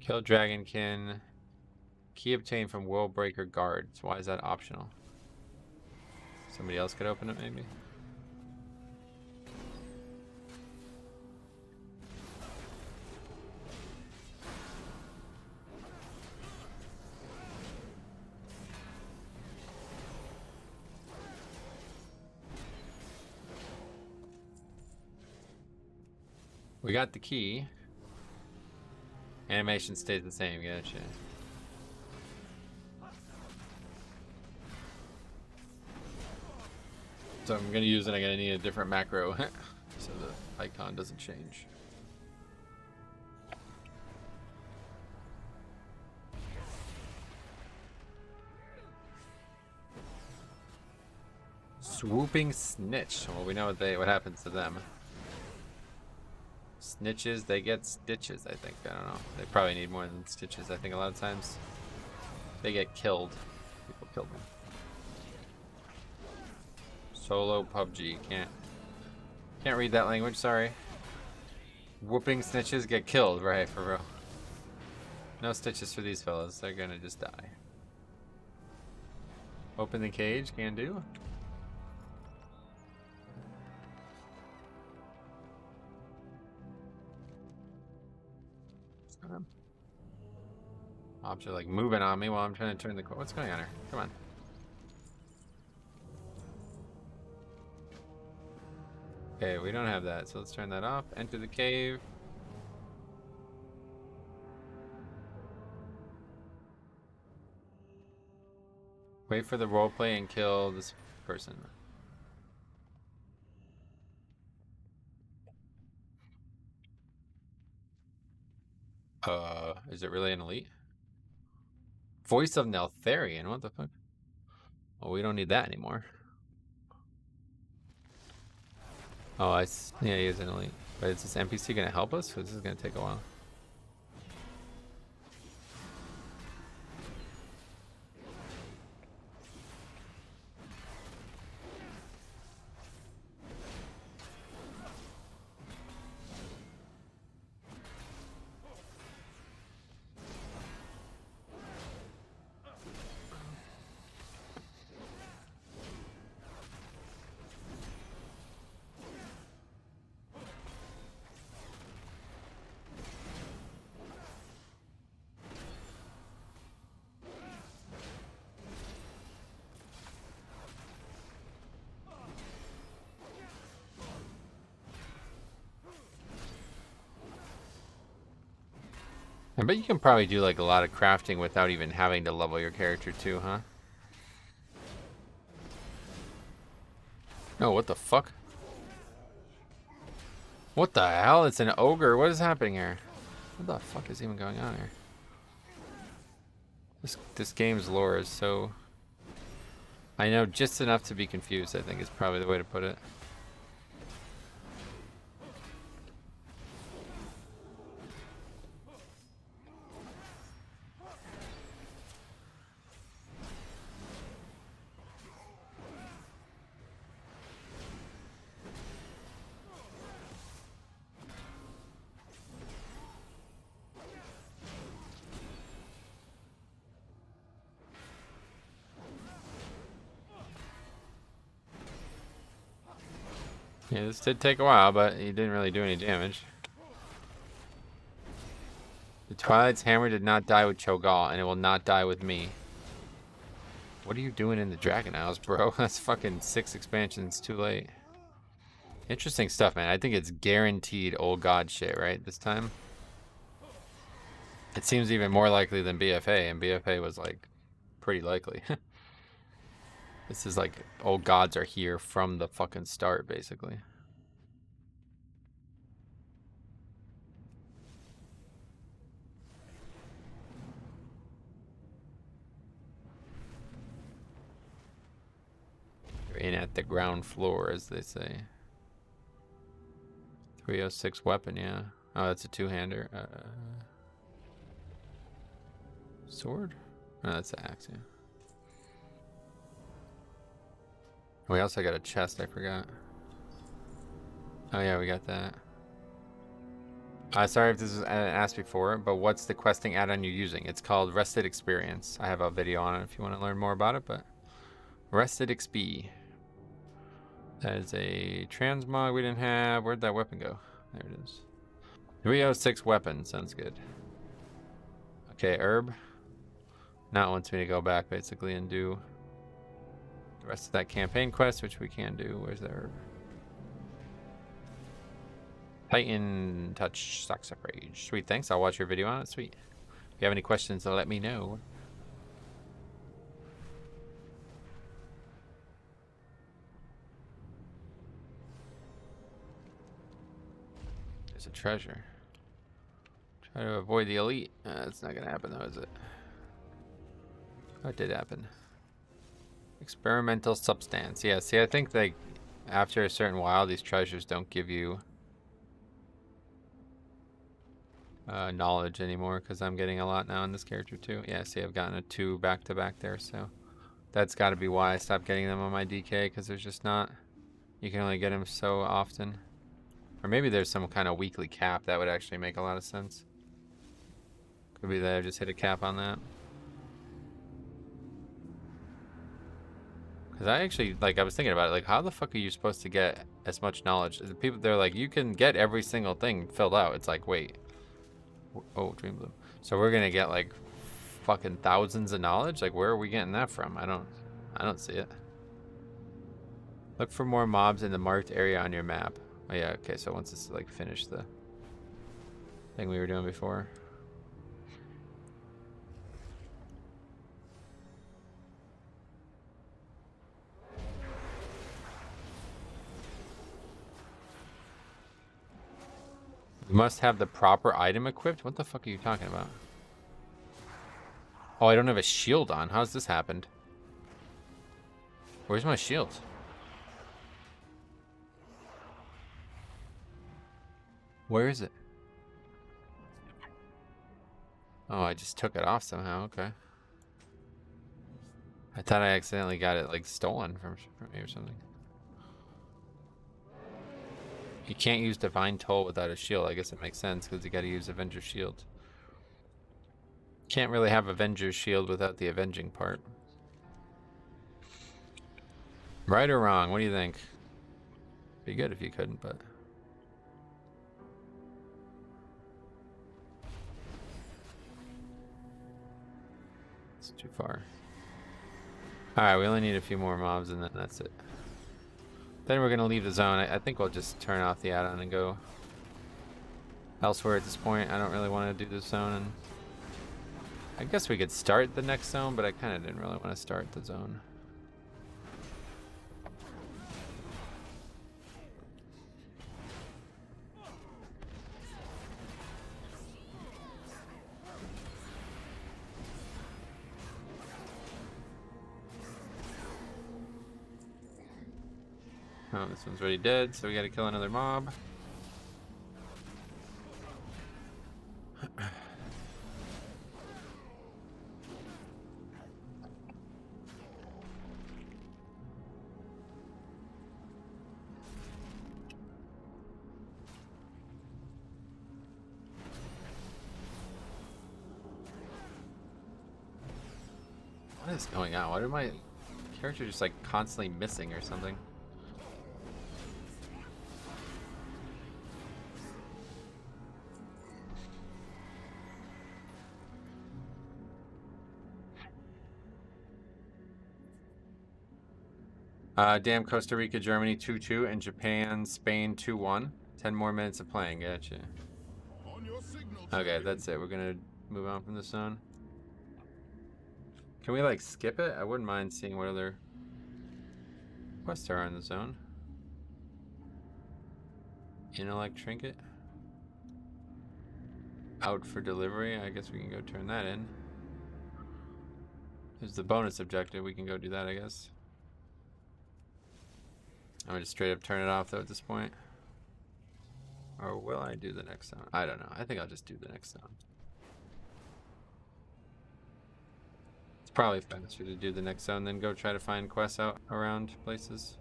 Kill Dragonkin. Key obtained from World Breaker Guards. Why is that optional? Somebody else could open it, maybe? We got the key. Animation stays the same, gotcha. So I'm gonna use it, I'm gonna need a different macro so the icon doesn't change. Swooping Snitch. Well, we know what happens to them. Snitches, they get stitches, I think. I don't know. They probably need more than stitches. I think a lot of times they get killed. People kill them. Solo PUBG. Can't read that language, sorry. Whooping snitches get killed, right, for real. No stitches for these fellas. They're gonna just die. Open the cage, can do. Mobs are like moving on me while I'm trying to turn the... What's going on here? Come on. Okay, we don't have that, so let's turn that off. Enter the cave. Wait for the roleplay and kill this person. Is it really an elite? Voice of Neltharion? What the fuck? Well, we don't need that anymore. Oh, yeah, he is an elite. But is this NPC gonna help us? Because this is gonna take a while. I bet you can probably do like a lot of crafting without even having to level your character too, huh? Oh, what the fuck? What the hell? It's an ogre. What is happening here? What the fuck is even going on here? This game's lore is so... I know just enough to be confused, I think is probably the way to put it. Yeah, this did take a while, but he didn't really do any damage. The Twilight's hammer did not die with Cho'Gall, and it will not die with me. What are you doing in the Dragon Isles, bro? That's fucking 6 expansions too late. Interesting stuff, man. I think it's guaranteed old god shit, right, this time? It seems even more likely than BFA, and BFA was, like, pretty likely. This is like, old gods are here from the fucking start, basically. You're in at the ground floor, as they say. 306 weapon, yeah. Oh, that's a two-hander. Sword? No, that's an axe, yeah. We also got a chest, I forgot. Oh yeah, we got that. Sorry if this was asked before, but what's the questing add-on you're using? It's called Rested Experience. I have a video on it if you want to learn more about it, but Rested XP. That is a transmog we didn't have. Where'd that weapon go? There it is. 306 weapon, sounds good. Okay, herb. Now it wants me to go back basically and do the rest of that campaign quest, which we can do. Where's the herb? Titan Touch Stocks Up Rage. Sweet, thanks. I'll watch your video on it. Sweet. If you have any questions, let me know. There's a treasure. Try to avoid the elite. That's not gonna happen though, is it? Oh, it did happen. Experimental substance. Yeah, see, I think like after a certain while, these treasures don't give you knowledge anymore, because I'm getting a lot now in this character too. Yeah, see, I've gotten a 2 back to back there, so that's got to be why I stopped getting them on my DK, because there's just not, you can only get them so often. Or maybe there's some kind of weekly cap. That would actually make a lot of sense. Could be that I just hit a cap on that. Because I actually, like, I was thinking about it, like, how the fuck are you supposed to get as much knowledge? The people, they're like, you can get every single thing filled out. It's like, wait. Oh, Dream Bloom. So we're gonna get like fucking thousands of knowledge? Like, where are we getting that from? I don't see it. Look for more mobs in the marked area on your map. Oh yeah, okay, so once it's like finished the thing we were doing before. You must have the proper item equipped? What the fuck are you talking about? Oh, I don't have a shield on. How's this happened? Where's my shield? Where is it? Oh, I just took it off somehow. Okay. I thought I accidentally got it like stolen from me or something. You can't use Divine Toll without a shield. I guess it makes sense because you got to use Avenger's Shield. Can't really have Avenger's Shield without the avenging part. Right or wrong? What do you think? Be good if you couldn't, but... It's too far. Alright, we only need a few more mobs and then that's it. Then we're going to leave the zone. I think we'll just turn off the add-on and go elsewhere at this point. I don't really want to do this zone. And I guess we could start the next zone, but I kind of didn't really want to start the zone. Oh, this one's already dead, so we gotta kill another mob. What is going on? Why did my character just like constantly missing or something? Damn, Costa Rica, Germany 2-2, and Japan, Spain 2-1. 10 more minutes of playing, gotcha. Okay, that's it. We're gonna move on from this zone. Can we like skip it? I wouldn't mind seeing what other quests there are in the zone. Intellect Trinket. Out for delivery. I guess we can go turn that in. There's the bonus objective. We can go do that, I guess. I'm gonna just straight up turn it off though at this point. Or will I do the next zone? I don't know. I think I'll just do the next zone. It's probably faster to do the next zone than go try to find quests out around places.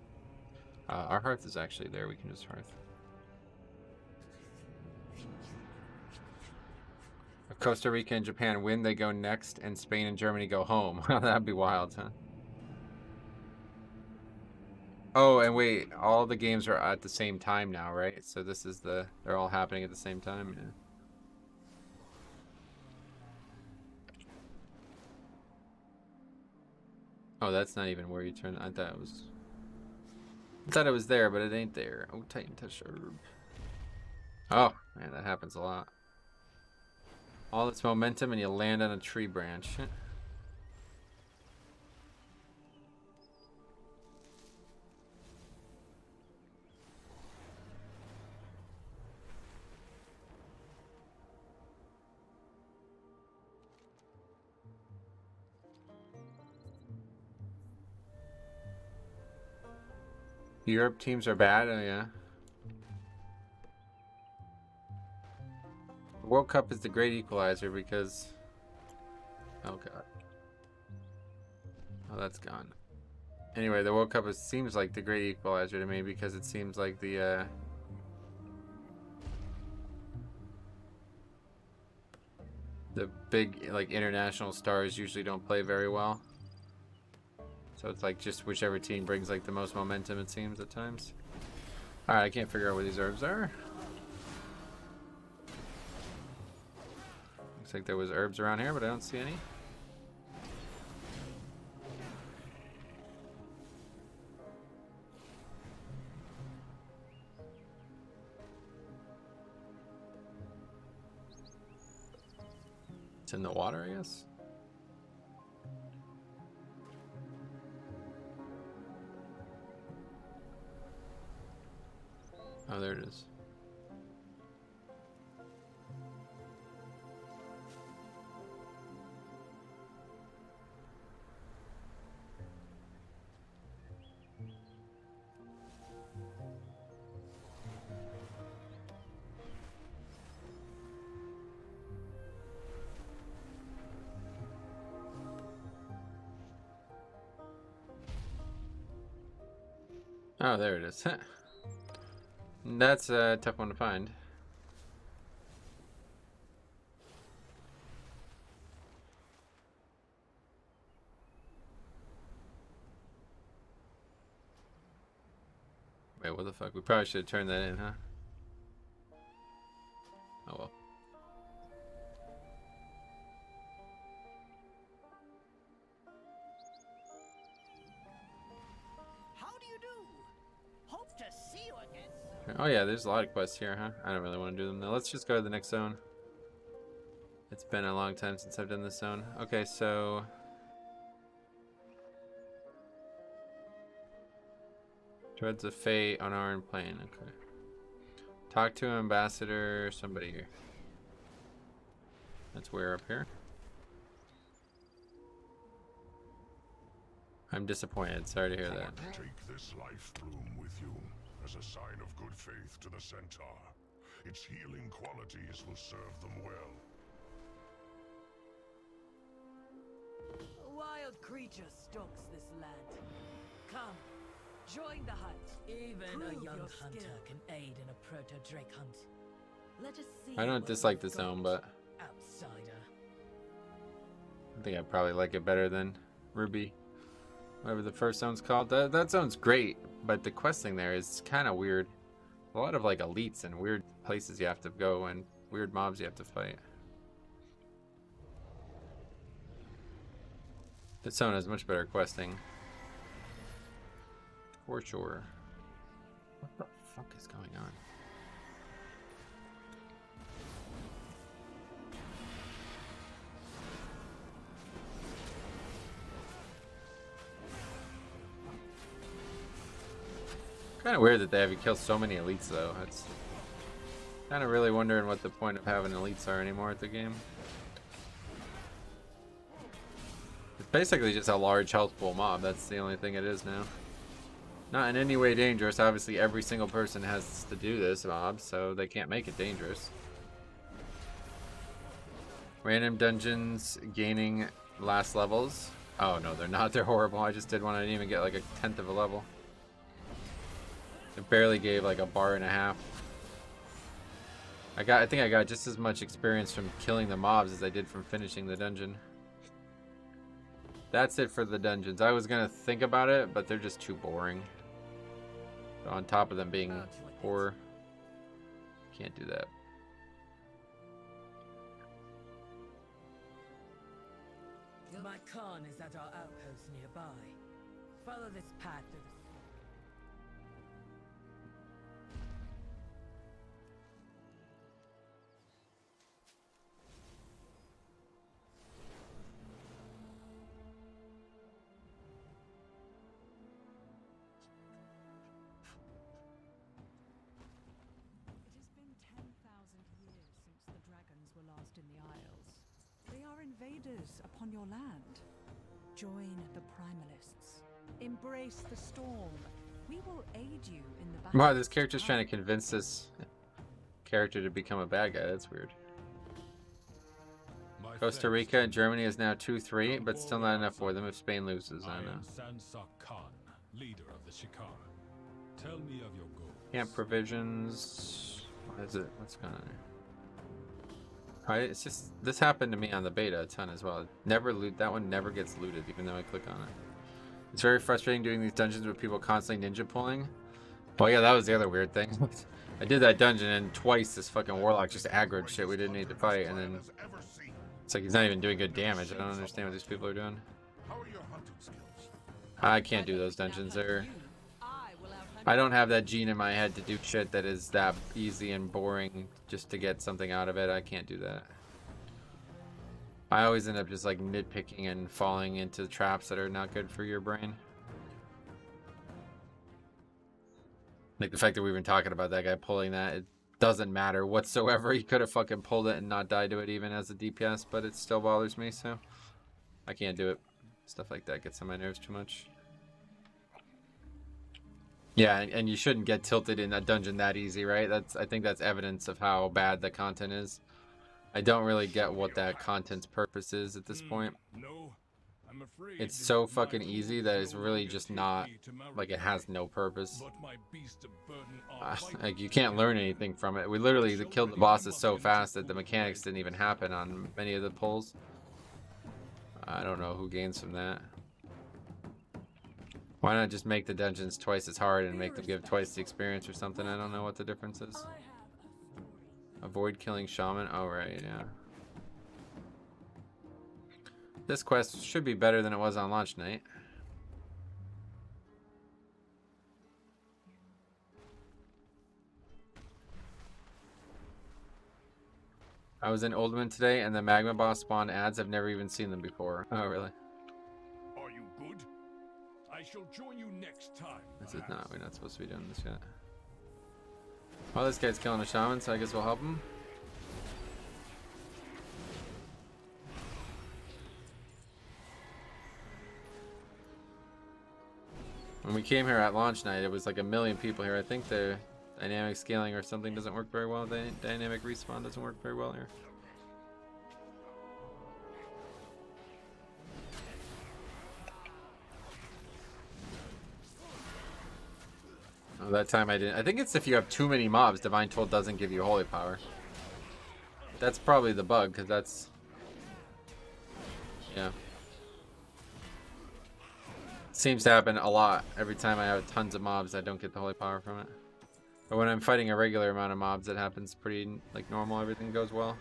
Our hearth is actually there. We can just hearth. If Costa Rica and Japan win, they go next, and Spain and Germany go home. That'd be wild, huh? Oh, and wait, all the games are at the same time now, right? So this is they're all happening at the same time? Yeah. Oh, that's not even where you turn. I thought it was there, but it ain't there. Oh, Titan touch herb. Oh, man, that happens a lot. All this momentum and you land on a tree branch. Europe teams are bad, oh yeah. The World Cup is the great equalizer because... Oh god. Oh, that's gone. Anyway, the World Cup seems like the great equalizer to me because it seems like the big like international stars usually don't play very well. So it's like just whichever team brings like the most momentum, it seems, at times. Alright, I can't figure out where these herbs are. Looks like there was herbs around here, but I don't see any. It's in the water, I guess. Oh, there it is. Oh, there it is. That's a tough one to find. Wait, what the fuck? We probably should have turned that in, huh? Oh well. How do you do? Hope to see you again, sir. Oh yeah, there's a lot of quests here, huh? I don't really want to do them though. Let's just go to the next zone. It's been a long time since I've done this zone. Okay, so... Dreads of Fate on Iron Plane, okay. Talk to Ambassador, somebody here. That's where up here. I'm disappointed, sorry to hear that. Take this life bloom with you as a sign of good faith to the Centaur. Its healing qualities will serve them well. A wild creature stalks this land. Come, join the hunt. Even Prove a young your hunter skill. can aid in a proto-drake hunt. Let us see. I don't what dislike you've this got. zone, but Outsider. I think I probably like it better than Ruby. Whatever the first zone's called. That zone's great, but the questing there is kind of weird. A lot of like elites and weird places you have to go and weird mobs you have to fight. This zone has much better questing. For sure. What the fuck is going on? Kind of weird that they have you kill so many elites though. It's kind of really wondering what the point of having elites are anymore at the game. It's basically just a large health pool mob. That's the only thing it is now. Not in any way dangerous. Obviously every single person has to do this mob, so they can't make it dangerous. Random dungeons gaining last levels. Oh no, they're not. They're horrible. I just did one. I didn't even get like a 10th of a level. It barely gave like a bar and a half. I think I got just as much experience from killing the mobs as I did from finishing the dungeon. That's it for the dungeons. I was gonna think about it, but they're just too boring. On top of them being poor, can't do that. My Khan is at our outpost nearby. Follow this path through the... It has been 10,000 years since the dragons were last in the Isles. They are invaders upon your land. Join the Primalists. Embrace the storm. We will aid you in the battle. Wow, this character's trying to convince this character to become a bad guy. That's weird. Costa Rica and Germany is now 2-3, but still not enough for them if Spain loses. I know. Sansa Khan, leader of the Shikar. Tell me of your goal. Camp provisions. What is it? What's going on here? Alright, it's just this happened to me on the beta a ton as well. Never loot that one. Never gets looted, even though I click on it. It's very frustrating doing these dungeons with people constantly ninja pulling. Oh yeah, that was the other weird thing. I did that dungeon and twice this fucking warlock just aggroed shit we didn't need to fight, and then it's like he's not even doing good damage. I don't understand what these people are doing. I can't do those dungeons. I don't have that gene in my head to do shit that is that easy and boring just to get something out of it. I can't do that. I always end up just like nitpicking and falling into traps that are not good for your brain. Like the fact that we've been talking about that guy pulling that, it doesn't matter whatsoever. He could have fucking pulled it and not died to it even as a DPS, but it still bothers me, so I can't do it. Stuff like that gets on my nerves too much. Yeah, and you shouldn't get tilted in a dungeon that easy, right? I think that's evidence of how bad the content is. I don't really get what that content's purpose is at this point. No, I'm afraid it's so my fucking easy tools that no it's really longer just take not, me to like, it Marika, has no purpose. but my beasts of burden are vital Like, you to can't the learn Empire. anything from it. We literally Shall killed the ready my bosses so muffin to fast that the cool mechanics bread. didn't even happen on many of the pulls. I don't know who gains from that. Why not just make the dungeons twice as hard and make them give twice the experience or something? I don't know what the difference is. Avoid killing shaman. Oh, right, yeah. This quest should be better than it was on launch night. I was in Oldman today, and the magma boss spawned ads. I've never even seen them before. Oh, really? Are you good? I shall join you next time. This is not. We're not supposed to be doing this yet. Well, this guy's killing a shaman, so I guess we'll help him. When we came here at launch night, it was like 1 million people here. I think the dynamic scaling or something doesn't work very well. The dynamic respawn doesn't work very well here. Oh, that time I didn't. I think it's if you have too many mobs, Divine Toll doesn't give you holy power. That's probably the bug, because that's... Yeah. Seems to happen a lot. Every time I have tons of mobs, I don't get the holy power from it. But when I'm fighting a regular amount of mobs, it happens pretty like normal. Everything goes well.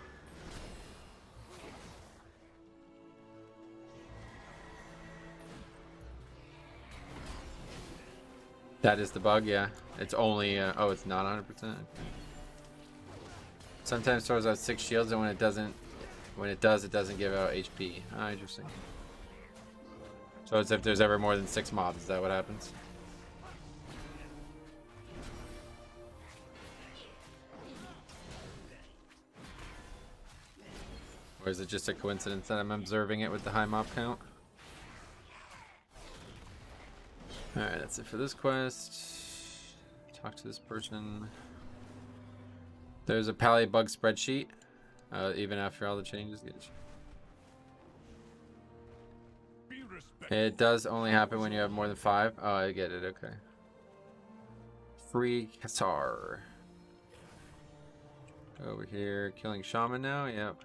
That is the bug, yeah. It's only oh, it's not 100%. Sometimes throws out 6 shields, and when it does, it doesn't give out HP. Ah, interesting. So it's if there's ever more than 6 mobs, is that what happens? Or is it just a coincidence that I'm observing it with the high mob count? Alright, that's it for this quest. Talk to this person. There's a Pally bug spreadsheet, even after all the changes. It does only happen when you have more than 5. Oh, I get it. Okay. Free Kassar. Over here, killing shaman now. Yep.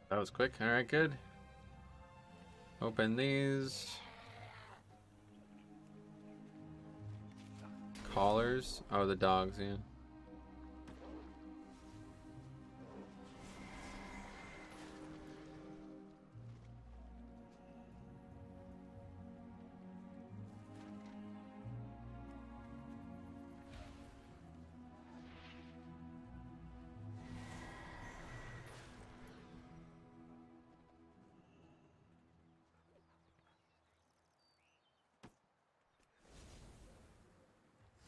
That was quick. All right, good. Open these. Collars. Oh, the dogs, yeah.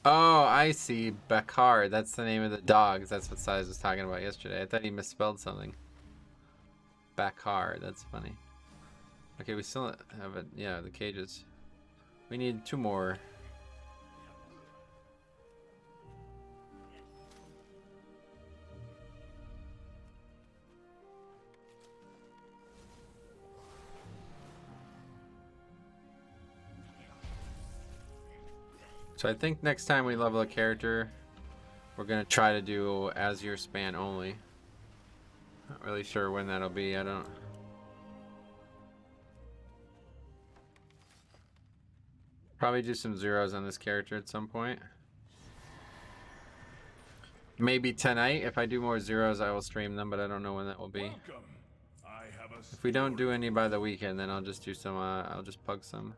Oh, I see. Bakar. That's the name of the dogs. That's what Size was talking about yesterday. I thought he misspelled something. Bakar. That's funny. Okay, we still have it. Yeah, the cages. We need 2 more. So I think next time we level a character, we're gonna try to do Azure span only. Not really sure when that'll be. I don't. Probably do some zeros on this character at some point. Maybe tonight. If I do more zeros, I will stream them, but I don't know when that will be. If we don't do any by the weekend, then I'll just do some. I'll just pug some.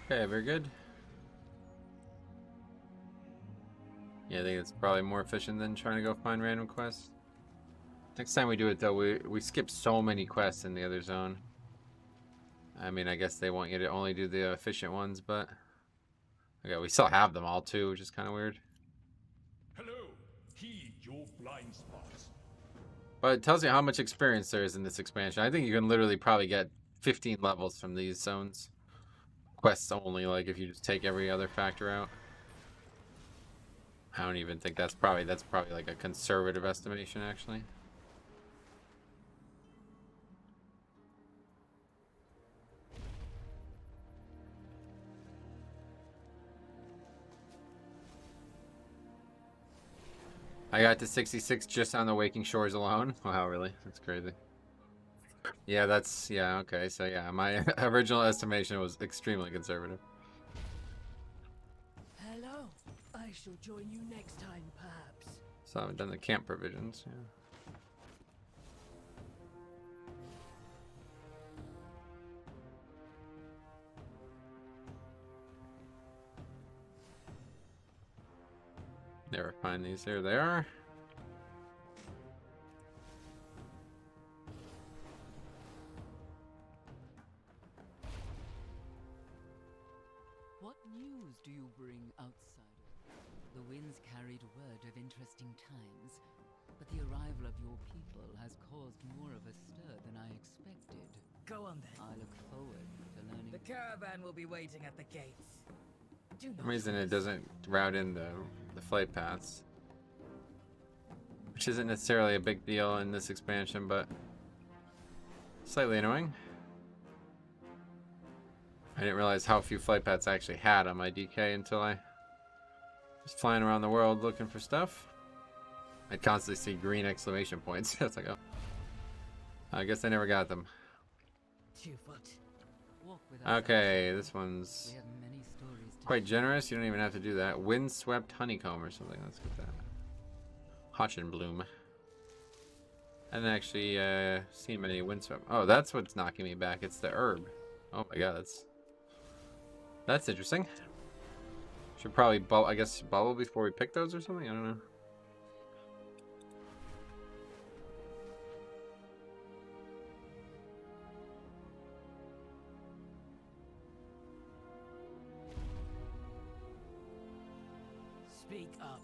Okay, very good. Yeah, I think it's probably more efficient than trying to go find random quests. Next time we do it, though, we skip so many quests in the other zone. I mean, I guess they want you to only do the efficient ones, but... Okay, we still have them all, too, which is kind of weird. Hello, heed your blind spots. But it tells you how much experience there is in this expansion. I think you can literally probably get 15 levels from these zones. Quests only, like, if you just take every other factor out. I don't even think that's probably like a conservative estimation, actually. I got to 66 just on the Waking Shores alone. Wow, really? That's crazy. Yeah, that's... Yeah, okay. So, yeah, my original estimation was extremely conservative. Hello. I shall join you next time, perhaps. So I haven't done the camp provisions, yeah. Never find these. There they are. What news do you bring, outsider? The winds carried word of interesting times, but the arrival of your people has caused more of a stir than I expected. Go on then. I look forward to learning. The caravan will be waiting at the gates. For some reason it doesn't route in the flight paths, which isn't necessarily a big deal in this expansion, but slightly annoying. I didn't realize how few flight paths I actually had on my DK until I was flying around the world looking for stuff. I'd constantly see green exclamation points. It's like, oh, I guess I never got them. Okay, this one's quite generous. You don't even have to do that. Windswept honeycomb or something. Let's get that. Hochenbloom. I didn't actually see many windswept. Oh, that's what's knocking me back. It's the herb. Oh my god, that's interesting. Should probably bubble, I guess, bubble before we pick those or something. I don't know. Speak up.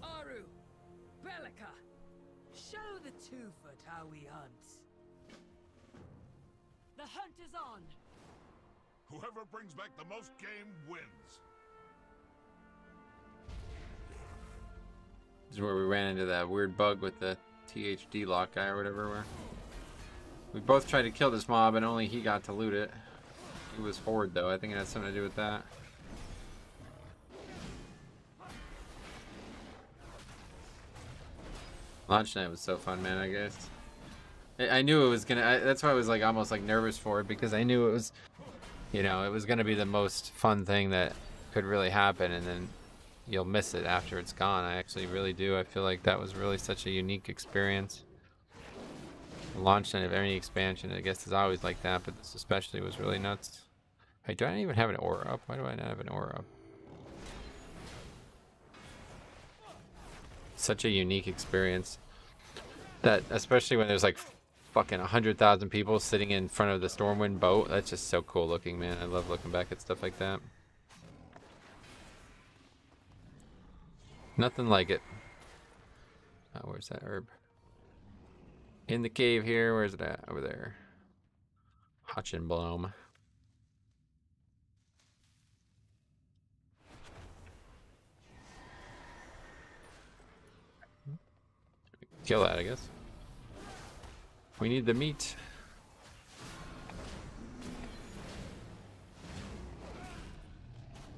Aru! Bellica! Show the two-foot how we hunt. The hunt is on! Whoever brings back the most game wins. This is where we ran into that weird bug with the THD lock guy or whatever. Where we both tried to kill this mob and only he got to loot it. He was horde though. I think it has something to do with that. Launch night was so fun, man. I guess I knew it was gonna. That's why I was like almost like nervous for it, because I knew it was, you know, it was gonna be the most fun thing that could really happen, and then you'll miss it after it's gone. I actually really do. I feel like that was really such a unique experience. The launch night of any expansion, I guess, is always like that, but this especially was really nuts. Hey, do I not even have an aura up? Why do I not have an aura up? Such a unique experience. That, especially when there's like fucking 100,000 people sitting in front of the Stormwind boat. That's just so cool looking, man. I love looking back at stuff like that. Nothing like it. Oh, where's that herb? In the cave here. Where's it at? Over there. Hochenbloom. Kill that, I guess. We need the meat.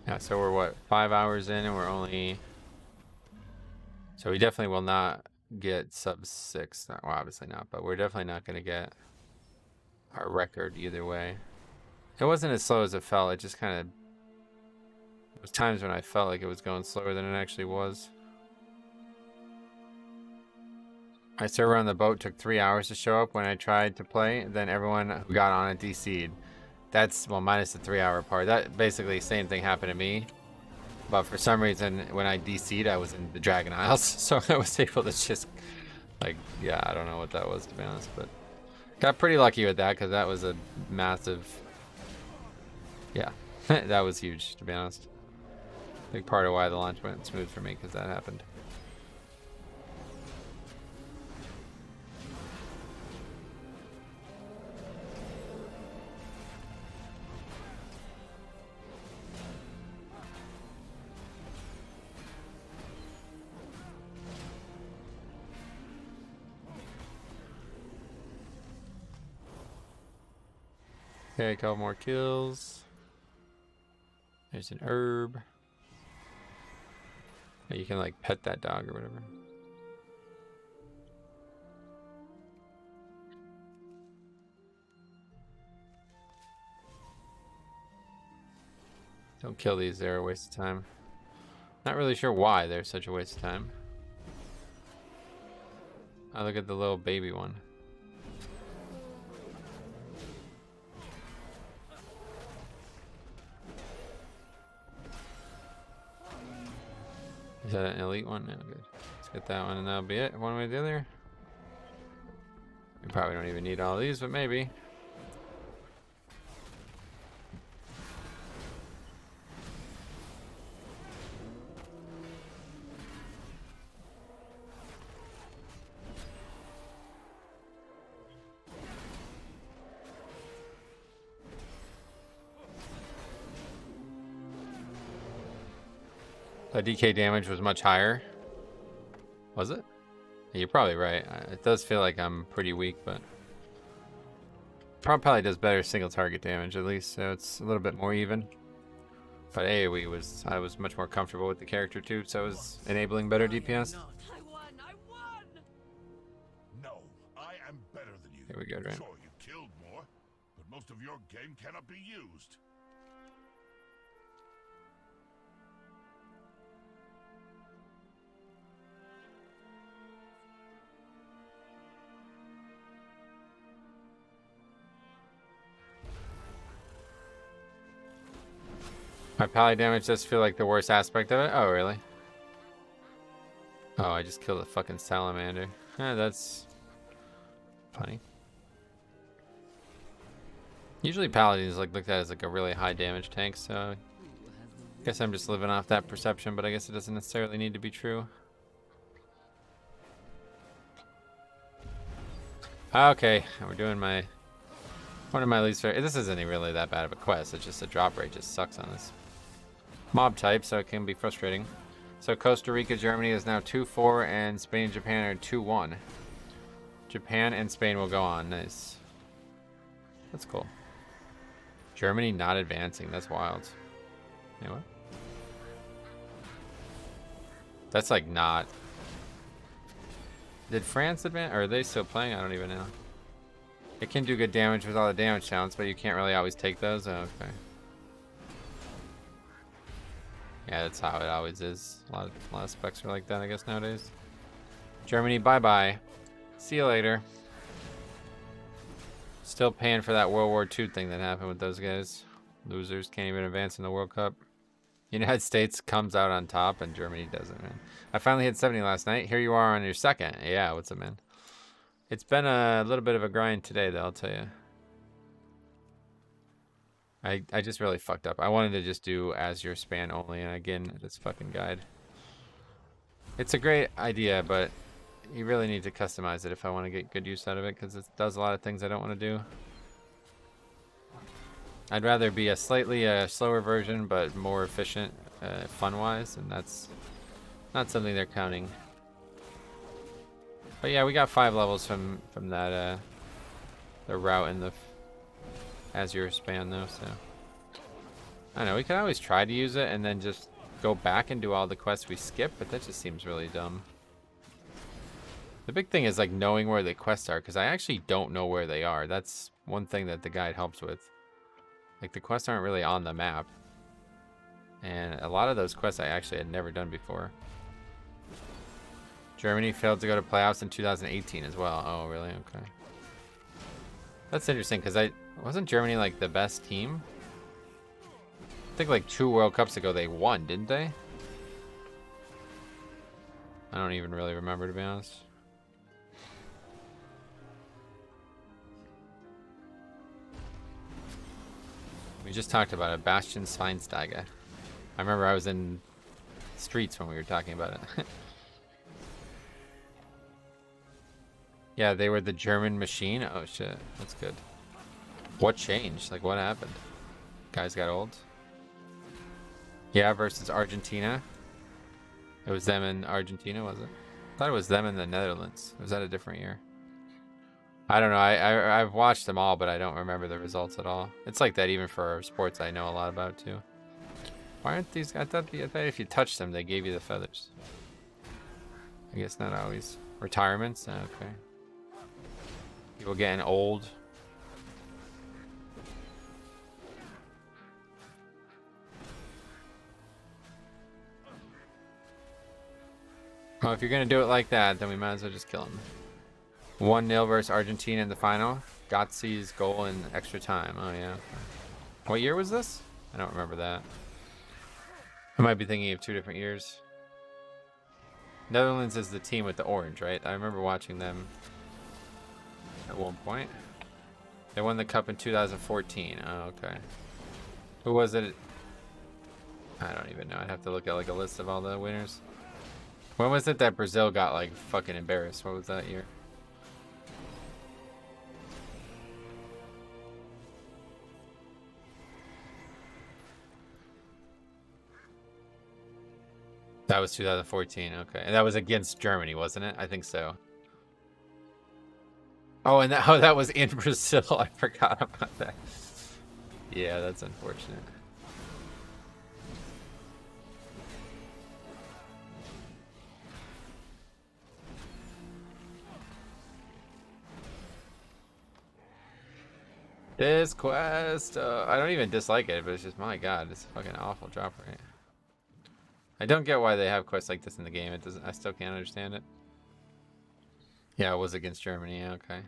Yeah, so we're what, 5 hours in and we're only... So we definitely will not get sub 6. Well, obviously not, but we're definitely not going to get our record either way. It wasn't as slow as it felt. It just kind of... There was times when I felt like it was going slower than it actually was. My server on the boat took 3 hours to show up when I tried to play. Then everyone who got on it DC'd. That's, well, minus the 3-hour part. That basically same thing happened to me. But for some reason, when I DC'd, I was in the Dragon Isles. So I was able to just, like, yeah, I don't know what that was, to be honest. But got pretty lucky with that because that was a massive, yeah, that was huge, to be honest. Big part of why the launch went smooth for me because that happened. Okay, a couple more kills. There's an herb. You can like pet that dog or whatever. Don't kill these, they're a waste of time. Not really sure why they're such a waste of time. Oh, look at the little baby one. Is that an elite one? No, good. Let's get that one and that'll be it. One way or the other. We probably don't even need all these, but maybe. The DK damage was much higher. Was it? Yeah, you're probably right. It does feel like I'm pretty weak, but probably does better single target damage at least, so it's a little bit more even. But AoE was, I was much more comfortable with the character too, so it was enabling better DPS. No, I am better than you. Here we go, Drain. Sure, you killed more, but most of your game cannot be used. My Paladin damage does feel like the worst aspect of it. Oh, really? Oh, I just killed a fucking salamander. That's funny. Usually Paladin is like looked at as like a really high damage tank, so I guess I'm just living off that perception, but I guess it doesn't necessarily need to be true. Okay, we're doing one of my least favorite. This isn't really that bad of a quest. It's just the drop rate just sucks on this mob type, so it can be frustrating. So Costa Rica, Germany is now 2-4, and Spain and Japan are 2-1. Japan and Spain will go on. Nice. That's cool. Germany not advancing. That's wild. Hey, what? That's like not. Did France advance? Or are they still playing? I don't even know. It can do good damage with all the damage counts, but you can't really always take those. Oh, okay. Yeah, that's how it always is. A lot of specs are like that, I guess, nowadays. Germany, bye-bye. See you later. Still paying for that World War II thing that happened with those guys. Losers can't even advance in the World Cup. United States comes out on top, and Germany doesn't, man. I finally hit 70 last night. Here you are on your second. Yeah, what's up, man? It's been a little bit of a grind today, though, I'll tell you. I just really fucked up. I wanted to just do Azure span only, and again, this fucking guide. It's a great idea, but you really need to customize it if I want to get good use out of it, because it does a lot of things I don't want to do. I'd rather be a slightly slower version, but more efficient fun-wise, and that's not something they're counting. But yeah, we got 5 levels from that the route in the Azure span though, so I don't know, we could always try to use it and then just go back and do all the quests we skip, but that just seems really dumb. The big thing is like knowing where the quests are, because I actually don't know where they are. That's one thing that the guide helps with. Like the quests aren't really on the map, and a lot of those quests I actually had never done before. Germany failed to go to playoffs in 2018 as well. Oh, really? Okay. That's interesting, because Wasn't Germany like the best team? I think like 2 World Cups ago they won, didn't they? I don't even really remember, to be honest. We just talked about it. Bastian Schweinsteiger. I remember I was in streets when we were talking about it. Yeah, they were the German machine. Oh shit, that's good. What changed? Like, what happened? Guys got old? Yeah, versus Argentina. It was them in Argentina, was it? I thought it was them in the Netherlands. Was that a different year? I don't know. I've watched them all, but I don't remember the results at all. It's like that even for sports I know a lot about too. Why aren't these? I thought if you touched them, they gave you the feathers. I guess not always. Retirements? Okay. People getting old. Well, if you're going to do it like that, then we might as well just kill him. 1-0 versus Argentina in the final. Gotzi's goal in extra time. Oh, yeah. What year was this? I don't remember that. I might be thinking of 2 different years. Netherlands is the team with the orange, right? I remember watching them at one point. They won the cup in 2014. Oh, okay. Who was it? I don't even know. I'd have to look at like a list of all the winners. When was it that Brazil got like fucking embarrassed? What was that year? That was 2014. Okay, and that was against Germany, wasn't it? I think so. Oh, and that was in Brazil. I forgot about that. Yeah, that's unfortunate. This quest, I don't even dislike it, but it's just, my god, it's a fucking awful drop rate. I don't get why they have quests like this in the game. It doesn't. I still can't understand it. Yeah, it was against Germany. Okay,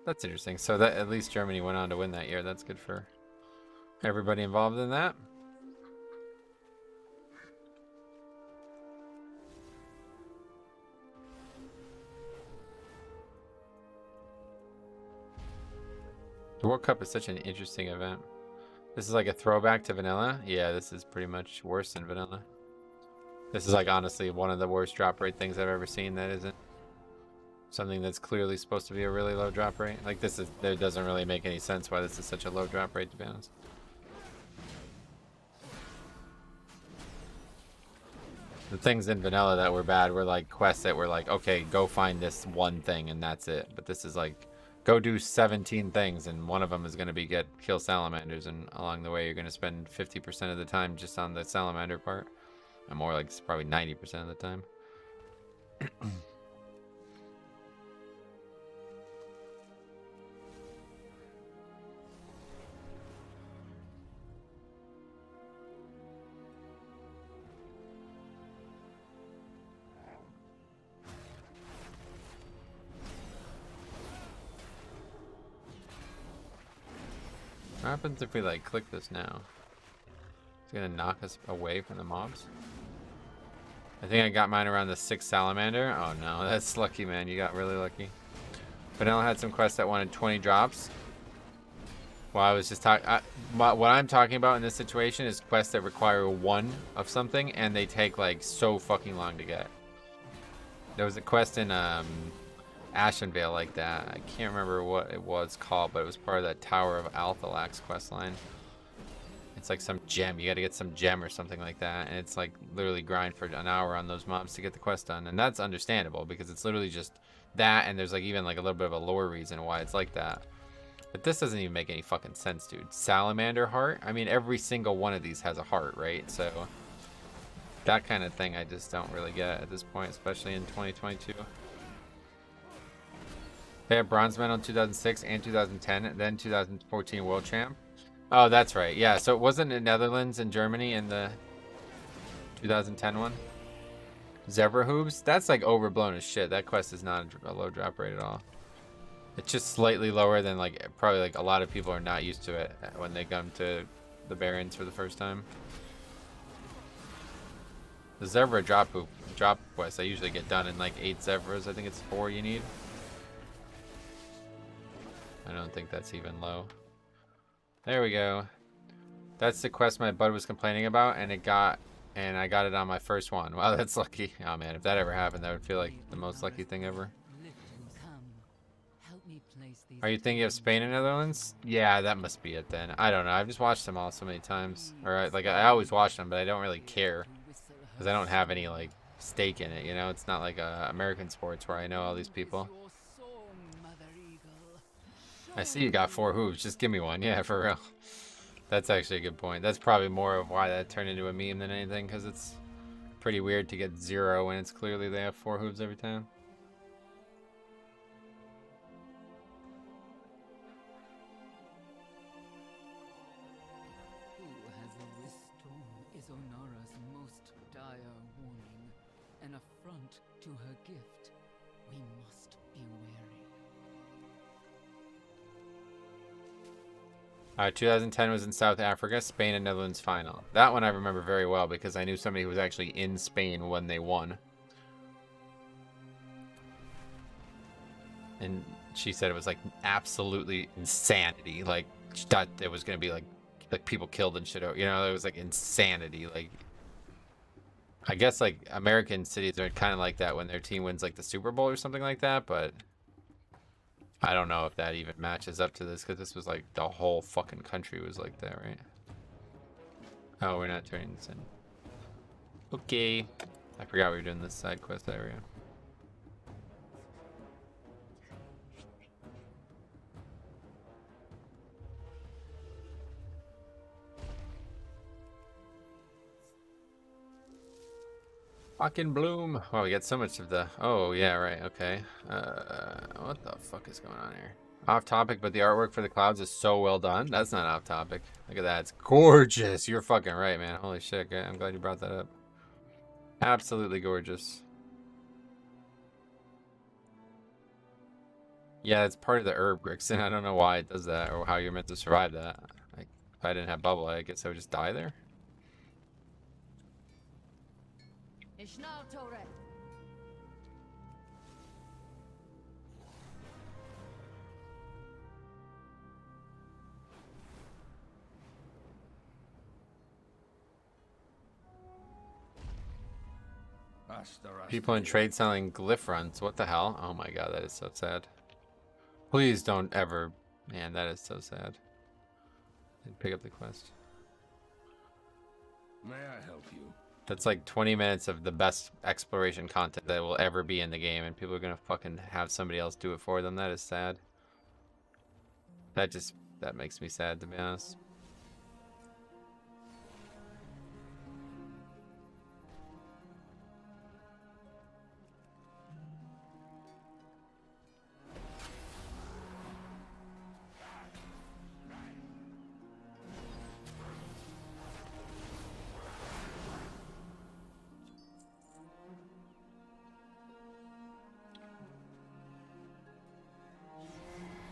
that's interesting. So that at least Germany went on to win that year. That's good for everybody involved in that. The World Cup is such an interesting event. This is like a throwback to vanilla. Yeah, this is pretty much worse than vanilla. This is like honestly one of the worst drop rate things I've ever seen that isn't something that's clearly supposed to be a really low drop rate. Like this is, it doesn't really make any sense why this is such a low drop rate, to be honest. The things in vanilla that were bad were like quests that were like, okay, go find this one thing and that's it. But this is like, go do 17 things and one of them is going to be kill salamanders, and along the way you're going to spend 50% of the time just on the salamander part. And more like probably 90% of the time. What happens if we like click this now? It's gonna knock us away from the mobs. I think I got mine around the 6th salamander. Oh no, that's lucky, man. You got really lucky. Vanilla had some quests that wanted 20 drops. Well, I was just talking. What I'm talking about in this situation is quests that require 1 of something, and they take like so fucking long to get. There was a quest in Ashenvale like that. I can't remember what it was called, but it was part of that Tower of Althalax quest line. It's like some gem. You got to get some gem or something like that, and it's like literally grind for an hour on those mobs to get the quest done, and that's understandable because it's literally just that, and there's like even like a little bit of a lore reason why it's like that. But this doesn't even make any fucking sense, dude. Salamander heart? I mean, every single one of these has a heart, right? So that kind of thing I just don't really get at this point, especially in 2022. They have bronze medal in 2006 and 2010, and then 2014 world champ. Oh, that's right. Yeah, so it wasn't in Netherlands and Germany in the 2010 one. Zebra hooves? That's like overblown as shit. That quest is not a low drop rate at all. It's just slightly lower than like probably like a lot of people are not used to it when they come to the Barrens for the first time. The Zevra drop quest I usually get done in like 8 Zevras. I think it's 4 you need. I don't think that's even low. There we go. That's the quest my bud was complaining about, and I got it on my first one. Wow, that's lucky. Oh man, if that ever happened, that would feel like the most lucky thing ever. Are you thinking of Spain and Netherlands? Yeah, that must be it then. I don't know. I've just watched them all so many times. Or I always watch them, but I don't really care because I don't have any like stake in it. You know, it's not like American sports where I know all these people. I see you got 4 hooves. Just give me one. Yeah, for real. That's actually a good point. That's probably more of why that turned into a meme than anything, because it's pretty weird to get 0 when it's clearly they have 4 hooves every time. Who has a wisdom is Onara's most dire warning, an affront to her gift. We must be wary. 2010 was in South Africa, Spain and Netherlands final. That one I remember very well because I knew somebody who was actually in Spain when they won. And she said it was like absolutely insanity. Like she thought it was gonna be like people killed and shit. You know, it was like insanity. Like I guess like American cities are kind of like that when their team wins like the Super Bowl or something like that, but I don't know if that even matches up to this, because this was like the whole fucking country was like that, right? Oh, we're not turning this in. Okay. I forgot we were doing this side quest area. Fucking bloom. Wow, we got so much of the... Oh, yeah, right, okay. What the fuck is going on here? Off topic, but the artwork for the clouds is so well done. That's not off topic. Look at that. It's gorgeous. You're fucking right, man. Holy shit. I'm glad you brought that up. Absolutely gorgeous. Yeah, it's part of the herb, Grixon. I don't know why it does that or how you're meant to survive that. Like, if I didn't have bubble, I guess I would just die there. People in trade selling glyph runs. What the hell? Oh my god, that is so sad. Please don't ever... Man, that is so sad. Didn't pick up the quest. May I help you? That's like 20 minutes of the best exploration content that will ever be in the game, and people are gonna fucking have somebody else do it for them. That is sad. That makes me sad, to be honest.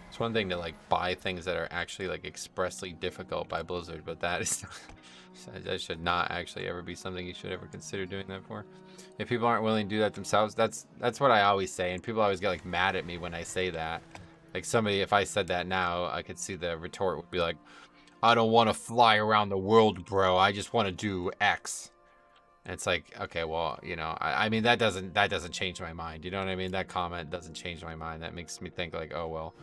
It's one thing to like buy things that are actually like expressly difficult by Blizzard, but that is that should not actually ever be something you should ever consider doing that for. If people aren't willing to do that themselves, that's what I always say, and people always get like mad at me when I say that. Like somebody, if I said that now, I could see the retort would be like, I don't want to fly around the world, bro. I just want to do X. And it's like, okay, well, you know, I mean, that doesn't change my mind. You know what I mean? That comment doesn't change my mind. That makes me think like, oh, well,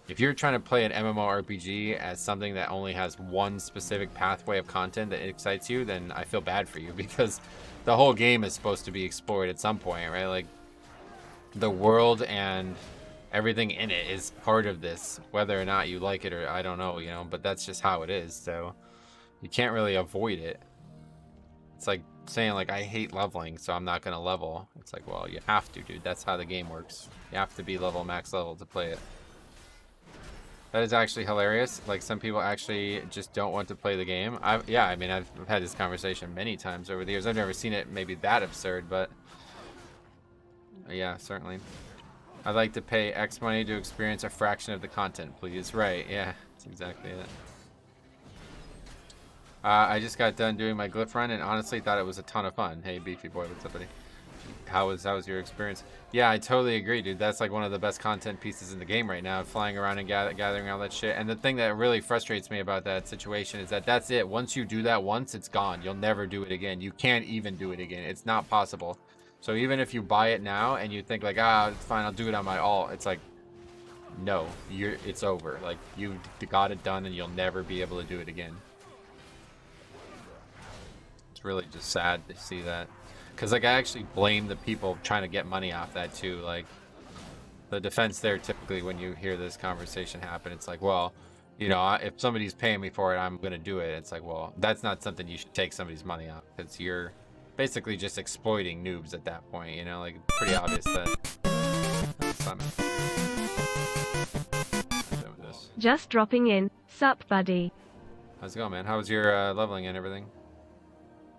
if you're trying to play an MMORPG as something that only has one specific pathway of content that excites you, then I feel bad for you, because the whole game is supposed to be explored at some point, right? Like, the world and everything in it is part of this, whether or not you like it or I don't know, you know, but that's just how it is. So you can't really avoid it. It's like saying like, I hate leveling, so I'm not going to level. It's like, well, you have to, dude. That's how the game works. You have to be max level to play it. That is actually hilarious. Like, some people actually just don't want to play the game. Yeah, I mean, I've had this conversation many times over the years. I've never seen it maybe that absurd, but yeah, certainly. I'd like to pay X money to experience a fraction of the content, please. Right, yeah, that's exactly it. I just got done doing my glyph run and honestly thought it was a ton of fun. Hey, Beefy Boy, what's up, buddy? How was your experience? Yeah, I totally agree, dude. That's like one of the best content pieces in the game right now, flying around and gathering all that shit. And the thing that really frustrates me about that situation is that that's it. Once you do that once, it's gone. You'll never do it again. You can't even do it again. It's not possible. So even if you buy it now and you think like, ah, it's fine, I'll do it on my alt, it's like, no, it's over. Like, you got it done and you'll never be able to do it again. It's really just sad to see that. Because, like, I actually blame the people trying to get money off that, too. Like, the defense there, typically, when you hear this conversation happen, it's like, well, you know, if somebody's paying me for it, I'm going to do it. It's like, well, that's not something you should take somebody's money off. Because you're basically just exploiting noobs at that point, you know? Like, it's pretty obvious that... Just dropping in. Sup, buddy. How's it going, man? How was your leveling and everything?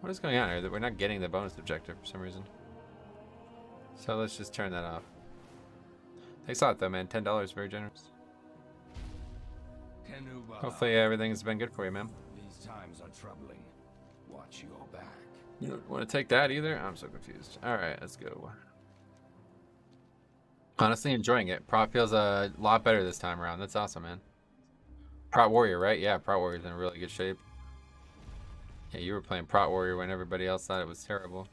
What is going on here? We're not getting the bonus objective for some reason. So let's just turn that off. Thanks a lot, though, man. $10, very generous. Hopefully everything's been good for you, man. These times are troubling. Watch your back. You don't want to take that either? I'm so confused. All right, let's go. Honestly, enjoying it. Prot feels a lot better this time around. That's awesome, man. Prot Warrior, right? Yeah, Prot Warrior's in really good shape. Yeah, you were playing Prot Warrior when everybody else thought it was terrible.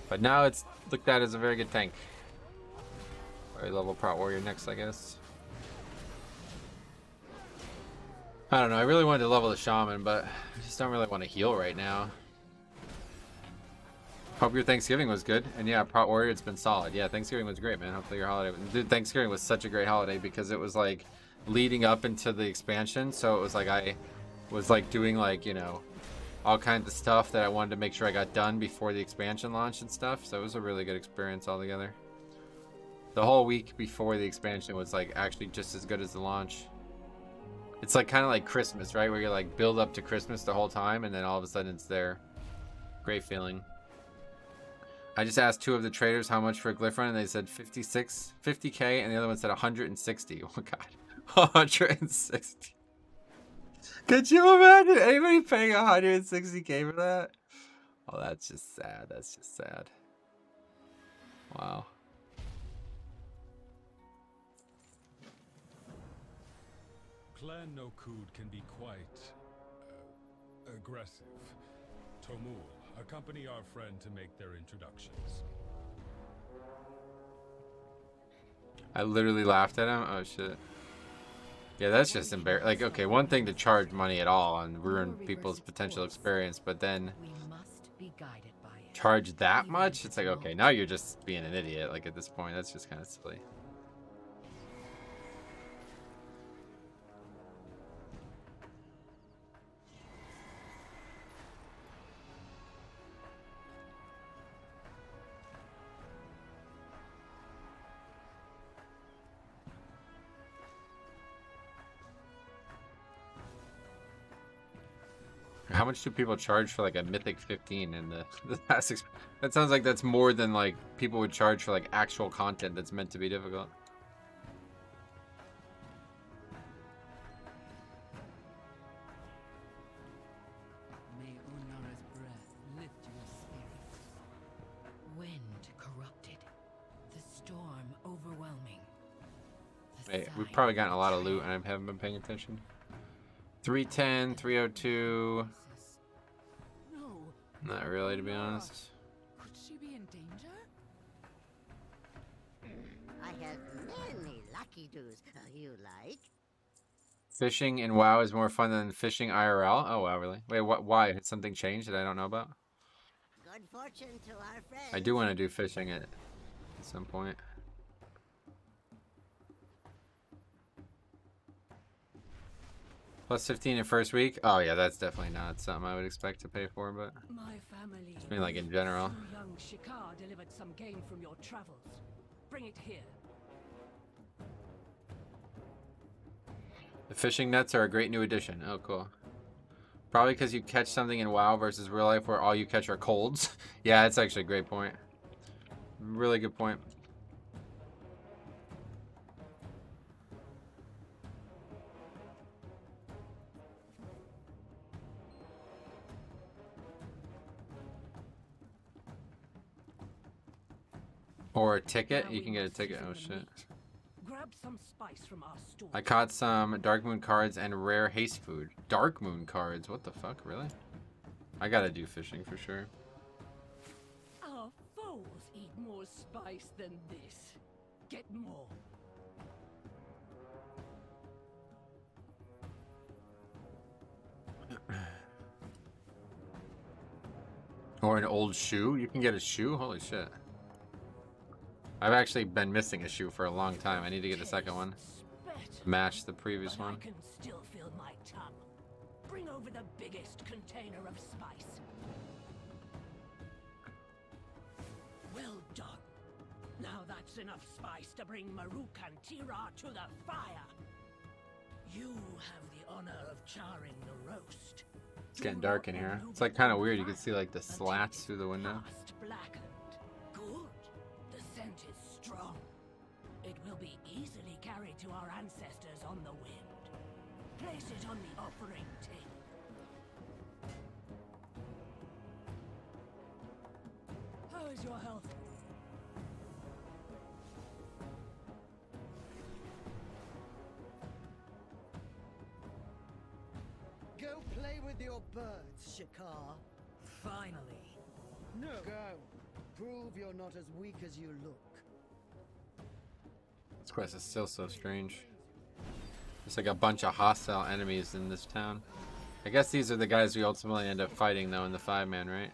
But now it's looked at as a very good tank. Very level Prot Warrior next, I guess. I don't know, I really wanted to level the Shaman, but I just don't really want to heal right now. Hope your Thanksgiving was good. And yeah, Prot Warrior, it's been solid. Yeah, Thanksgiving was great, man. Hopefully your holiday... Dude, Thanksgiving was such a great holiday because it was like leading up into the expansion. So it was like I was like doing like, you know, all kinds of stuff that I wanted to make sure I got done before the expansion launched and stuff. So it was a really good experience altogether. The whole week before the expansion was like actually just as good as the launch. It's like kind of like Christmas, right? Where you're like build up to Christmas the whole time and then all of a sudden it's there. Great feeling. I just asked two of the traders how much for a glyph run and they said 50k and the other one said 160. Oh god. 160. Could you imagine anybody paying 160k for that? Oh, that's just sad. That's just sad. Wow. Clan Nokud can be quite aggressive. Tomul, accompany our friend to make their introductions. I literally laughed at him. Oh shit. Yeah, that's just embarrassing. Like, okay, one thing to charge money at all and ruin people's potential experience, but then charge that much? It's like, okay, now you're just being an idiot. Like, at this point, that's just kind of silly. How much do people charge for like a Mythic 15 in the past? That sounds like that's more than like people would charge for like actual content that's meant to be difficult. May Onara's breath lift your spirits. Wind corrupted. The storm overwhelming. Wait, we've probably gotten a lot of loot and I haven't been paying attention. 310, 302. Not really, to be honest. Could she be in danger? I have many lucky doos. You like? Fishing in WoW is more fun than fishing IRL? Oh, wow, really? Wait, what? Why? Has something changed that I don't know about? Good fortune to our friends. I do want to do fishing at some point. Plus 15 in first week? Oh yeah, that's definitely not something I would expect to pay for, but My family. I mean, like in general. Some young Shikar delivered some gain from your travels. Bring it here. The fishing nets are a great new addition. Oh, cool. Probably because you catch something in WoW versus real life where all you catch are colds. Yeah, that's actually a great point. Really good point. Or a ticket. You can get a ticket. Oh shit. Grab some spice from our store. I caught some Dark Moon cards and rare haste food. Dark Moon cards? What the fuck? Really? I gotta do fishing for sure. Our foes eat more spice than this. Get more. Or an old shoe. You can get a shoe? Holy shit. I've actually been missing a shoe for a long time. I need to get the second one. Match the previous one. I can still feel my tongue. Bring over the biggest container of spice. Well done. Now that's enough spice to bring Maruk and Tira to the fire. You have the honor of charring the roast. It's getting dark in here. It's like kind of weird. You can see like the slats through the window. Blackened. Good. The scent is strong. It will be easily carried to our ancestors on the wind. Place it on the offering table. How is your health? Go play with your birds, Shikar. Finally. No. Go. Prove you're not as weak as you look. This quest is still so strange. There's like a bunch of hostile enemies in this town. I guess these are the guys we ultimately end up fighting though in the 5-man, right?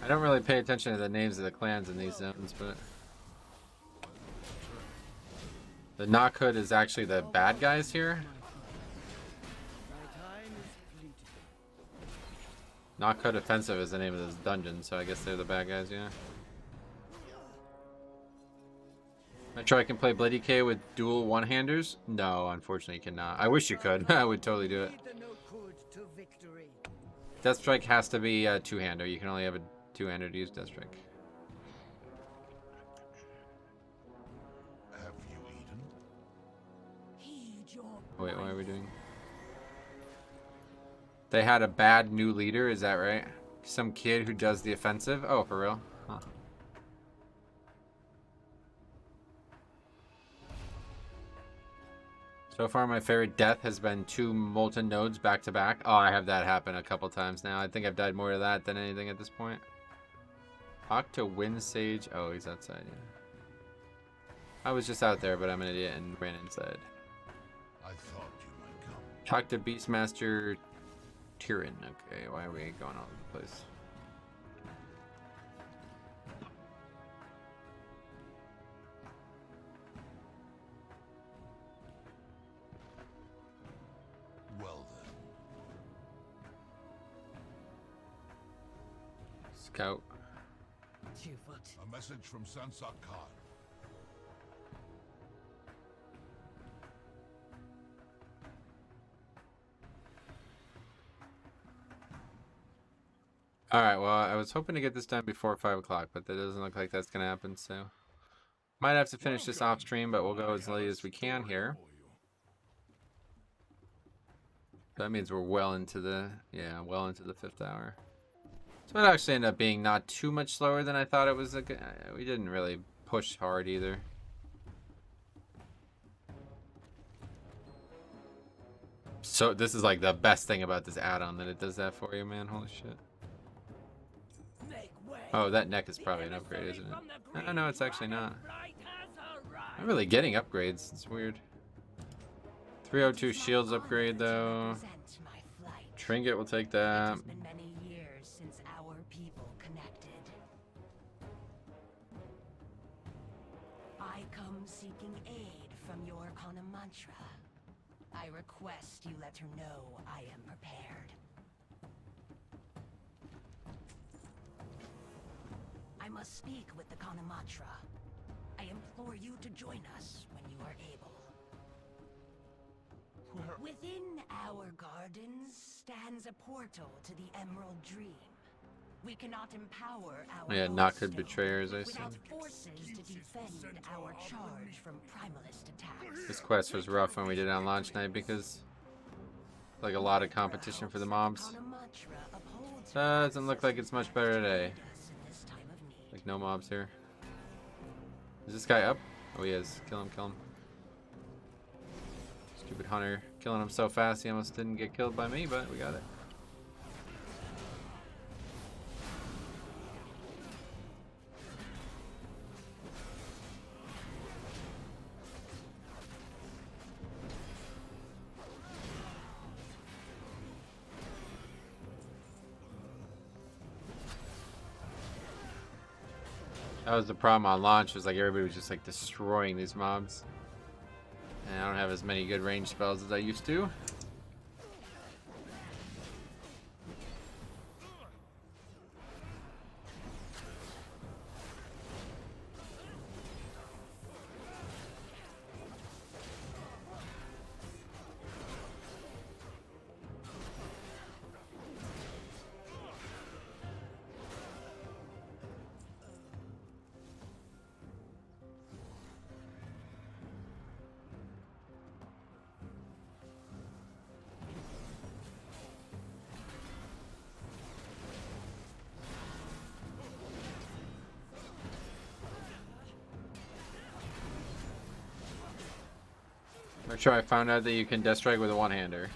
I don't really pay attention to the names of the clans in these zones, but the Knockhood is actually the bad guys here. Knockhood Offensive is the name of this dungeon, so I guess they're the bad guys, yeah. I'm sure I can play Bloody K with dual one-handers? No, unfortunately you cannot. I wish you could. I would totally do it. Deathstrike has to be a two-hander. You can only have a two-hander to use Deathstrike. Have you eaten? Wait, what are we doing? They had a bad new leader, is that right? Some kid who does the offensive? Oh, for real? Huh. So far, my favorite death has been 2 molten nodes back to back. Oh, I have that happen a couple times now. I think I've died more of that than anything at this point. Talk to Wind Sage. Oh, he's outside, yeah. I was just out there, but I'm an idiot and ran inside. I thought you might come. Talk to Beastmaster Tyrion. Okay, why are we going all over the place? Well then. Scout. A message from Sansak Khan. Alright, well, I was hoping to get this done before 5 o'clock, but that doesn't look like that's going to happen, so... Might have to finish this off stream, but we'll go as late as we can here. That means we're well into the... yeah, well into the 5th hour. So it actually ended up being not too much slower than I thought it was. We didn't really push hard either. So this is like the best thing about this add-on, that it does that for you, man. Holy shit. Oh, that neck is probably an upgrade, isn't it? Oh, no, it's actually not. I'm really getting upgrades. It's weird. 302 shields upgrade, though. Trinket will take that. I request you let her know I am prepared. I must speak with the Kanamatra. I implore you to join us when you are able. Within our gardens stands a portal to the Emerald Dream. We cannot empower our Yeah, Knockhood Betrayers, I see. without forces to defend our charge from primalist attacks. This quest was rough when we did it on launch night because like a lot of competition for the mobs. Kanamatra upholds Doesn't look like it's much better today. Like no mobs here. Is this guy up? Oh, he is. Kill him, kill him. Stupid hunter. Killing him so fast he almost didn't get killed by me, but we got it. That was the problem on launch, was like everybody was just like destroying these mobs. And I don't have as many good range spells as I used to. Make sure I found out that you can Death Strike with a one-hander.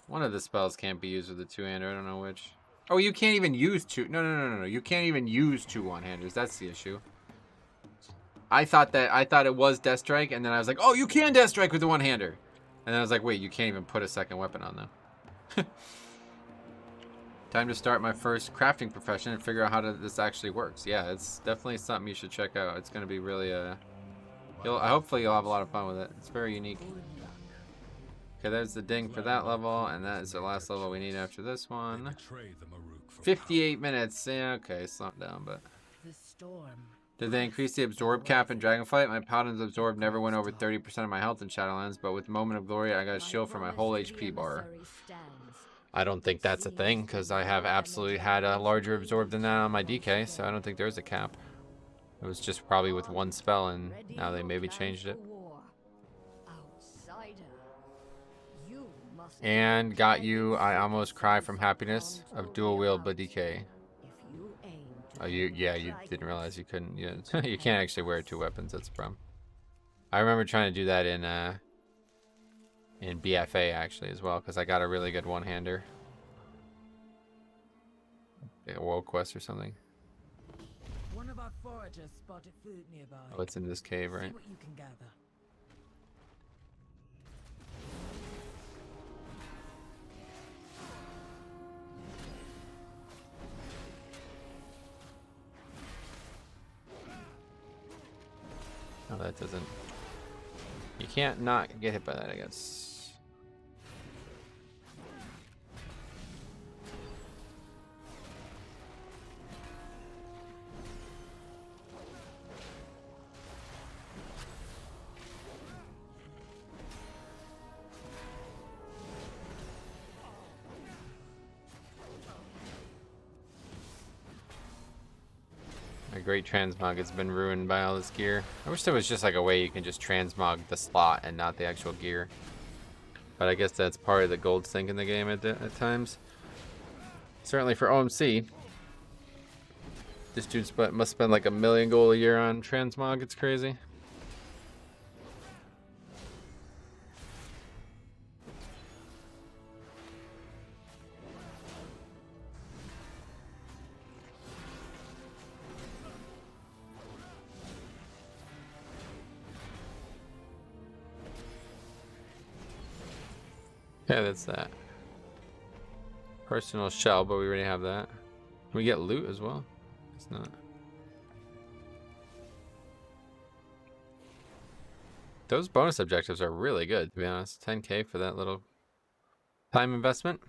One of the spells can't be used with a two-hander. I don't know which. Oh, you can't even use two. No. You can't even use two one-handers. That's the issue. I thought it was Death Strike, and then I was like, oh, you can Death Strike with the one-hander. And then I was like, wait, you can't even put a second weapon on them. Time to start my first crafting profession and figure out how this actually works. Yeah, it's definitely something you should check out. It's going to be really hopefully you'll have a lot of fun with it. It's very unique. Okay, there's the ding for that level, and that is the last level we need after this one. 58 minutes. Yeah, okay, slow down, but. The storm. Did they increase the absorb cap in Dragonflight? My Paladin's absorb never went over 30% of my health in Shadowlands, but with Moment of Glory, I got a shield for my whole HP bar. I don't think that's a thing, because I have absolutely had a larger absorb than that on my DK, so I don't think there's a cap. It was just probably with one spell, and now they maybe changed it. And got you, I almost cry from happiness of dual wield but DK. Oh, you didn't realize you couldn't. You can't actually wear two weapons. That's the problem. I remember trying to do that in BFA actually as well, because I got a really good one-hander. Like a world quest or something. One of our foragers spotted food nearby. Oh, it's in this cave, right? See what you can gather. No, that doesn't. You can't not get hit by that, I guess. My great transmog has been ruined by all this gear. I wish there was just like a way you can just transmog the slot and not the actual gear. But I guess that's part of the gold sink in the game at times. Certainly for OMC. This dude must spend like $1 million gold a year on transmog. It's crazy. Yeah, that's that. Personal shell, but we already have that. Can we get loot as well? It's not. Those bonus objectives are really good, to be honest. 10k for that little time investment.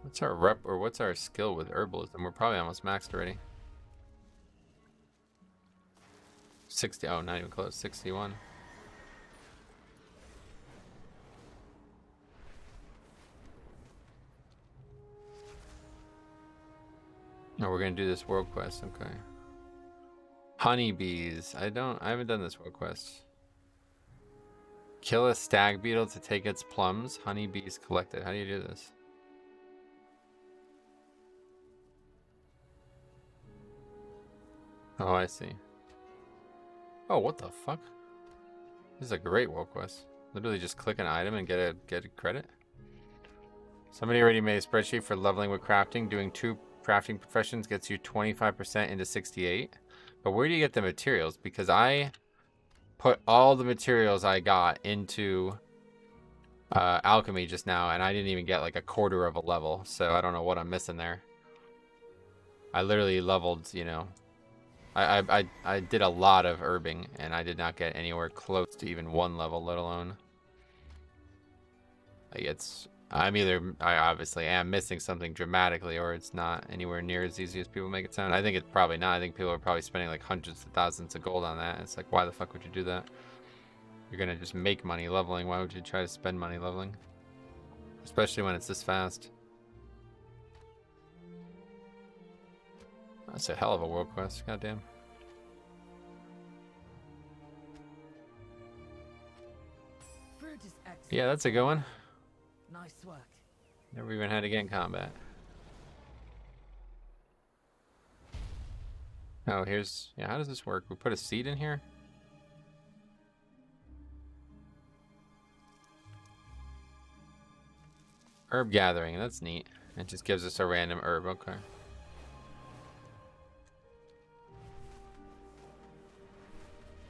What's our rep, or what's our skill with herbalism? We're probably almost maxed already. 60, oh, not even close, 61. Oh, we're gonna do this world quest, okay. Honeybees. I haven't done this world quest. Kill a stag beetle to take its plums. Honeybees collected. How do you do this? Oh, I see. Oh, what the fuck? This is a great world quest. Literally just click an item and get a credit. Somebody already made a spreadsheet for leveling with crafting. Doing 2 crafting professions gets you 25% into 68. But where do you get the materials? Because I put all the materials I got into alchemy just now, and I didn't even get like a quarter of a level. So I don't know what I'm missing there. I literally leveled, you know. I did a lot of herbing, and I did not get anywhere close to even 1 level, let alone. Like I obviously am missing something dramatically, or it's not anywhere near as easy as people make it sound. I think it's probably not. I think people are probably spending like hundreds of thousands of gold on that. It's like, why the fuck would you do that? You're gonna just make money leveling. Why would you try to spend money leveling? Especially when it's this fast. That's a hell of a world quest. Goddamn. Yeah, that's a good one. Nice work. Never even had to get in combat. Oh, here's... Yeah, how does this work? We put a seed in here? Herb gathering. That's neat. It just gives us a random herb. Okay.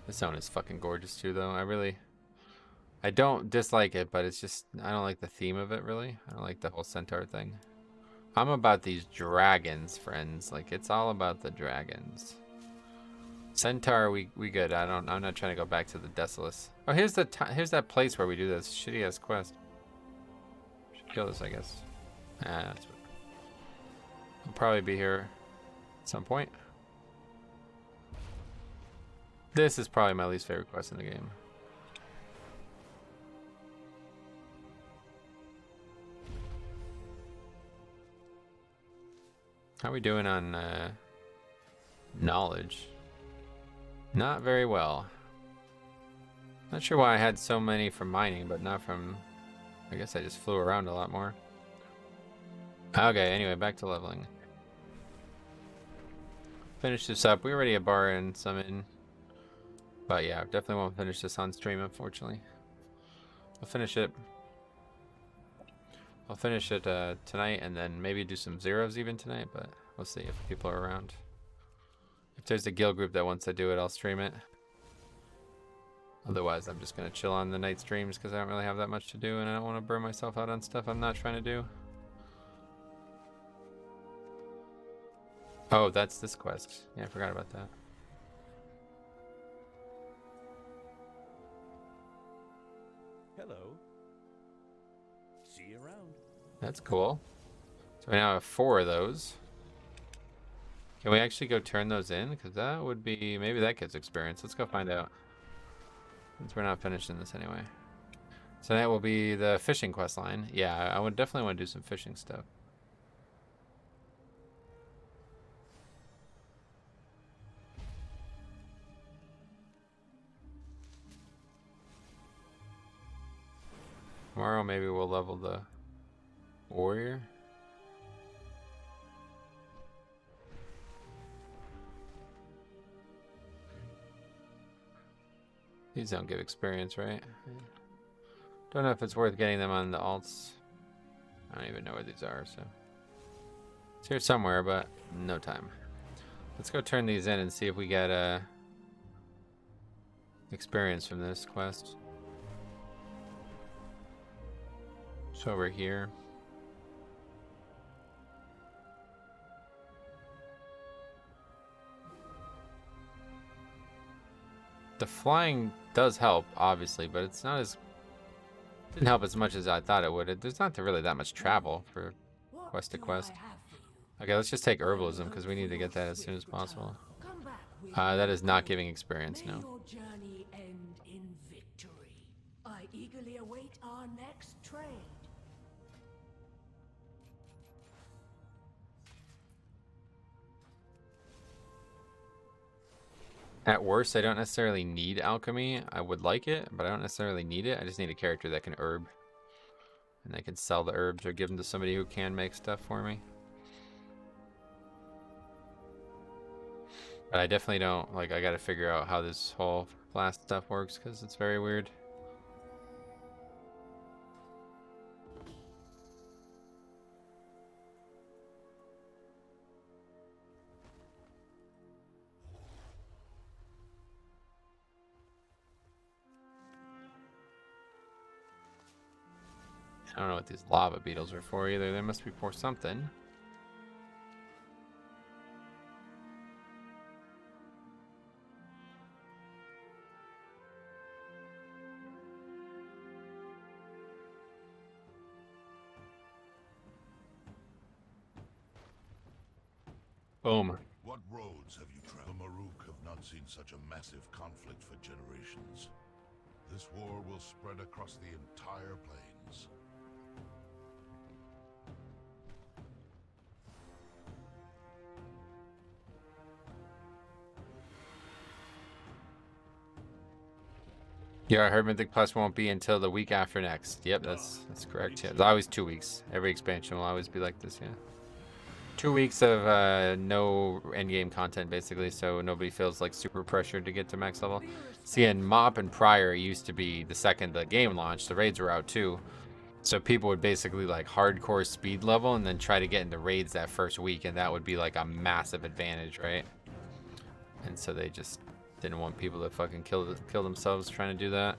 This zone is fucking gorgeous too, though. I don't dislike it, but it's just, I don't like the theme of it, really. I don't like the whole centaur thing. I'm about these dragons, friends. Like, it's all about the dragons. Centaur, we good. I'm not trying to go back to the Desolus. Oh, here's that place where we do this shitty-ass quest. Should kill this, I guess. That's what. I'll probably be here at some point. This is probably my least favorite quest in the game. How are we doing on knowledge? Not very well. Not sure why I had so many from mining, but not from... I guess I just flew around a lot more. Okay, anyway, back to leveling. Finish this up. We already have bar and some in. But yeah, definitely won't finish this on stream, unfortunately. I'll finish it tonight, and then maybe do some zeros even tonight, but we'll see if people are around. If there's a guild group that wants to do it, I'll stream it. Otherwise, I'm just going to chill on the night streams because I don't really have that much to do, and I don't want to burn myself out on stuff I'm not trying to do. Oh, that's this quest. Yeah, I forgot about that. Hello. See you around. That's cool. So we now have 4 of those. Can we actually go turn those in? Because that would be... Maybe that gets experience. Let's go find out. Since we're not finishing this anyway. So that will be the fishing quest line. Yeah, I would definitely want to do some fishing stuff. Tomorrow maybe we'll level the warrior. These don't give experience, right? Don't know if it's worth getting them on the alts. I don't even know where these are, so. It's here somewhere, but no time. Let's go turn these in and see if we get experience from this quest. So over here. The flying does help, obviously, but it's not as... Didn't help as much as I thought it would. There's not really that much travel for quest to quest. Okay, let's just take herbalism because we need to get that as soon as possible. That is not giving experience, no. Your journey end in victory. I eagerly await our next trade. At worst, I don't necessarily need alchemy. I would like it, but I don't necessarily need it. I just need a character that can herb. And I can sell the herbs or give them to somebody who can make stuff for me. But I definitely don't, like, I gotta figure out how this whole blast stuff works because it's very weird. I don't know what these lava beetles are for either. They must be for something. Boom. What roads have you traveled? The Maruk have not seen such a massive conflict for generations. This war will spread across the entire plains. Yeah, I heard Mythic Plus won't be until the week after next. Yep, that's correct. Yeah, it's always 2 weeks. Every expansion will always be like this, yeah. 2 weeks of no endgame content, basically, so nobody feels like super pressured to get to max level. See, in Mop and Prior, it used to be the second the game launched, the raids were out too. So people would basically like hardcore speed level and then try to get into raids that first week, and that would be like a massive advantage, right? And so they just didn't want people to fucking kill themselves trying to do that.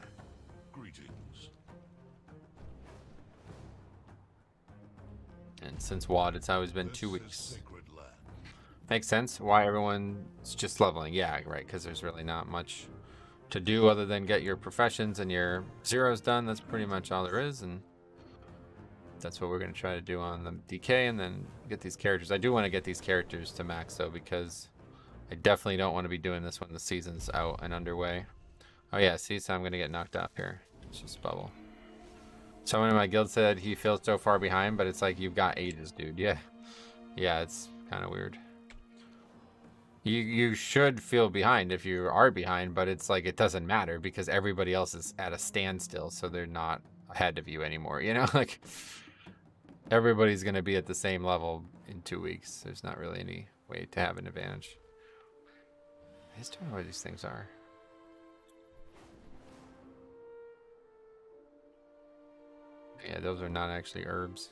Greetings. And since WoD, it's always been 2 weeks. Makes sense why everyone's just leveling. Yeah, right, because there's really not much to do other than get your professions and your zeros done. That's pretty much all there is, and that's what we're going to try to do on the DK and then get these characters. I do want to get these characters to max, though, because I definitely don't want to be doing this when the season's out and underway. Oh yeah, see, so I'm going to get knocked up here. It's just bubble. Someone in my guild said he feels so far behind, but it's like, you've got ages, dude. Yeah. Yeah, it's kind of weird. You should feel behind if you are behind, but it's like, it doesn't matter because everybody else is at a standstill, so they're not ahead of you anymore, you know? Like, everybody's going to be at the same level in 2 weeks. There's not really any way to have an advantage. I just don't know where these things are. Yeah, those are not actually herbs.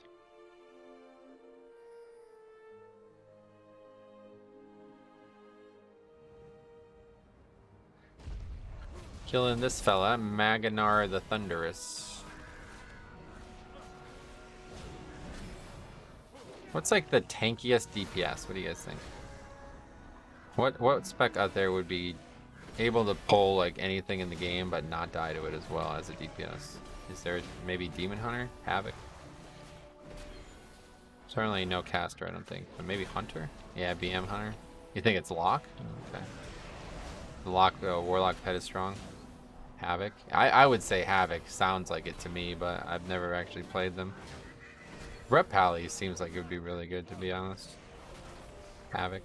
Killing this fella, Maganar the Thunderous. What's like the tankiest DPS? What do you guys think? What spec out there would be able to pull like anything in the game but not die to it as well as a DPS? Is there maybe Demon Hunter? Havoc? Certainly no caster, I don't think. But maybe Hunter? Yeah, BM Hunter. You think it's Lock? Okay. The Warlock pet is strong. Havoc? I would say Havoc. Sounds like it to me, but I've never actually played them. Rep Pally seems like it would be really good, to be honest. Havoc.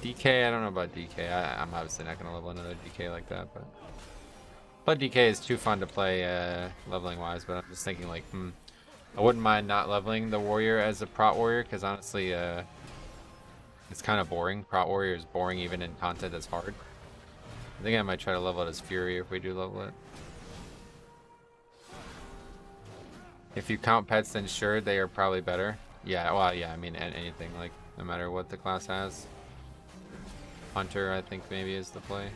DK, I don't know about DK. I'm obviously not going to level another DK like that, but DK is too fun to play leveling wise. But I'm just thinking like, I wouldn't mind not leveling the warrior as a prot warrior, because honestly, it's kind of boring. Prot warrior is boring even in content that's hard. I think I might try to level it as Fury if we do level it. If you count pets, then sure, they are probably better. Yeah, well, yeah, I mean, anything, like, no matter what the class has. Hunter, I think, maybe is the play.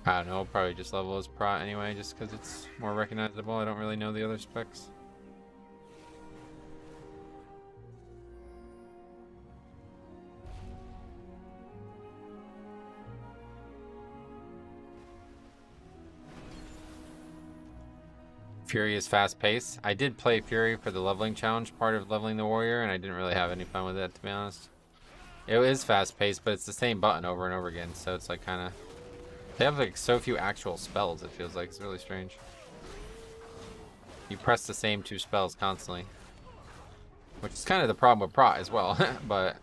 I don't know, probably just level as prot anyway, just because it's more recognizable. I don't really know the other specs. Fury is fast paced. I did play Fury for the leveling challenge part of leveling the warrior, and I didn't really have any fun with it, to be honest. It is fast paced, but it's the same button over and over again, so it's like kind of... They have like so few actual spells, it feels like. It's really strange. You press the same 2 spells constantly. Which is kind of the problem with Prot as well, but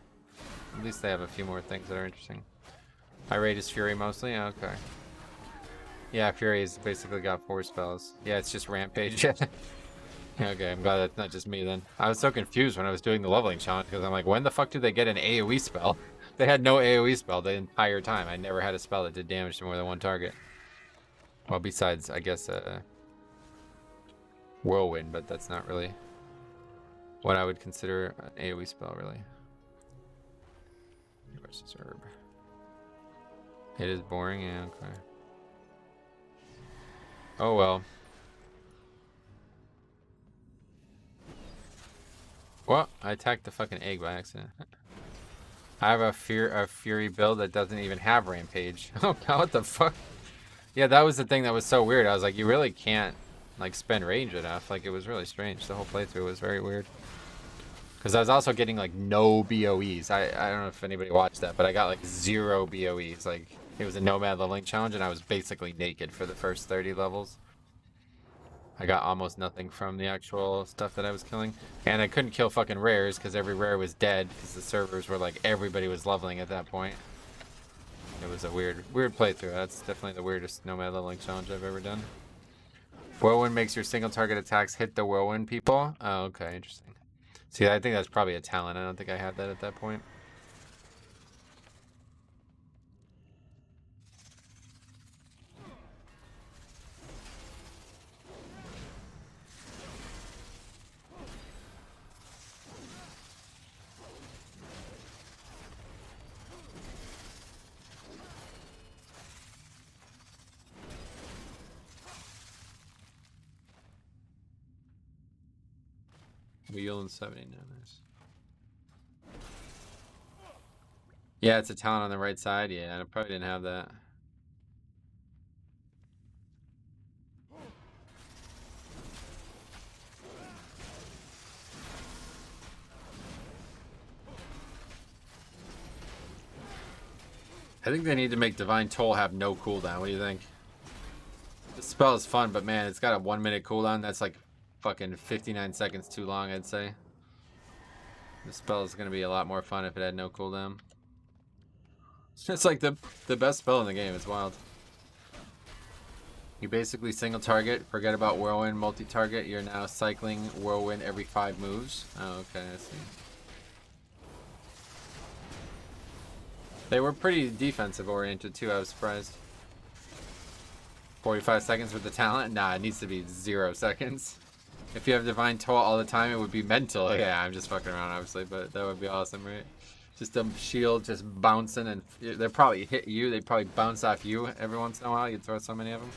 at least they have a few more things that are interesting. My rate is Fury mostly? Okay. Yeah, Fury's basically got 4 spells. Yeah, it's just Rampage. Okay, I'm glad that's not just me then. I was so confused when I was doing the leveling challenge because I'm like, when the fuck did they get an AoE spell? They had no AoE spell the entire time. I never had a spell that did damage to more than one target. Well, besides, I guess, Whirlwind, but that's not really what I would consider an AoE spell, really. Versus Herb. It is boring, yeah, okay. Oh well. Well, I attacked the fucking egg by accident. I have a Fury build that doesn't even have Rampage. Oh god, what the fuck? Yeah, that was the thing that was so weird. I was like, you really can't, like, spend range enough. Like, it was really strange. The whole playthrough was very weird. Because I was also getting, like, no BOEs. I don't know if anybody watched that, but I got, like, 0 BOEs. Like, it was a Nomad leveling challenge, and I was basically naked for the first 30 levels. I got almost nothing from the actual stuff that I was killing. And I couldn't kill fucking rares because every rare was dead because the servers were like, everybody was leveling at that point. It was a weird playthrough. That's definitely the weirdest Nomad leveling challenge I've ever done. Whirlwind makes your single target attacks hit the Whirlwind people. Oh, okay, interesting. See, I think that's probably a talent. I don't think I had that at that point. Wheel and 79. Nice. Yeah, it's a talent on the right side. Yeah, I probably didn't have that. I think they need to make Divine Toll have no cooldown. What do you think? The spell is fun, but man, it's got a 1 minute cooldown. That's like fucking 59 seconds too long, I'd say. The spell is going to be a lot more fun if it had no cooldown. It's like the best spell in the game. It's wild. You basically single target, forget about Whirlwind, multi-target. You're now cycling Whirlwind every 5 moves. Oh, okay, I see. They were pretty defensive oriented too, I was surprised. 45 seconds with the talent? Nah, it needs to be 0 seconds. If you have Divine Toll all the time, it would be mental. Yeah, I'm just fucking around, obviously, but that would be awesome, right? Just a shield just bouncing, and they'll probably hit you. They'd probably bounce off you every once in a while. You'd throw so many of them.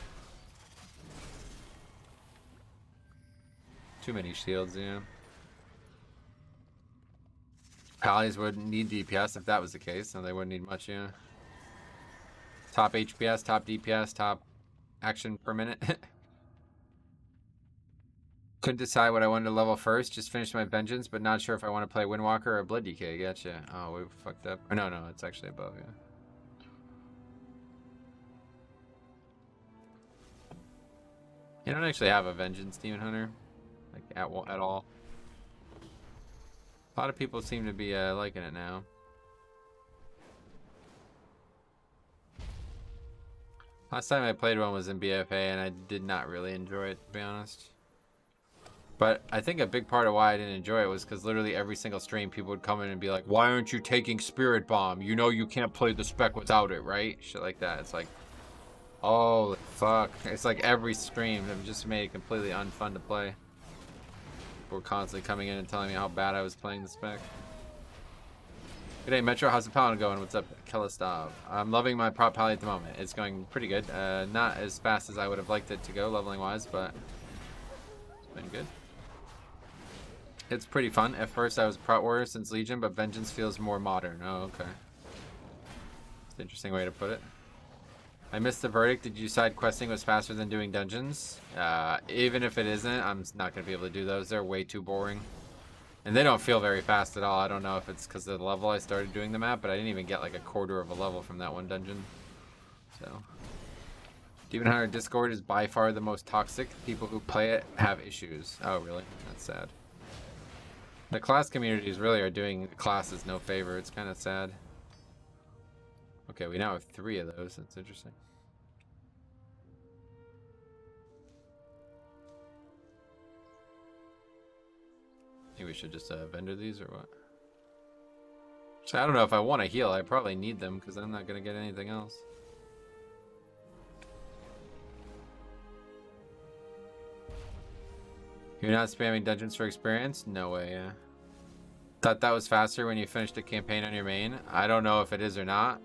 Too many shields, yeah. Paladins wouldn't need DPS if that was the case, so they wouldn't need much, yeah. Top HPS, top DPS, top action per minute. Couldn't decide what I wanted to level first. Just finished my Vengeance, but not sure if I want to play Windwalker or Blood DK. Gotcha. Oh, we fucked up. Oh, no, it's actually above, yeah. You don't actually have a Vengeance Demon Hunter, like at all. A lot of people seem to be liking it now. Last time I played one was in BFA, and I did not really enjoy it, to be honest. But I think a big part of why I didn't enjoy it was because literally every single stream people would come in and be like, why aren't you taking Spirit Bomb? You know you can't play the spec without it, right? Shit like that. It's like, oh, fuck. It's like every stream have just made it completely unfun to play. People were constantly coming in and telling me how bad I was playing the spec. Good day, Metro. How's the Paladin going? What's up, Kelistov? I'm loving my prop Paladin at the moment. It's going pretty good. Not as fast as I would have liked it to go, leveling-wise, but it's been good. It's pretty fun. At first, I was Prot Warrior since Legion, but Vengeance feels more modern. Oh, okay. It's an interesting way to put it. I missed the verdict. Did you decide questing was faster than doing dungeons? Even if it isn't, I'm not going to be able to do those. They're way too boring. And they don't feel very fast at all. I don't know if it's because of the level I started doing them at, but I didn't even get like a quarter of a level from that one dungeon. So, Demon Hunter Discord is by far the most toxic. People who play it have issues. Oh, really? That's sad. The class communities really are doing classes no favor. It's kind of sad. Okay, we now have 3 of those. That's interesting. Think we should just vendor these or what? So I don't know if I want to heal. I probably need them because I'm not going to get anything else. You're not spamming dungeons for experience? No way, yeah. Thought that was faster when you finished a campaign on your main. I don't know if it is or not,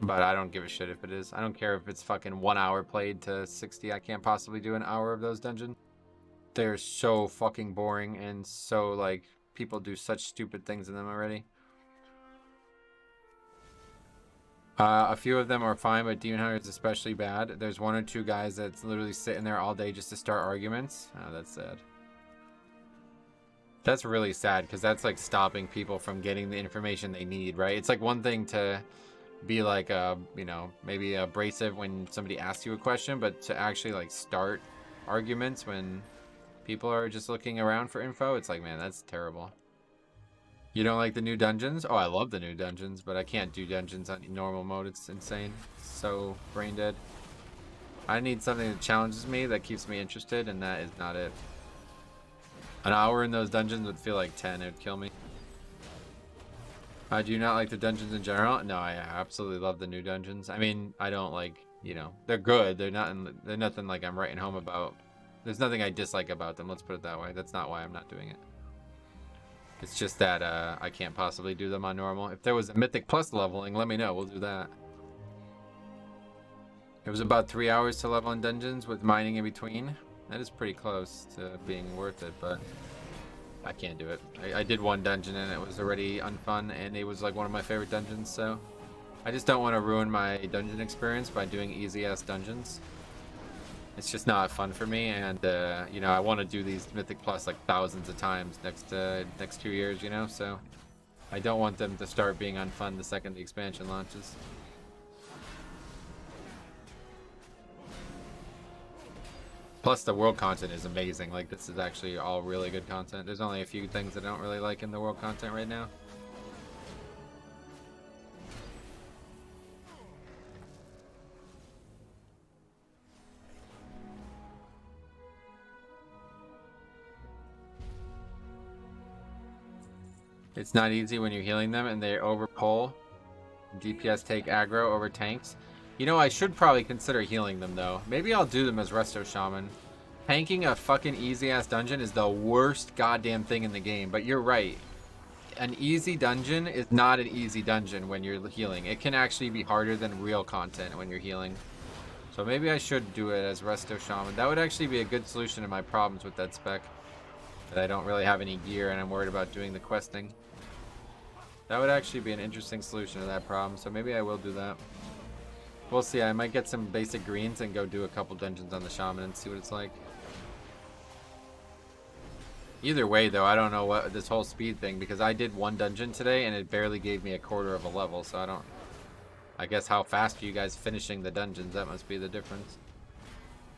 but I don't give a shit if it is. I don't care if it's fucking 1 hour played to 60. I can't possibly do an hour of those dungeons. They're so fucking boring and so, like, people do such stupid things in them already. A few of them are fine, but Demon Hunter is especially bad. There's 1 or 2 guys that's literally sitting there all day just to start arguments. Oh, that's sad. That's really sad because that's like stopping people from getting the information they need, right? It's like one thing to be like, you know, maybe abrasive when somebody asks you a question, but to actually like start arguments when people are just looking around for info, it's like, man, that's terrible. You don't like the new dungeons? Oh, I love the new dungeons, but I can't do dungeons on normal mode. It's insane. It's so brain dead. I need something that challenges me, that keeps me interested, and that is not it. An hour in those dungeons would feel like 10. It would kill me. Do you not like the dungeons in general? No, I absolutely love the new dungeons. I mean, I don't like, you know, they're good. They're nothing like I'm writing home about. There's nothing I dislike about them. Let's put it that way. That's not why I'm not doing it. It's just that I can't possibly do them on normal. If there was a Mythic Plus leveling, let me know. We'll do that. It was about 3 hours to level in dungeons with mining in between. That is pretty close to being worth it, but I can't do it. I did 1 dungeon and it was already unfun, and it was like one of my favorite dungeons, so I just don't want to ruin my dungeon experience by doing easy-ass dungeons. It's just not fun for me, and you know, I want to do these Mythic Plus like thousands of times next 2 years, you know, so I don't want them to start being unfun the second the expansion launches. Plus, the world content is amazing. Like, this is actually all really good content. There's only a few things I don't really like in the world content right now. It's not easy when you're healing them and they overpull. DPS take aggro over tanks. You know, I should probably consider healing them, though. Maybe I'll do them as Resto Shaman. Tanking a fucking easy-ass dungeon is the worst goddamn thing in the game, but you're right. An easy dungeon is not an easy dungeon when you're healing. It can actually be harder than real content when you're healing. So maybe I should do it as Resto Shaman. That would actually be a good solution to my problems with that spec. That I don't really have any gear and I'm worried about doing the questing. That would actually be an interesting solution to that problem, so maybe I will do that. We'll see. I might get some basic greens and go do a couple dungeons on the Shaman and see what it's like. Either way, though, I don't know what this whole speed thing, because I did 1 dungeon today and it barely gave me a quarter of a level, so I don't... I guess how fast are you guys finishing the dungeons? That must be the difference.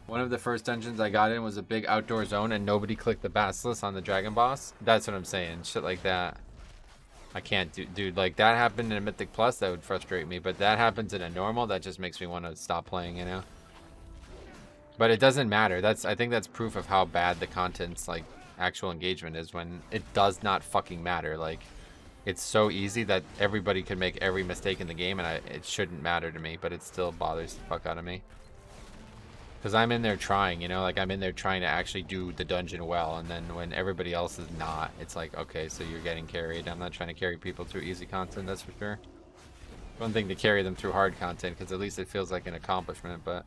One of the first dungeons I got in was a big outdoor zone and nobody clicked the basilisk on the dragon boss. That's what I'm saying. Shit like that. I can't do, dude, like that happened in a Mythic Plus, that would frustrate me, but that happens in a normal, that just makes me want to stop playing, you know? But it doesn't matter. I think that's proof of how bad the content's, like, actual engagement is when it does not fucking matter. Like, it's so easy that everybody can make every mistake in the game, and it shouldn't matter to me, but it still bothers the fuck out of me. Because I'm in there trying, you know, like I'm in there trying to actually do the dungeon well, and then when everybody else is not, it's like, okay, so you're getting carried. I'm not trying to carry people through easy content, that's for sure. One thing to carry them through hard content, because at least it feels like an accomplishment, but...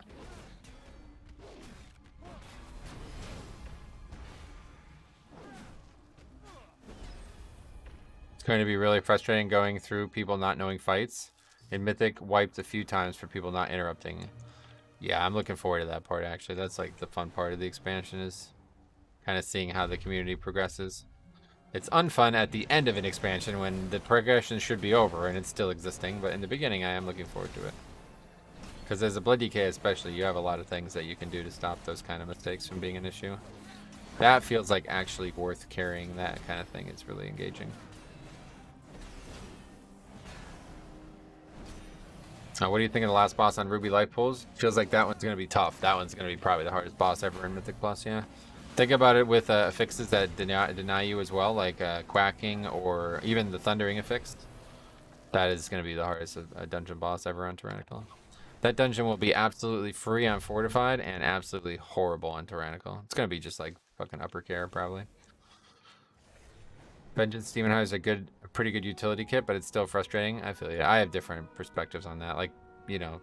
It's going to be really frustrating going through people not knowing fights. In Mythic, wiped a few times for people not interrupting. Yeah, I'm looking forward to that part, actually. That's like the fun part of the expansion, is kind of seeing how the community progresses. It's unfun at the end of an expansion when the progression should be over and it's still existing, but in the beginning I am looking forward to it. Because as a Blood DK especially, you have a lot of things that you can do to stop those kind of mistakes from being an issue. That feels like actually worth carrying. That kind of thing is really engaging. What do you think of the last boss on Ruby Life Pools? Feels like that one's going to be tough. That one's going to be probably the hardest boss ever in Mythic Plus, yeah. Think about it with affixes that deny you as well, like quacking or even the thundering affix. That is going to be the hardest dungeon boss ever on Tyrannical. That dungeon will be absolutely free on Fortified and absolutely horrible on Tyrannical. It's going to be just like fucking upper care, probably. Vengeance Demon Hunter is a pretty good utility kit, but it's still frustrating. I feel I have different perspectives on that. Like, you know,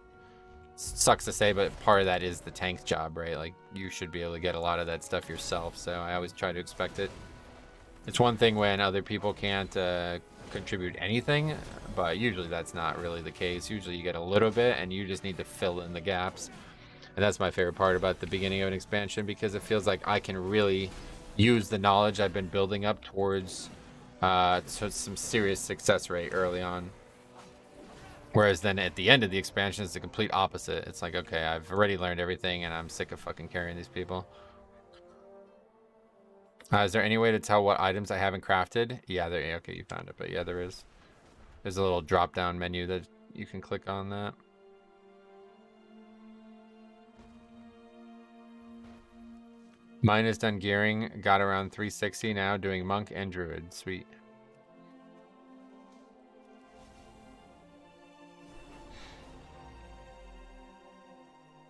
sucks to say, but part of that is the tank's job, right? Like, you should be able to get a lot of that stuff yourself, so I always try to expect it. It's one thing when other people can't contribute anything, but usually that's not really the case. Usually you get a little bit, and you just need to fill in the gaps. And that's my favorite part about the beginning of an expansion, because it feels like I can really use the knowledge I've been building up towards some serious success rate early on. Whereas then at the end of the expansion, it's the complete opposite. It's like, okay, I've already learned everything and I'm sick of fucking carrying these people. Is there any way to tell what items I haven't crafted? Yeah, there. Okay, you found it, but yeah, there is. There's a little drop-down menu that you can click on that. Mine is done gearing, got around 360 now, doing monk and druid. Sweet.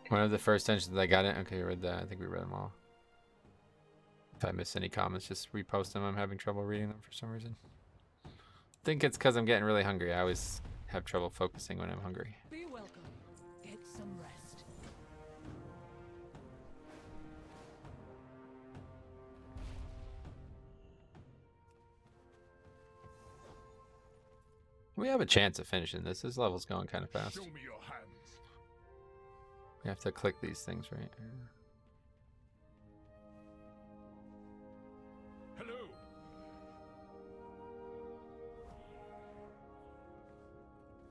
One of the first dungeons I got in. Okay, we read that. I think we read them all. If I miss any comments, just repost them. I'm having trouble reading them for some reason. I think it's because I'm getting really hungry. I always have trouble focusing when I'm hungry. Be welcome. Get some rest. We have a chance of finishing this. This level's going kind of fast. Show me your hands. We have to click these things right here. Hello.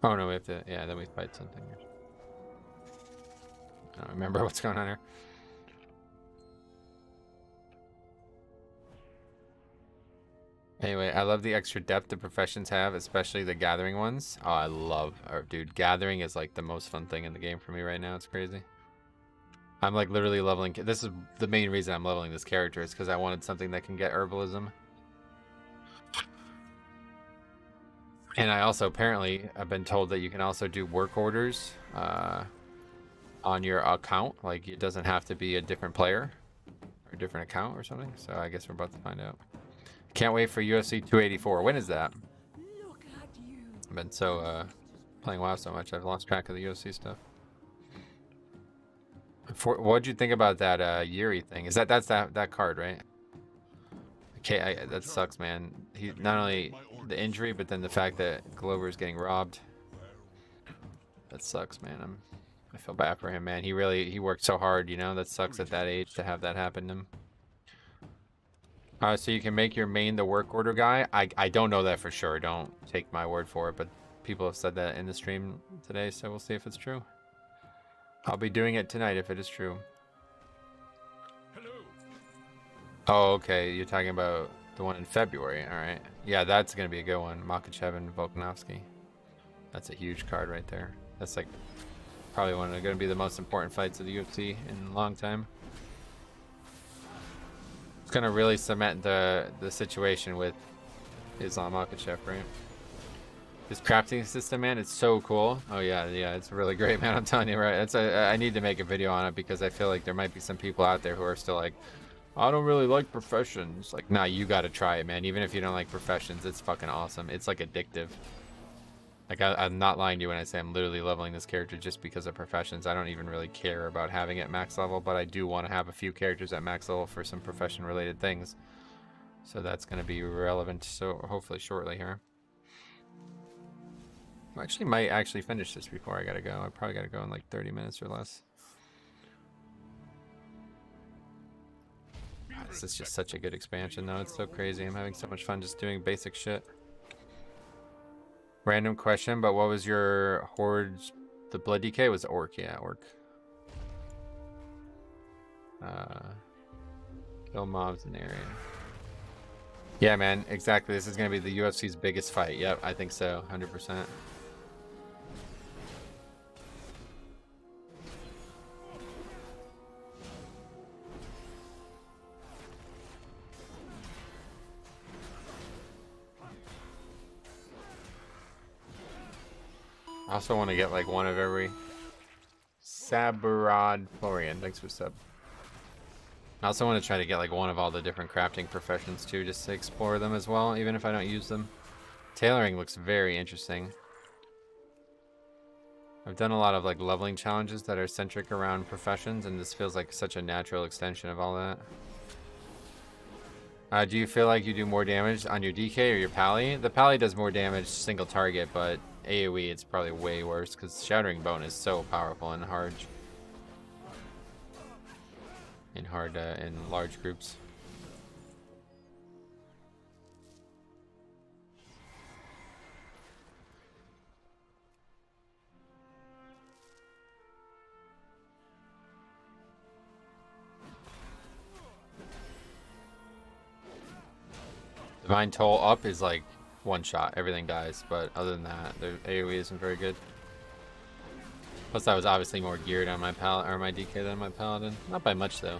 Oh no, we have to. Yeah, then we fight something. I don't remember what's going on here. Anyway, I love the extra depth the professions have, especially the gathering ones. Oh, I love, dude, gathering is like the most fun thing in the game for me right now. It's crazy. I'm like literally leveling. This is the main reason I'm leveling this character, is because I wanted something that can get herbalism. And I also apparently I've been told that you can also do work orders on your account. Like, it doesn't have to be a different player or a different account or something. So I guess we're about to find out. Can't wait for UFC 284. When is that? I've been so playing WoW so much, I've lost track of the UFC stuff. What'd you think about that Yuri thing? Is that's that card, right? Okay, that sucks, man. He not only the injury, but then the fact that Glover is getting robbed. That sucks, man. I feel bad for him, man. He worked so hard, you know. That sucks at that age to have that happen to him. So you can make your main the work order guy. I don't know that for sure. Don't take my word for it, but people have said that in the stream today, so we'll see if it's true. I'll be doing it tonight if it is true. Hello. Oh, okay. You're talking about the one in February. All right. Yeah, that's going to be a good one. Makachev and Volkanovski. That's a huge card right there. That's like probably one of going to be the most important fights of the UFC in a long time. It's going to really cement the situation with Islam Makachev, right? This crafting system, man, it's so cool. Oh yeah, it's really great, man. I'm telling you, right? I need to make a video on it because I feel like there might be some people out there who are still like, I don't really like professions. Like, nah, you got to try it, man. Even if you don't like professions, it's fucking awesome. It's like addictive. Like, I'm not lying to you when I say I'm literally leveling this character just because of professions. I don't even really care about having it max level, but I do want to have a few characters at max level for some profession related things. So that's going to be relevant, so hopefully shortly here. I actually might finish this before I gotta go. I probably gotta go in like 30 minutes or less. This is just such a good expansion though. It's so crazy. I'm having so much fun just doing basic shit. Random question, but what was your horde? The blood DK was orc, yeah, orc. Kill mobs in the area. Yeah, man, exactly. This is going to be the UFC's biggest fight. Yep, I think so. 100%. I also want to get like one of every. Sabarad Florian, thanks for sub. I also want to try to get like one of all the different crafting professions too, just to explore them as well, even if I don't use them. Tailoring looks very interesting. I've done a lot of like leveling challenges that are centric around professions, and this feels like such a natural extension of all that. Do you feel like you do more damage on your DK or your Pally? The Pally does more damage single target, but AoE it's probably way worse because Shattering Bone is so powerful and hard. In large groups. Divine Toll up is like one shot, everything dies, but other than that, the AoE isn't very good. Plus, I was obviously more geared on my my DK than my Paladin. Not by much though.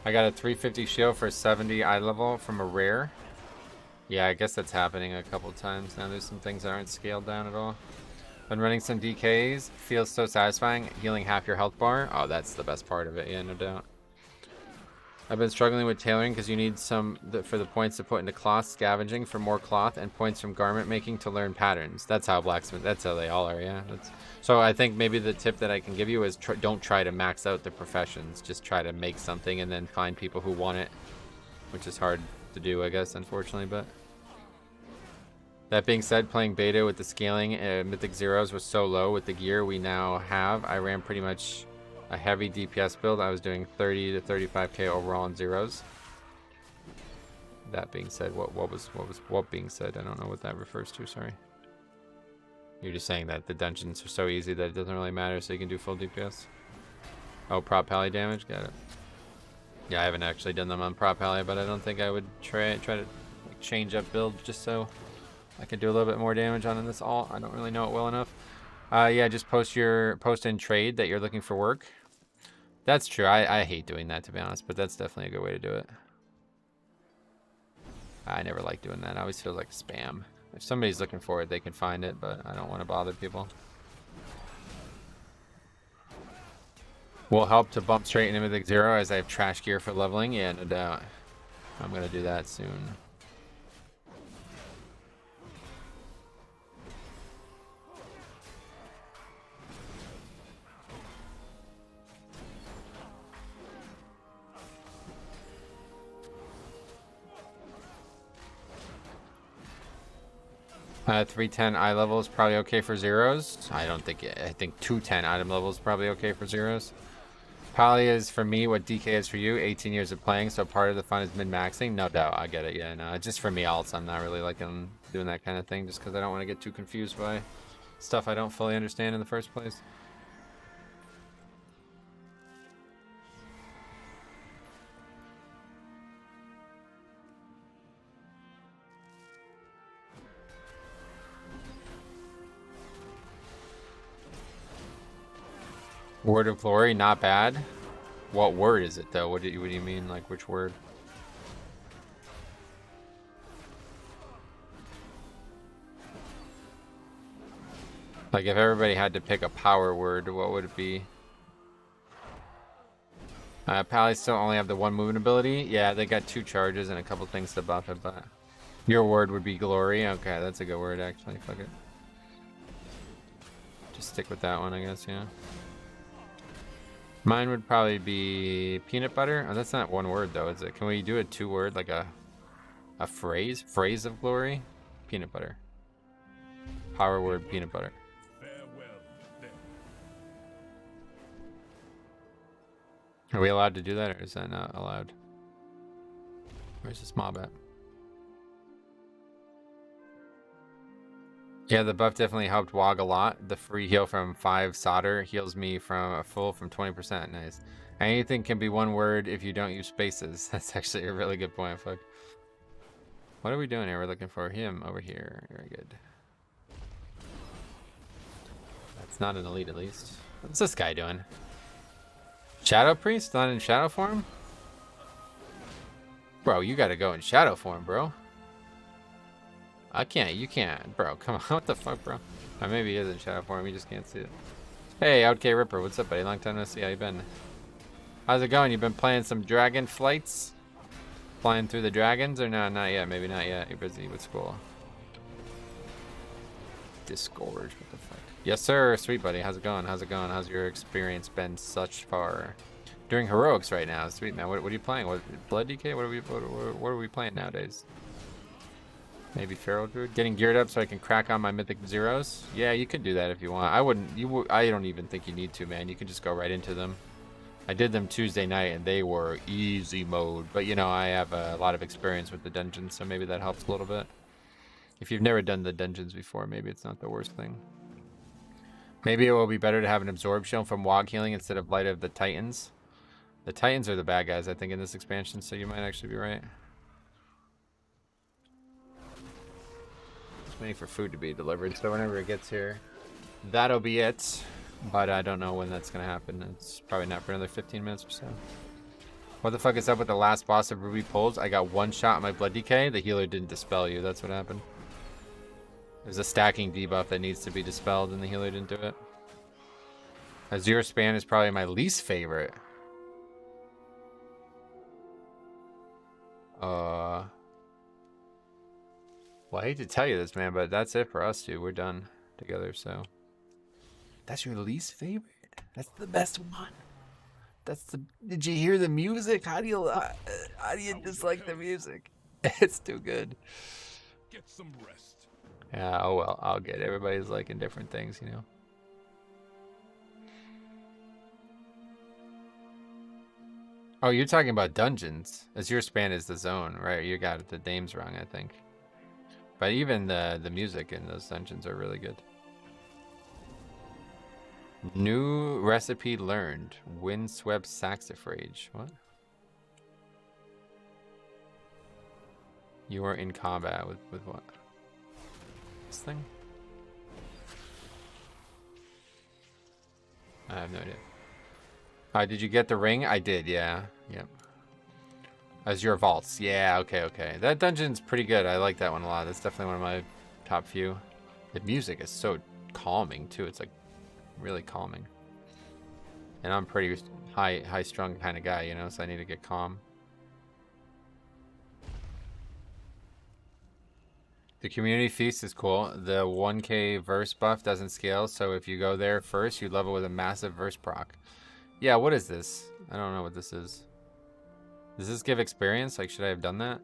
I got a 350 shield for 70 eye level from a rare. Yeah, I guess that's happening a couple times now. There's some things that aren't scaled down at all. Been running some DKs. Feels so satisfying. Healing half your health bar. Oh, that's the best part of it. Yeah, no doubt. I've been struggling with tailoring because you need some for the points to put into cloth scavenging for more cloth and points from garment making to learn patterns. That's how blacksmith. That's how they all are. Yeah. So I think maybe the tip that I can give you is don't try to max out the professions. Just try to make something and then find people who want it, which is hard to do, I guess, unfortunately. But that being said, playing beta with the scaling Mythic Zeros was so low with the gear we now have. I ran pretty much a heavy DPS build. I was doing 30 to 35k overall in zeros. That being said, what being said? I don't know what that refers to. Sorry. You're just saying that the dungeons are so easy that it doesn't really matter, so you can do full DPS. Oh, prop pally damage. Got it. Yeah, I haven't actually done them on prop pally, but I don't think I would try to like, change up build just so I could do a little bit more damage on this alt. I don't really know it well enough. Yeah, just post in trade that you're looking for work. That's true. I hate doing that, to be honest, but that's definitely a good way to do it. I never like doing that. It always feels like spam. If somebody's looking for it, they can find it, but I don't want to bother people. Will help to bump straight into Mythic Zero as I have trash gear for leveling. Yeah, no doubt. I'm going to do that soon. Uh, 310 eye level is probably okay for zeros. I think 210 item level is probably okay for zeros. Poly is for me what DK is for you. 18 years of playing, so part of the fun is min-maxing. No doubt, I get it. Yeah, no, just for me alts, I'm not really liking doing that kind of thing just because I don't want to get too confused by stuff I don't fully understand in the first place. Word of Glory, not bad. What word is it though? What do you mean? Like which word? Like if everybody had to pick a power word, what would it be? Pally still only have the one movement ability. Yeah, they got 2 charges and a couple things to buff it, but your word would be glory. Okay, that's a good word actually. Fuck it. Just stick with that one, I guess. Yeah. Mine would probably be peanut butter. Oh, that's not one word though, is it? Can we do a 2-word, like a phrase? Phrase of glory? Peanut butter. Power word, peanut butter. Are we allowed to do that, or is that not allowed? Where's this mob at? Yeah, the buff definitely helped WoG a lot. The free heal from 5 solder heals me from a full from 20%. Nice. Anything can be one word if you don't use spaces. That's actually a really good point. Fuck. What are we doing here? We're looking for him over here. Very good. That's not an elite, at least. What's this guy doing? Shadow Priest? Not in shadow form? Bro, you gotta go in shadow form, bro. I can't. You can't. Bro, come on. What the fuck, bro? Or maybe he is in shadow form. You just can't see it. Hey, OutK Ripper. What's up, buddy? Long time no see. How you been? How's it going? You been playing some Dragonflights? Flying through the dragons? Or no? Not yet. Maybe not yet. You're busy with school. Disgorge. What the fuck? Yes, sir. Sweet, buddy. How's it going? How's it going? How's your experience been such far? Doing heroics right now. Sweet, man. What are you playing? What, Blood DK? What are we playing nowadays? Maybe Feral Druid? Getting geared up so I can crack on my Mythic Zeros? Yeah, you could do that if you want. I wouldn't. I don't even think you need to, man. You can just go right into them. I did them Tuesday night and they were easy mode. But, you know, I have a lot of experience with the dungeons, so maybe that helps a little bit. If you've never done the dungeons before, maybe it's not the worst thing. Maybe it will be better to have an Absorb Shield from Wog Healing instead of Light of the Titans. The Titans are the bad guys, I think, in this expansion, so you might actually be right. Just waiting for food to be delivered, so whenever it gets here, that'll be it. But I don't know when that's going to happen. It's probably not for another 15 minutes or so. What the fuck is up with the last boss of Ruby Pulls? I got one shot on my Blood Decay. The healer didn't dispel you. That's what happened. There's a stacking debuff that needs to be dispelled, and the healer didn't do it. Azure Span is probably my least favorite. Well, I hate to tell you this, man, but that's it for us, dude. We're done together, so... That's your least favorite? That's the best one. That's the... Did you hear the music? How do you dislike the music? It's too good. Get some rest. Yeah, oh well, I'll get it. Everybody's liking different things, you know. Oh, you're talking about dungeons. Azure Span is the zone, right? You got the names wrong, I think. But even the music in those dungeons are really good. New recipe learned. Windswept Saxifrage. What? You are in combat with what? This thing? I have no idea. Did you get the ring? I did, yeah. Yep. Azure Vaults. Yeah, okay. That dungeon's pretty good. I like that one a lot. That's definitely one of my top few. The music is so calming, too. It's like really calming. And I'm pretty high strung kind of guy, you know, so I need to get calm. The community feast is cool. The 1k verse buff doesn't scale, so if you go there first, you level with a massive verse proc. Yeah, what is this? I don't know what this is. Does this give experience? Like, should I have done that?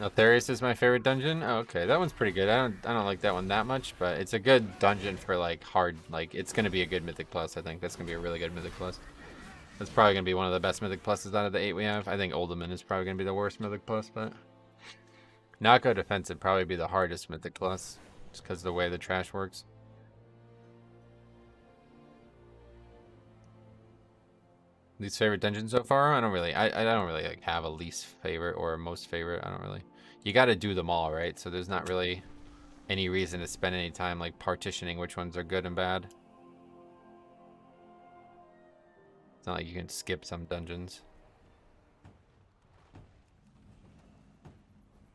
Notherius is my favorite dungeon. Oh, okay, that one's pretty good. I don't like that one that much, but it's a good dungeon for like hard. Like, it's gonna be a good Mythic Plus. I think that's gonna be a really good Mythic Plus. That's probably gonna be one of the best Mythic Pluses out of the 8 we have. I think Uldaman is probably gonna be the worst Mythic Plus, but Not Go Defensive probably be the hardest Mythic Plus, just because of the way the trash works. Least favorite dungeon so far? I don't really like have a least favorite or a most favorite. I don't really. You got to do them all, right? So there's not really any reason to spend any time like partitioning which ones are good and bad. It's not like you can skip some dungeons.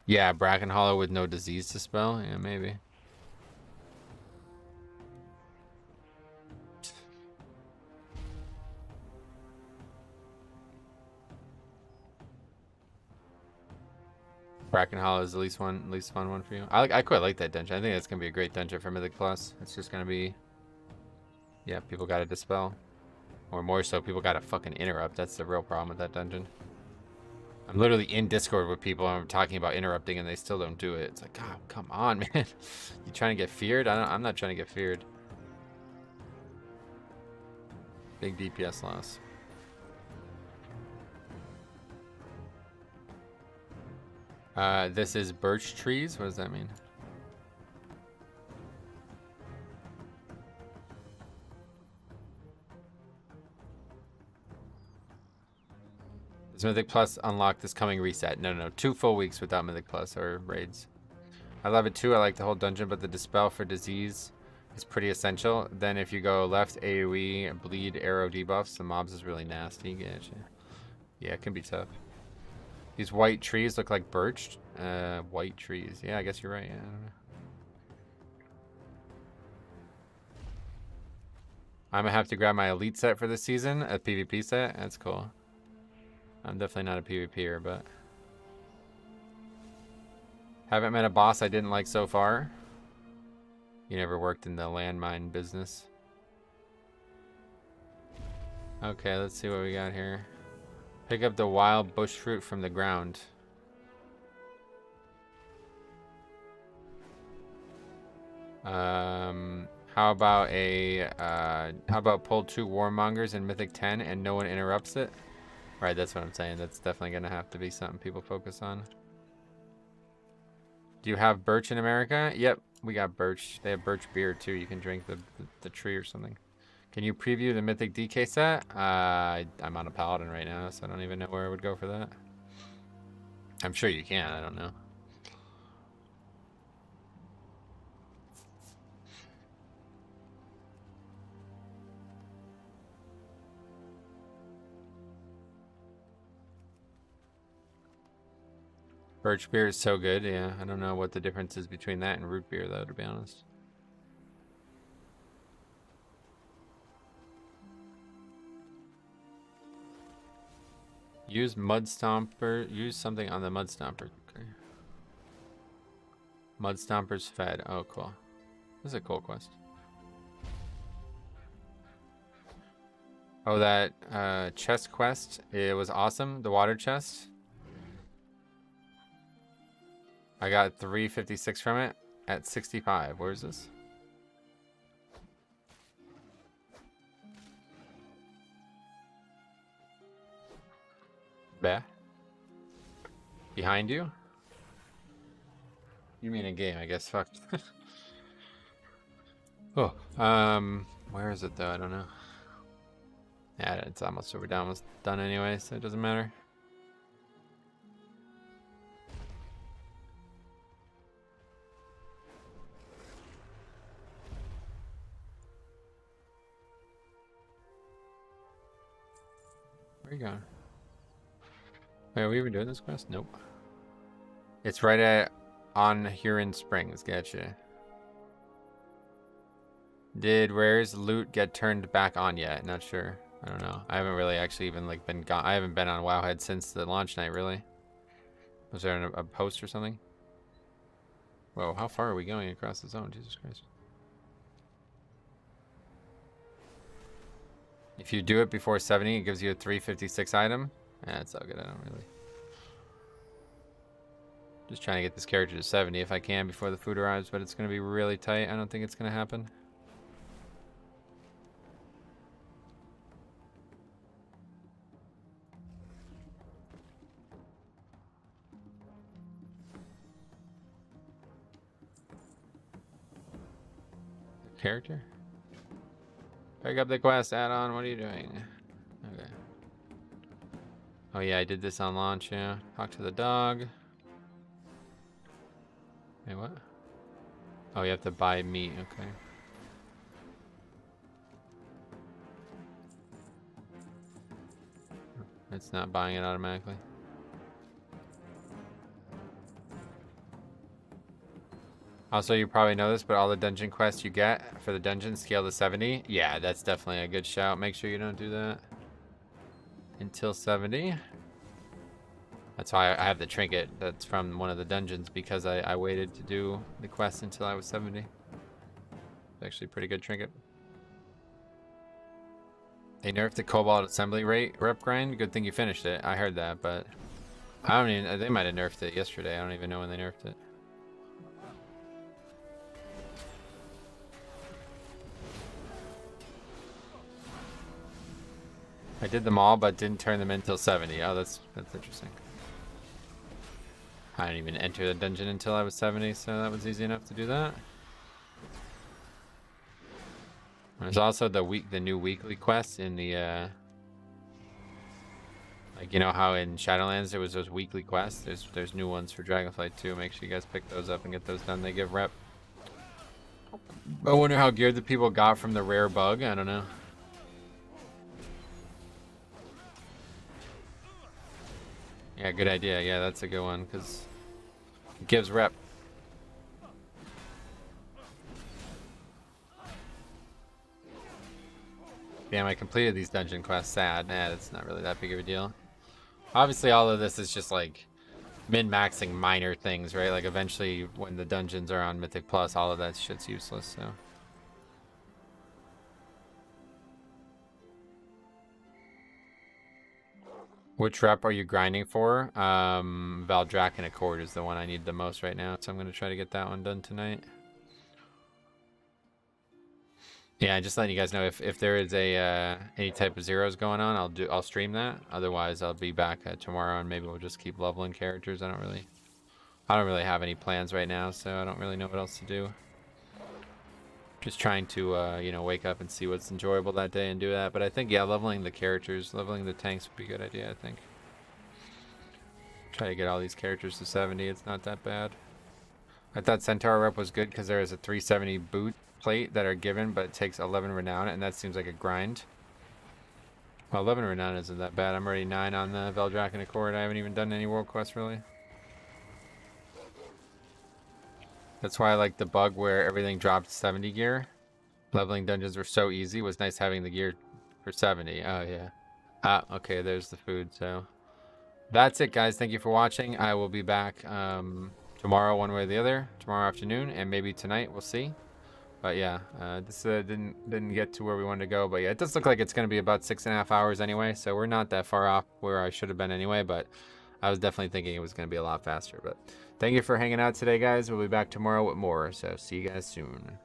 Yeah, Bracken Hollow with no disease to spell? Yeah, maybe. Bracken Hollow is the least fun one for you. I quite like that dungeon. I think that's gonna be a great dungeon for Mythic Plus. It's just gonna be, yeah, people gotta dispel, or more so, people gotta fucking interrupt. That's the real problem with that dungeon. I'm literally in Discord with people and I'm talking about interrupting and they still don't do it. It's like, God, come on, man. You trying to get feared? I'm not trying to get feared. Big DPS loss. This is birch trees. What does that mean? Does Mythic Plus unlock this coming reset? No. 2 full weeks without Mythic Plus or raids. I love it too. I like the whole dungeon, but the dispel for disease is pretty essential. Then if you go left AoE, bleed, arrow debuffs, the mobs is really nasty. Yeah, it can be tough. These white trees look like birch. White trees. Yeah, I guess you're right. Yeah, I don't know. I'm gonna have to grab my elite set for this season, a PvP set. That's cool. I'm definitely not a PvPer, but haven't met a boss I didn't like so far. You never worked in the landmine business. Okay, let's see what we got here. Pick up the wild bush fruit from the ground. How about pull 2 warmongers in Mythic 10 and no one interrupts it? Right, that's what I'm saying. That's definitely gonna have to be something people focus on. Do you have birch in America? Yep, we got birch. They have birch beer too. You can drink the tree or something. Can you preview the Mythic DK set? I'm on a Paladin right now, so I don't even know where I would go for that. I'm sure you can. I don't know. Birch beer is so good, yeah. I don't know what the difference is between that and root beer, though, to be honest. Use Mud Stomper. Use something on the Mud Stomper. Okay. Mud Stomper's fed. Oh, cool. This is a cool quest. Oh, that chest quest. It was awesome. The water chest. I got 356 from it at 65. Where is this? Bah. Behind you? You mean in game, I guess. Fuck. Oh, where is it though? I don't know. Yeah, it's almost over. Almost done anyway, so it doesn't matter. Where are you going? Wait, are we even doing this quest? Nope. It's right at on Huron Springs. Gotcha. Did Rare's loot get turned back on yet? Not sure. I don't know. I haven't really actually even like been gone. I haven't been on Wowhead since the launch night. Really? Was there a post or something? Whoa! How far are we going across the zone? Jesus Christ! If you do it before 70, it gives you a 356 item. Yeah, it's all good. I don't really. Just trying to get this character to 70 if I can before the food arrives, but it's going to be really tight. I don't think it's going to happen. The character? Pick up the quest add-on. What are you doing? Okay. Oh yeah, I did this on launch, yeah. Talk to the dog. Hey, what? Oh, you have to buy meat, okay. It's not buying it automatically. Also, you probably know this, but all the dungeon quests you get for the dungeon scale to 70. Yeah, that's definitely a good shout. Make sure you don't do that until 70. That's why I have the trinket that's from one of the dungeons, because I waited to do the quest until I was 70. It's actually a pretty good trinket. They nerfed the Cobalt assembly rate rep grind. Good thing you finished it. I heard that, but I don't even. They might have nerfed it yesterday. I don't even know when they nerfed it. I did them all, but didn't turn them in until 70. Oh, that's interesting. I didn't even enter the dungeon until I was 70, so that was easy enough to do that. There's also the new weekly quest in the like, you know how in Shadowlands there was those weekly quests? There's new ones for Dragonflight too. Make sure you guys pick those up and get those done. They give rep. I wonder how geared the people got from the rare bug. I don't know. Yeah, good idea. Yeah, that's a good one because it gives rep. Damn, I completed these dungeon quests. Sad. Nah, it's not really that big of a deal. Obviously, all of this is just like min-maxing minor things, right? Like eventually when the dungeons are on Mythic Plus, all of that shit's useless, so. Which rep are you grinding for? Valdrakken Accord is the one I need the most right now, so I'm going to try to get that one done tonight. Yeah, just letting you guys know if there is a any type of zeros going on, I'll stream that. Otherwise, I'll be back tomorrow, and maybe we'll just keep leveling characters. I don't really have any plans right now, so I don't really know what else to do. Just trying to you know, wake up and see what's enjoyable that day and do that. But I think, yeah, leveling the characters, leveling the tanks would be a good idea, I think. Try to get all these characters to 70. It's not that bad. I thought Centaur rep was good because there is a 370 boot plate that are given, but it takes 11 renown, and that seems like a grind. Well, 11 renown isn't that bad. I'm already 9 on the Valdrakken Accord. I haven't even done any world quests really. That's why I like the bug where everything dropped 70 gear. Leveling dungeons were so easy. It was nice having the gear for 70. Oh yeah. Ah, okay, there's the food. So that's it, guys. Thank you for watching. I will be back tomorrow one way or the other, tomorrow afternoon, and maybe tonight. We'll see. But yeah, this didn't get to where we wanted to go. But yeah, it does look like it's going to be about 6.5 hours anyway. So we're not that far off where I should have been anyway. But I was definitely thinking it was going to be a lot faster. But thank you for hanging out today, guys. We'll be back tomorrow with more. So see you guys soon.